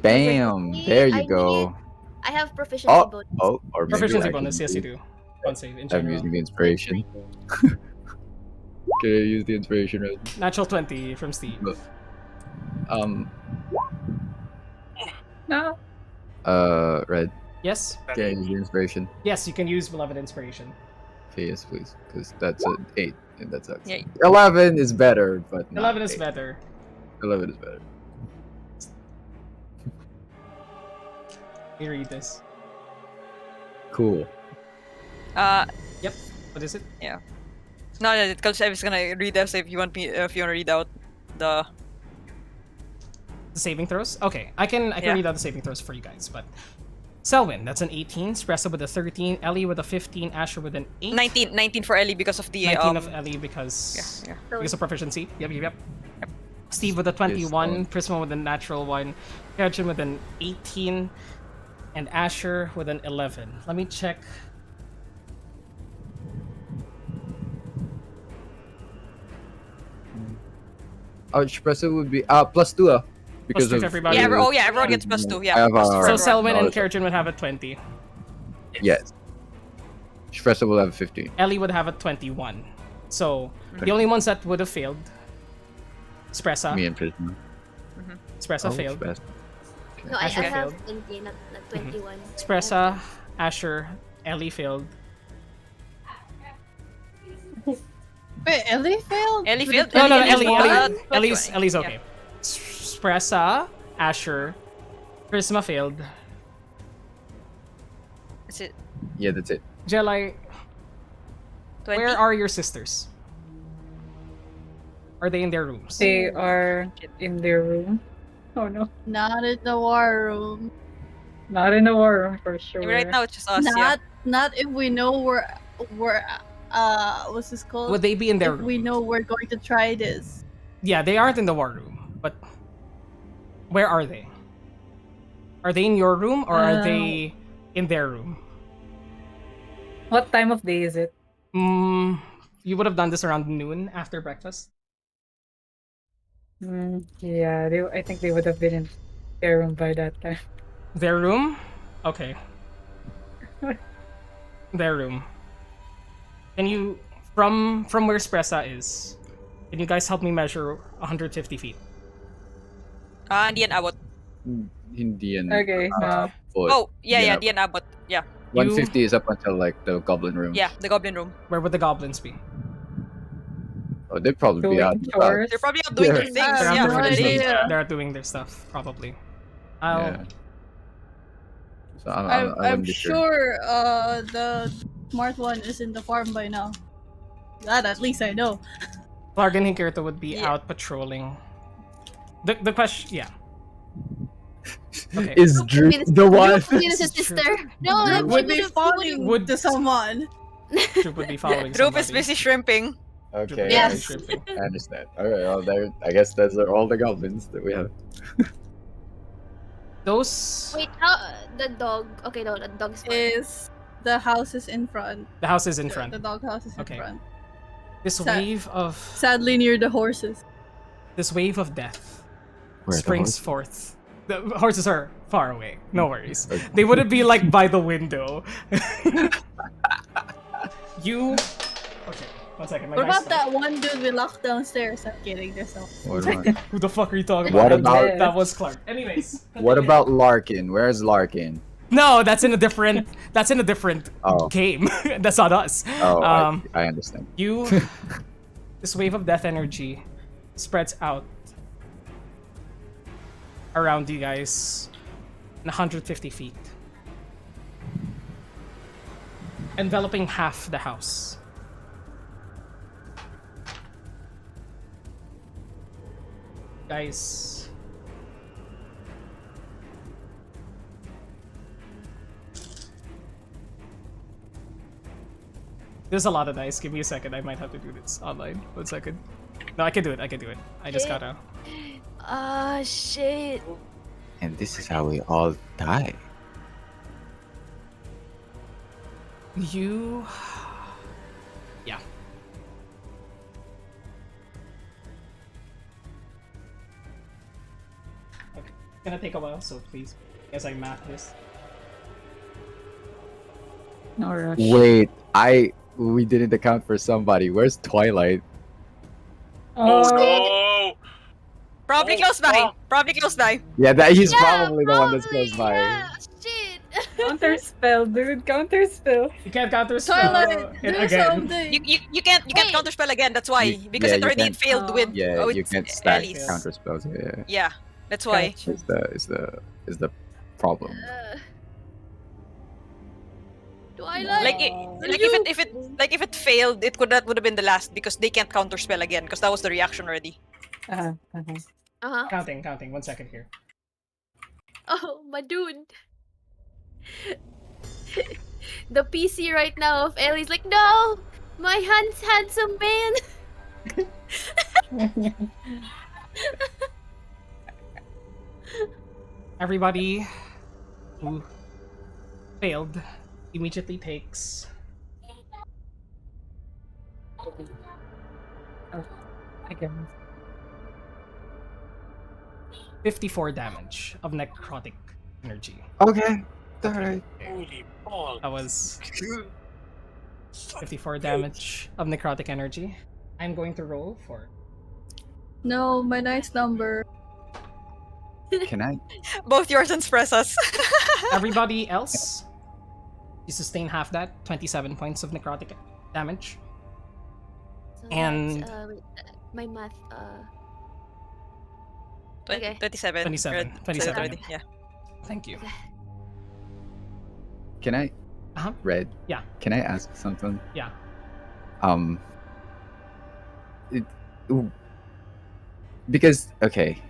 Bam! There you I go. need- I have proficiency Oh, bonus. or maybe Proficiency I can bonus, yes you use- do. Con save in I'm general. using the inspiration. Can I use the inspiration right? Natural 20 from Steve. No. Red. Yes? Can I use the inspiration? Yes, you can use Beloved Inspiration. Okay, yes, please. Because that's an 8, and that sucks. Yeah. 11 is better, but not 11 is 8. better. 11 is better. Let me read this. Cool. Yep. What is it? No, because I was gonna read this if you want to read out the. The saving throws? Okay, I can Yeah. read out the saving throws for you guys, but Selwyn, that's an 18, Spressa with a 13, Ellie with a 15, Asher with an 8. 19 for Ellie because of the 19 of Ellie because yeah. because of proficiency. Yep. Steve with a 21, Prisma with a natural 1, Kerjin with an 18, and Asher with an 11. Let me check. Espresso would be +2 because two of to everybody. Yeah, everyone gets +2. Yeah. I have plus two for a- So everyone. Selwyn and knowledge. Kerjin would have a 20. Yes. Espresso will have 15. Ellie would have a 21. So Mm-hmm. the only ones that would have failed, Spressa. Me and Prisma. Spressa failed. Espresso. No, I Asher have failed. 20, not 21. Spressa, Asher, Ellie failed. Wait, Ellie failed? Ellie failed. No, Ellie's Ellie. won. Ellie's Yeah. okay. Spressa, Asher, Prisma failed. That's it. Yeah, that's it. Jelai, 20. where are your sisters? Are they in their rooms? They are in their room. Oh no. Not in the war room. Not in the war room for sure. Right now it's just us. Not if we know we're what's this called? Would they be in their If room? we know we're going to try this. Yeah, they aren't in the war room, but where are they? Are they in your room or are they in their room? What time of day is it? You would have done this around noon after breakfast. Yeah, I think they would have been in their room by that time. Their room? Okay. Their room. Can you, from where Spressa is, can you guys help me measure 150 feet? Hindi yan abot. Hindi yan. Okay, no. Foot. Oh, yeah, Yeah. di yan abot. Yeah, 150 is up until like the goblin room. yeah, the goblin room. Where would the goblins be? Oh, they'd probably be Doing out. and about. chores. They're probably out doing their things. They're out Yeah, doing their already. stuff. They're out doing their stuff, probably. Yeah. So I'm wouldn't be sure the smart one is in the farm by now. That at least I know. Clark and Hinkirta would be Yeah. out patrolling. The question, yeah. Okay. Is Drew the one? His sister. No, that Would would be falling would- to someone. Drew would be following Droop is somebody. busy shrimping. Okay, Yes. I understand. Alright, well, there. I guess those are all the goblins that we have. Those... Wait, how the dog? Okay, no, the dog's fine. Is the house is in front. The house is in The front. dog house is Okay. in front. This Sad. wave of... Sadly near the horses. This wave of death Where are the springs horses? forth. The horses are far away. No worries. Okay. They wouldn't be like by the window. You... Okay, one second. My What dice about that one dude we locked downstairs? I'm kidding, there's no. What about, Who the fuck are you talking What about? about- That was Clark. Anyways. what about Larkin? Where's Larkin? No, that's in a different... That's in a different Oh, game. That's not us. oh, Um, I understand. You... This wave of death energy spreads out around you guys. 150 feet, enveloping half the house. Guys, there's a lot of dice. Give me a second. I might have to do this online. 1 second. No, I can do it. I can do it. I just gotta. Ah, shit. And this is how we all die. You. Yeah. Okay. It's gonna take a while, so please, as I math this. No rush. Wait, we didn't account for somebody. Where's Twilight? Oh no! Probably close by. Probably close by. Yeah, he's Yeah, probably the one that's close by. Yeah, shit. Counter spell, dude. Counter spell. You can't counter spell Twilight, it do again. something. You can't Wait. counterspell again. That's why because yeah, it you already can't- failed Oh. with Yeah, with you can't stack Elise. counter spells. Yeah, Yeah, that's why. Gotcha. is the problem. Twilight. Like if it failed, that would have been the last because they can't counterspell again because that was the reaction already. Uh-huh. Counting. 1 second here. Oh, my dude. The PC right now of Ellie's like, no! My handsome man! Everybody who failed immediately takes Again. 54 damage of necrotic energy. Okay, alright. Holy balls. That was 54 damage of necrotic energy. I'm going to roll for No, my nice number. Can I? Both yours and Spresa's. everybody else. You sustain half that, 27 points of necrotic damage. So And- that's, wait, my math, Twen- Okay. 27. 27, Said it 27. already, yeah. Thank you. Can I? Uh-huh. Red. Yeah. Can I ask something? Yeah. Ooh. Because okay.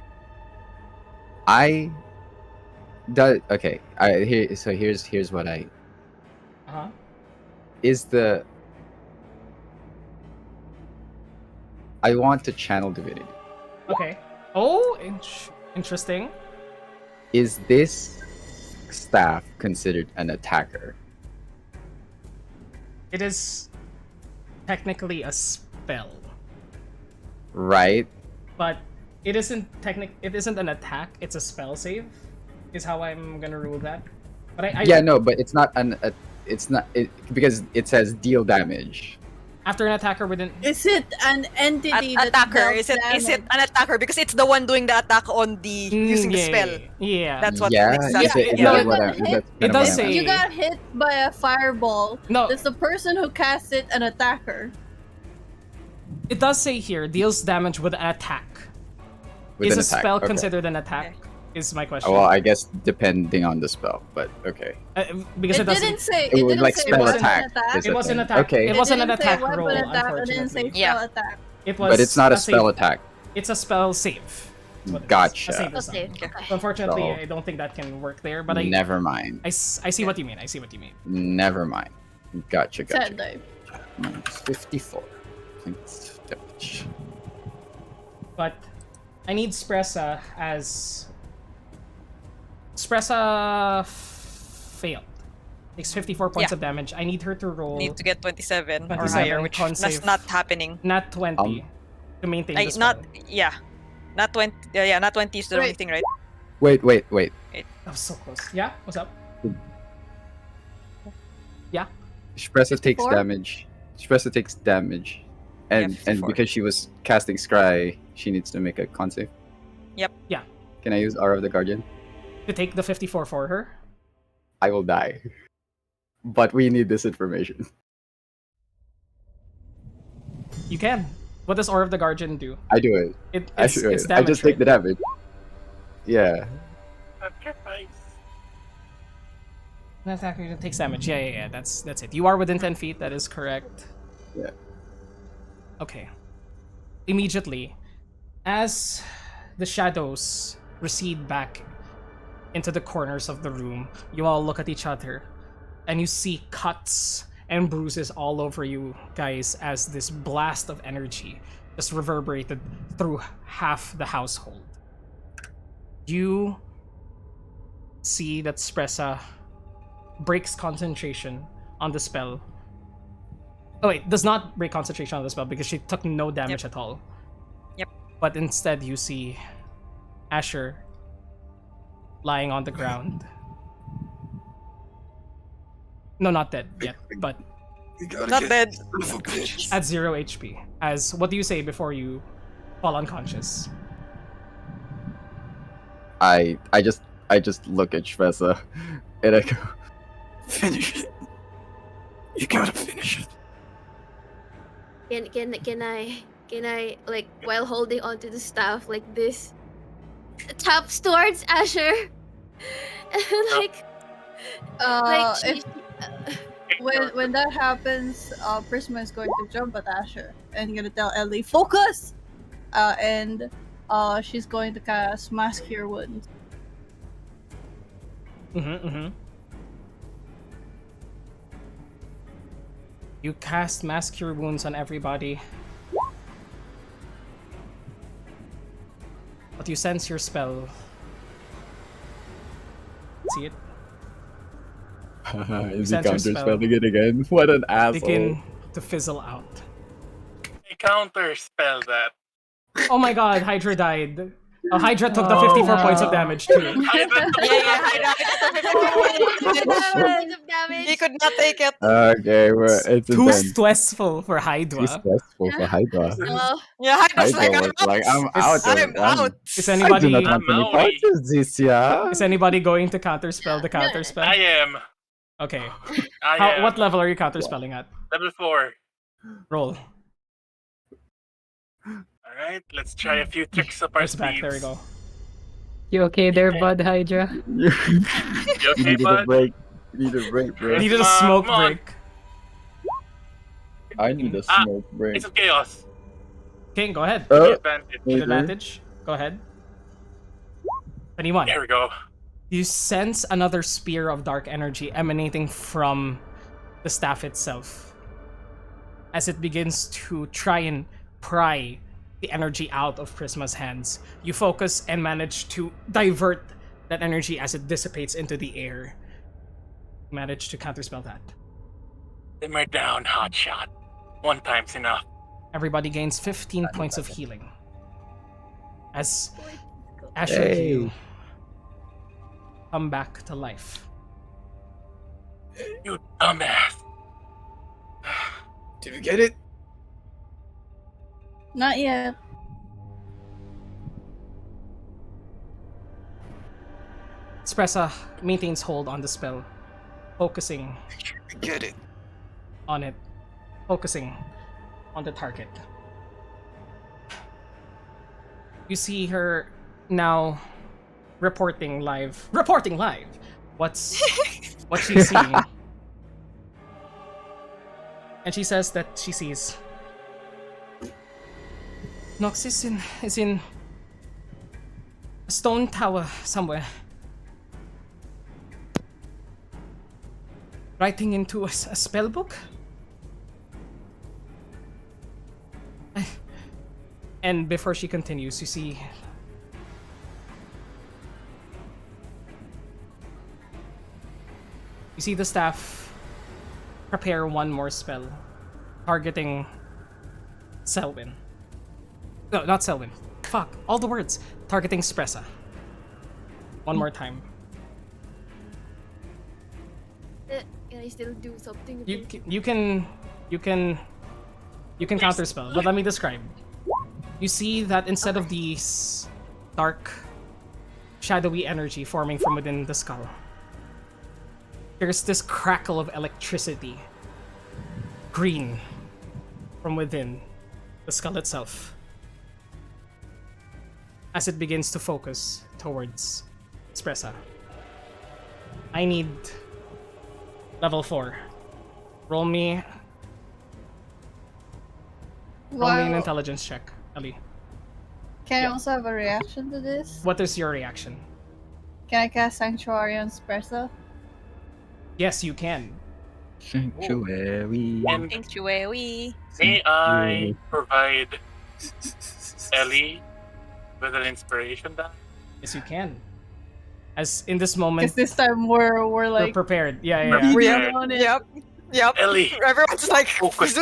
Here's what I Uh-huh. is the I want to channel divinity. Okay. Oh, interesting. Is this staff considered an attacker? It is technically a spell, Right? but it isn't It isn't an attack. It's a spell save. Is how I'm gonna rule that. But I Yeah, no, but it's not because it says deal damage. after an attacker within. Is it an entity that Attacker. dealt Is it damage? an attacker? Because it's the one doing the attack on the using the yeah, spell. Yeah. That's what Yeah, makes is sense. it- is Yeah, that it- what I- it- that's it kinda does what say- I'm- You got hit by a fireball. No, Is the person who cast it an attacker? it does say here deals damage with an attack. with Is an a attack. spell Okay. considered an attack? Is my question. Well, I guess depending on the spell, but okay. Because it, It doesn't. didn't say. It It was didn't like say spell weapon attack. attack. is It the wasn't thing. an attack. Okay, It wasn't an didn't say attack weapon roll, attack, it didn't say unfortunately. spell Yeah. attack. It was. but it's not a save. spell attack. It's a spell save. That's what it is. Gotcha. A save is Okay. not. Okay. So unfortunately, So- I don't think that can work there. But Never mind. I see what you mean. I see what you mean. Never mind. Gotcha. Sad dive. Minus 54. Thanks, damage. But I need Spressa as Spressa failed. Takes 54 points Yeah. of damage. I need her to roll Need to get 27 or 27 higher, which con that's save. not happening. not 20 to maintain the Like, spell. not 20. Yeah, not 20 is the only Wait. thing, right? Wait. That was so close. Yeah, what's up? Espresso takes 54? damage. Espresso takes damage. And 54. because she was casting Scry, she needs to make a con save. Yep. Yeah. Can I use Aura of the Guardian? To take the 54 for her. I will die. But we need this information. You can. What does Aura of the Guardian do? I do it. It's I damage. just take the right? damage. Yeah. Sacrifice. An attacker takes damage. Yeah. That's it. You are within 10 feet. That is correct. Yeah. Okay. Immediately, as the shadows recede back into the corners of the room, you all look at each other, and you see cuts and bruises all over you guys as this blast of energy just reverberated through half the household. You see that Spressa breaks concentration on the spell. Oh wait, does not break concentration on the spell because she took no damage at all. Yep. But instead you see Asher lying on the ground. No, not dead yet, but We gotta Not get dead. this son of a bitch. at 0 HP. As what do you say before you fall unconscious? I just look at Shvesa and I go, Finish it. You gotta finish it. Can I like while holding onto the staff like this, taps towards Asher, and like If when that happens, Prisma is going to jump at Asher and gonna tell Ellie, focus! And she's going to cast Mass Cure Wounds. You cast Mass Cure Wounds on everybody. But you sense your spell. See it? is he Sense your spell. counterspelling it again? What an asshole. Begin to fizzle out. I counter spell that. Oh my god, Hydra died. Oh, Hydra took the 54 points of damage too. points of damage. He could not take it. Okay, it's Too intense. stressful for Hydra. Too stressful for Hydra. So, Yeah, Hydra's Hydra like, was like, I'm out. I'm out. Is I do anybody not want any Maui. parties this year. is anybody going to counterspell the counterspell? I am. Okay. I am. What level are you counterspelling at? Level 4. Roll. Alright, let's try a few tricks up our It's back. sleeves. There we go. You okay there, Bud Hydra? You okay, Needed a bud? break. Needed a break, bro. Needed a Come smoke on. break. I need a smoke break. It's of chaos. Okay, go ahead. Oh, Advantage. With okay. advantage. Go ahead. 21. There we go. You sense another spear of dark energy emanating from the staff itself as it begins to try and pry the energy out of Prisma's hands. You focus and manage to divert that energy as it dissipates into the air. Manage to counterspell that. Simmer down, hotshot. One time's enough. Everybody gains 15 points of healing. As Asher Hey. you come back to life. You dumbass. Did we get it? Not yet. Espressa maintains hold on the spell, focusing We get it. on it, focusing on the target. You see her now reporting live. What's what she's seeing. And she says that she sees Nox is in a stone tower somewhere. Writing into a spell book? And before she continues, you see the staff prepare one more spell, targeting Selwyn. No, not Selwyn. Fuck, all the words. Targeting Spressa. One more time. Can I still do something? You can counterspell, but let me describe. You see that instead of these dark, shadowy energy forming from within the skull, there's this crackle of electricity, green, from within the skull itself, as it begins to focus towards Espressa. I need Level 4. Roll me an Wow. intelligence check, Ellie. Can I also have a reaction to this? What is your reaction? Can I cast Sanctuary on Spersa? Yes, you can. Sanctuary. And Sanctuary. may I provide Ellie with an inspiration die? Yes, you can. As in this moment, Because this time we're you're like prepared. Yeah. Prepared. beating on it. Yep. Ellie, Everyone's like, focus.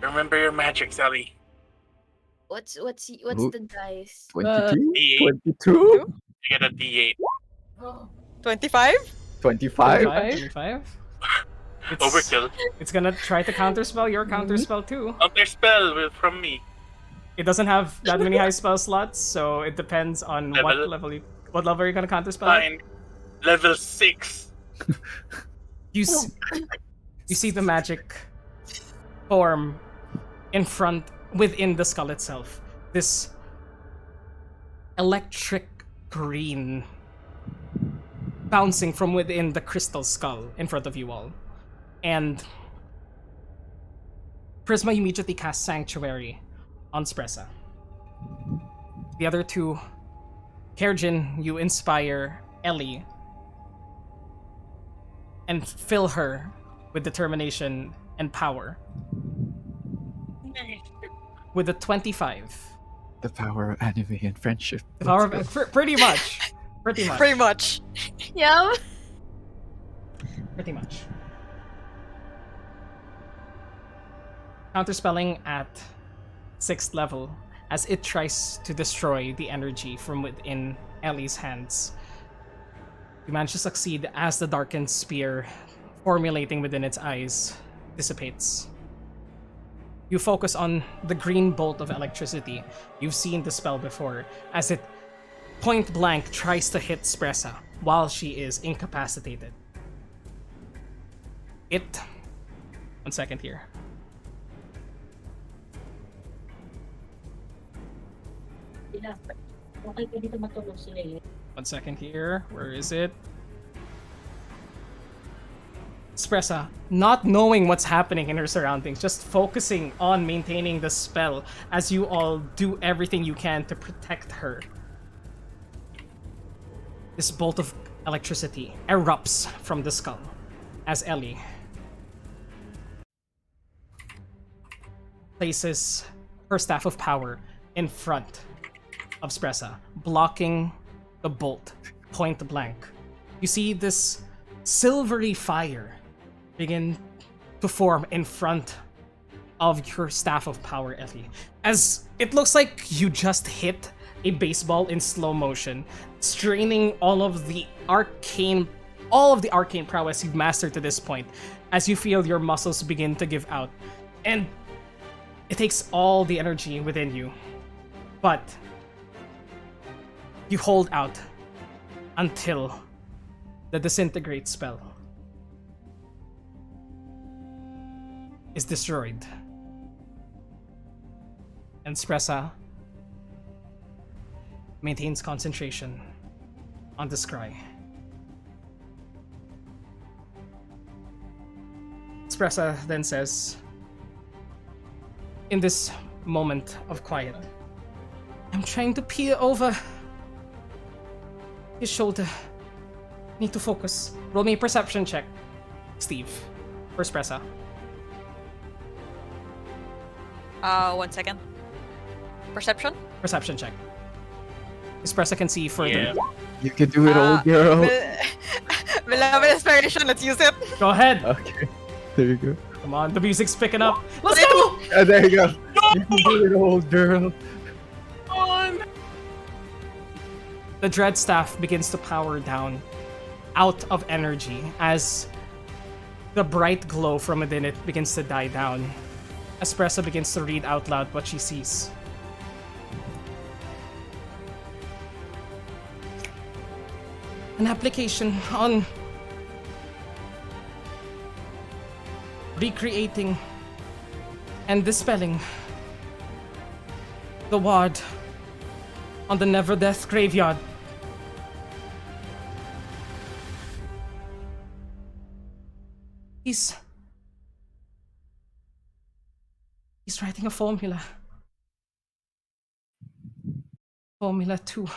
Remember your magic, Ellie. What's Ooh. the dice? 22? D8. 22? You get a D8. 25? 25? 25. It's, Overkill. It's gonna try to counterspell your counterspell too. Counter spell from me. It doesn't have that many high spell slots, so it depends on what Level? level you're gonna counterspell. at. Fine. Level 6. You see the magic form within the skull itself. This electric green bouncing from within the crystal skull in front of you all. And Prisma immediately casts Sanctuary on Spressa. The other two, Kerjin, you inspire Ellie and fill her with determination and power. With a 25. The power of anime and friendship. The power Let's of, pretty much. Pretty much. Pretty much. Yeah. Pretty much. Counterspelling at 6th level as it tries to destroy the energy from within Ellie's hands. You manage to succeed as the darkened spear formulating within its eyes dissipates. You focus on the green bolt of electricity. You've seen the spell before as it point blank tries to hit Spressa while she is incapacitated. One second here. One second here. Where is it? Spressa, not knowing what's happening in her surroundings, just focusing on maintaining the spell as you all do everything you can to protect her. This bolt of electricity erupts from the skull as Ellie places her staff of power in front of Spressa, blocking the bolt point blank. You see this silvery fire begin to form in front of your staff of power, Ellie, as it looks like you just hit a baseball in slow motion, straining all of the arcane prowess you've mastered to this point, as you feel your muscles begin to give out, and it takes all the energy within you, but you hold out until the disintegrate spell is destroyed. And Spressa maintains concentration on the scry. Spressa then says, in this moment of quiet, I'm trying to peer over his shoulder. Need to focus. Roll me a perception check, Steve, for Spressa. 1 second. Perception? Perception check. Espresso can see further. Yeah. You can do it, old girl. Beloved inspiration, let's use it. Go ahead. Okay, there you go. Come on, the music's picking up. Let's Let's go! Ah, there you go. You can do it, old girl. The dread staff begins to power down out of energy as the bright glow from within it begins to die down. Espresso begins to read out loud what she sees. An application on recreating and dispelling the ward on the Never Death graveyard. He's writing a formula. Formula 2.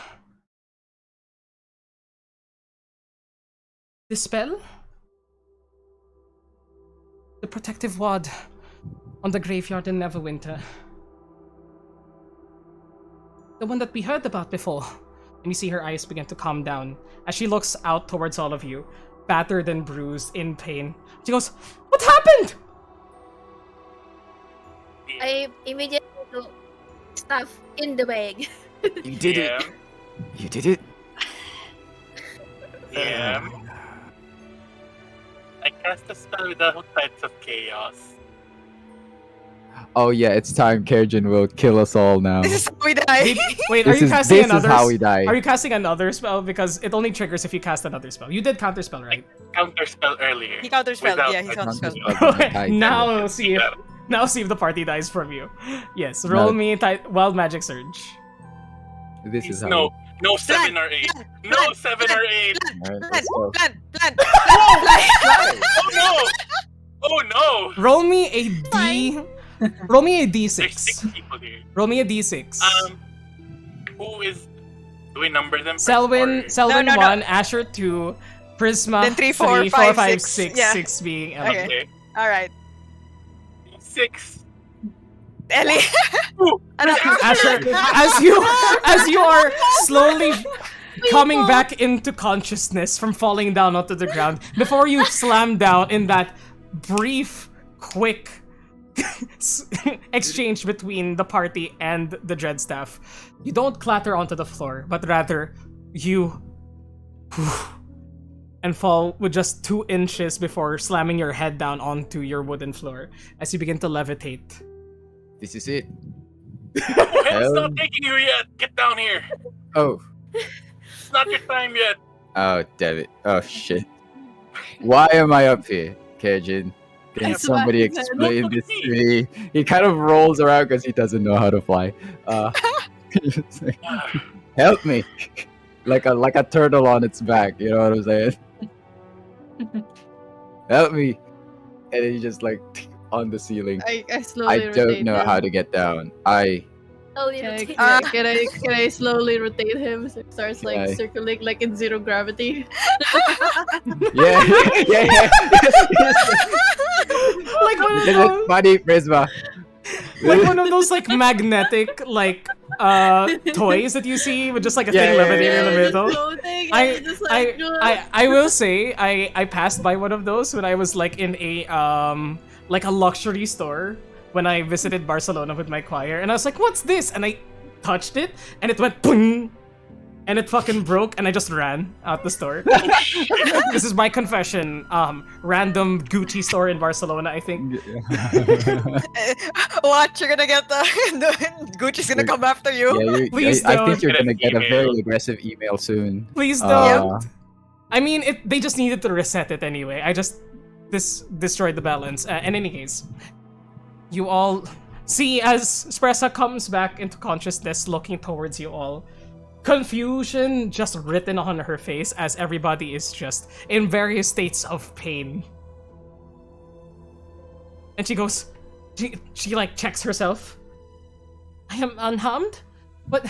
Dispel the protective ward on the graveyard in Neverwinter. The one that we heard about before. And you see her eyes begin to calm down as she looks out towards all of you, battered and bruised, in pain. She goes, "What happened?" I immediately go stuff in the bag. You did it. You did it. Yeah. I cast a spell without Tides of Chaos. Oh yeah, it's time. Kerjin will kill us all now. This is how we die. Wait, are This you is casting this is another? how we die. Are you casting another spell? Because it only triggers if you cast another spell. You did counter spell, right? Counter spell earlier. He counterspelled. Without Yeah, he Tides of counterspelled. Chaos. now see if Yeah. the party dies from you. Yes, roll No. me wild magic surge. This is how. No 7 or 8. No 7 or 8. Alright, Plan, let's go. plan. Oh no! Oh no! Roll me a d. Roll me a There's 6 d6. people here. Roll me a d6. Who is? Do we number them? first, Selwyn, or- Selwyn No. 1, Asher 2, Prisma Then 3, 4, 3, 5, 5, 6. 6, Yeah. 6 being Ellie. Okay. Okay. All right. 6. Ellie. Asher, as you are slowly coming back into consciousness from falling down onto the ground, before you slam down in that brief, quick exchange between the party and the Dreadstaff, you don't clatter onto the floor, but rather you and fall with just 2 inches before slamming your head down onto your wooden floor as you begin to levitate. This is it. Oh, hell's not taking you yet. Get down here. Oh. It's not your time yet. Oh, damn it. Oh, shit. Why am I up here, Kerjin? Can That's somebody what I said. explain this to me? He kind of rolls around because he doesn't know how to fly. He's like, help me. like a turtle on its back, you know what I'm saying? Help me. And then he just like on the ceiling. I slowly I don't rotate know him. how to get down. Slowly Can I, rotate. can I slowly rotate him so it starts like Yeah. circling like in zero gravity? Yeah, yeah. Like one of Is those, it funny, Prisma? like one of those like magnetic like toys that you see with just like a Yeah, thing yeah, levitating in the yeah. middle. I will say I passed by one of those when I was like in a like a luxury store when I visited Barcelona with my choir, and I was like, "What's this?" And I touched it, and it went boom, and it fucking broke, and I just ran out the store. This is my confession. Random Gucci store in Barcelona, I think. What? You're gonna get the Gucci's gonna come after you. Yeah, Please I don't. think you're gonna get a Email. very aggressive email soon. Please don't. Uh, I mean, they just needed to reset it anyway. I just destroyed the balance. In any case, you all see as Espressa comes back into consciousness, looking towards you all. Confusion just written on her face as everybody is just in various states of pain. And she goes, she like checks herself. I am unharmed? But,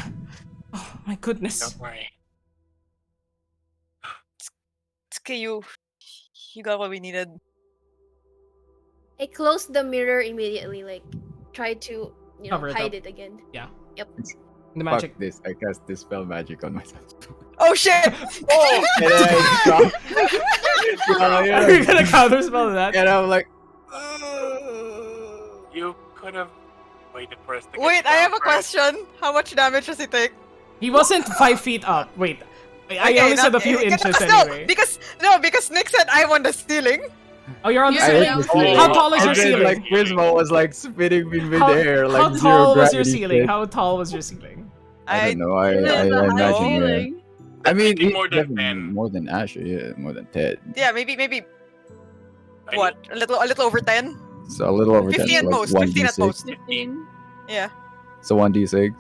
oh my goodness. Don't worry. It's okay, you got what we needed. I closed the mirror immediately, like try to Cover it hide up. it again. The magic. Fuck this. I cast Dispel Magic on myself. Oh shit! Oh! And then I drop. Are you gonna counterspell that? And I'm like, You could have waited for us to get Wait, I down have a first. question. How much damage does he take? He wasn't 5 feet up. Wait, I only said a few inches anyway. Because Nick said I'm on the ceiling. Oh, you're on the Yeah, ceiling? yeah. ceiling. How tall is your And then, ceiling? Like Prisma was like spinning me in midair, like how zero tall was your gravity ceiling? shit. How tall was your ceiling? I don't know. I There's a high imagine. Yeah. ceiling. I mean, thinking he's more than definitely 10. more than Asher. Yeah, more than 10. Yeah, maybe I what? A little over 10? So a little over 10. 15 at so like most. 15 at 1d6. most. 15. Yeah. So 1d6.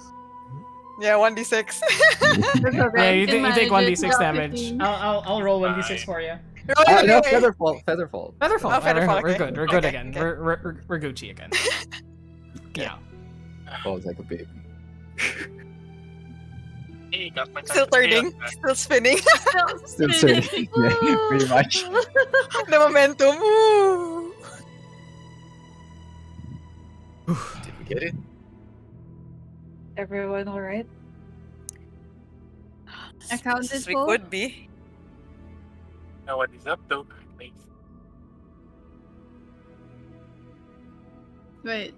Yeah, 1d6. Yeah, you, Can you take manage 1d6 it, damage. 15. I'll roll 1d6 Fine. for you. Roll No, away. Featherfall. Featherfall. Featherfall. Oh, Featherfall, We're okay. good. We're good Okay, again. okay. We're Gucci again. Yeah. Falls like a baby. Hey, got my Still chance to stay turning. on that. Still spinning. Still saying, yeah, pretty much. The momentum. Woo. Did we get it? Everyone all right? Accounted Yes, we for? could be. Know what he's up to, please. Wait,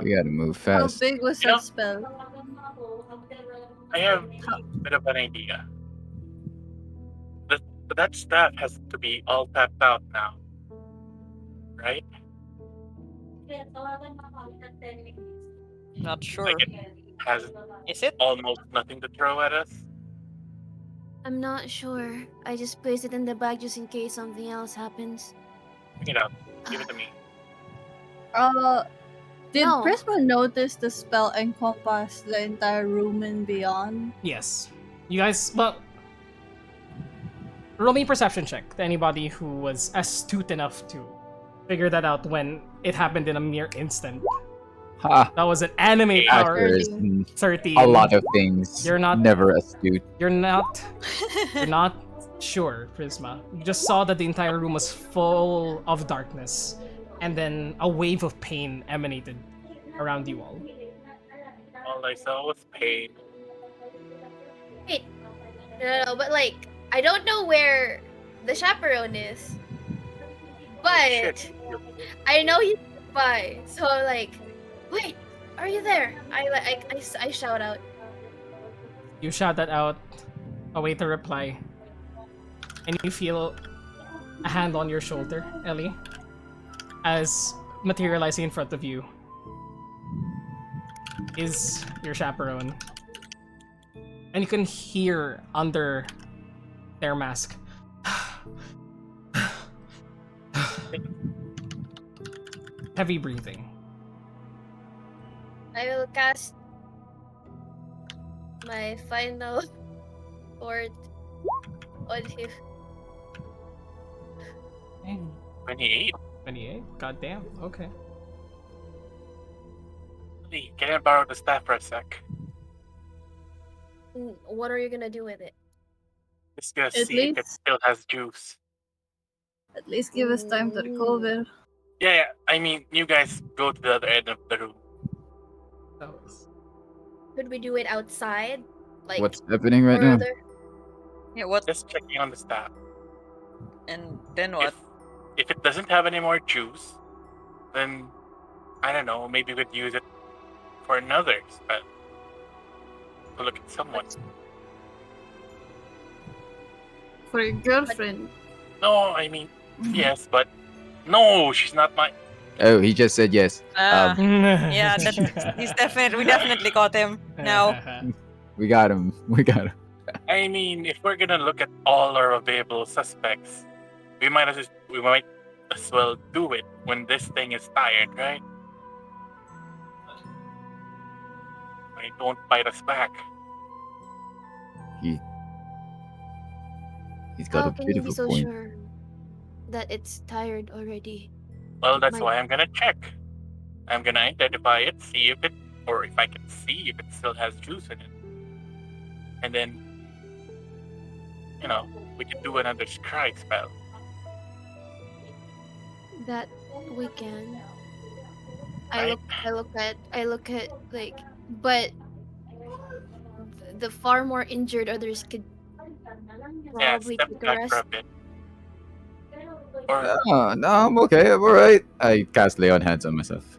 We gotta move how fast. big was Yeah. that spell? I have a bit of an idea. That staff has to be all tapped out now, right? Not sure. Like it has Is it? almost nothing to throw at us. I'm not sure. I just placed it in the bag just in case something else happens. Pick it up. Give it to me. Did No. Prisma notice the spell encompass the entire room and beyond? Yes. You guys, well, roll me a perception check to anybody who was astute enough to figure that out when it happened in a mere instant. Ha! That was an anime Yeah, power. There is 13. a lot of things. You're not- never astute. You're not sure, Prisma. You just saw that the entire room was full of darkness, and then a wave of pain emanated around you all. All I saw was pain. Wait. No, but like, I don't know where the chaperone is. But Shit. I know he's by. So like, wait, are you there? I shout out. You shout that out, await a reply, and you feel a hand on your shoulder, Ellie, as materializing in front of you is your chaperone. And you can hear under their mask. Heavy breathing. I will cast my final word on him. 28. 28? Goddamn. Okay. Lee, can I borrow the staff for a sec? What are you gonna do with it? Just gonna At see if it least- still has juice. At least give us time to recover. Yeah, I mean, you guys go to the other end of the room. That was... Could we do it outside? Like What's happening right now? further? Yeah, what? Just checking on the staff. And then what? If it doesn't have any more juice, then I don't know. Maybe we'd use it for another spell. To look at someone. For your girlfriend. No, I mean yes, but no, she's not my. Oh, he just said yes. Yeah, he's definitely. We definitely caught him. Now. We got him. We got him. I mean, if we're gonna look at all our available suspects, we might as well do it when this thing is tired, right? It won't bite us back. He's got How a can bit you of be a so point. sure that it's tired already? Well, that's Might- why I'm gonna check. I'm gonna identify it, see if it, or if I can see if it still has juice in it. And then, we can do another scry spell. That we can. I Right. look at like, but the far more injured others could Yeah, probably step take a back rest. for a bit. Or Oh, no, I'm okay. I'm alright. I cast lay on hands on myself.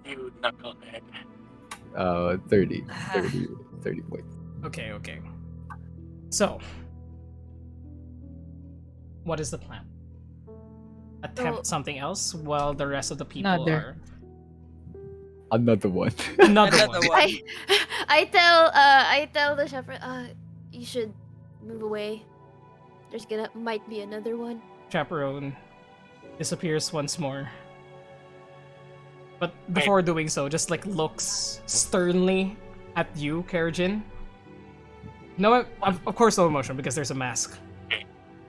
you knucklehead. 30 points. Okay. So, what is the plan? Attempt something else while the rest of the people Another. Another one. are another Another one. one. I tell the shepherd, you should move away. There's might be another one. Chaperone disappears once more. But before doing so, just like looks sternly at you, Karajin. No, of course, no emotion because there's a mask. Okay.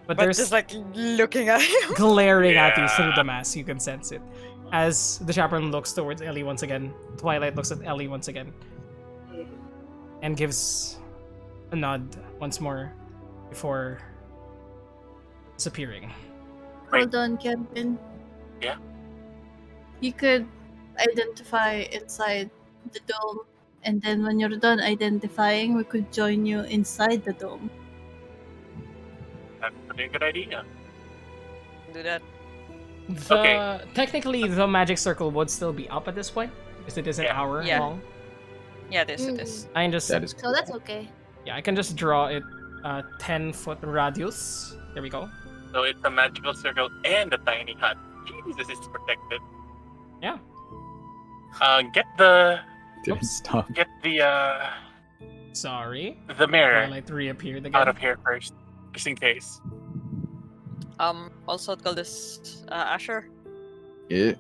But But there's just like looking at him. glaring at you through Yeah. the mask. You can sense it. As the chaperone looks towards Ellie once again, Twilight looks at Ellie once again, and gives a nod once more before disappearing. Hold on, Kevin. Yeah? You could identify inside the dome, and then when you're done identifying, we could join you inside the dome. That's a pretty good idea. Do that. Technically, the magic circle would still be up at this point because it is an Yeah. hour Yeah. long. Yeah, it is. I can just That is So that's okay. I can just draw it 10-foot radius. There we go. So it's a magical circle and a tiny hut. Jesus, it's protected. Yeah. Get the Didn't stop. Sorry. the mirror Twilight reappeared again. out of here first, just in case. Also call this Asher. Yeah.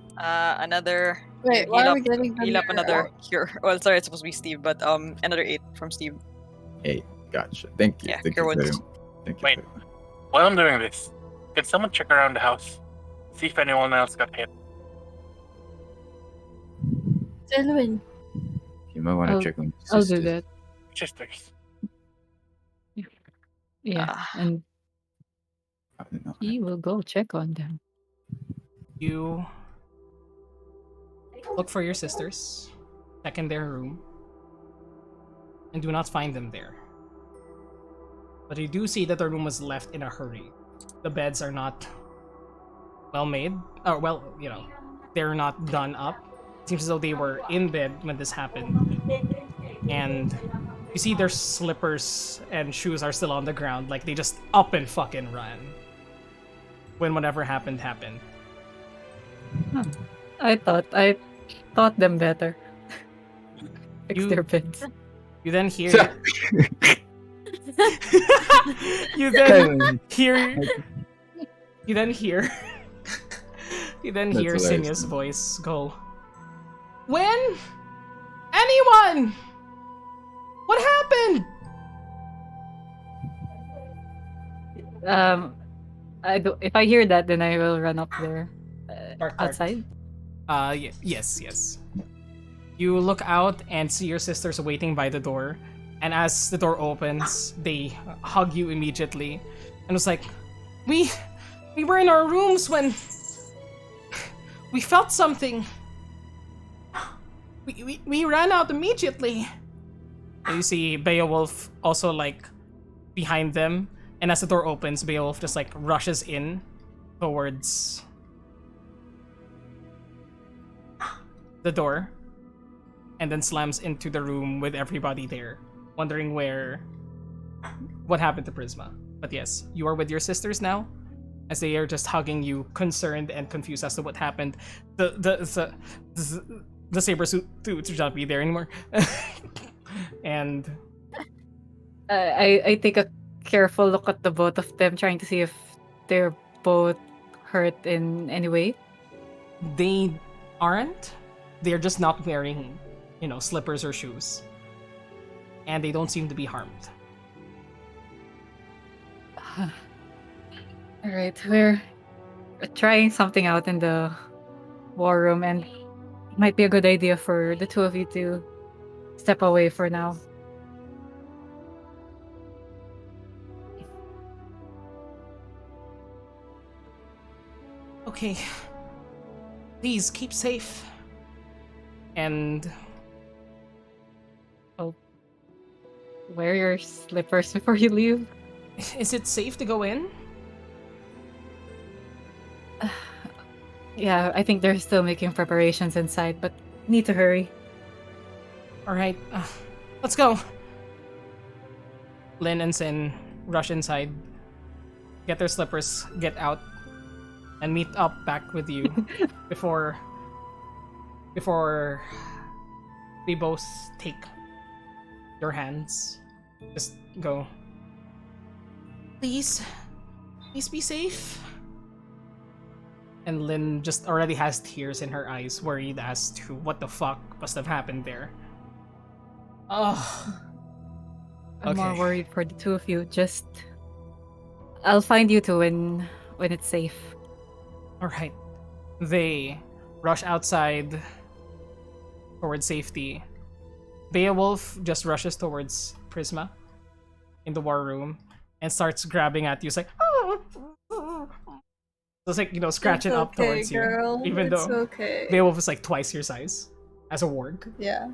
Another. Wait, why are we getting the Heal up mirror another out? cure. Well, sorry, it's supposed to be Steve, but another 8 from Steve. Gotcha. Thank you. Yeah, Thank cure you very wounds. much. Thank you. Wait. very much. While I'm doing this, can someone check around the house? See if anyone else got hit. Selwyn, You might want to I'll- check on. I'll do sisters. that. Sisters. Yeah, Ah. and I don't know. he will go check on them. You look for your sisters, check in their room, and do not find them there. But you do see that the room was left in a hurry. The beds are not well made. Or, well, they're not done up. It seems as though they were in bed when this happened. And you see their slippers and shoes are still on the ground. Like, they just up and fucking run. When whatever happened, happened. I taught them better. Fix You- their beds. You then hear... you then hear... You then hear... you then That's hear hilarious. Sinya's voice go... When? Anyone? What happened? If I hear that, then I will run up there. Bark. Outside? Yes. You look out and see your sisters waiting by the door. And as the door opens, they hug you immediately. And it's like, we were in our rooms when we felt something. We ran out immediately. And you see Beowulf also like behind them. And as the door opens, Beowulf just like rushes in towards the door and then slams into the room with everybody there, wondering what happened to Prisma. But yes, you are with your sisters now, as they are just hugging you, concerned and confused as to what happened. The saber suit should not be there anymore. And I take a careful look at the both of them, trying to see if they're both hurt in any way. they aren't. They're just not wearing, slippers or shoes. And they don't seem to be harmed. Alright, we're trying something out in the war room, and it might be a good idea for the two of you to step away for now. Okay. Please keep safe. And Wear your slippers before you leave. is it safe to go in? Yeah, I think they're still making preparations inside, but need to hurry. Alright, let's go. Lynn and Sin rush inside, get their slippers, get out, and meet up back with you before they both take your hands. Just go. Please be safe. And Lynn just already has tears in her eyes, worried as to what the fuck must have happened there. Oh. I'm more Okay. worried for the two of you. Just, I'll find you two when it's safe. Alright. They rush outside towards safety. Beowulf just rushes towards Prisma in the war room and starts grabbing at you. It's like, so it's like, scratching It's up okay, towards girl. you. Even It's though okay. Beowulf is like twice your size as a warg. Yeah.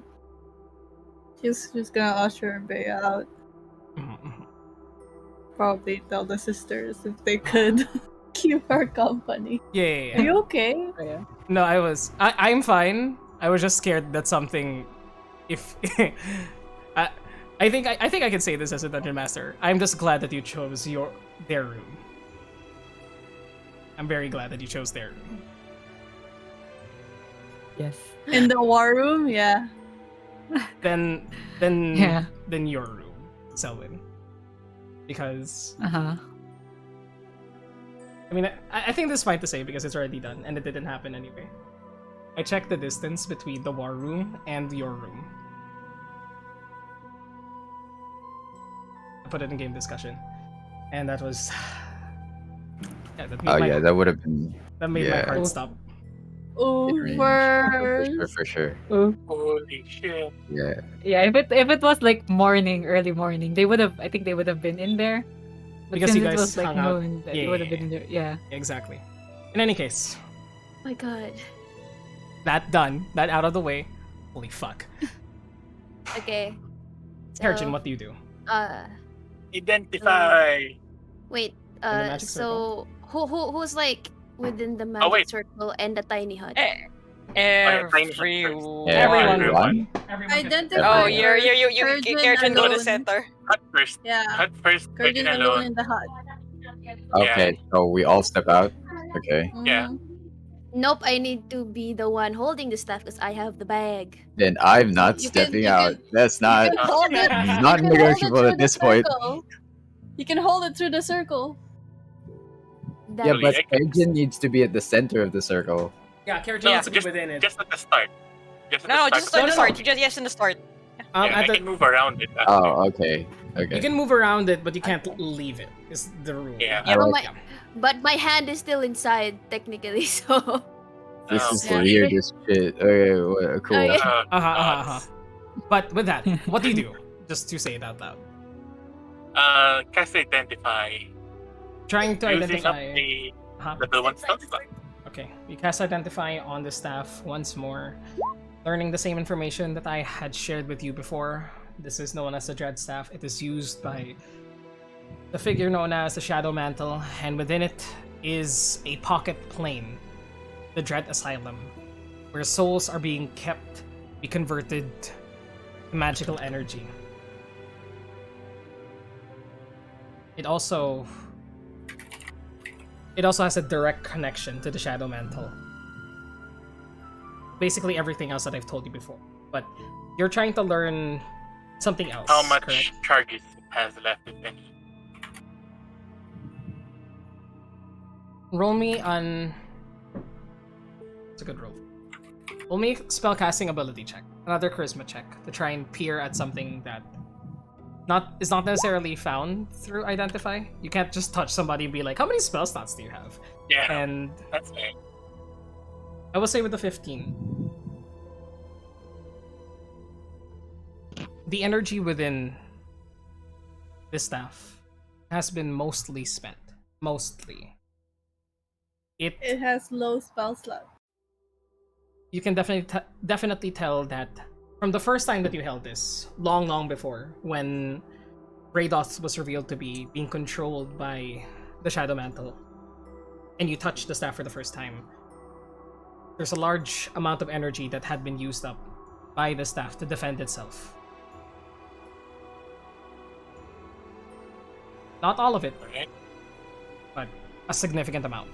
She's just gonna usher Bea out. Mhm. Probably tell the sisters if they could keep her company. Yeah. Are you okay? Yeah. No, I'm fine. I was just scared that something, if I think I can say this as a dungeon master. I'm just glad that you chose their room. I'm very glad that you chose their room. Yes. In the war room, yeah. Then Yeah. then your room, Selwyn. Because Uh-huh. I mean, I think this is fine to say because it's already done and it didn't happen anyway. I checked the distance between the war room and your room. I put it in game discussion, and that was yeah. That made Oh my, yeah, that would have been that made my yeah. heart stop. range. For Over. sure. Oh. Holy shit. Yeah. Yeah, if it was like morning, early morning, I think they would have been in there. But Because since you it guys was like hung out. noon, that Yeah, they would have yeah, been in there. Yeah. Exactly. In any case, Oh my god. that done, that out of the way. Holy fuck. Okay. Harjin, what do you do? Uh, Identify. wait. the magic So who's like within the magic wait. circle and the tiny hut? Everyone. Everyone. Identify. Oh, Everyone. you Kurgan Kirsten go to alone. center. Hut first. Yeah. Hut first. Kurgan Kurgan alone alone. in the hut. Okay, so we all step out. Okay. Yeah. Mhm. Nope, I need to be the one holding the stuff because I have the bag. Then I'm not You can- stepping you out. can- That's You not can hold it. it's You not can hold it negotiable through at the this point. circle. You can hold it through the circle. That Yeah, Really, but I can- Kaijin needs to be at the center of the circle. Yeah, Harjin No, needs to be just, within it. just at the start. Just at No, the just start. at the No, no, start. no. You just yes in the start. Yeah, I At the, can move around it. Oh, okay. Okay. you can move around it, but you can't leave it. Is the rule. Yeah. I Oh like- my- But my hand is still inside technically, so This Oh, is yeah. weird as shit. Okay, cool. Okay. Uh-huh. But with that, what do you do? Just to say it out loud. Cast identify. Trying to Using up identify. the Uh-huh. level 1 spell slot. Okay, you cast Identify on the staff once more, learning the same information that I had shared with you before. This is known as the Dread Staff. It is used by the figure known as the Shadow Mantle, and within it is a pocket plane, the Dread Asylum, where souls are being kept, be converted to magical energy. It also has a direct connection to the Shadow Mantle. Basically everything else that I've told you before. But you're trying to learn something else. How much correct? charges it has left, if any? Roll me on... It's a good roll. Roll me spellcasting ability check. Another charisma check to try and peer at something that is not necessarily found through Identify. You can't just touch somebody and be like, how many spell slots do you have? Yeah, And that's fair. I will say with the 15. The energy within this staff has been mostly spent. Mostly. It has low spell slot. You can definitely tell that from the first time that you held this, long before, when Raydoth was revealed to be being controlled by the Shadow Mantle, and you touched the staff for the first time, there's a large amount of energy that had been used up by the staff to defend itself. Not all of it, Alright. but a significant amount.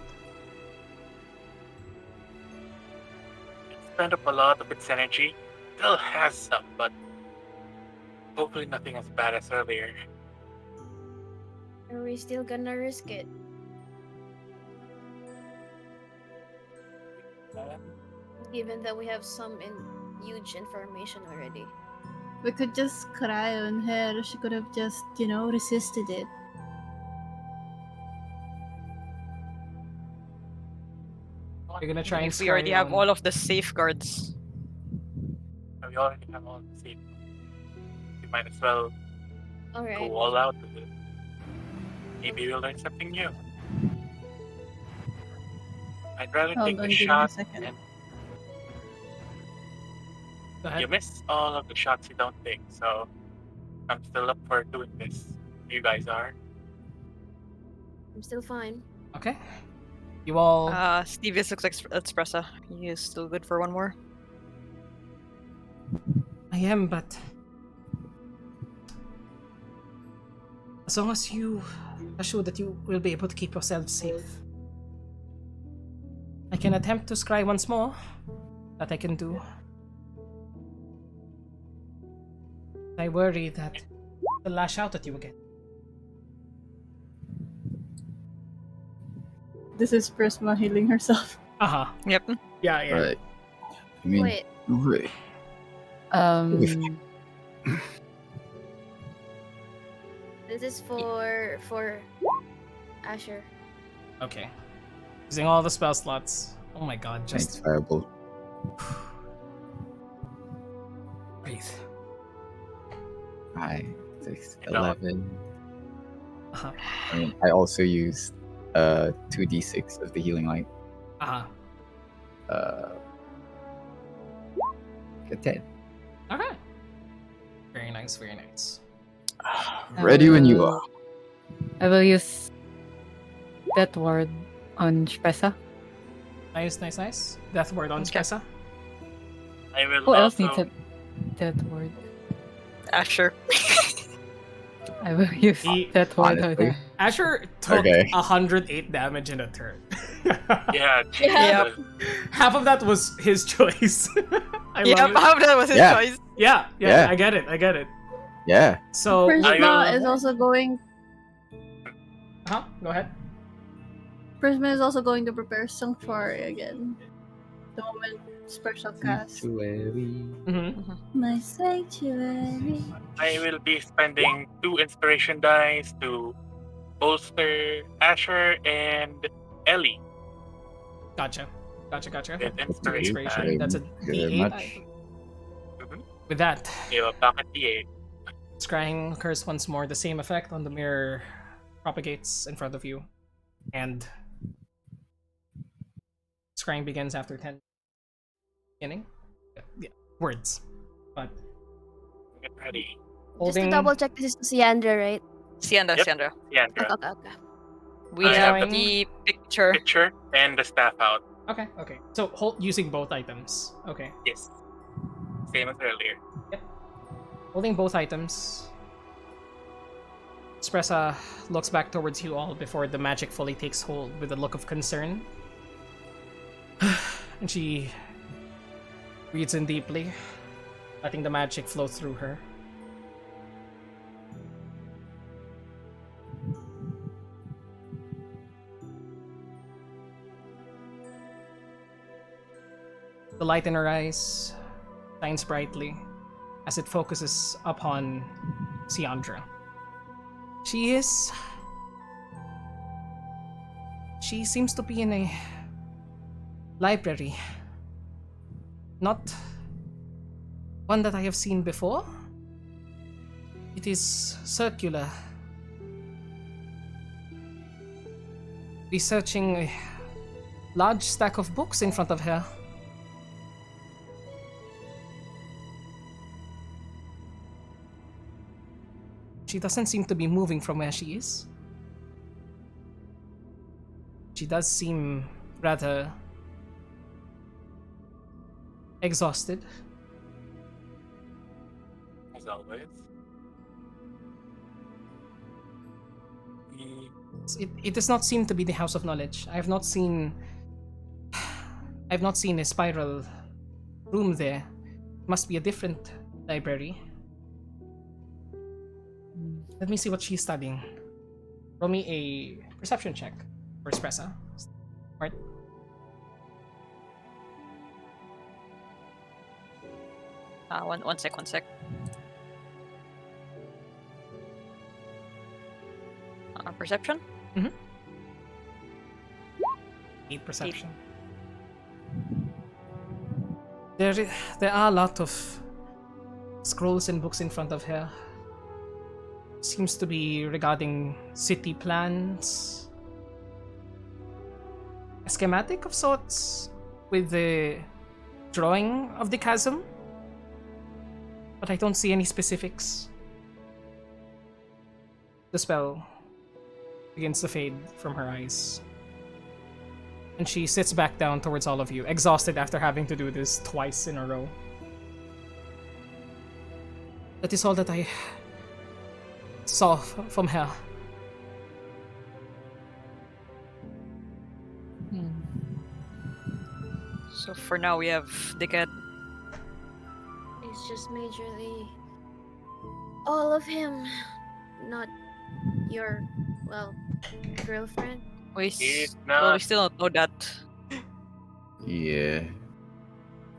It spent up a lot of its energy. Still has some, but hopefully nothing as bad as earlier. are we still gonna risk it? Given that we have some huge information already. We could just cry on her. She could have just, resisted it. You're gonna try and If we already scry have on- all of the safeguards. We already have all the safe. We might as well Alright. go all out with it. Maybe we'll learn something new. I'd rather Hold take on, a give me a shot second. and Go ahead. you miss all of the shots you don't take, so I'm still up for doing this. You guys are. I'm still fine. Okay. You all. Stevius looks like espresso. He is still good for one more. I am, but as long as you assure that you will be able to keep yourself safe, I can attempt to scry once more. That I can do. I worry that the lash out that you will get. This is Prisma healing herself. Uh-huh. Yep. Yeah, yeah. Right. I mean, Wait, wait. this is for Asher. Okay. Using all the spell slots. Oh my god, Thanks, just Firebolt. breathe. 5, 6, You know. 11. Uh-huh. I mean, I also used 2d6 of the healing light. Uh-huh. Get 10. Okay. Very nice, very nice. Ready when you are. I will use that word on Shpressa. Nice, nice, nice. Death word on Okay. Spressa. I will Who else also needs that word? Asher. I will use He- that word on Honestly. her. Asher took Okay. 108 damage in a turn. Yeah, Yep. Half of that was his choice. I Yep, love it. that was his Yeah. choice. Yeah, Yeah. I get it, I get it. Yeah. So, Prisma will- is also going. Go ahead. Prisma is also going to prepare Sanctuary again. The moment special cast. Mm-hmm. My sanctuary. I will be spending 2 inspiration dice to bolster Asher and Ellie Gotcha. Gotcha. with That's inspiration. Inspiration. That's a Thank you very D8. much. With that, Yeah, back at D8. scrying occurs once more. The same effect on the mirror propagates in front of you. And scrying begins after 10. Beginning? Yeah. Words. But Get ready. Just to holding. double check, this is Siandra, right? Siandra, Yep. Siandra. Yeah, Okay, okay, okay. We I have have the picture. picture and the staff out. Okay, okay. So hold using both items. Okay. Yes. Same as earlier. Holding both items. Espressa looks back towards you all before the magic fully takes hold with a look of concern. And she breathes in deeply, letting the magic flow through her. The light in her eyes shines brightly as it focuses upon Siandra. She seems to be in a library. Not one that I have seen before. It is circular. Researching a large stack of books in front of her. She doesn't seem to be moving from where she is. She does seem rather exhausted. As always. It does not seem to be the House of Knowledge. I have not seen a spiral room there. Must be a different library. Let me see what she's studying. Roll me a perception check for Espressa. Right. One sec. Perception? 8 perception. There are a lot of scrolls and books in front of her. Seems to be regarding city plans. A schematic of sorts with the drawing of the chasm. But I don't see any specifics. The spell begins to fade from her eyes. And she sits back down towards all of you, exhausted after having to do this twice in a row. That is all that I saw from her. So for now we have Dickhead. It's just majorly all of him, not your, well, girlfriend. We He's still don't know that. Yeah.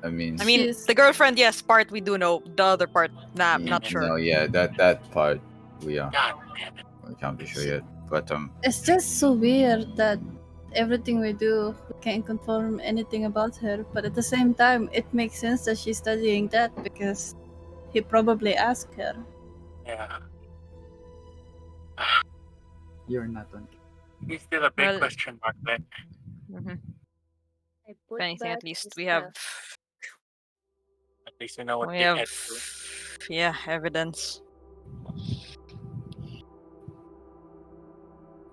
I mean, She's- the girlfriend, yes, part we do know. The other part, nah, I'm not sure. No, yeah, that part we God damn it. can't be sure yet. But It's just so weird that everything we do, we can't confirm anything about her. But at the same time, it makes sense that she's studying that because he probably asked her. Yeah. You're not on. He's still a big Well- question mark then. Mhm. I If put anything, back at least his we have, At least we know what we big have, head do. yeah, evidence.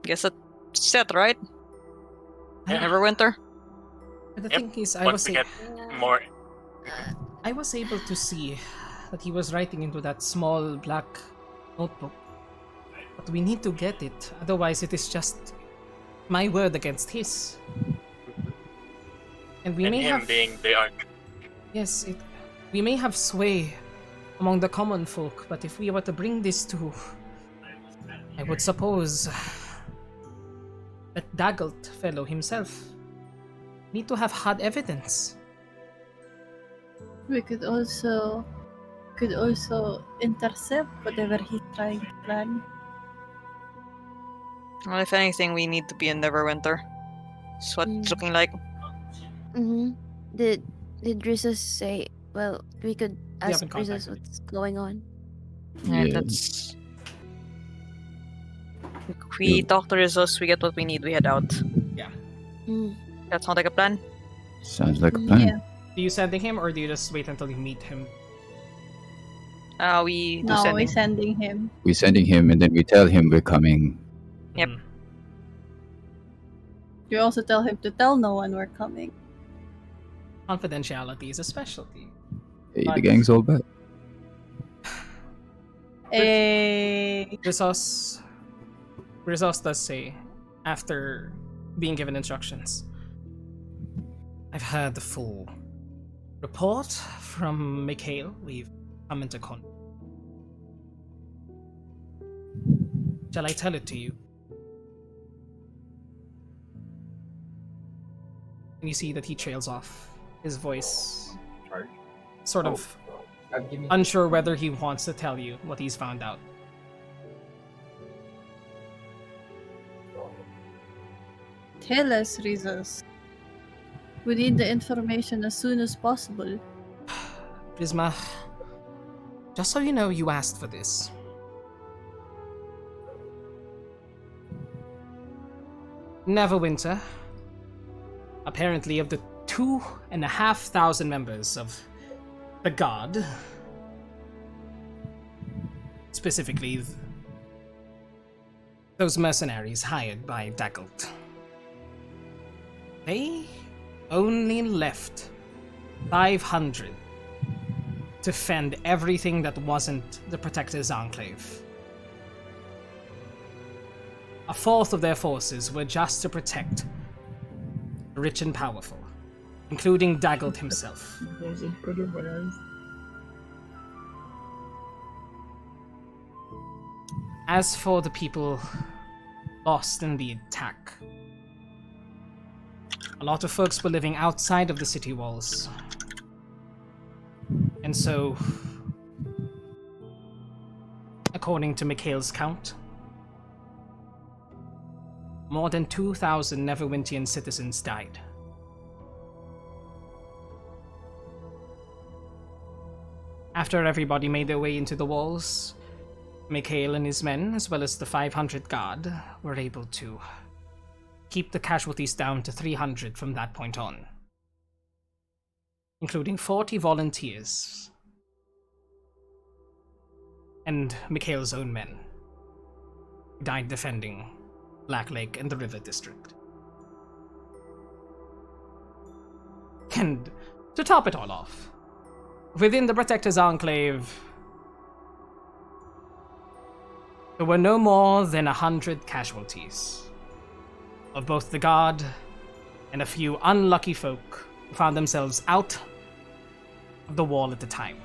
Guess that's set, right? Yeah. Neverwinter. But the Yep, thing is, Once we get stuff. more. I was able to see that he was writing into that small black notebook. But we need to get it, otherwise it is just my word against his. And we And may him have being the arc. yes, we may have sway among the common folk, but if we were to bring this to, I would suppose, that Daggelt fellow himself need to have hard evidence. We could also intercept whatever he's trying to plan. Well, if anything, we need to be in Neverwinter. That's what it's looking like. Mm-hmm. Did Risa say? Well, we could ask haven't Risa contacted what's going on. Yeah, Yeah. that's. If we talk to Rizos, we get what we need, we head out. Mm. That sounds like a plan. sounds like a plan. Yeah. Do you sending him, or do you just wait until you meet him? We do No, sending. we're sending him. We're sending him, and then we tell him we're coming. Yep. Mhm. You also tell him to tell no one we're coming. Confidentiality is a specialty. Hey, But- the gang's all back. Hey. Rizos does say, after being given instructions, I've heard the full report from Mikhail. We've come into contact. Shall I tell it to you? And you see that he trails off. His voice sort of unsure whether he wants to tell you what he's found out. Tell us, Rizos. We need the information as soon as possible. Prisma, just so you know, you asked for this. Neverwinter, apparently of the 2,500 members of the God, specifically those mercenaries hired by Daggelt, they only left 500 to fend everything that wasn't the Protector's Enclave. A fourth of their forces were just to protect the rich and powerful, including Daggelt himself. As for the people lost in the attack, a lot of folks were living outside of the city walls. And so, according to Mikhail's count, more than 2,000 Neverwintian citizens died. After everybody made their way into the walls, Mikhail and his men, as well as the 500 guard, were able to keep the casualties down to 300 from that point on, including 40 volunteers and Mikhail's own men, who died defending Black Lake and the River District. And to top it all off, within the Protector's Enclave, there were no more than 100 casualties of both the guard and a few unlucky folk who found themselves out of the wall at the time.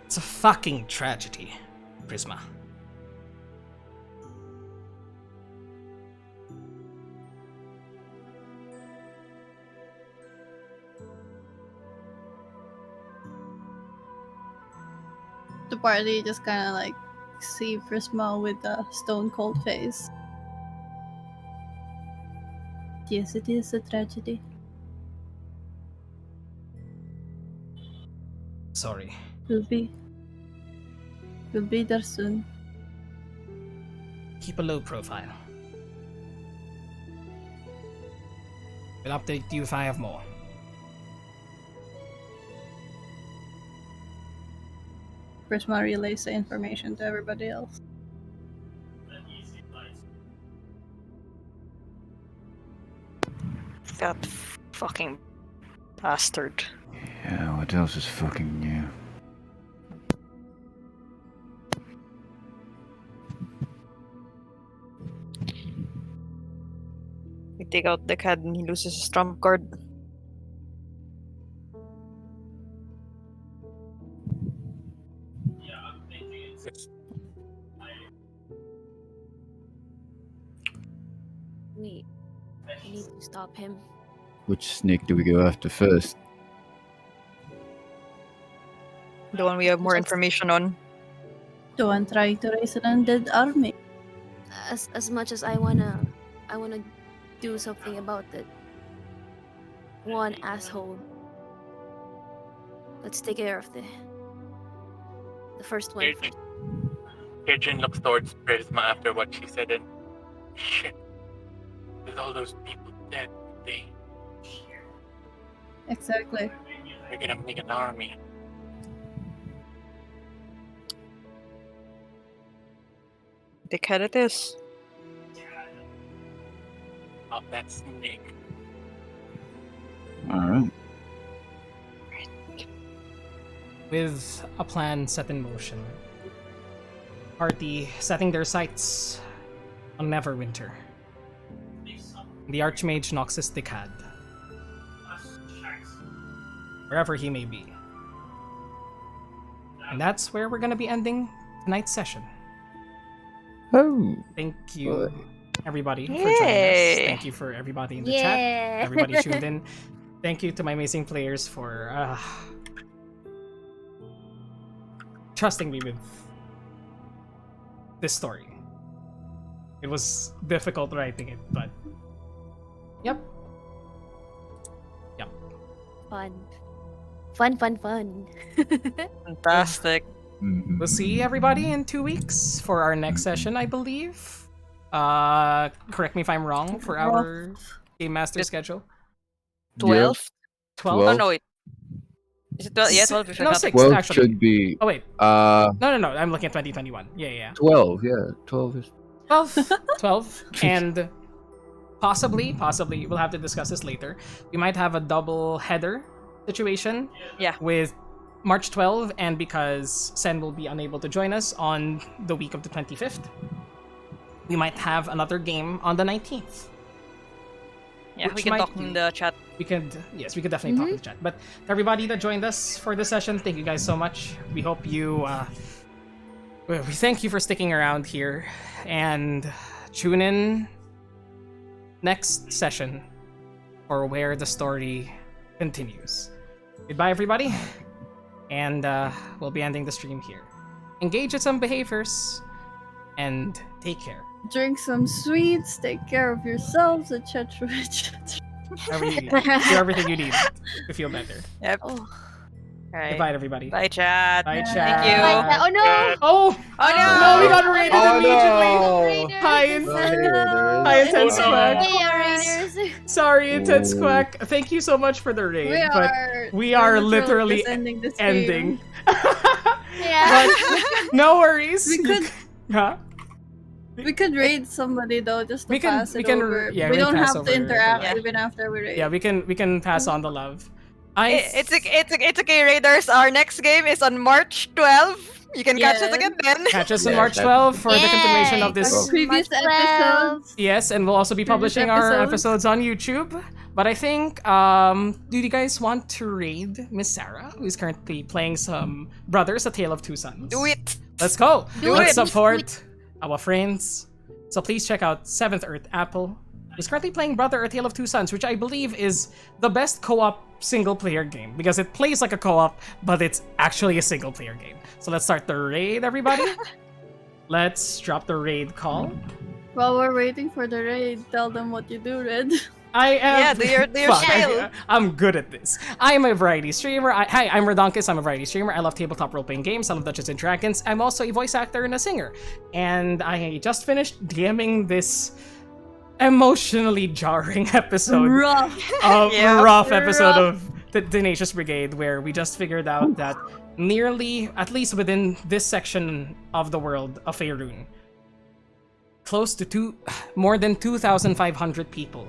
It's a fucking tragedy, Prisma. The party just kind of like see Prisma with a stone cold face. Yes, it is a tragedy. Sorry. We'll be there soon. Keep a low profile. We'll update you if I have more. Prisma relays the information to everybody else. That fucking bastard. Yeah, what else is fucking new? We take out the cat and he loses his trump card. We need to stop him. Which snake do we go after first? The one we have more information on. The one trying to raise an undead army. As much as I wanna do something about it. One asshole. Let's take care of the first one. Kirjin looks towards Prisma after what she said and shit. With all those people dead, Exactly. they're gonna make an army. Dickhead it is. Oh, that snake. Alright. With a plan set in motion, party setting their sights on Neverwinter. The Archmage Noxus Decad. Wherever he may be. And that's where we're gonna be ending tonight's session. Oh! Thank Boy. you, everybody, for joining us. Yay. Thank you for everybody in the chat. Yeah. Everybody tuned in. Thank you to my amazing players for trusting me with this story. It was difficult writing it, but yep. Fun. Fantastic. Mhm. We'll see everybody in 2 weeks for our next session, I believe. Correct me if I'm wrong for our Game Master It- schedule. 12? 12? Oh no, wait. Is it 12? Yeah, 12 if I'm No, not 6 12 actually. should be Oh wait, uh no, I'm looking at 2021. Yeah. 12, yeah. 12 is 12, and possibly, we'll have to discuss this later. We might have a double header situation. Yeah. With March 12, and because Sen will be unable to join us on the week of the 25th, we might have another game on the 19th. Yeah, we Which can might talk in be- the chat. We could definitely talk in the chat. But everybody that joined us for this session, thank you guys so much. We hope you, we thank you for sticking around here, and tune in next session for where the story continues. Goodbye, everybody. And we'll be ending the stream here. Engage in some behaviors and take care. Drink some sweets, take care of yourselves, etc. Do everything you need to feel better. Yep. Oh. Alright. Goodbye, everybody. Bye, chat. Bye, Yeah. chat. Thank you. Oh no! Oh! Oh No, we got raided Oh, immediately! no. Hi, Hi, Intense Oh, no. Quack. Hey, Raiders! Sorry, Intense Oh. Quack. Thank you so much for the raid, We but are we're literally just ending this ending. Yeah. But no worries. We could Huh? we could raid somebody though, just to We can- pass we it can- over. yeah, we we don't pass have over to interact the- even after we raid. Yeah, we can pass on the love. It's okay, Raiders. Our next game is on March 12th. You can catch us Yes. again then. Catch us on Yeah, March that- 12 for the continuation Yay, of this. Well, Previous March 12. episodes. Yes, and we'll also be Previous publishing our episodes. episodes on YouTube. But I think, do you guys want to raid Miss Sarah, who's currently playing some Brothers: A Tale of Two Sons? Do it. Let's go. Do Let's it. support our friends. So please check out Seventh Earth Apple, who's currently playing Brother: A Tale of Two Sons, which I believe is the best co-op single-player game because it plays like a co-op, but it's actually a single-player game. So let's start the raid, everybody. Let's drop the raid call. While we're waiting for the raid, tell them what you do, Red. I am. Yeah, do your Fuck, spiel. I'm good at this. I'm a variety streamer. Hi, I'm Redonkus. I'm a variety streamer. I love tabletop role-playing games. I love Dungeons and Dragons. I'm also a voice actor and a singer. And I just finished DMing this emotionally jarring episode. Rough. Yeah. Rough episode Rough. of the Tenacious Brigade, where we just figured out that nearly, at least within this section of the world of Faerun, close to more than 2,500 people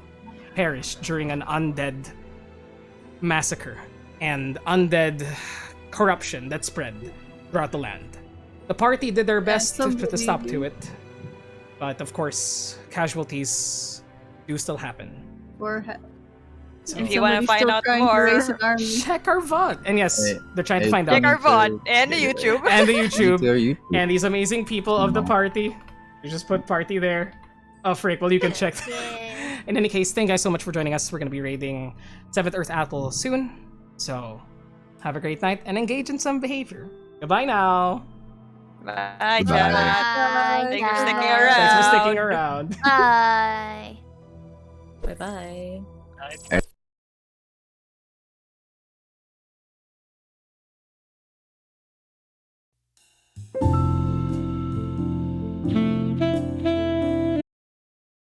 perished during an undead massacre and undead corruption that spread throughout the land. The party did their best to put a stop to it, but of course, casualties do still happen. If you want to Somebody's find still out trying to more, raise an army. Check our VOD! And yes, Hey, they're trying to hey, find check out. our VOD and the YouTube. And the YouTube. You And these amazing people of the party. You just put party there. Oh, frick. Well, you can check. Yeah. In any case, thank you guys so much for joining us. We're going to be raiding 7th Earth Apple soon. So, have a great night and engage in some behavior. Goodbye now. Bye, Bye. chat. Bye. Thanks for sticking Bye. around. Thanks for sticking around. Bye. Bye-bye. Right.